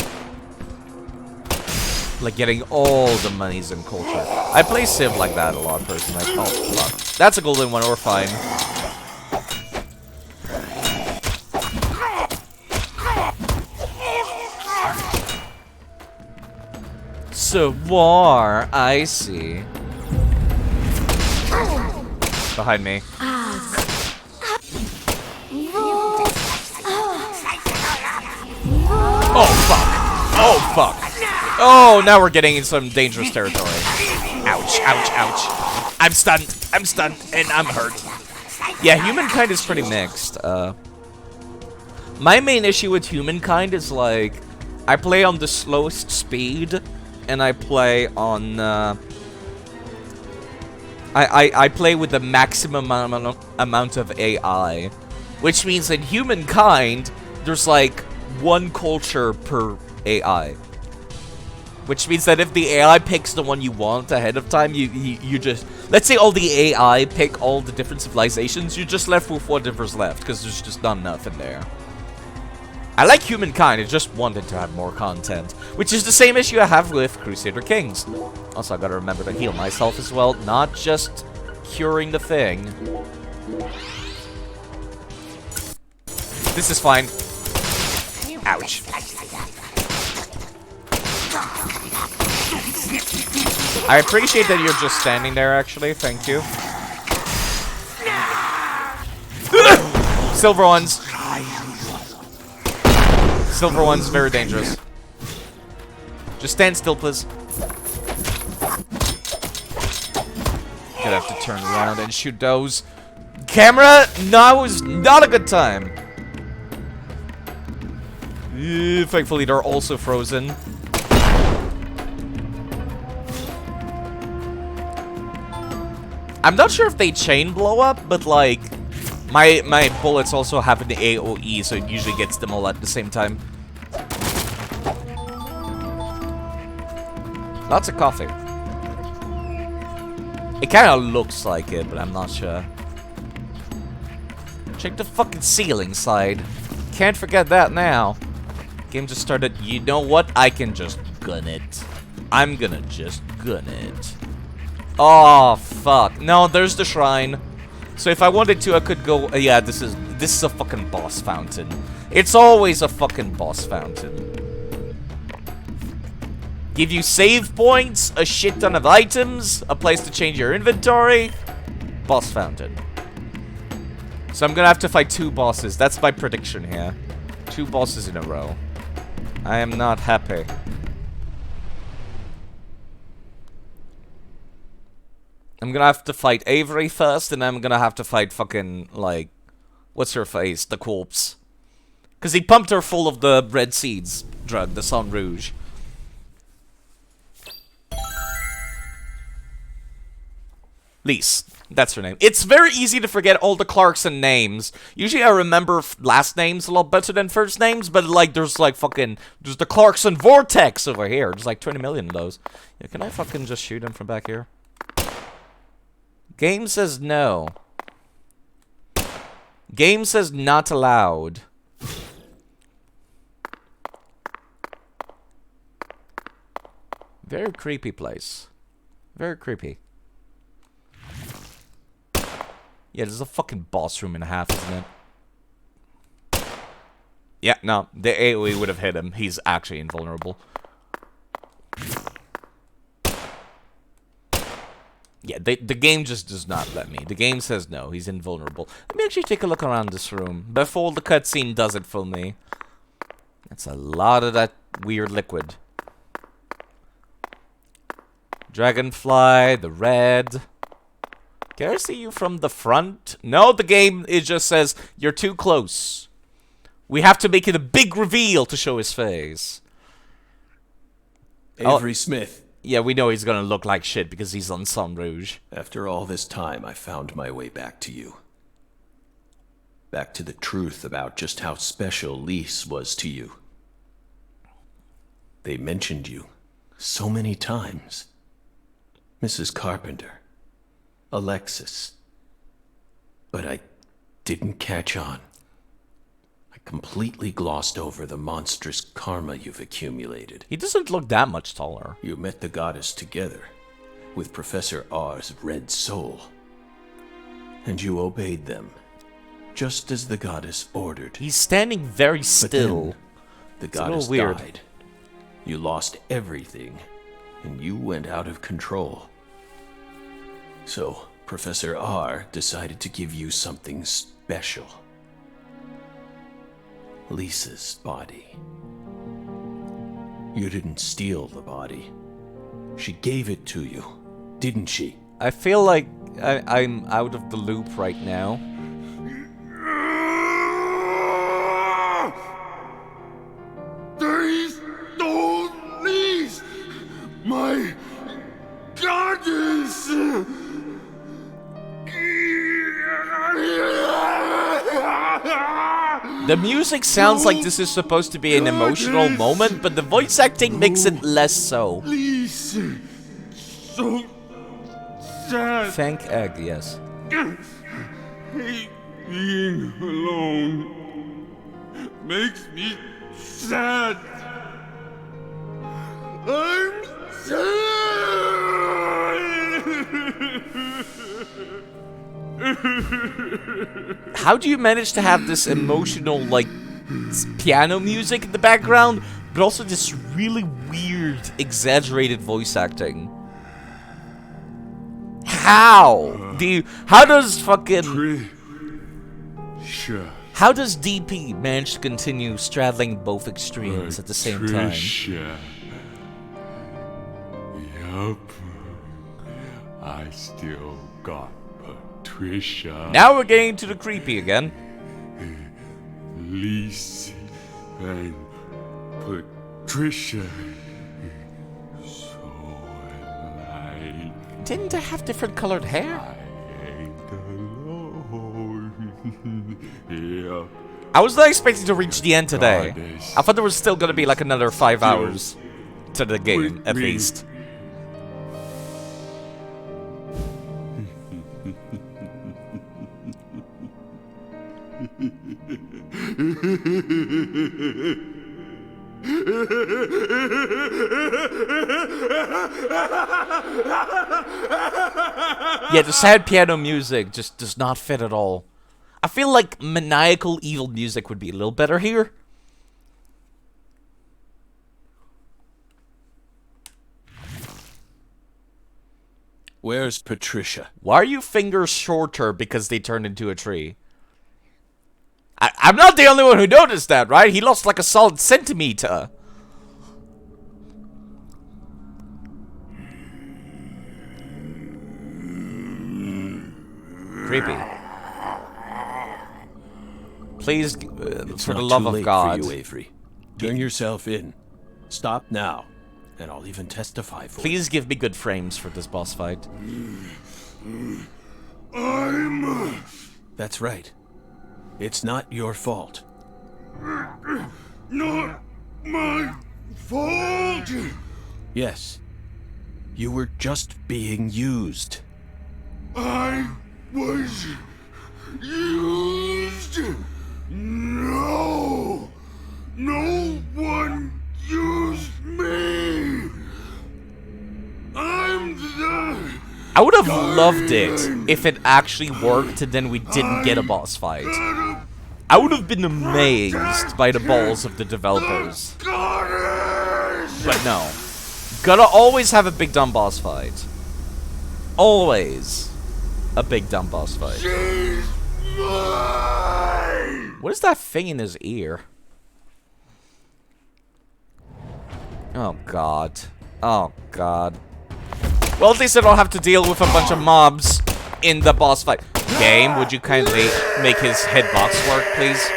Like, getting all the monies and culture. I play Civ like that a lot, personally. Oh, fuck. That's a golden one, we're fine. So, war, I see. Behind me. Oh, fuck. Oh, fuck. Oh, now we're getting in some dangerous territory. Ouch, ouch, ouch. I'm stunned, and I'm hurt. Yeah, Humankind is pretty mixed. My main issue with Humankind is, like, I play on the slowest speed, and I play on, I play with the maximum amount of AI. Which means in Humankind, there's, like, one culture per AI. Which means that if the AI picks the one you want ahead of time, you just... Let's say all the AI pick all the different civilizations, you're just left with whatever's left, because there's just not enough in there. I like Humankind, I just wanted to have more content. Which is the same issue I have with Crusader Kings. Also, I gotta remember to heal myself as well, not just curing the thing. This is fine. Ouch. I appreciate that you're just standing there, actually. Thank you. Silver ones. Silver ones, very dangerous. Just stand still, please. Gonna have to turn around and shoot those. Camera, now is not a good time. Thankfully, they're also frozen. I'm not sure if they chain blow up, but like, my bullets also have an AoE, so it usually gets them all at the same time. Lots of coffee. It kind of looks like it, but I'm not sure. Check the fucking ceiling side. Can't forget that now. Game just started. You know what? I can just gun it. I'm gonna just gun it. Oh, fuck. No, there's the shrine. So if I wanted to, I could go... yeah, this is a fucking boss fountain. It's always a fucking boss fountain. Give you save points, a shit ton of items, a place to change your inventory. Boss fountain. So I'm gonna have to fight 2 bosses. That's my prediction here. 2 bosses in a row. I am not happy. I'm gonna have to fight Avery first, and then I'm gonna have to fight fucking, like... what's her face? The corpse. Because he pumped her full of the red seeds drug, the Sang Rouge. Lise. That's her name. It's very easy to forget all the Clarkson names. Usually I remember last names a lot better than first names, but like there's like fucking... there's the Clarkson Vortex over here. There's like 20 million of those. Yeah, can I fucking just shoot him from back here? Game says no. Game says not allowed. Very creepy place. Very creepy. Yeah, there's a fucking boss room and a half, isn't it? Yeah, no. The AoE would have hit him. He's actually invulnerable. Yeah, the game just does not let me. The game says no, he's invulnerable. Let me actually take a look around this room before the cutscene does it for me. That's a lot of that weird liquid. Dragonfly, the red. Can I see you from the front? No, the game, it just says, you're too close. We have to make it a big reveal to show his face. Avery Smith. Yeah, we know he's gonna look like shit because he's on Sang Rouge. After all this time, I found my way back to you. Back to the truth about just how special Lise was to you. They mentioned you so many times. Mrs. Carpenter. Alexis. But I didn't catch on. I completely glossed over the monstrous karma you've accumulated. He doesn't look that much taller. You met the goddess together with Professor R's red soul. And you obeyed them, just as the goddess ordered. He's standing very still. The goddess died. You lost everything, and you went out of control. So, Professor R decided to give you something special. Lisa's body. You didn't steal the body. She gave it to you, didn't she? I feel like I'm out of the loop right now. They stole Lise, my goddess! The music sounds like this is supposed to be an emotional moment, but the voice acting makes it less so. Lise, so sad. Thank Egg, yes. Hate being alone. Makes me sad. I'm How do you manage to have this emotional, like, piano music in the background, but also this really weird, exaggerated voice acting. How does fucking... How does DP manage to continue straddling both extremes at the same time? Yup. I still got Patricia. Now we're getting to the creepy again. Lise and Patricia. So alike. Didn't they have different colored hair? I ain't alone. Yep. I was not expecting to reach the end today. Goddess. I thought there was still gonna be like another 5 hours to the game, With at me. least. Yeah, the sad piano music just does not fit at all. I feel like maniacal evil music would be a little better here. Where's Patricia? Why are your fingers shorter because they turned into a tree? I'm not the only one who noticed that, right? He lost like a solid centimeter. Creepy. Please, for the love of God. For you, Avery. Turn yourself in. Stop now, and I'll even testify for Please give me good frames for this boss fight. That's right. It's not your fault. Not my fault. Yes. You were just being used. I was used. No. No one used me. I'm the... I would have loved it if it actually worked and then we didn't get a boss fight. I would have been amazed by the balls of the developers. But no. Gotta always have a big dumb boss fight. Always a big dumb boss fight. What is that thing in his ear? Oh god. Oh god. Well, at least I don't have to deal with a bunch of mobs in the boss fight. Game, would you kindly make his hitbox work, please?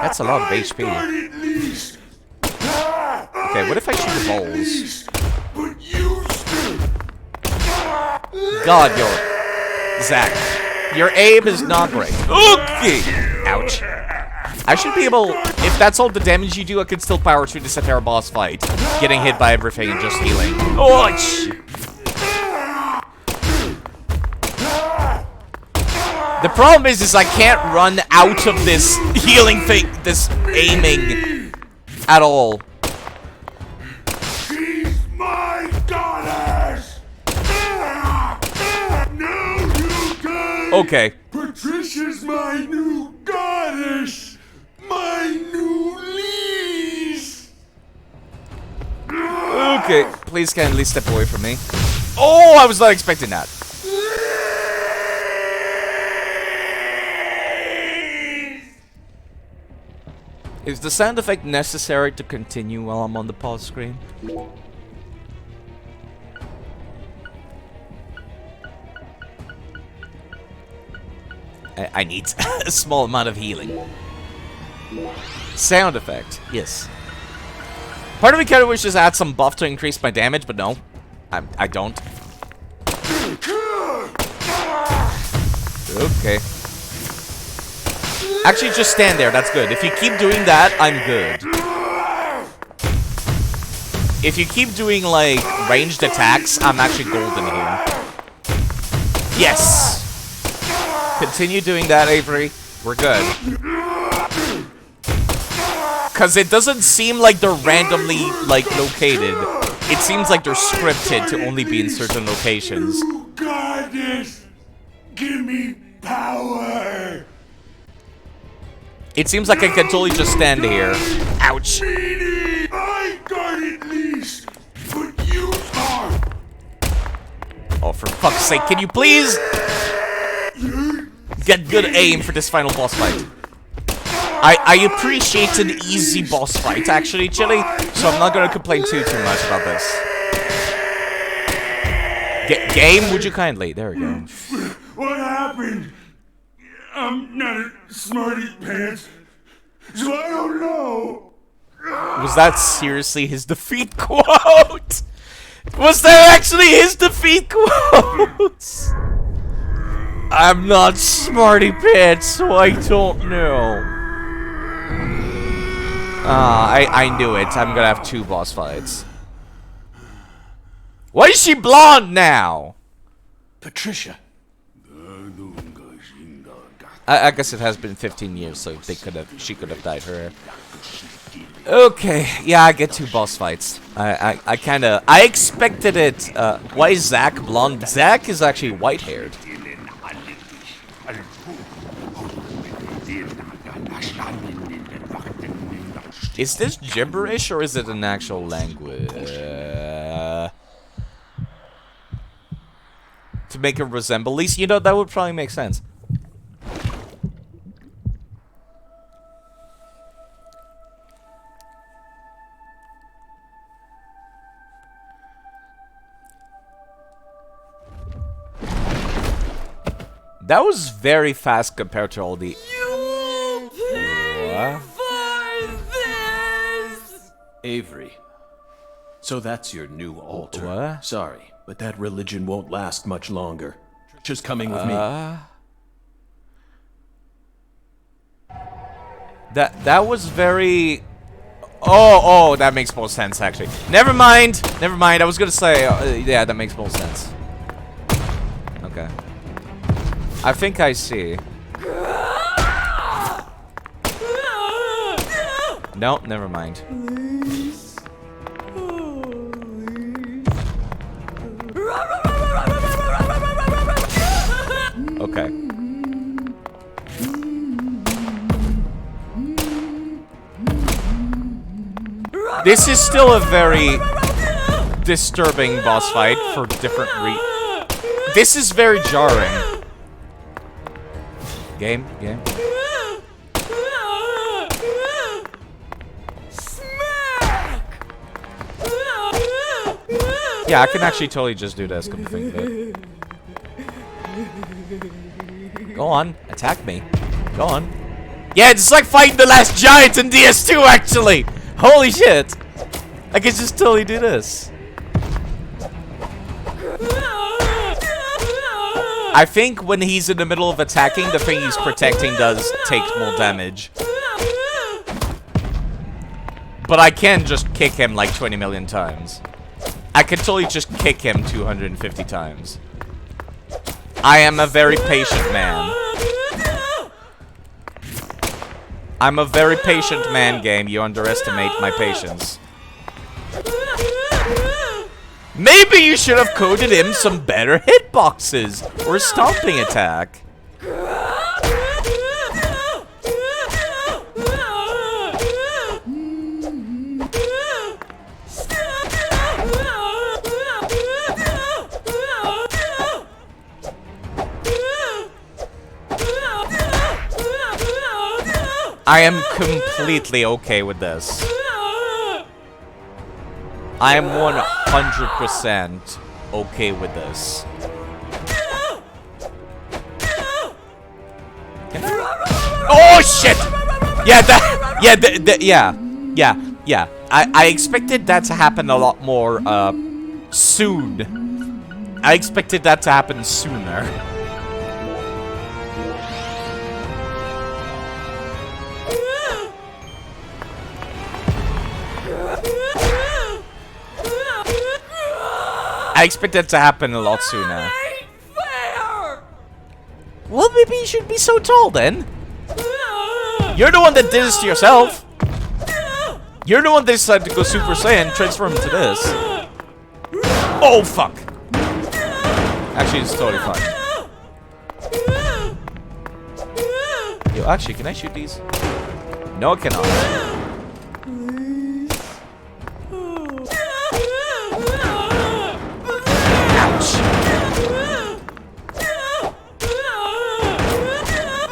That's a lot of HP. Okay, what if I shoot the balls? God, Zach, your aim is not great. Okay! Ouch. I should be able, if that's all the damage you do, I could still power through this entire boss fight. Getting hit by everything and just healing. Oh, shit. The problem is I can't run out of this healing thing, this aiming at all. She's my goddess. Now you die. Okay. Patricia's my new goddess. My new lease. Okay, please kindly step away from me. Oh, I was not expecting that. Is the sound effect necessary to continue while I'm on the pause screen? I need a small amount of healing. Sound effect, yes. Part of me kind of wishes I had some buff to increase my damage, but no. I don't. Okay. Actually, just stand there. That's good. If you keep doing that, I'm good. If you keep doing, like, ranged attacks, I'm actually golden here. Yes! Continue doing that, Avery. We're good. Because it doesn't seem like they're randomly, like, located. It seems like they're scripted to only be in certain locations. Goddess, give me power. It seems like I can totally just stand here. Ouch. I got it, Lise, but you are. Oh, for fuck's sake, can you please get good aim for this final boss fight? I appreciate an easy boss fight, actually, Chili, so I'm not gonna complain too much about this. Game, would you kindly? There we go. What happened? I'm not a smarty pants, so I don't know. Was that seriously his defeat quote? Was that actually his defeat quote? I'm not smarty pants, so I don't know. I knew it. I'm gonna have 2 boss fights. Why is she blonde now? Patricia. I guess it has been 15 years, so she could have dyed her hair. Okay, yeah, I get 2 boss fights. I expected it. Why is Zack blonde? Zack is actually white-haired. Is this gibberish or is it an actual language? To make it resemble, at least, you know, that would probably make sense. That was very fast compared to all the... Avery. So that's your new altar. What? Sorry, but that religion won't last much longer. Just coming with me. That was very... Oh, that makes more sense, actually. Never mind. I was gonna say, yeah, that makes more sense. Okay. I think I see. No, never mind. Okay. This is still a very disturbing boss fight for different This is very jarring. Game. Yeah, I can actually totally just do this, come to think of it. Go on, attack me. Go on. Yeah, it's like fighting the last giant in DS2, actually! Holy shit! I can just totally do this. I think when he's in the middle of attacking, the thing he's protecting does take more damage. But I can just kick him like 20 million times. I can totally just kick him 250 times. I am a very patient man. I'm a very patient man, game. You underestimate my patience. Maybe you should have coded him some better hitboxes or stomping attack. I am completely okay with this. I am 100% okay with this. Oh shit! Yeah, I expected that to happen a lot more soon. I expected that to happen sooner. I expect that to happen a lot sooner. Well, maybe you shouldn't be so tall then. You're the one that did this to yourself. You're the one that decided to go Super Saiyan, transform into this. Oh, fuck. Actually, it's totally fine. Yo, actually, can I shoot these? No, it cannot. Ouch.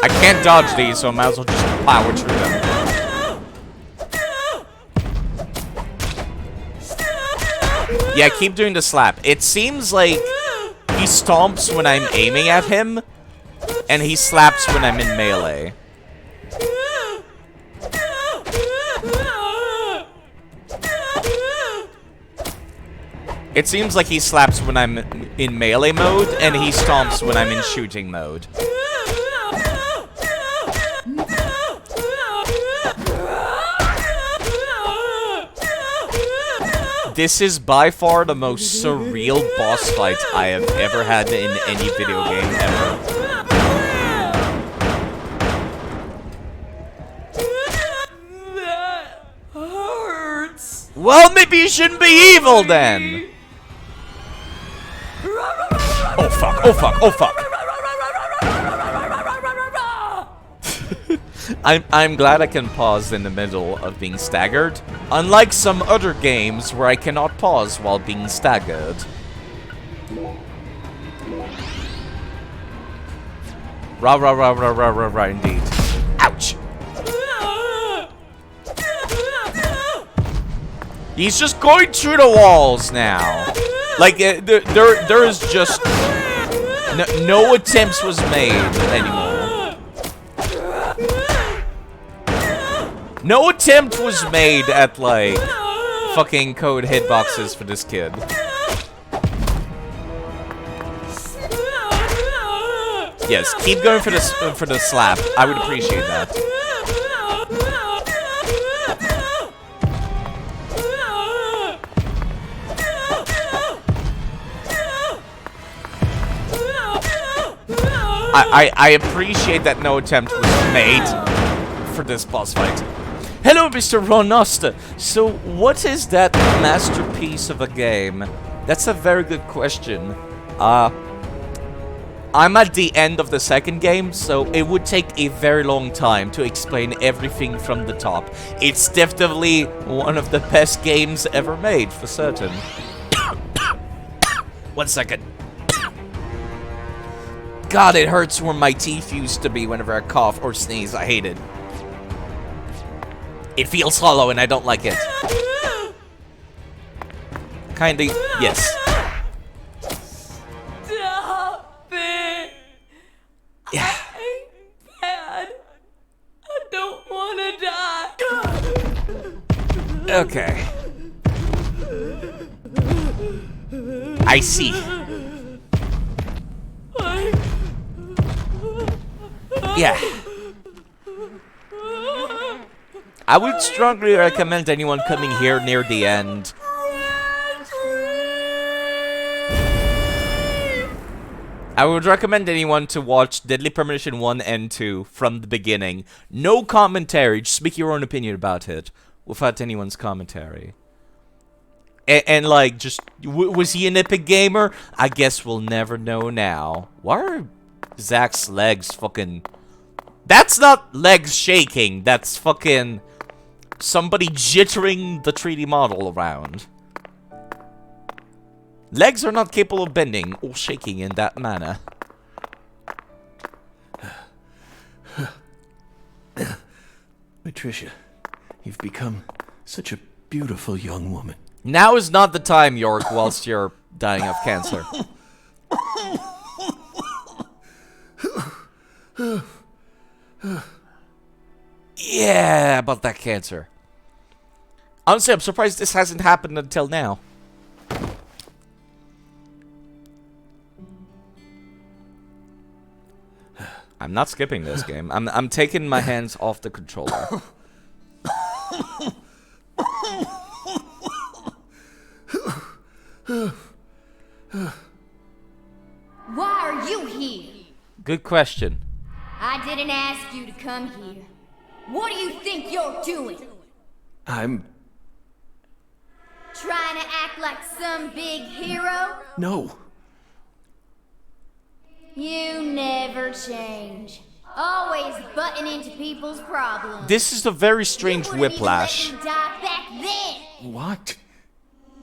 I can't dodge these, so I might as well just power through them. Yeah, keep doing the slap. It seems like he stomps when I'm aiming at him, and he slaps when I'm in melee. It seems like he slaps when I'm in melee mode, and he stomps when I'm in shooting mode. This is by far the most surreal boss fight I have ever had in any video game ever. That hurts. Well, maybe you shouldn't be evil then. Oh fuck, oh fuck, oh fuck. I'm glad I can pause in the middle of being staggered, unlike some other games where I cannot pause while being staggered. Rah, indeed. Ouch! He's just going through the walls now. Like, there is just... No attempts was made anymore. No attempt was made at, like, fucking code hitboxes for this kid. Yes, keep going for the slap. I would appreciate that. I appreciate that no attempt was made for this boss fight. Hello, Mr. Ronosta. So, what is that masterpiece of a game? That's a very good question. I'm at the end of the second game, so it would take a very long time to explain everything from the top. It's definitely one of the best games ever made, for certain. 1 second. God, it hurts where my teeth used to be whenever I cough or sneeze. I hate it. It feels hollow and I don't like it. Kinda, yes. Stop it. Yeah. I'm bad. I don't want to die. Okay. I see. Yeah. I would strongly recommend anyone coming here near the end. I would recommend anyone to watch Deadly Premonition 1 and 2 from the beginning. No commentary, just make your own opinion about it, without anyone's commentary. And like, just, was he an epic gamer? I guess we'll never know now. Why are Zach's legs fucking... That's not legs shaking, that's fucking... somebody jittering the 3D model around. Legs are not capable of bending or shaking in that manner. Patricia, you've become such a beautiful young woman. Now is not the time, York, whilst you're dying of cancer. Yeah, about that cancer. Honestly, I'm surprised this hasn't happened until now. I'm not skipping this game. I'm taking my hands off the controller. Why are you here? Good question. I didn't ask you to come here. What do you think you're doing? I'm... Trying to act like some big hero? No. You never change. Always butting into people's problems. This is a very strange You wouldn't whiplash. even let me die back then. What?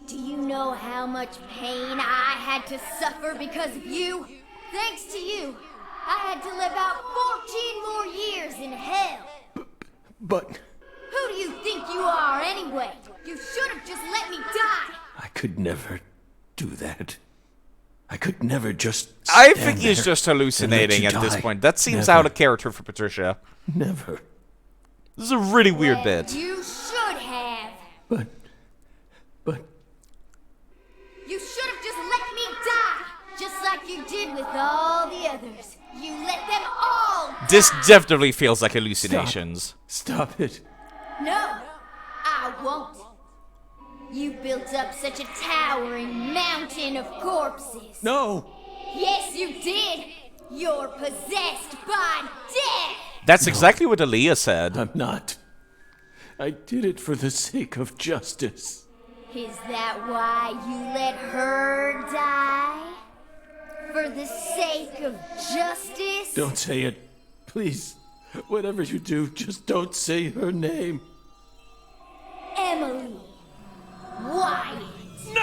Do you know how much pain I had to suffer because of you? Thanks to you, I had to live out 14 more years in hell. But Who do you think you are anyway? You should have just let me die. I could never do that. I could never just. I think stand he's there just and hallucinating let at you this die. point. That seems Never. out of character for Patricia. Never. This is a really weird Well, bit. You should have. But. You should have just let me die. Just like you did with all the others. You let them all die. This definitely feels like hallucinations. Stop it. No, I won't. You built up such a towering mountain of corpses. No. Yes, you did. You're possessed by death. That's exactly what Aaliyah said. I'm not. I did it for the sake of justice. Is that why you let her die? For the sake of justice? Don't say it. Please. Whatever you do, just don't say her name. Emily Wyatt. No!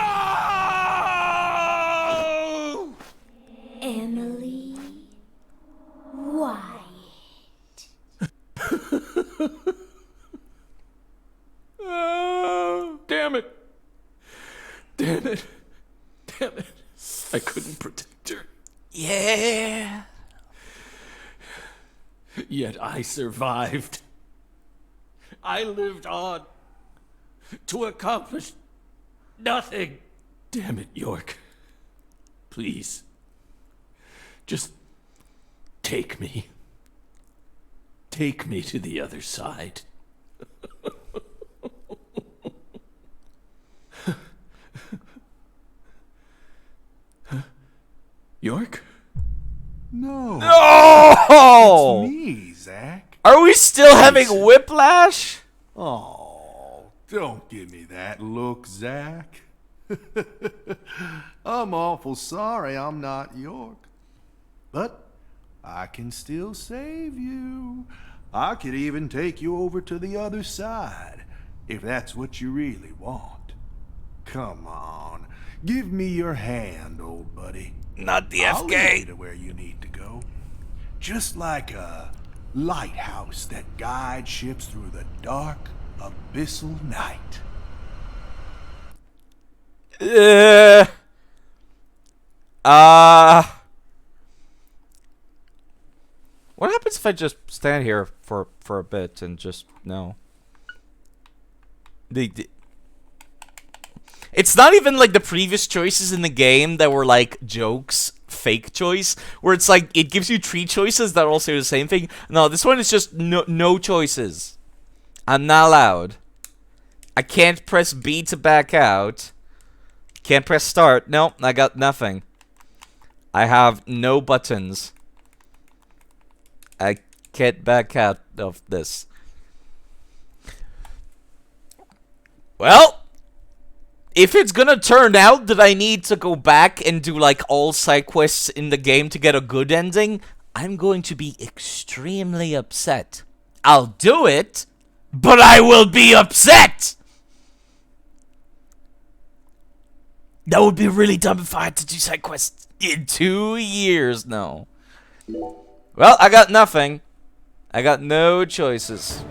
Emily Wyatt. Oh, damn it. Damn it. Damn it. I couldn't protect her. Yeah. Yet I survived. I lived on to accomplish nothing. Damn it, York. Please. Just take me. Take me to the other side. York? No. No! It's me, Zach. Are we still having whiplash? Oh, don't give me that look, Zach. I'm awful sorry I'm not York. But I can still save you. I could even take you over to the other side, if that's what you really want. Come on, give me your hand, old buddy. Not the I'll lead you FK. to where you need to go. Just like a lighthouse that guides ships through the dark, abyssal night. What happens if I just stand here for a bit and just no? It's not even like the previous choices in the game that were like jokes, fake choice, where it's like it gives you 3 choices that all say the same thing. No, this one is just no choices. I'm not allowed. I can't press B to back out. Can't press start. No, I got nothing. I have no buttons. I can't back out of this. Well, if it's gonna turn out that I need to go back and do like all side quests in the game to get a good ending, I'm going to be extremely upset. I'll do it, but I will be upset! That would be really dumb if I had to do side quests in 2 years. No. Well, I got nothing. I got no choices.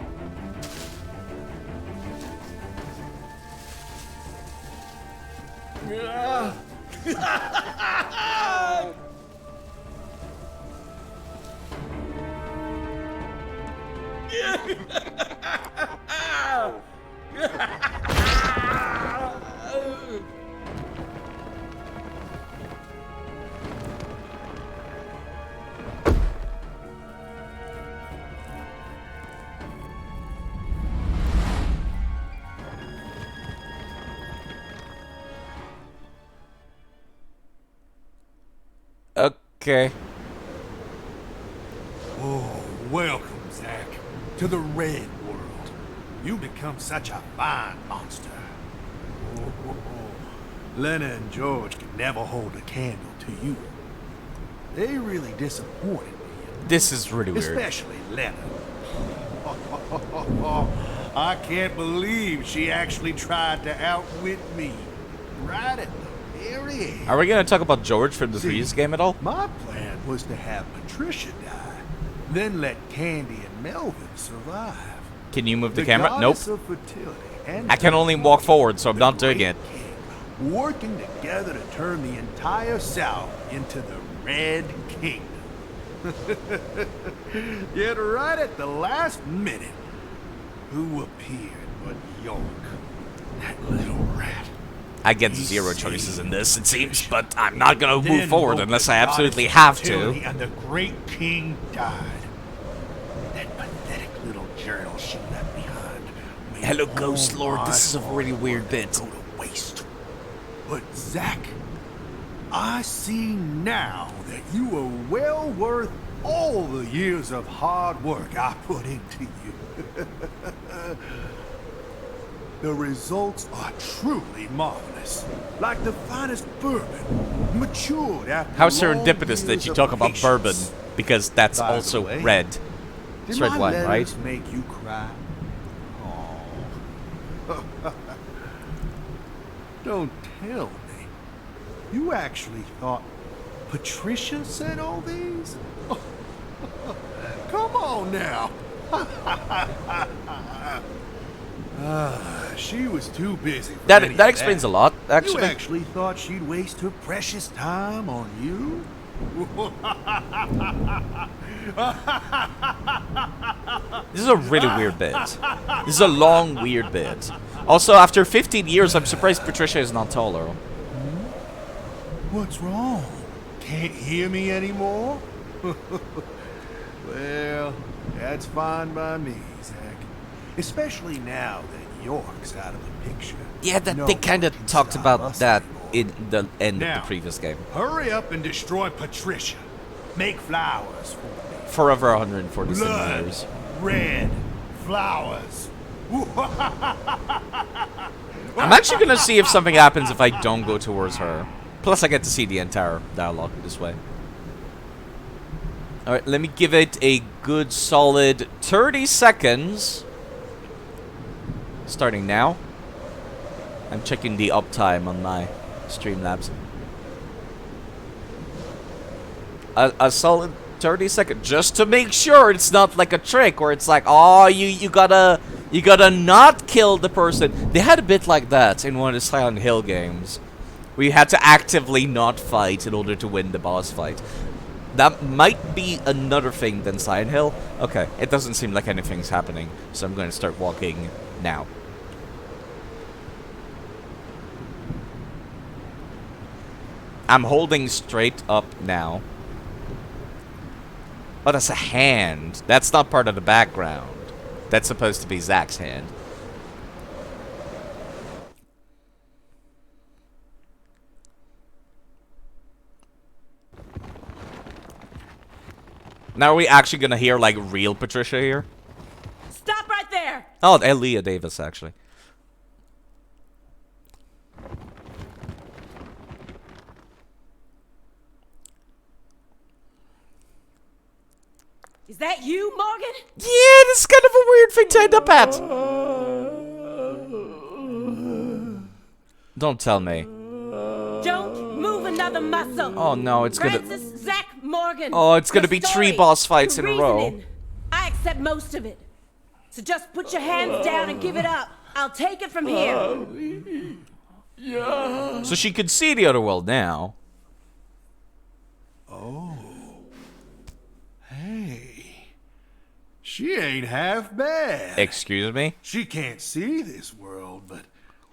Okay. Oh, welcome, Zach, to the Red World. You've become such a fine monster. Oh, Lena and George could never hold a candle to you. They really disappointed me, This is really weird. Especially Leonard. I can't believe she actually tried to outwit me. Right at the very end. Are we gonna talk about George from the See, previous game at all? My plan was to have Patricia die, then let Candy and Melvin survive. Can you move the camera? Nope. goddess of fertility and I can only walk forward, so I'm not doing it. working together to turn the entire South into the Red Kingdom. Yet right at the last minute, who appeared but York? That little rat. I get zero choices in this, it seems, but I'm not gonna Then move forward both unless the I absolutely goddess have of to. fertility and the great king died. That pathetic little journal she left behind. made Hello, all Ghost Lord. my This is a really hard weird work bit. Go to waste. But Zach, I see now that you were well worth all the years of hard work I put into you. The results are truly marvelous. Like the finest bourbon, matured after How long serendipitous years that you of talk about patience. bourbon, because that's By the also way, red. Did It's red my wine, letters right? make you cry? Oh. Don't tell me. You actually thought Patricia said all these? Come on now. She was too busy for any That of explains a lot, You actually. actually thought she'd waste her precious time on you? This is a really weird bit. This is a long, weird bit. Also, after 15 years, I'm surprised Patricia is not taller. What's wrong? Can't hear me anymore? Well, that's fine by me, Zach. Especially now that York's out of the picture. Yeah, that No they kind of one can talked stop about us that anymore. in the end of Now, the previous game. Hurry up and destroy Patricia. Make flowers for me. Forever 147 Blood, years. red flowers. I'm actually gonna see if something happens if I don't go towards her. Plus, I get to see the entire dialogue this way. Alright, let me give it a good solid 30 seconds. Starting now. I'm checking the uptime on my Streamlabs. A solid 30 seconds, just to make sure it's not like a trick where it's like, oh, you gotta not kill the person. They had a bit like that in one of the Silent Hill games. We had to actively not fight in order to win the boss fight. That might be another thing than Silent Hill. Okay, it doesn't seem like anything's happening, so I'm going to start walking now. I'm holding straight up now. Oh, that's a hand. That's not part of the background. That's supposed to be Zach's hand. Now are we actually gonna hear, like, real Patricia here? Stop right there! Oh, Leah Davis, actually. Is that you, Morgan? Yeah, this is kind of a weird thing to end up at. Don't tell me. Don't move another muscle. Oh no, it's gonna... Francis Zach Morgan. Oh, it's gonna Your be 3 story, boss fights your in a row. reasoning. I accept most of it. So just put your hands down and give it up. I'll take it from here. Yeah. So she could see the other world now. Oh. Hey. She ain't half bad. Excuse me? She can't see this world, but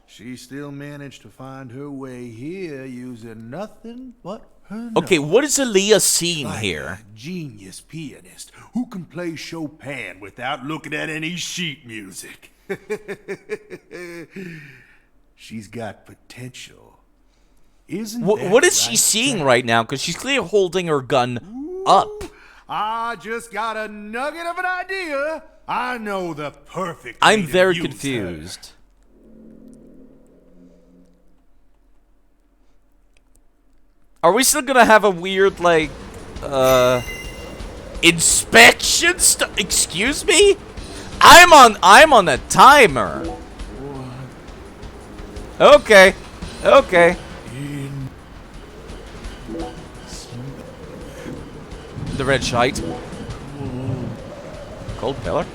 she still managed to find her way here using nothing but her Okay, nose. what is Aaliyah seeing Like here? a genius pianist who can play Chopin without looking at any sheet music. She's got potential. Isn't that What is she right, seeing Zach? right now? Because she's clearly holding her gun up. I just got a nugget of an idea. I know the perfect. I'm way to very use her. confused. Are we still gonna have a weird, like, Inspection excuse me? I'm on a timer. Okay. Okay. The red shite. Cold pillar.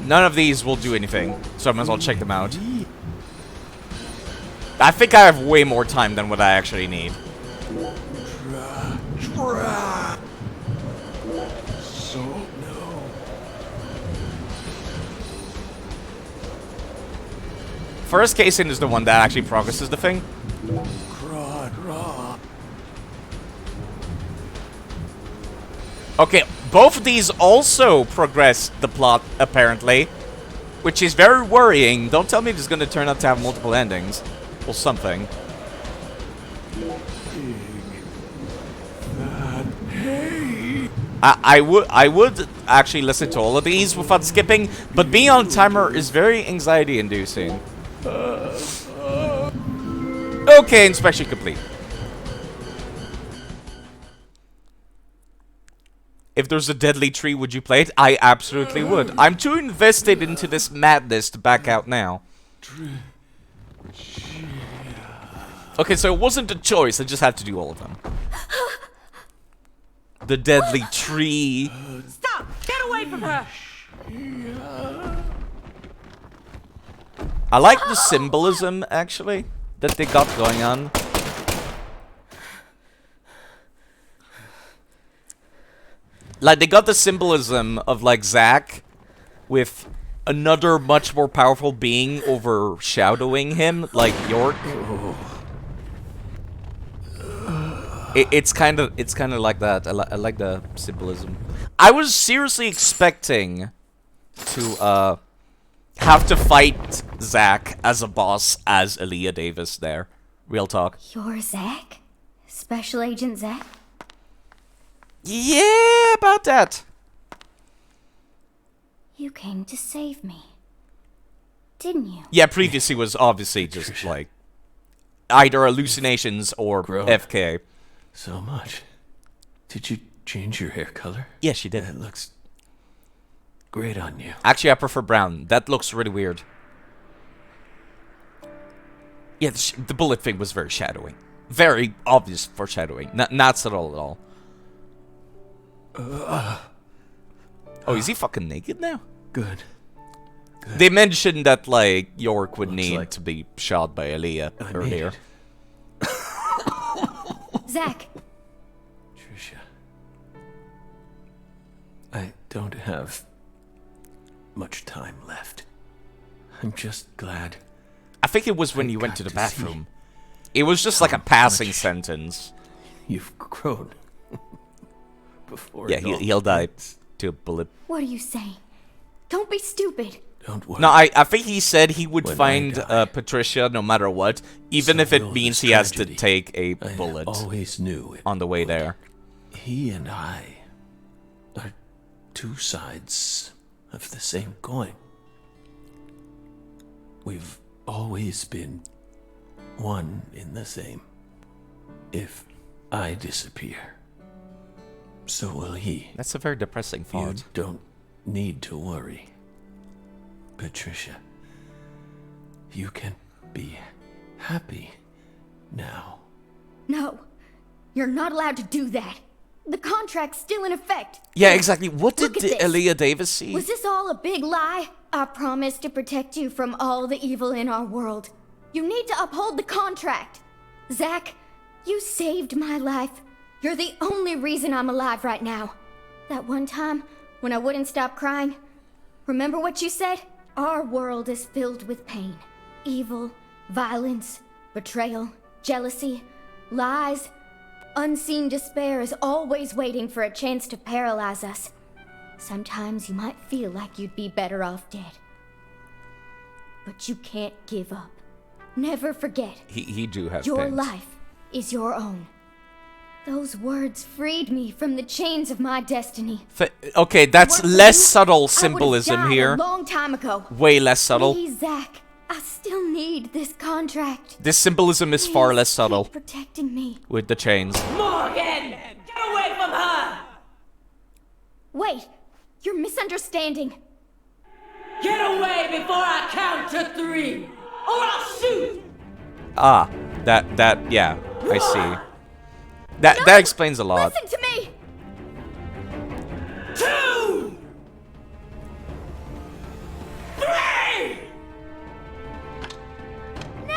None of these will do anything, so I might as well check them out. I think I have way more time than what I actually need. So, no. First casing is the one that actually progresses the thing. Okay, both of these also progress the plot, apparently. Which is very worrying. Don't tell me it's going to turn out to have multiple endings. Or something. I would actually listen to all of these without skipping, but being on timer is very anxiety-inducing. Okay, inspection complete. If there's a deadly tree, would you play it? I absolutely would. I'm too invested into this madness to back out now. Okay, so it wasn't a choice. I just had to do all of them. The deadly tree. Stop! Get away from her! I like the symbolism, actually, that they got going on. Like, they got the symbolism of, like, Zack with another much more powerful being overshadowing him, like York. It's kind of like that. I like the symbolism. I was seriously expecting to have to fight Zack as a boss as Aaliyah Davis there. Real talk. You're Zack? Special Agent Zack? Yeah, about that. You came to save me, didn't you? Yeah, previously was obviously just like either hallucinations or FK. So much. Did you change your hair color? Yes, she did. It looks great on you. Actually, I prefer brown. That looks really weird. Yeah, the bullet thing was very shadowy. Very obvious foreshadowing. Not subtle at all. Oh, is he fucking naked now? Good. They mentioned that, like, York would need to be shot by Aaliyah earlier. Zack! Trisha. I don't have much time left. I'm just glad. I think it was when you went to the bathroom. It was just like a passing sentence. You've grown. Before yeah, he'll die to a bullet. What are you saying? Don't be stupid. Don't worry. No, I think he said he would find Patricia no matter what, even if it means he has to take a bullet. I always knew it on the way there. He and I are two sides of the same coin. We've always been one in the same. If I disappear, so will he. That's a very depressing thought. You don't need to worry, Patricia. You can be happy now. No, you're not allowed to do that. The contract's still in effect. Yeah, exactly. What did Look at this. Aaliyah Davis see? Was this all a big lie? I promised to protect you from all the evil in our world. You need to uphold the contract. Zack, you saved my life. You're the only reason I'm alive right now. That one time when I wouldn't stop crying, remember what you said? Our world is filled with pain. Evil, violence, betrayal, jealousy, lies. Unseen despair is always waiting for a chance to paralyze us. Sometimes you might feel like you'd be better off dead. But you can't give up. Never forget. He do have Your pains. life is your own. Those words freed me from the chains of my destiny. Okay, that's less subtle I symbolism would've died here. a long time ago. Way less subtle. Please, Zack, I still need this contract. This symbolism is far less subtle Keep protecting me. with the chains. Morgan! Get away from her! Wait, you're misunderstanding. Get away before I count to 3, or I'll shoot! Ah, yeah, I see. That explains a lot. Listen to me! 2! 3! No!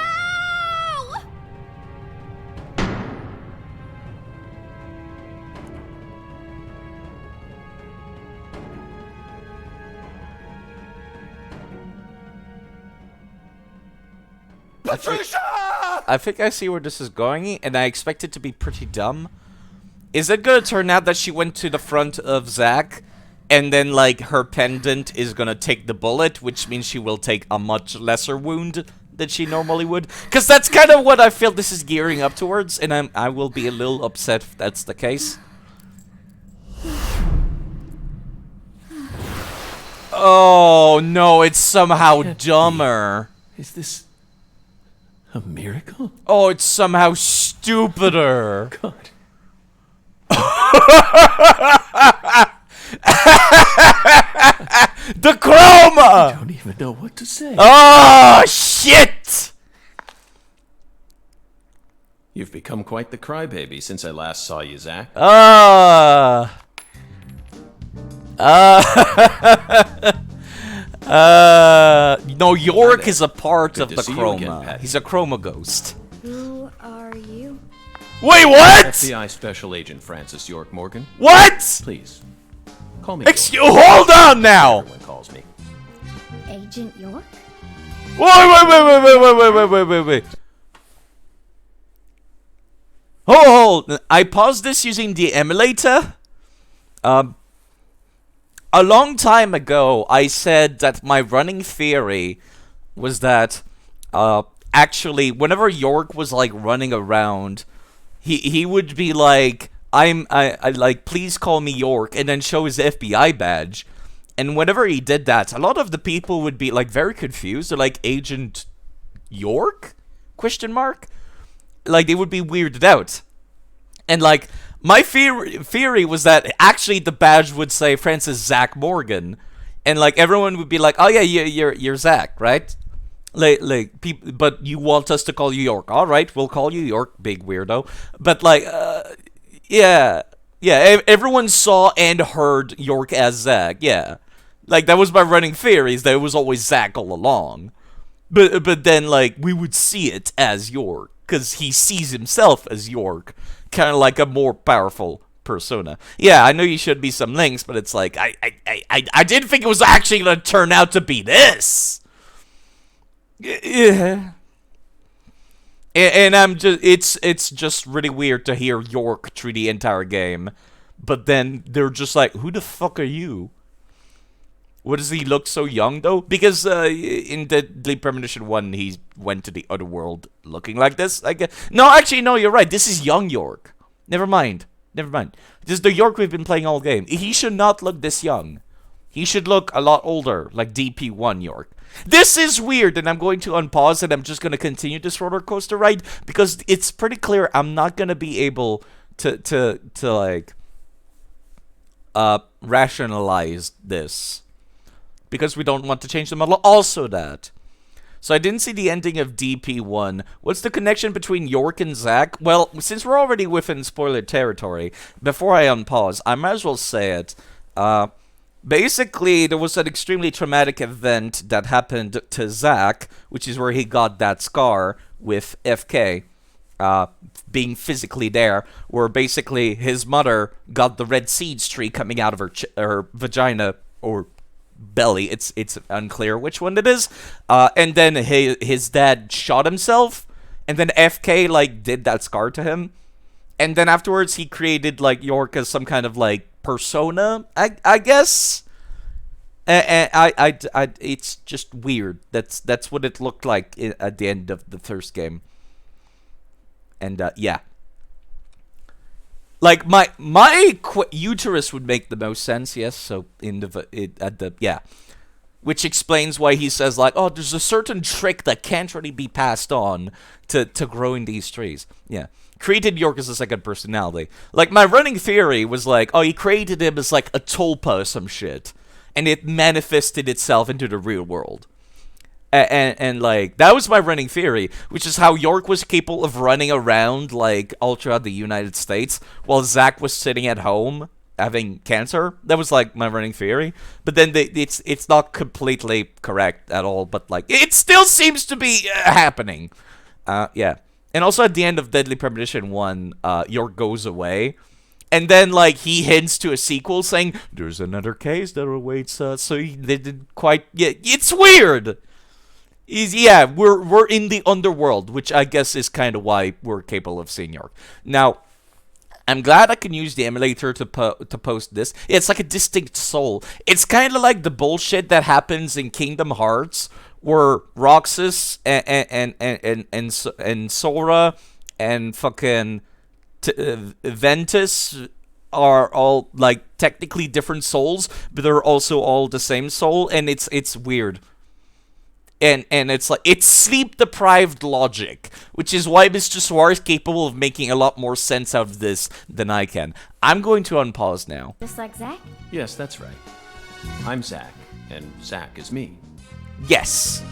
I think I see where this is going, and I expect it to be pretty dumb. Is it gonna turn out that she went to the front of Zach, and then, like, her pendant is gonna take the bullet, which means she will take a much lesser wound than she normally would? Because that's kind of what I feel this is gearing up towards, and I will be a little upset if that's the case. Oh, no, it's somehow dumber. Is this a miracle? Oh, it's somehow stupider. God. The chroma! I don't even know what to say. Oh, shit! You've become quite the crybaby since I last saw you, Zach. No, York is a part Good of to the see you again, chroma. Patty. He's a chroma ghost. Who are you? Wait, what? FBI Special Agent Francis York Morgan. What? Please, call me. Excuse, hold on now. Everyone calls me. Agent York? Wait. Hold. I paused this using the emulator. A long time ago, I said that my running theory was that, actually, whenever York was, like, running around, he would be like, I like, please call me York, and then show his FBI badge. And whenever he did that, a lot of the people would be, like, very confused. They're like, Agent York? Question mark? Like, they would be weirded out. And, like, my theory was that actually the badge would say Francis Zach Morgan. And, like, everyone would be like, oh, yeah, you're Zach, right? Like, people, but you want us to call you York. All right, we'll call you York, big weirdo. But, like, yeah, everyone saw and heard York as Zach, yeah. Like, that was my running theory, is that it was always Zach all along. But then, like, we would see it as York, because he sees himself as York, kind of like a more powerful persona. Yeah, I know you should be some links, but it's like, I didn't think it was actually going to turn out to be this. Yeah. And I'm just, it's just really weird to hear York through the entire game. But then they're just like, who the fuck are you? What does he look so young, though? Because in Deadly Premonition 1, he went to the other world looking like this, I guess. No, actually, no, you're right. This is young York. Never mind. This is the York we've been playing all game. He should not look this young. He should look a lot older, like DP1 York. This is weird, and I'm going to unpause, and I'm just going to continue this roller coaster ride, because it's pretty clear I'm not going to be able to like, rationalize this. Because we don't want to change the model. Also that. So I didn't see the ending of DP1. What's the connection between York and Zach? Well, since we're already within spoiler territory, before I unpause, I might as well say it. Basically, there was an extremely traumatic event that happened to Zach, which is where he got that scar with FK. Being physically there, where basically his mother got the red seeds tree coming out of her vagina, or belly, it's unclear which one it is, and then his dad shot himself, and then FK, like, did that scar to him, and then afterwards he created, like, York as some kind of, like, persona, I guess, and I it's just weird. That's what it looked like at the end of the first game, and yeah. Like, my uterus would make the most sense, yes, so yeah. which explains why he says, like, oh, there's a certain trick that can't really be passed on to growing these trees. Yeah. Created York as a second personality. Like, my running theory was like, oh, he created him as, like, a tulpa or some shit. And it manifested itself into the real world. And like, that was my running theory, which is how York was capable of running around, like, all throughout the United States, while Zack was sitting at home having cancer. That was, like, my running theory. But then it's not completely correct at all, but, like, it still seems to be happening. Yeah. And also at the end of Deadly Premonition 1, York goes away. And then, like, he hints to a sequel saying, there's another case that awaits us. So they didn't quite... Yeah, it's weird! Yeah, we're in the underworld, which I guess is kind of why we're capable of seeing York. Now, I'm glad I can use the emulator to post this. It's like a distinct soul. It's kind of like the bullshit that happens in Kingdom Hearts, where Roxas and Sora and fucking Ventus are all, like, technically different souls, but they're also all the same soul, and it's weird. And it's like, it's sleep-deprived logic, which is why Mr. Suarez is capable of making a lot more sense out of this than I can. I'm going to unpause now. Just like Zack? Yes, that's right. I'm Zack, and Zack is me. Yes.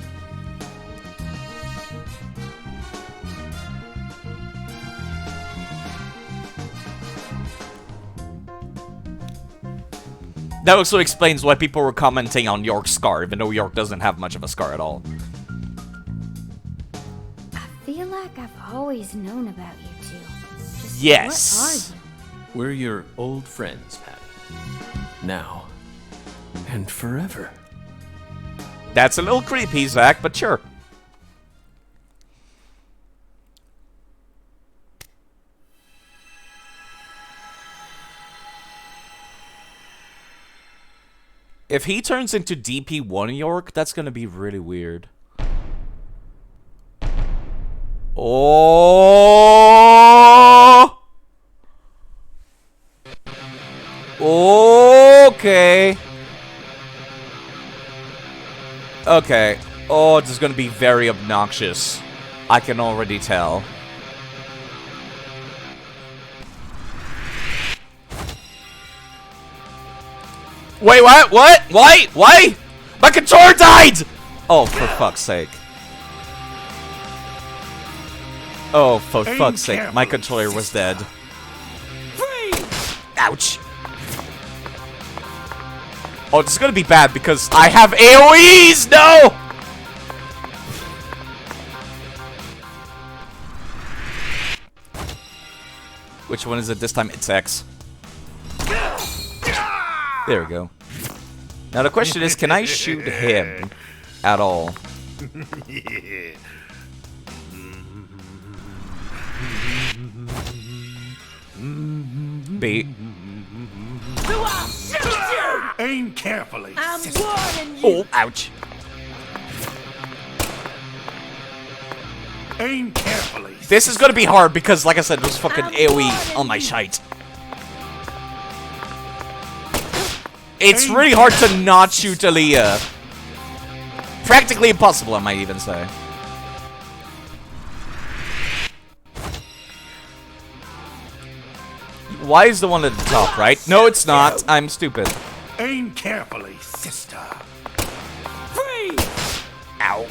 That also explains why people were commenting on York's scar, even though York doesn't have much of a scar at all. I feel like I've always known about you two. Just yes. What are you? We're your old friends, Patty. Now. And forever. That's a little creepy, Zack, but sure. If he turns into DP1 York, that's gonna be really weird. Oh! Okay. Okay. Oh, this is gonna be very obnoxious. I can already tell. Wait, what? What? Why? Why? My controller died! Oh, for fuck's sake. Oh, for fuck's sake. My controller was dead. Ouch. Oh, this is gonna be bad because I have AoEs! No! Which one is it this time? It's X. There we go. Now the question is, can I shoot him at all? B. Aim carefully. I'm warning you. Oh, ouch. Aim carefully. This is gonna be hard because, like I said, there's fucking AoE on my shite. It's really hard to not shoot Aaliyah. Practically impossible, I might even say. Why is the one at the top, right? No, it's not. I'm stupid. Aim carefully, sister. Freeze! Ow.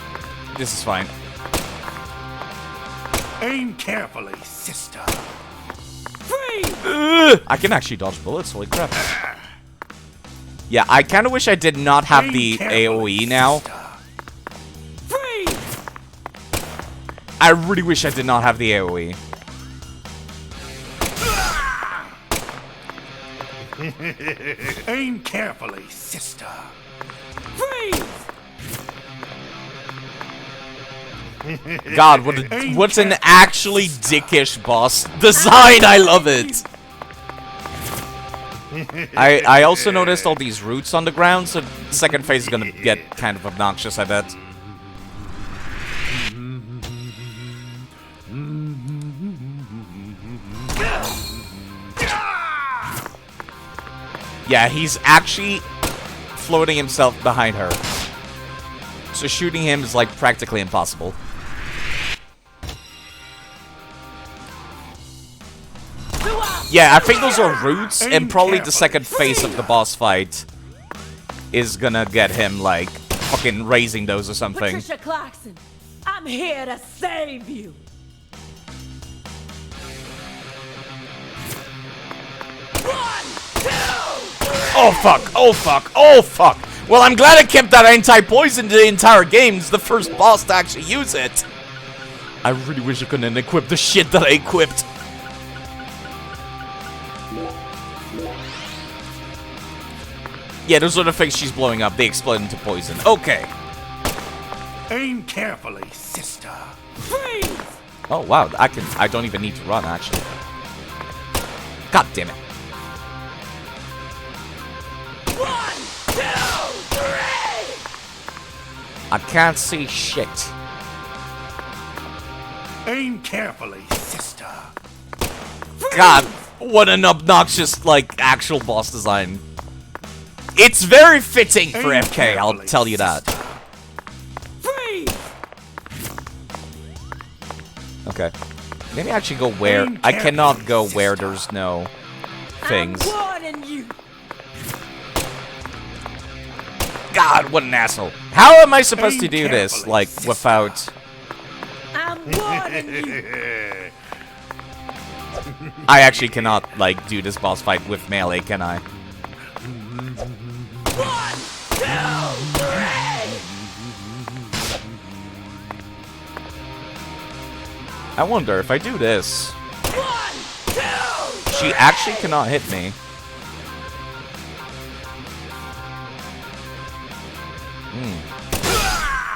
This is fine. Aim carefully, sister. Freeze! I can actually dodge bullets, holy crap. Yeah, I kind of wish I did not have the AoE now. Freeze! I really wish I did not have the AoE. Aim carefully, sister. Freeze! God, what's an actually dickish boss design? I love it. I also noticed all these roots on the ground, so the second phase is gonna get kind of obnoxious, I bet. Yeah, he's actually floating himself behind her. So shooting him is like practically impossible. Yeah, I think those are roots, and probably the second phase of the boss fight is gonna get him, like, fucking raising those or something. Patricia Clarkson, I'm here to save you. Oh fuck, oh fuck, oh fuck! Well, I'm glad I kept that anti-poison the entire game. It's the first boss to actually use it. I really wish I couldn't equip the shit that I equipped. Yeah, those are the things she's blowing up. They explode into poison. Okay. Aim carefully, sister. Freeze! Oh wow, I don't even need to run actually. God damn it. 1, 2, 3! I can't see shit. Aim carefully, sister. God, what an obnoxious, like, actual boss design. It's very fitting for FK, I'll tell you that. Freeze! Okay. Maybe I should go where... I cannot go where there's no things. I'm warning you. God, what an asshole. How am I supposed to do this, like, without... I'm warning you. I actually cannot, like, do this boss fight with melee, can I? 1, 2, 3! I wonder if I do this... 1, 2! She actually cannot hit me.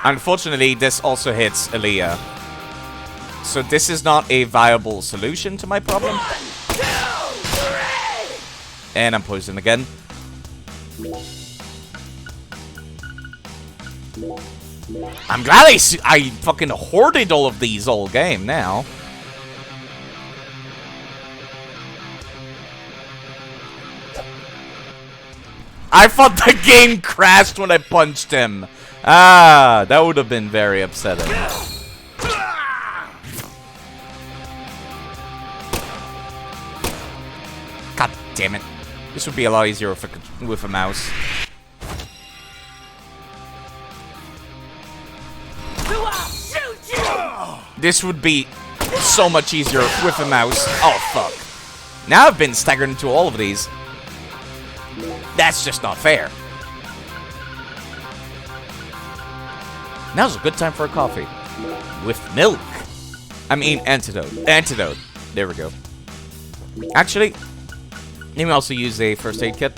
Unfortunately, this also hits Aaliyah. So this is not a viable solution to my problem. 1, 2, 3! And I'm poisoned again. I'm glad I fucking hoarded all of these all game now. I thought the game crashed when I punched him. Ah, that would have been very upsetting. God damn it. This would be a lot easier with a mouse. This would be so much easier with a mouse. Oh, fuck. Now I've been staggered into all of these. That's just not fair. Now's a good time for a coffee. With milk. I mean, antidote. Antidote. There we go. Actually, let me also use a first aid kit.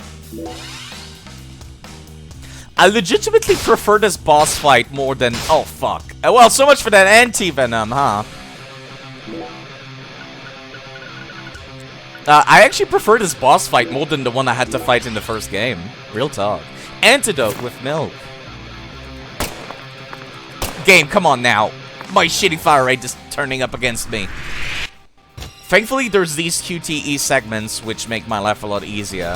I legitimately prefer this boss fight more than... Oh, fuck. Well, so much for that anti-venom, huh? I actually prefer this boss fight more than the one I had to fight in the first game. Real talk. Antidote with milk. Game, come on now. My shitty fire rate is turning up against me. Thankfully, there's these QTE segments which make my life a lot easier.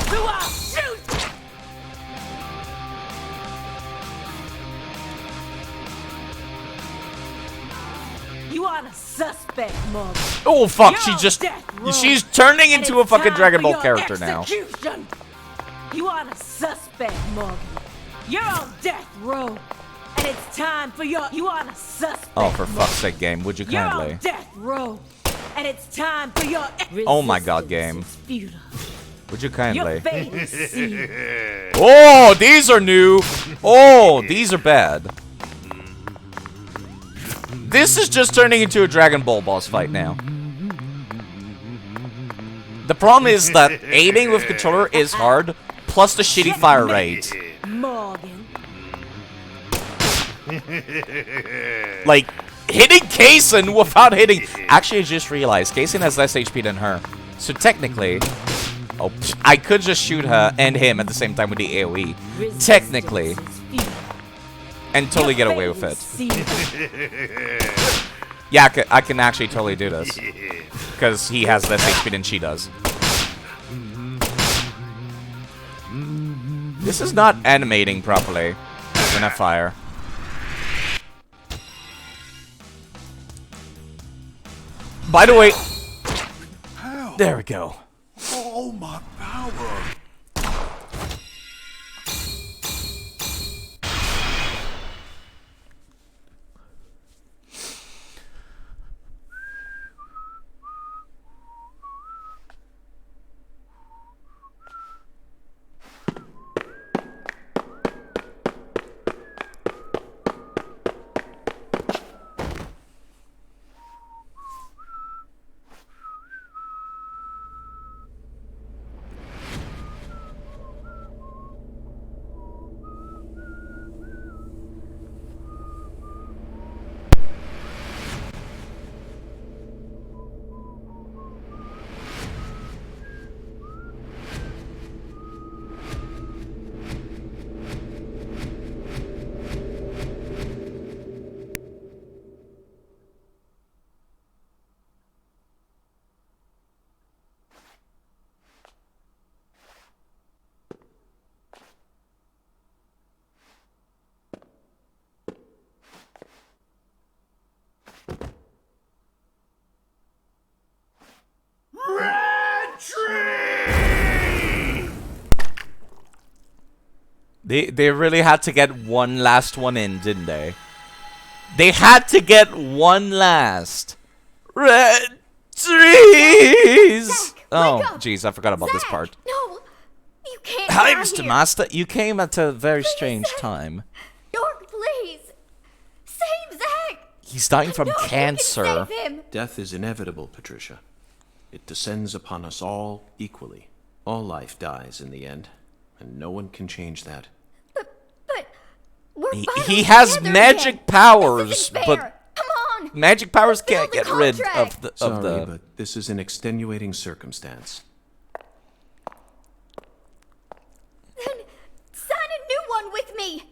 You are a suspect, Mom. Oh fuck, You're she's turning into a fucking Dragon Ball character now. You are a suspect, Morgan. You're on death row. And it's time for you are a suspect. Oh, for fuck's sake, game, would you You're kindly? on death row. And it's time for your Oh my god, game. Would you kindly? Your fate is sealed. Oh, these are new. Oh, these are bad. This is just turning into a Dragon Ball boss fight now. The problem is that aiming with controller is hard, plus the shitty fire rate. Morgan. Like, hitting Kaysen without hitting... Actually, I just realized, Kaysen has less HP than her. So technically... Oh, I could just shoot her and him at the same time with the AoE. Technically. And totally get away with it. Yeah, I can actually totally do this. Because he has less HP than she does. This is not animating properly when I fire. By the way, How? there we go. All my power. They really had to get one last one in, didn't they? They had to get one last. Red trees! Zach, Oh, wake up! jeez, I forgot about this Zach, part. No, you can't. Hi, die Mr. here. Master. You came at a very Please, strange Zach. time. York, please. Save Zach. He's dying from No, you can cancer. save him. Death is inevitable, Patricia. It descends upon us all equally. All life dies in the end, and no one can change that. But we're He bonded has together magic again. powers, This isn't but fair. Come on. magic powers Fulfill can't the get rid of contract. the Sorry, but this is an extenuating circumstance. Then sign a new one with me.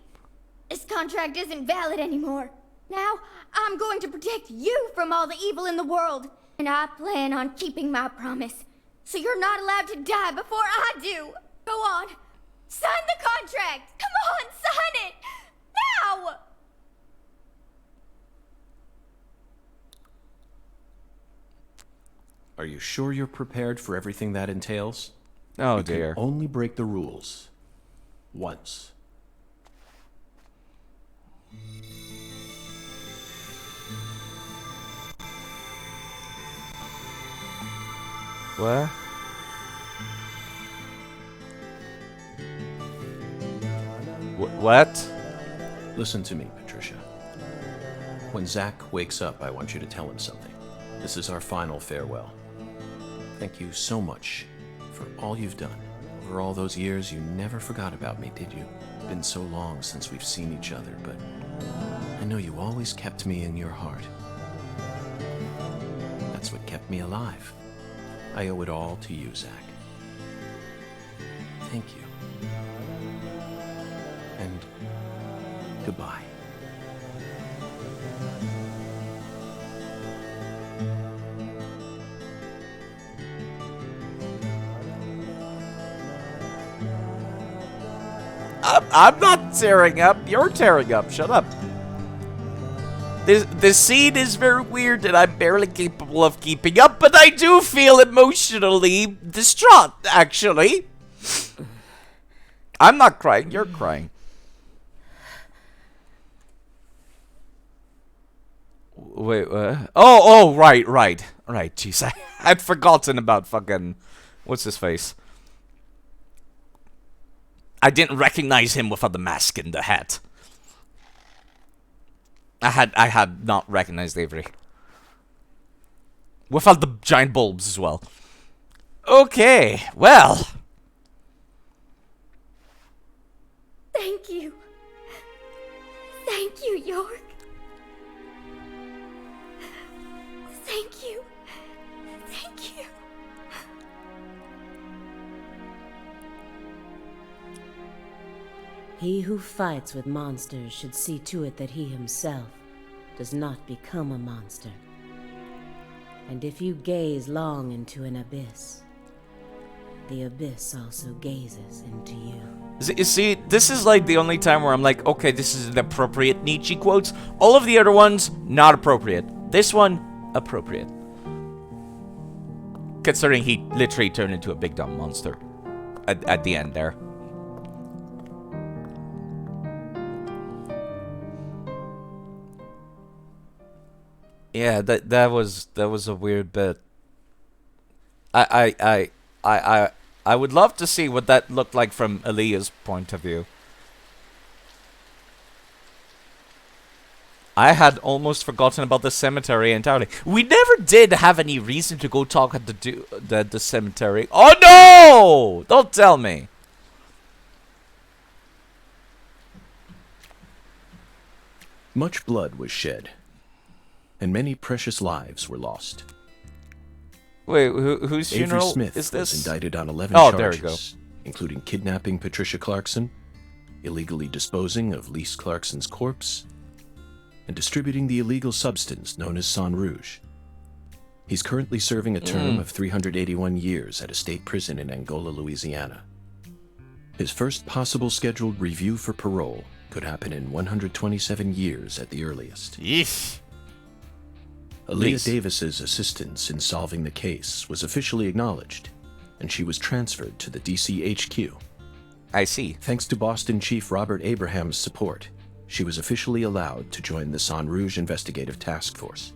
This contract isn't valid anymore. Now I'm going to protect you from all the evil in the world, and I plan on keeping my promise. So you're not allowed to die before I do. Go on. Sign the contract. Come on, sign it. Now. Are you sure you're prepared for everything that entails? Oh, you dear. Can only break the rules once. What? What? Listen to me, Patricia. When Zach wakes up, I want you to tell him something. This is our final farewell. Thank you so much for all you've done. Over all those years, you never forgot about me, did you? It's been so long since we've seen each other, but I know you always kept me in your heart. That's what kept me alive. I owe it all to you, Zach. Thank you. And goodbye. I'm not tearing up. You're tearing up. Shut up. This scene is very weird and I'm barely capable of keeping up, but I do feel emotionally distraught, actually. I'm not crying. You're crying. Wait, oh, right. Jeez, I'd forgotten about fucking... What's his face? I didn't recognize him without the mask and the hat. I had not recognized Avery. Without the giant bulbs as well. Okay, well. Thank you. Thank you, York. Thank you. Thank you. He who fights with monsters should see to it that he himself does not become a monster. And if you gaze long into an abyss, the abyss also gazes into you. You see, this is like the only time where I'm like, okay, this is the appropriate Nietzsche quotes. All of the other ones, not appropriate. This one, appropriate. Considering he literally turned into a big dumb monster at the end there. Yeah, that was a weird bit. I would love to see what that looked like from Aaliyah's point of view. I had almost forgotten about the cemetery entirely. We never did have any reason to go talk at the cemetery. Oh no! Don't tell me. Much blood was shed, and many precious lives were lost. Wait, whose funeral Avery Smith is this? was indicted on 11 charges, charges, there we go. Including kidnapping Patricia Clarkson, illegally disposing of Lise Clarkson's corpse, and distributing the illegal substance known as Sang Rouge. He's currently serving a term of 381 years at a state prison in Angola, Louisiana. His first possible scheduled review for parole could happen in 127 years at the earliest. Yeesh. Aaliyah Davis's assistance in solving the case was officially acknowledged, and she was transferred to the DC HQ. I see. Thanks to Boston Chief Robert Abraham's support, she was officially allowed to join the Sang Rouge Investigative Task Force.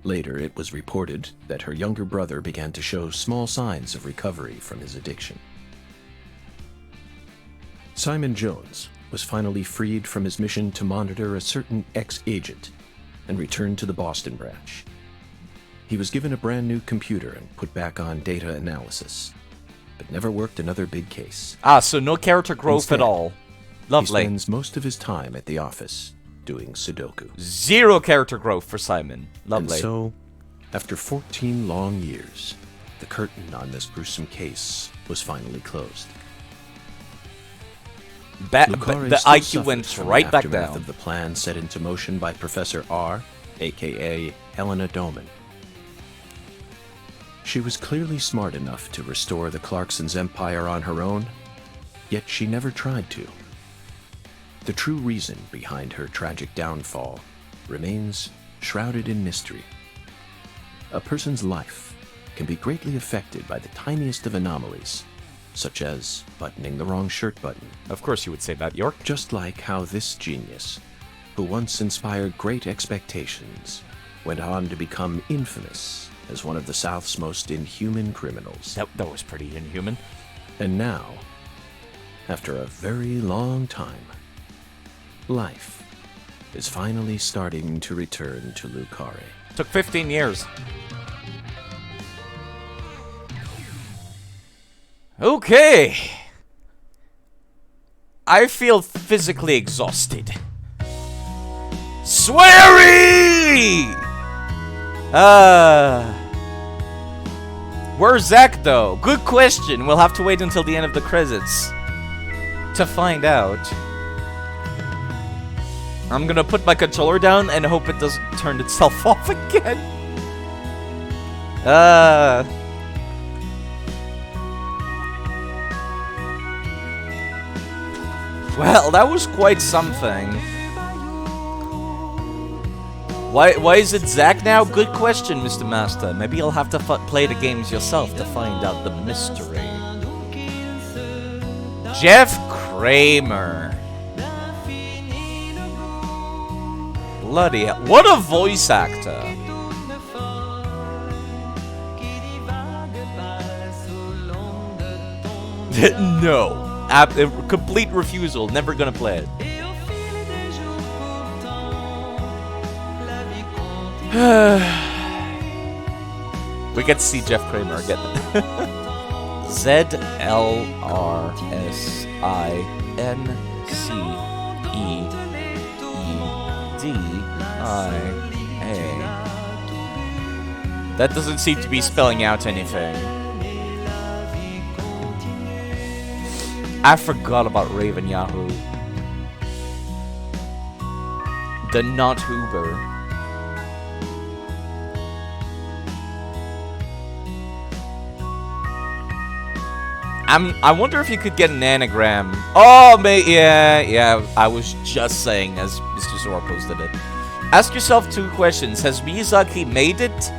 Later, it was reported that her younger brother began to show small signs of recovery from his addiction. Simon Jones was finally freed from his mission to monitor a certain ex-agent and returned to the Boston branch. He was given a brand new computer and put back on data analysis, but never worked another big case. Ah, so no character growth Instead, at all. Lovely. He spends most of his time at the office doing Sudoku. Zero character growth for Simon. Lovely. And so, after 14 long years, the curtain on this gruesome case was finally closed. The IQ went right back down. Of the plan set into motion by Professor R, aka Helena Doman. She was clearly smart enough to restore the Clarksons' empire on her own, yet she never tried to. The true reason behind her tragic downfall remains shrouded in mystery. A person's life can be greatly affected by the tiniest of anomalies, such as buttoning the wrong shirt button. Of course you would say that, York. Just like how this genius, who once inspired great expectations, went on to become infamous as one of the South's most inhuman criminals. That was pretty inhuman. And now, after a very long time, life is finally starting to return to Lucare. Took 15 years. Okay. I feel physically exhausted. Sweary! Where's Zach though? Good question. We'll have to wait until the end of the credits to find out. I'm gonna put my controller down and hope it doesn't turn itself off again. Well, that was quite something. Why is it Zach now? Good question, Mr. Master. Maybe you'll have to play the games yourself to find out the mystery. Jeff Kramer. Bloody hell. What a voice actor. No. Complete refusal. Never gonna play it. We get to see Jeff Kramer again. ZLRSINCEEDIA. That doesn't seem to be spelling out anything. I forgot about Raven Yahoo. The not Hoover. I wonder if you could get an anagram. Oh, yeah, I was just saying as Mr. Zora posted it. Ask yourself two questions. Has Miyazaki made it?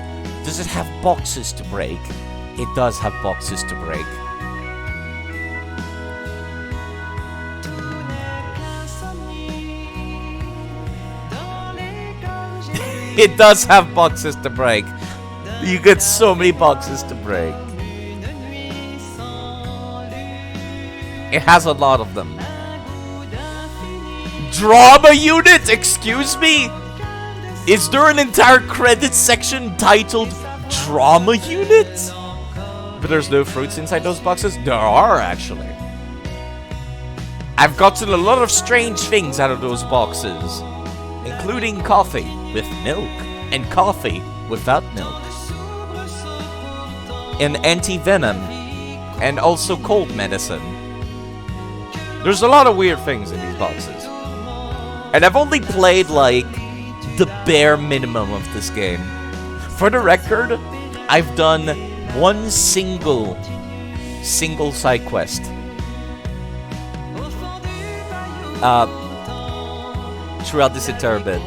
Does it have boxes to break? It does have boxes to break. It does have boxes to break. You get so many boxes to break. It has a lot of them. Drama unit? Excuse me? Is there an entire credits section titled Drama Unit? But there's no fruits inside those boxes? There are, actually. I've gotten a lot of strange things out of those boxes, including coffee with milk and coffee without milk, and anti-venom, and also cold medicine. There's a lot of weird things in these boxes. And I've only played, like, the bare minimum of this game. For the record, I've done one single side quest. Throughout this entire bit.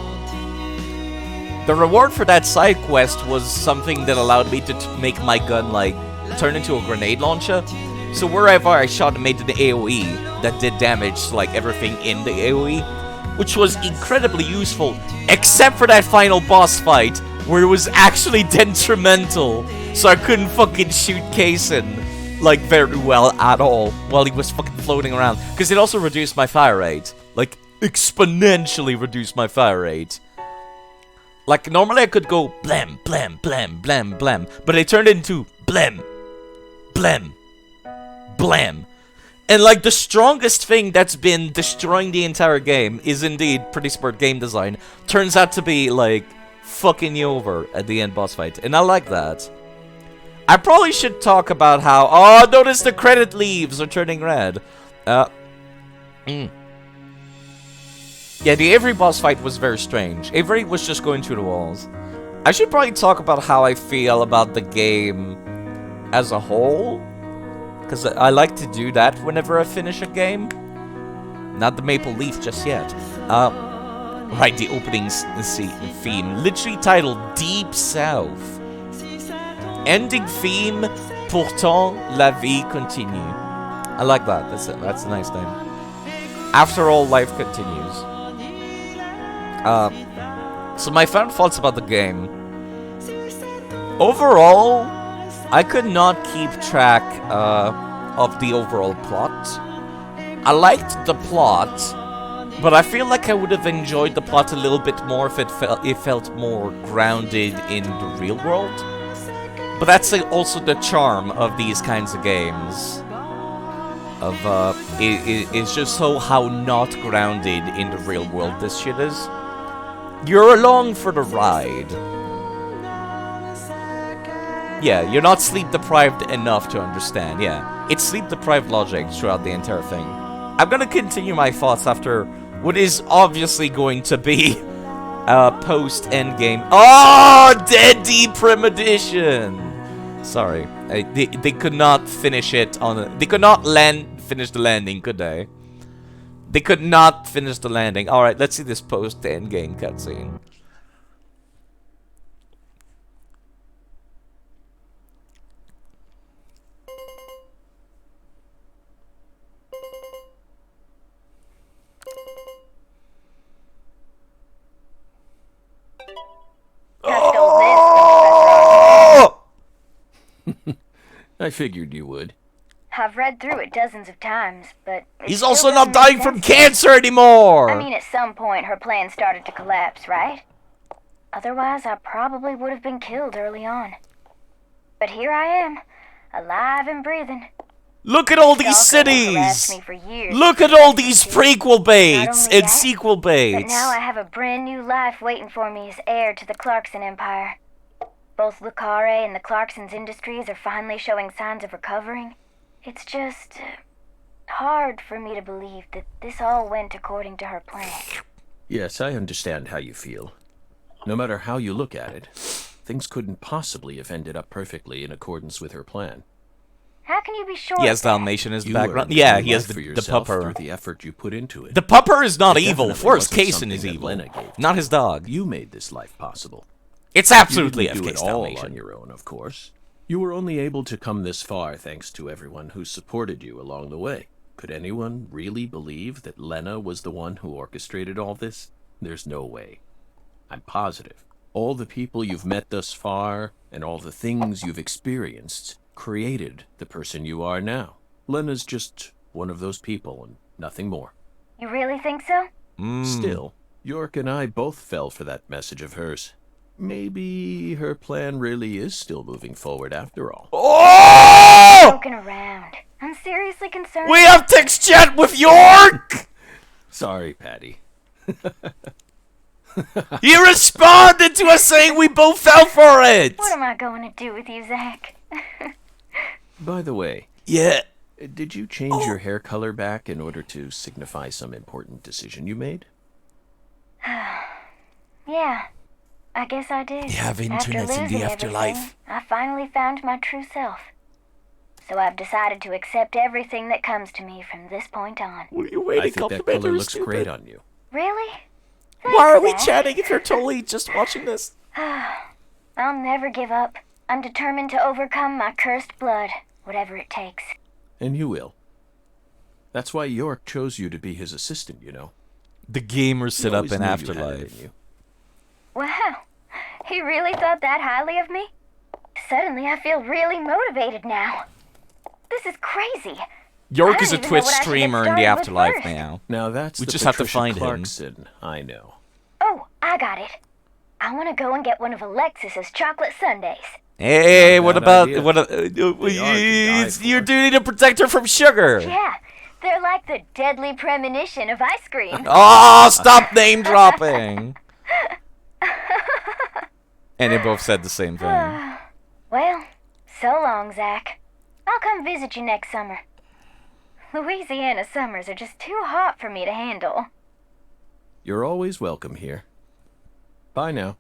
The reward for that side quest was something that allowed me to make my gun, like, turn into a grenade launcher. So wherever I shot, it made an AoE that did damage to, like, everything in the AoE, which was incredibly useful, except for that final boss fight, where it was actually detrimental, so I couldn't fucking shoot Kaysen, like, very well at all, while he was fucking floating around, because it also reduced my fire rate, like, exponentially reduced my fire rate. Like, normally I could go blam, blam, blam, blam, blam, but it turned into blam, blam, blam. And, like, the strongest thing that's been destroying the entire game is indeed pretty smart game design. Turns out to be, like, fucking you over at the end boss fight. And I like that. I probably should talk about how... Oh, notice the credit leaves are turning red. Yeah, the Avery boss fight was very strange. Avery was just going through the walls. I should probably talk about how I feel about the game as a whole, because I like to do that whenever I finish a game. Not the Maple Leaf just yet. Right, the opening theme, literally titled Deep South. Ending theme, Pourtant la vie continue. I like that. That's a nice name. After all, life continues. So my final thoughts about the game. Overall, I could not keep track of the overall plot. I liked the plot, but I feel like I would have enjoyed the plot a little bit more if it felt more grounded in the real world. But that's also the charm of these kinds of games. It's just so how not grounded in the real world this shit is. You're along for the ride. Yeah, you're not sleep-deprived enough to understand, yeah. It's sleep-deprived logic throughout the entire thing. I'm gonna continue my thoughts after what is obviously going to be post-endgame. Oh, Deadly Premonition! Sorry, they could not finish it on... They could not finish the landing, could they? They could not finish the landing. Alright, let's see this post-endgame cutscene. Oh! I figured you would. I've read through it dozens of times, but... He's also not dying from cancer anymore! I mean, at some point, her plan started to collapse, right? Otherwise, I probably would have been killed early on. But here I am, alive and breathing. Look at all these cities! Look at all these prequel baits and sequel baits! But now I have a brand new life waiting for me as heir to the Clarkson Empire. Both Lucare and the Clarkson's industries are finally showing signs of recovering. It's just hard for me to believe that this all went according to her plan. Yes, I understand how you feel. No matter how you look at it, things couldn't possibly have ended up perfectly in accordance with her plan. How can you be sure? He has Dalmatian as the background. Yeah, he has the pupper. Through the effort you put into it. The pupper is not evil. Of course, Kaysen is evil. Not his dog. You made this life possible. It's absolutely you didn't do FK it style all nation. on your own, of course. You were only able to come this far thanks to everyone who supported you along the way. Could anyone really believe that Lena was the one who orchestrated all this? There's no way. I'm positive. All the people you've met thus far, and all the things you've experienced, created the person you are now. Lena's just one of those people, and nothing more. You really think so? Still, York and I both fell for that message of hers. Maybe her plan really is still moving forward after all. Oh! Joking around. I'm seriously concerned. We have text chat with York! Sorry, Patty. He responded to us saying we both fell for it! What am I going to do with you, Zach? By the way, yeah. Did you change your hair color back in order to signify some important decision you made? Yeah, I guess I did. They have internet After in the losing afterlife. everything, I finally found my true self. So I've decided to accept everything that comes to me from this point on. What are you I waiting? think that color looks great on you. Really? Why are we Thanks, chatting if you're totally just watching this? I'll never give up. I'm determined to overcome my cursed blood, whatever it takes. And you will. That's why York chose you to be his assistant, you know. The gamers set He up always an knew you had it afterlife. in you. Wow, he really thought that highly of me? Suddenly I feel really motivated now. This is crazy. York I is a don't even know Twitch what I should streamer get in the started with afterlife first. now. Now that's We the just have to Patricia find him. Clarkson I know. Oh, I got it. I want to go and get one of Alexis's chocolate sundaes. Hey, Not what a bad about idea. what? They are to die It's your for. duty to protect her from sugar. Yeah, they're like the Deadly Premonition of ice cream. Oh, stop name dropping. And they both said the same thing. Well, so long, Zach. I'll come visit you next summer. Louisiana summers are just too hot for me to handle. You're always welcome here. Bye now.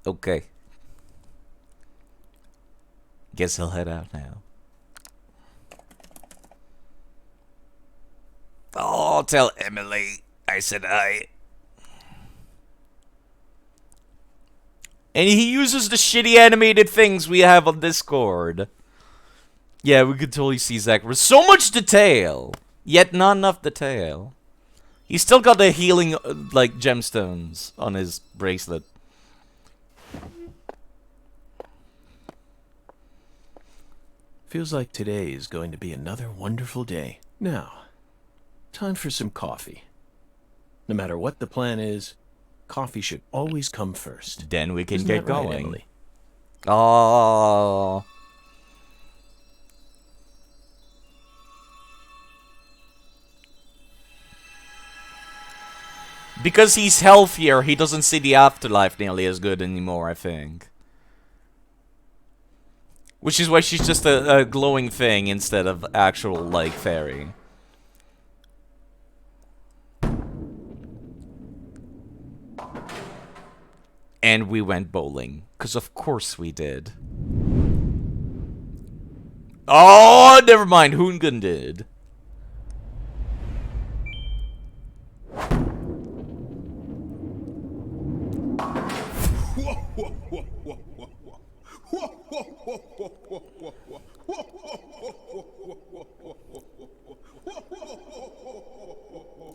Okay. Guess I'll head out now. Oh, tell Emily I said hi. And he uses the shitty animated things we have on Discord. Yeah, we could totally see Zach with so much detail, yet not enough detail. He's still got the healing, like, gemstones on his bracelet. Feels like today is going to be another wonderful day. Now, time for some coffee. No matter what the plan is, coffee should always come first. Then we can Isn't get that right, going. Emily? Oh. Because he's healthier, he doesn't see the afterlife nearly as good anymore, I think. Which is why she's just a glowing thing instead of actual, like, fairy. And we went bowling. Because of course we did. Oh, never mind. Hoongun did.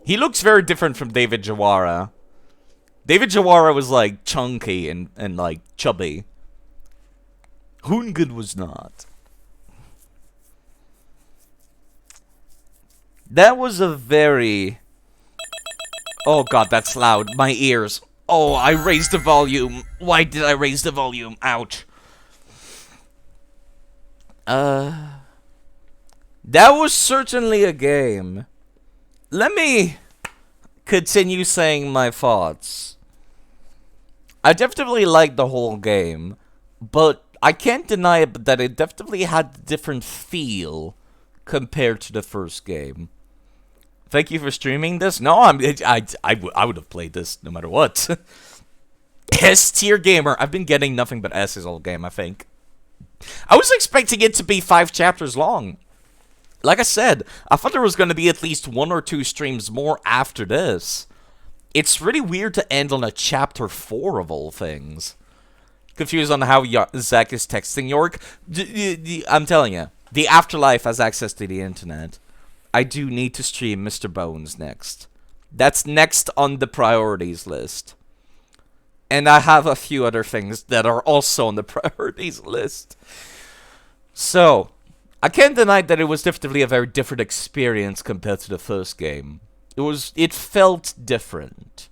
He looks very different from David Jawara. David Jawara was like chunky and like chubby. Hoongun was not. That was a very... Oh god, that's loud. My ears. Oh, I raised the volume. Why did I raise the volume? Ouch. That was certainly a game. Let me continue saying my thoughts. I definitely liked the whole game, but I can't deny it that it definitely had a different feel compared to the first game. Thank you for streaming this. No, I would have played this no matter what. S tier gamer. I've been getting nothing but S's all game, I think. I was expecting it to be 5 chapters long. like I said, I thought there was going to be at least 1 or 2 streams more after this. It's really weird to end on a chapter 4 of all things. Confused on how Zach is texting York. I'm telling you, the afterlife has access to the internet. I do need to stream Mr. Bones next. That's next on the priorities list. And I have a few other things that are also on the priorities list. So, I can't deny that it was definitely a very different experience compared to the first game. It felt different.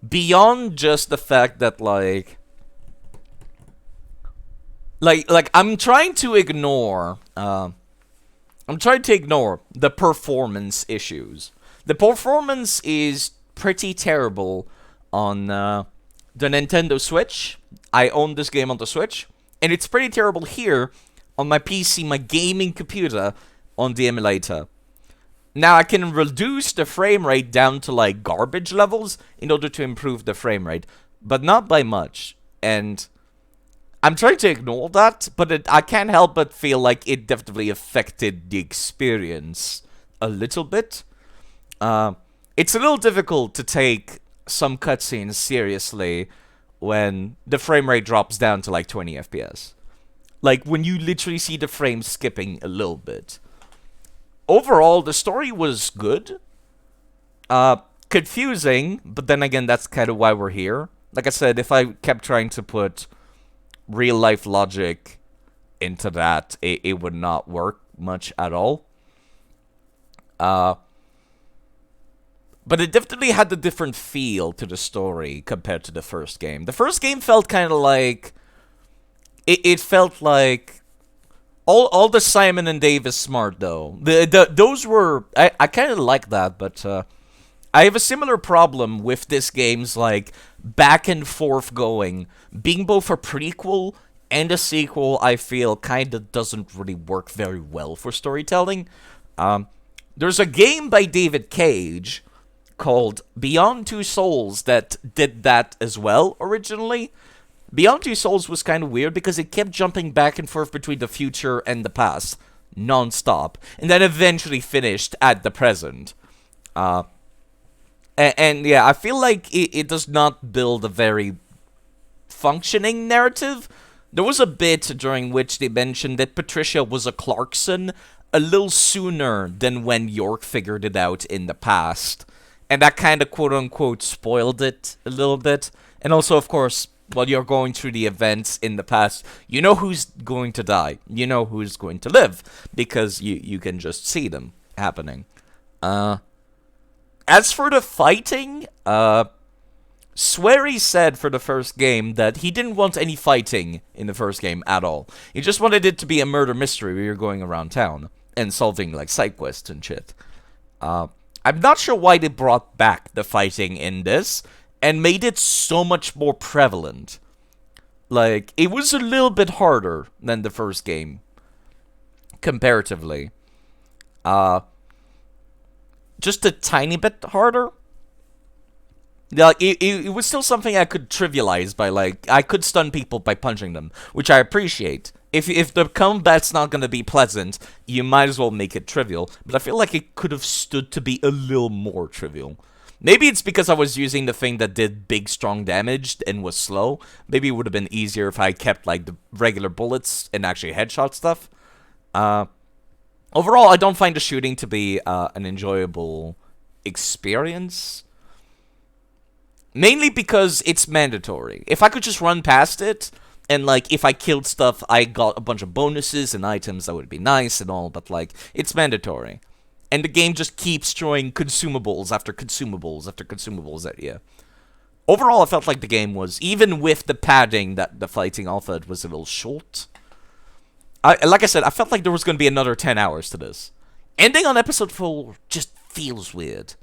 Beyond just the fact that, like, I'm trying to ignore, the performance issues. The performance is pretty terrible on the Nintendo Switch. I own this game on the Switch. And it's pretty terrible here on my PC, my gaming computer, on the emulator. Now, I can reduce the frame rate down to, like, garbage levels in order to improve the frame rate. But not by much. And I'm trying to ignore that, but I can't help but feel like it definitely affected the experience a little bit. It's a little difficult to take some cutscenes seriously when the frame rate drops down to like 20 FPS. Like, when you literally see the frame skipping a little bit. Overall, the story was good. Confusing, but then again, that's kind of why we're here. Like I said, if I kept trying to put real-life logic into that, it would not work much at all. But it definitely had a different feel to the story compared to the first game. The first game felt kind of like... It felt like... All the Simon and Dave is smart, though. Those were... I kind of like that, but... I have a similar problem with this game's, like, back and forth going. Being both a prequel and a sequel, I feel, kind of doesn't really work very well for storytelling. There's a game by David Cage called Beyond Two Souls that did that as well, originally. Beyond Two Souls was kind of weird because it kept jumping back and forth between the future and the past, non-stop, and then eventually finished at the present. And yeah, I feel like it does not build a very functioning narrative. There was a bit during which they mentioned that Patricia was a Clarkson a little sooner than when York figured it out in the past. And that kind of quote-unquote spoiled it a little bit. And also, of course, while you're going through the events in the past, you know who's going to die. You know who's going to live. Because you can just see them happening. As for the fighting, Swery said for the first game that he didn't want any fighting in the first game at all. He just wanted it to be a murder mystery where you're going around town and solving, like, side quests and shit. I'm not sure why they brought back the fighting in this and made it so much more prevalent. Like, it was a little bit harder than the first game, comparatively. Just a tiny bit harder. Like, it was still something I could trivialize by, like, I could stun people by punching them, which I appreciate. If the combat's not gonna be pleasant, you might as well make it trivial, but I feel like it could have stood to be a little more trivial. Maybe it's because I was using the thing that did big, strong damage and was slow. Maybe it would have been easier if I kept, like, the regular bullets and actually headshot stuff. Overall, I don't find the shooting to be an enjoyable experience. Mainly because it's mandatory. If I could just run past it, and, like, if I killed stuff, I got a bunch of bonuses and items, that would be nice and all, but, like, it's mandatory. And the game just keeps throwing consumables after consumables after consumables at you. Overall, I felt like the game was, even with the padding that the fighting offered, was a little short. Like I said, I felt like there was going to be another 10 hours to this. Ending on episode 4 just feels weird.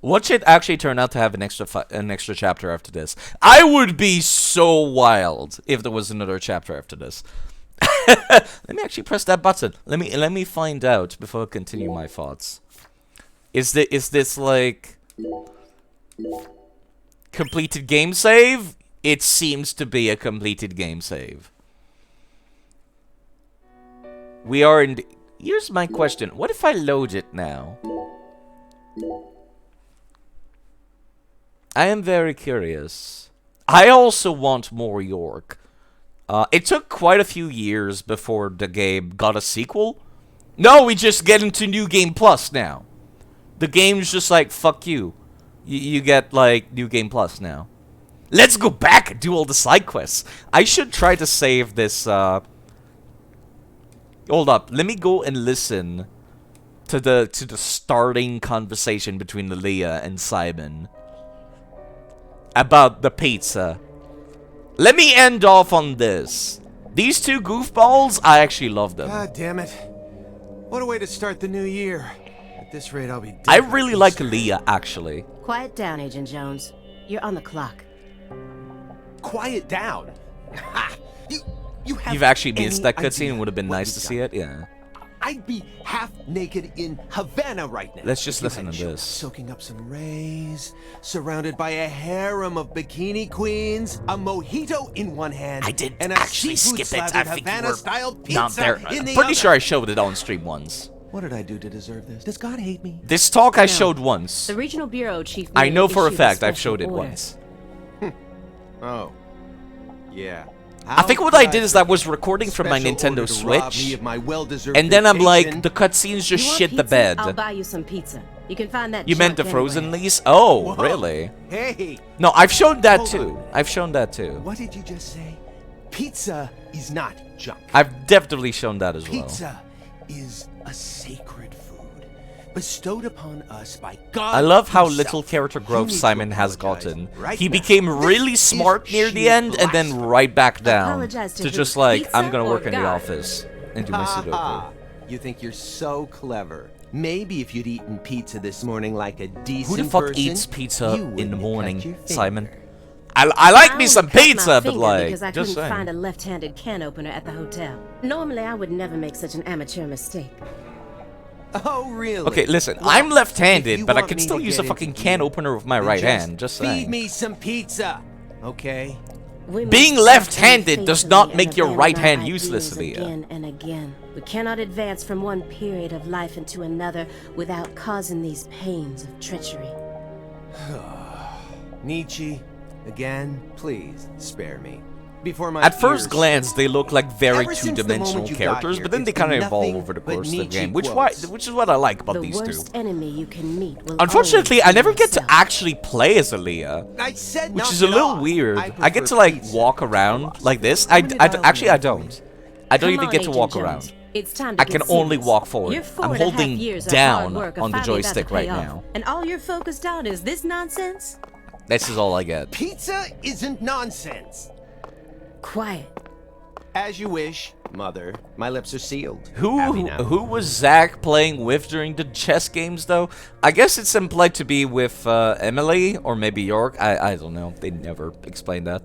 What should actually turn out to have an extra chapter after this? I would be so wild if there was another chapter after this. Let me actually press that button. Let me find out before I continue my thoughts. Is this like completed game save? It seems to be a completed game save. We are in... Here's my question. What if I load it now? I am very curious. I also want more York. It took quite a few years before the game got a sequel. No, we just get into New Game Plus now. The game's just like, fuck you. You get, like, New Game Plus now. Let's go back and do all the side quests. I should try to save this, Hold up. Let me go and listen to the starting conversation between Leah and Simon about the pizza. Let me end off on this. These two goofballs, I actually love them. God damn it. What a way to start the new year. At this rate, I'll be dead. I really like Leah, actually. Quiet down, Agent Jones. You're on the clock. Quiet down. You've actually missed that cutscene. It would have been nice to see it, yeah. I'd be half naked in Havana right now. Let's just listen to this. Soaking up some rays, surrounded by a harem of bikini queens, a mojito in one hand, I did and a actually skip it. I think you were Havana-style pizza not there. in the I'm pretty other. sure I showed it on stream once. What did I do to deserve this? Does God hate me? This talk I showed once. The regional bureau chief. I know for a issued fact I've special showed it order. once. Oh. Yeah. I think what I did is I was recording from my Nintendo Switch, and then I'm like, the cutscenes just You want shit the pizza? bed. I'll buy you some pizza. You can find that. You meant the junk Frozen anywhere. lease? Oh, Whoa. really? Hey. No, I've shown that Hold too. I've shown that too. What did you just say? Pizza is not junk. I've definitely shown that as well. Pizza is a sacred food bestowed upon us by God. I love how himself. little character You growth need to Simon has apologize gotten. right He now. became really This smart is near the sheer end and then right back down Apologize to to who? just like, Pizza I'm gonna or work in the God? office and do my Sudoku. Ha. You think you're so clever. Maybe if you'd eaten pizza this morning like a decent Who the fuck person, eats pizza you in the wouldn't have morning, cut your finger. Simon? I like me only some cut my pizza, but finger like, because I just couldn't saying. find a left-handed can opener at the hotel. Normally, I would never make such an amateur mistake. Oh, really? Okay, listen, Well, I'm if left-handed, you but I want can me still to use get a fucking into can gear, opener with my then right hand, just feed saying. me some pizza, okay? We must Being act left-handed does faithfully not and make your abandon right our hand ideals useless, Leah. Again and again. We cannot advance from one period of life into another without causing these pains of treachery. Nietzsche, again, please spare me. Before my At first ears glance, they look like very Ever since the two-dimensional moment you got characters, here, but then it's they kind of been evolve nothing over the but course of the Nietzsche game, which quotes. is what I like about The these two. worst enemy you can meet will Unfortunately, I always never be get to yourself. actually play as Aleah, I said which knock is a it little off. weird. I I get prefer to like pizza walk to around philosophy. like this. I'm gonna dial Actually, in I for don't. you. I don't Come even on, get to Agent walk Jones. around. It's time to I can get only serious. walk forward. Your I'm 4.5 holding years of down hard work are on the finally about to joystick right pay off. now. And all you're focused on is this nonsense? This is all I get. Pizza isn't nonsense. Quiet. As you wish, Mother. My lips are sealed. Who Happy now. was Zach playing with during the chess games, though? I guess it's implied to be with Emily or maybe York. I don't know. They never explained that.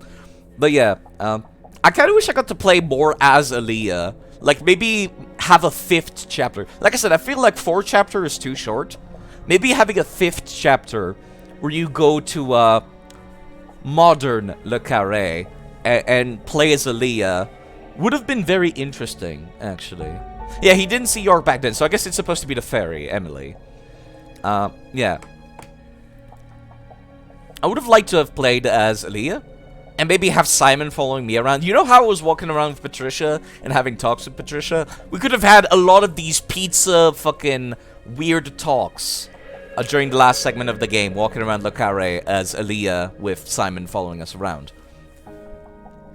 But yeah, I kind of wish I got to play more as Aleah. Like, maybe have a 5th chapter. Like I said, I feel like 4th chapter is too short. Maybe having a 5th chapter where you go to modern Le Carré and play as Aleah would have been very interesting, actually. Yeah, he didn't see York back then, so I guess it's supposed to be the fairy, Emily. Yeah. I would have liked to have played as Aleah, and maybe have Simon following me around. You know how I was walking around with Patricia and having talks with Patricia? We could have had a lot of these pizza fucking weird talks during the last segment of the game, walking around Le Carré as Aleah with Simon following us around.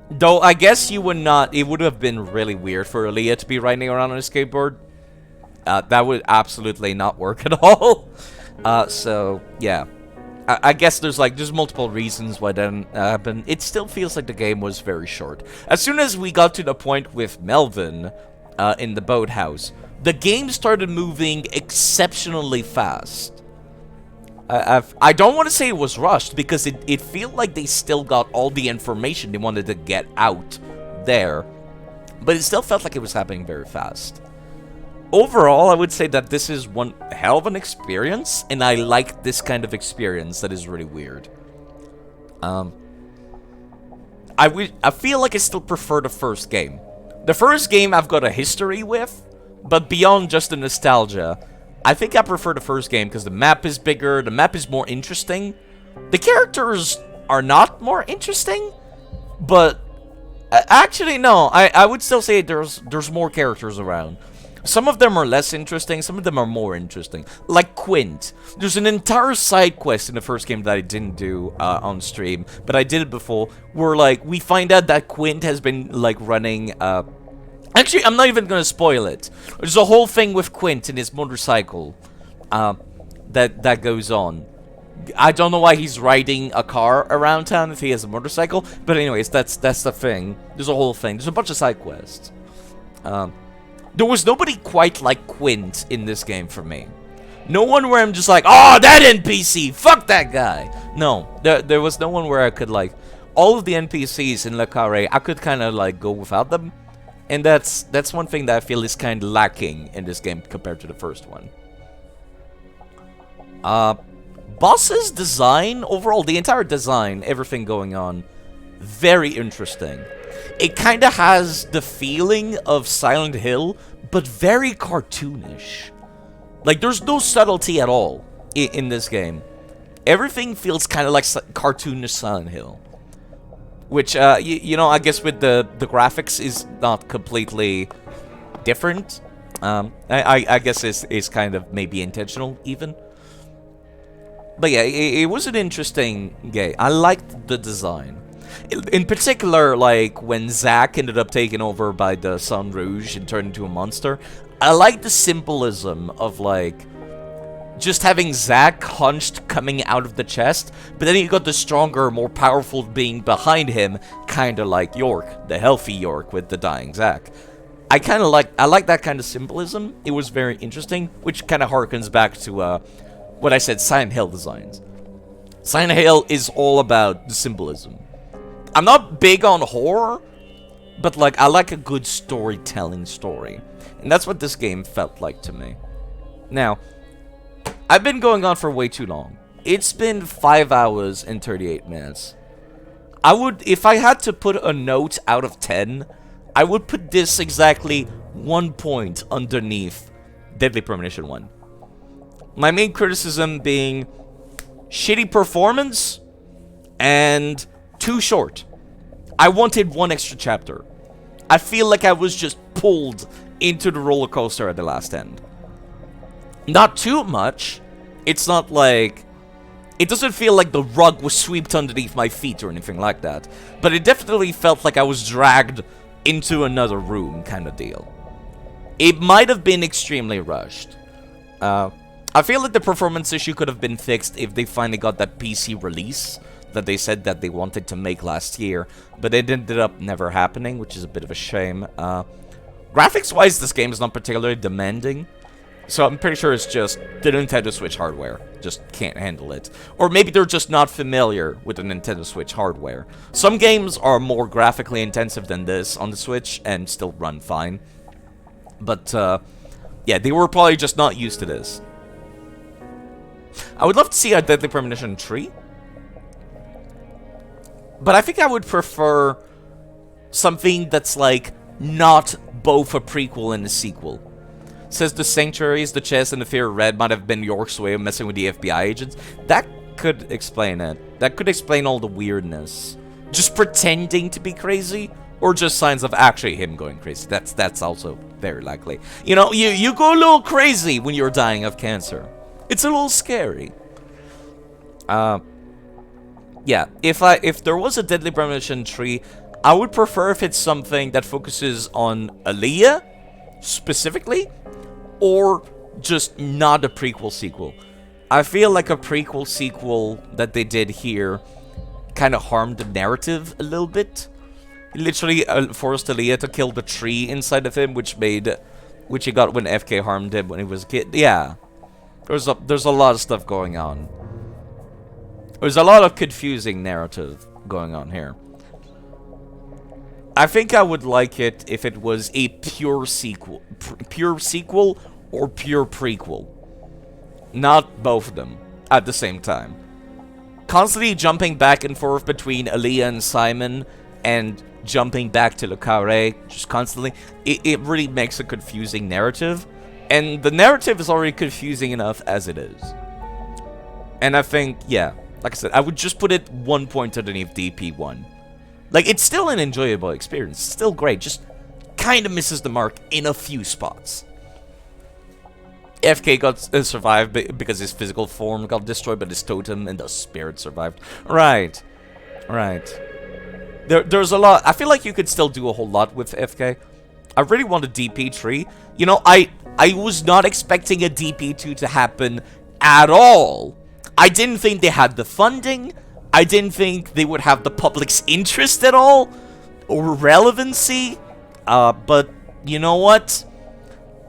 Though, I guess you would not... It would have been really weird for Aleah to be riding around on a skateboard. That would absolutely not work at all. So, yeah. I guess there's multiple reasons why that didn't happen. It still feels like the game was very short. As soon as we got to the point with Melvin in the boathouse, the game started moving exceptionally fast. I don't want to say it was rushed, because it felt like they still got all the information they wanted to get out there. But it still felt like it was happening very fast. Overall, I would say that this is one hell of an experience, and I like this kind of experience that is really weird. I feel like I still prefer the first game. The first game I've got a history with, But beyond just the nostalgia, I think I prefer the first game because the map is bigger, the map is more interesting. The characters are not more interesting, but actually no, I would still say there's more characters around. Some of them are less interesting, some of them are more interesting. Like Quint. There's an entire side quest in the first game that I didn't do on stream, but I did it before, where like we find out that Quint has been like running actually, I'm not even gonna spoil it. There's a whole thing with Quint and his motorcycle that goes on. I don't know why he's riding a car around town if he has a motorcycle, but anyways, that's the thing. There's a whole thing. There's a bunch of side quests. There was nobody quite like Quint in this game for me. No one where I'm just like, oh, that NPC, fuck that guy. No, there was no one where I could like, all of the NPCs in Le Carré, I could kind of like go without them. And that's one thing that I feel is kind of lacking in this game compared to the first one. Boss's design, overall, the entire design, everything going on, very interesting. It kind of has the feeling of Silent Hill, but very cartoonish. Like, there's no subtlety at all in this game. Everything feels kind of like cartoonish Silent Hill. Which, you know, I guess with the graphics is not completely different. I guess it's kind of maybe intentional, even. But yeah, it was an interesting game. I liked the design. In particular, like, when Zack ended up taken over by the Sun Rouge and turned into a monster, I like the symbolism of, like, just having Zack hunched coming out of the chest, but then you got the stronger, more powerful being behind him, kind of like York, the healthy York with the dying Zack. I like that kind of symbolism. It was very interesting, which kind of harkens back to what I said, Silent Hill designs. Silent Hill is all about the symbolism. I'm not big on horror, but like I like a good storytelling story. And that's what this game felt like to me. Now, I've been going on for way too long. It's been 5 hours and 38 minutes. I would, if I had to put a note out of 10, I would put this exactly 1 point underneath Deadly Premonition 1. My main criticism being shitty performance and too short. I wanted one extra chapter. I feel like I was just pulled into the roller coaster at the last end. Not too much. It's not like... It doesn't feel like the rug was swept underneath my feet or anything like that. But it definitely felt like I was dragged into another room kind of deal. It might have been extremely rushed. I feel like the performance issue could have been fixed if they finally got that PC release that they said that they wanted to make last year. But it ended up never happening, which is a bit of a shame. Graphics-wise, this game is not particularly demanding. So I'm pretty sure it's just the Nintendo Switch hardware just can't handle it. Or maybe they're just not familiar with the Nintendo Switch hardware. Some games are more graphically intensive than this on the Switch and still run fine. But, yeah, they were probably just not used to this. I would love to see a Deadly Premonition 3. But I think I would prefer something that's, like, not both a prequel and a sequel. Says the Sanctuaries, the Chest, and the Fear of Red might have been York's way of messing with the FBI agents. That could explain it. That could explain all the weirdness. Just pretending to be crazy, or just signs of actually him going crazy. That's also very likely. You know, you go a little crazy when you're dying of cancer. It's a little scary. Yeah, if there was a Deadly Premonition 3, I would prefer if it's something that focuses on Aaliyah, specifically, or just not a prequel sequel. I feel like a prequel sequel that they did here kind of harmed the narrative a little bit. It literally forced Aaliyah to kill the tree inside of him, which he got when FK harmed him when he was a kid. Yeah, there's a lot of stuff going on. There's a lot of confusing narrative going on here. I think I would like it if it was a pure sequel or pure prequel. Not both of them at the same time. Constantly jumping back and forth between Aaliyah and Simon and jumping back to Le Carré just constantly, it really makes a confusing narrative. And the narrative is already confusing enough as it is. And I think, yeah, like I said, I would just put it 1 point underneath DP1. Like, it's still an enjoyable experience. It's still great, just kind of misses the mark in a few spots. FK got survived because his physical form got destroyed, but his totem and the spirit survived. Right. Right. There's a lot. I feel like you could still do a whole lot with FK. I really want a DP3. You know, I was not expecting a DP2 to happen at all. I didn't think they had the funding. I didn't think they would have the public's interest at all. Or relevancy. But, you know what?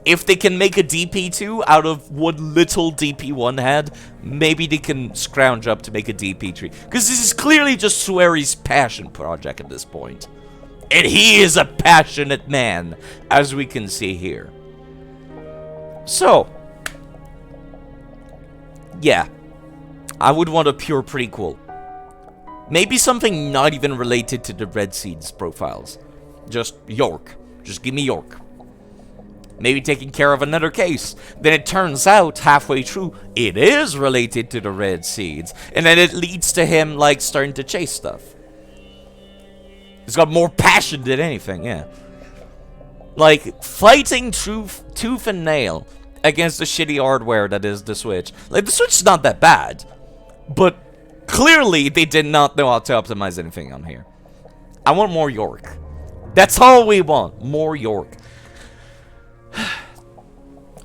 If they can make a DP2 out of what little DP1 had, maybe they can scrounge up to make a DP3. Because this is clearly just Swery's passion project at this point. And he is a passionate man, as we can see here. So, yeah. I would want a pure prequel. Maybe something not even related to the Red Seeds profiles. Just York. Just give me York. Maybe taking care of another case. Then it turns out, halfway through, it is related to the Red Seeds. And then it leads to him, like, starting to chase stuff. He's got more passion than anything, yeah. Like, fighting tooth and nail against the shitty hardware that is the Switch. Like, the Switch is not that bad. But clearly, they did not know how to optimize anything on here. I want more York. That's all we want. More York.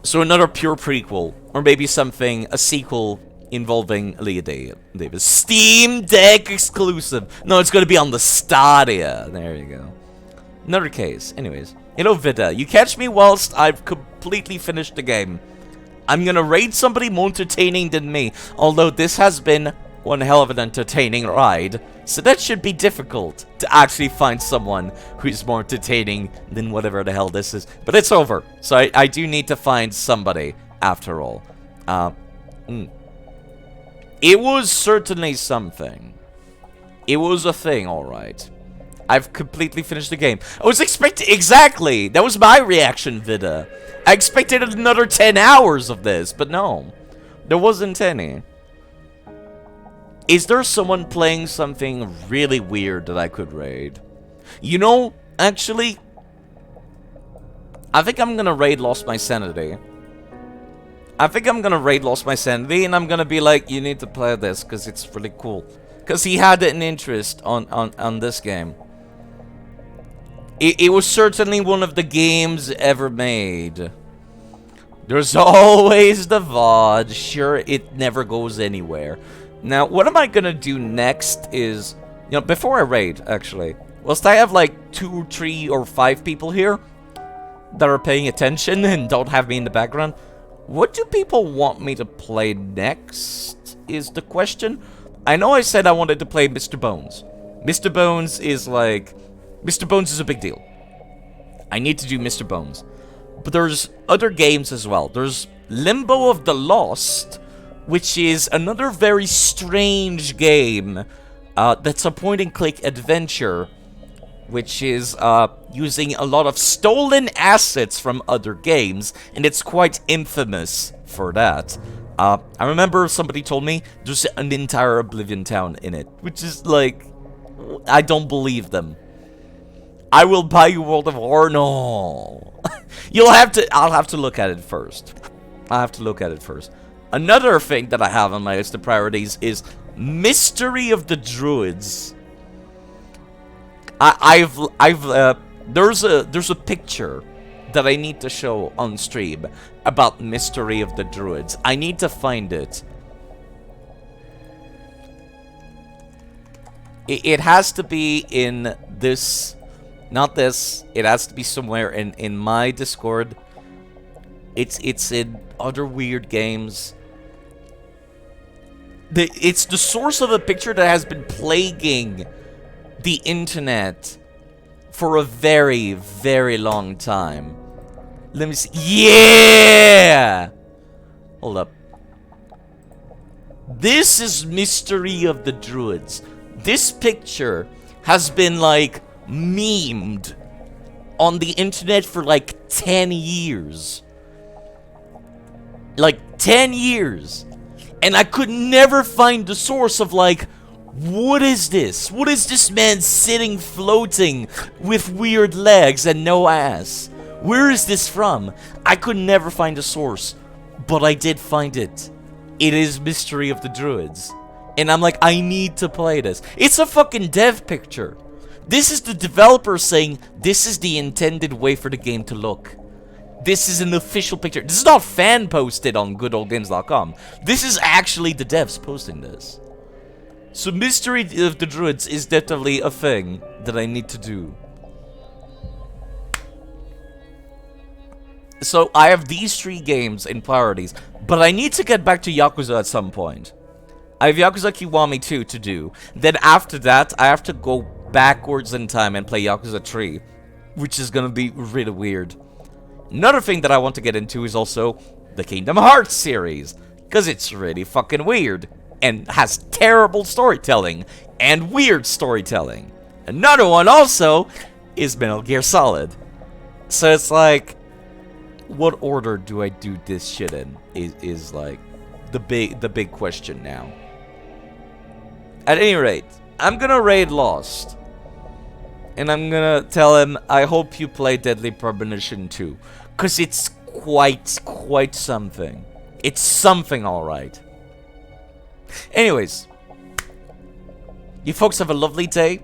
So another pure prequel. Or maybe something, a sequel involving Leah Davis. Steam Deck exclusive. No, it's going to be on the Stadia. There you go. Another case. Anyways. Hello, Vida. You catch me whilst I've completely finished the game. I'm going to raid somebody more entertaining than me. Although this has been one hell of an entertaining ride. So that should be difficult to actually find someone who is more entertaining than whatever the hell this is. But it's over. So I do need to find somebody after all. It was certainly something. It was a thing, alright. I've completely finished the game. I was expecting... Exactly! That was my reaction, Vida. I expected another 10 hours of this, but no. There wasn't any. Is there someone playing something really weird that I could raid? You know, actually, I think I'm gonna raid Lost My Sanity. I think I'm gonna raid Lost My Sanity, and I'm gonna be like, you need to play this, because it's really cool. Because he had an interest on this game. It was certainly one of the games ever made. There's always the VOD. Sure, it never goes anywhere. Now, what am I gonna do next is... You know, before I raid, actually. Whilst I have like 2, 3, or 5 people here that are paying attention and don't have me in the background, what do people want me to play next, is the question. I know I said I wanted to play Mr. Bones. Mr. Bones is like... Mr. Bones is a big deal. I need to do Mr. Bones. But there's other games as well. There's Limbo of the Lost, which is another very strange game that's a point-and-click adventure, which is using a lot of stolen assets from other games, and it's quite infamous for that. I remember somebody told me there's an entire Oblivion town in it, which is like, I don't believe them. I will buy you World of War. No. I'll have to look at it first. I'll have to look at it first. Another thing that I have on my list of priorities is Mystery of the Druids. There's a picture that I need to show on stream about Mystery of the Druids. I need to find it. It has to be in this, not this. It has to be somewhere in my Discord. It's in other weird games. It's the source of a picture that has been plaguing the internet for a very, very long time. Let me see. Yeah! Hold up. This is Mystery of the Druids. This picture has been, like, memed on the internet for like 10 years. Like 10 years. And I could never find the source of like, what is this? What is this man sitting floating with weird legs and no ass? Where is this from? I could never find a source, but I did find it. It is Mystery of the Druids. And I'm like, I need to play this. It's a fucking dev picture. This is the developer saying, this is the intended way for the game to look. This is an official picture. This is not fan posted on goodoldgames.com. This is actually the devs posting this. So Mystery of the Druids is definitely a thing that I need to do. So I have these 3 games in priorities, but I need to get back to Yakuza at some point. I have Yakuza Kiwami 2 to do. Then after that, I have to go backwards in time and play Yakuza 3, which is gonna be really weird. Another thing that I want to get into is also the Kingdom Hearts series, because it's really fucking weird, and has terrible storytelling, and weird storytelling. Another one also is Metal Gear Solid. So it's like, what order do I do this shit in? Is like the big question now. At any rate, I'm gonna raid Lost. And I'm gonna tell him, I hope you play Deadly Premonition 2. Cause it's quite something. It's something alright. Anyways. You folks have a lovely day.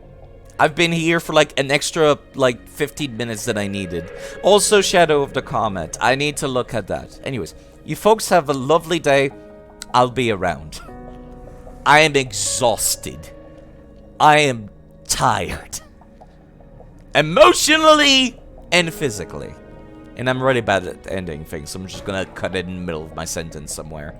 I've been here for like an extra like 15 minutes that I needed. Also Shadow of the Comet. I need to look at that. Anyways, you folks have a lovely day. I'll be around. I am exhausted. I am tired. Emotionally and physically. And I'm really bad at ending things, so I'm just gonna cut it in the middle of my sentence somewhere.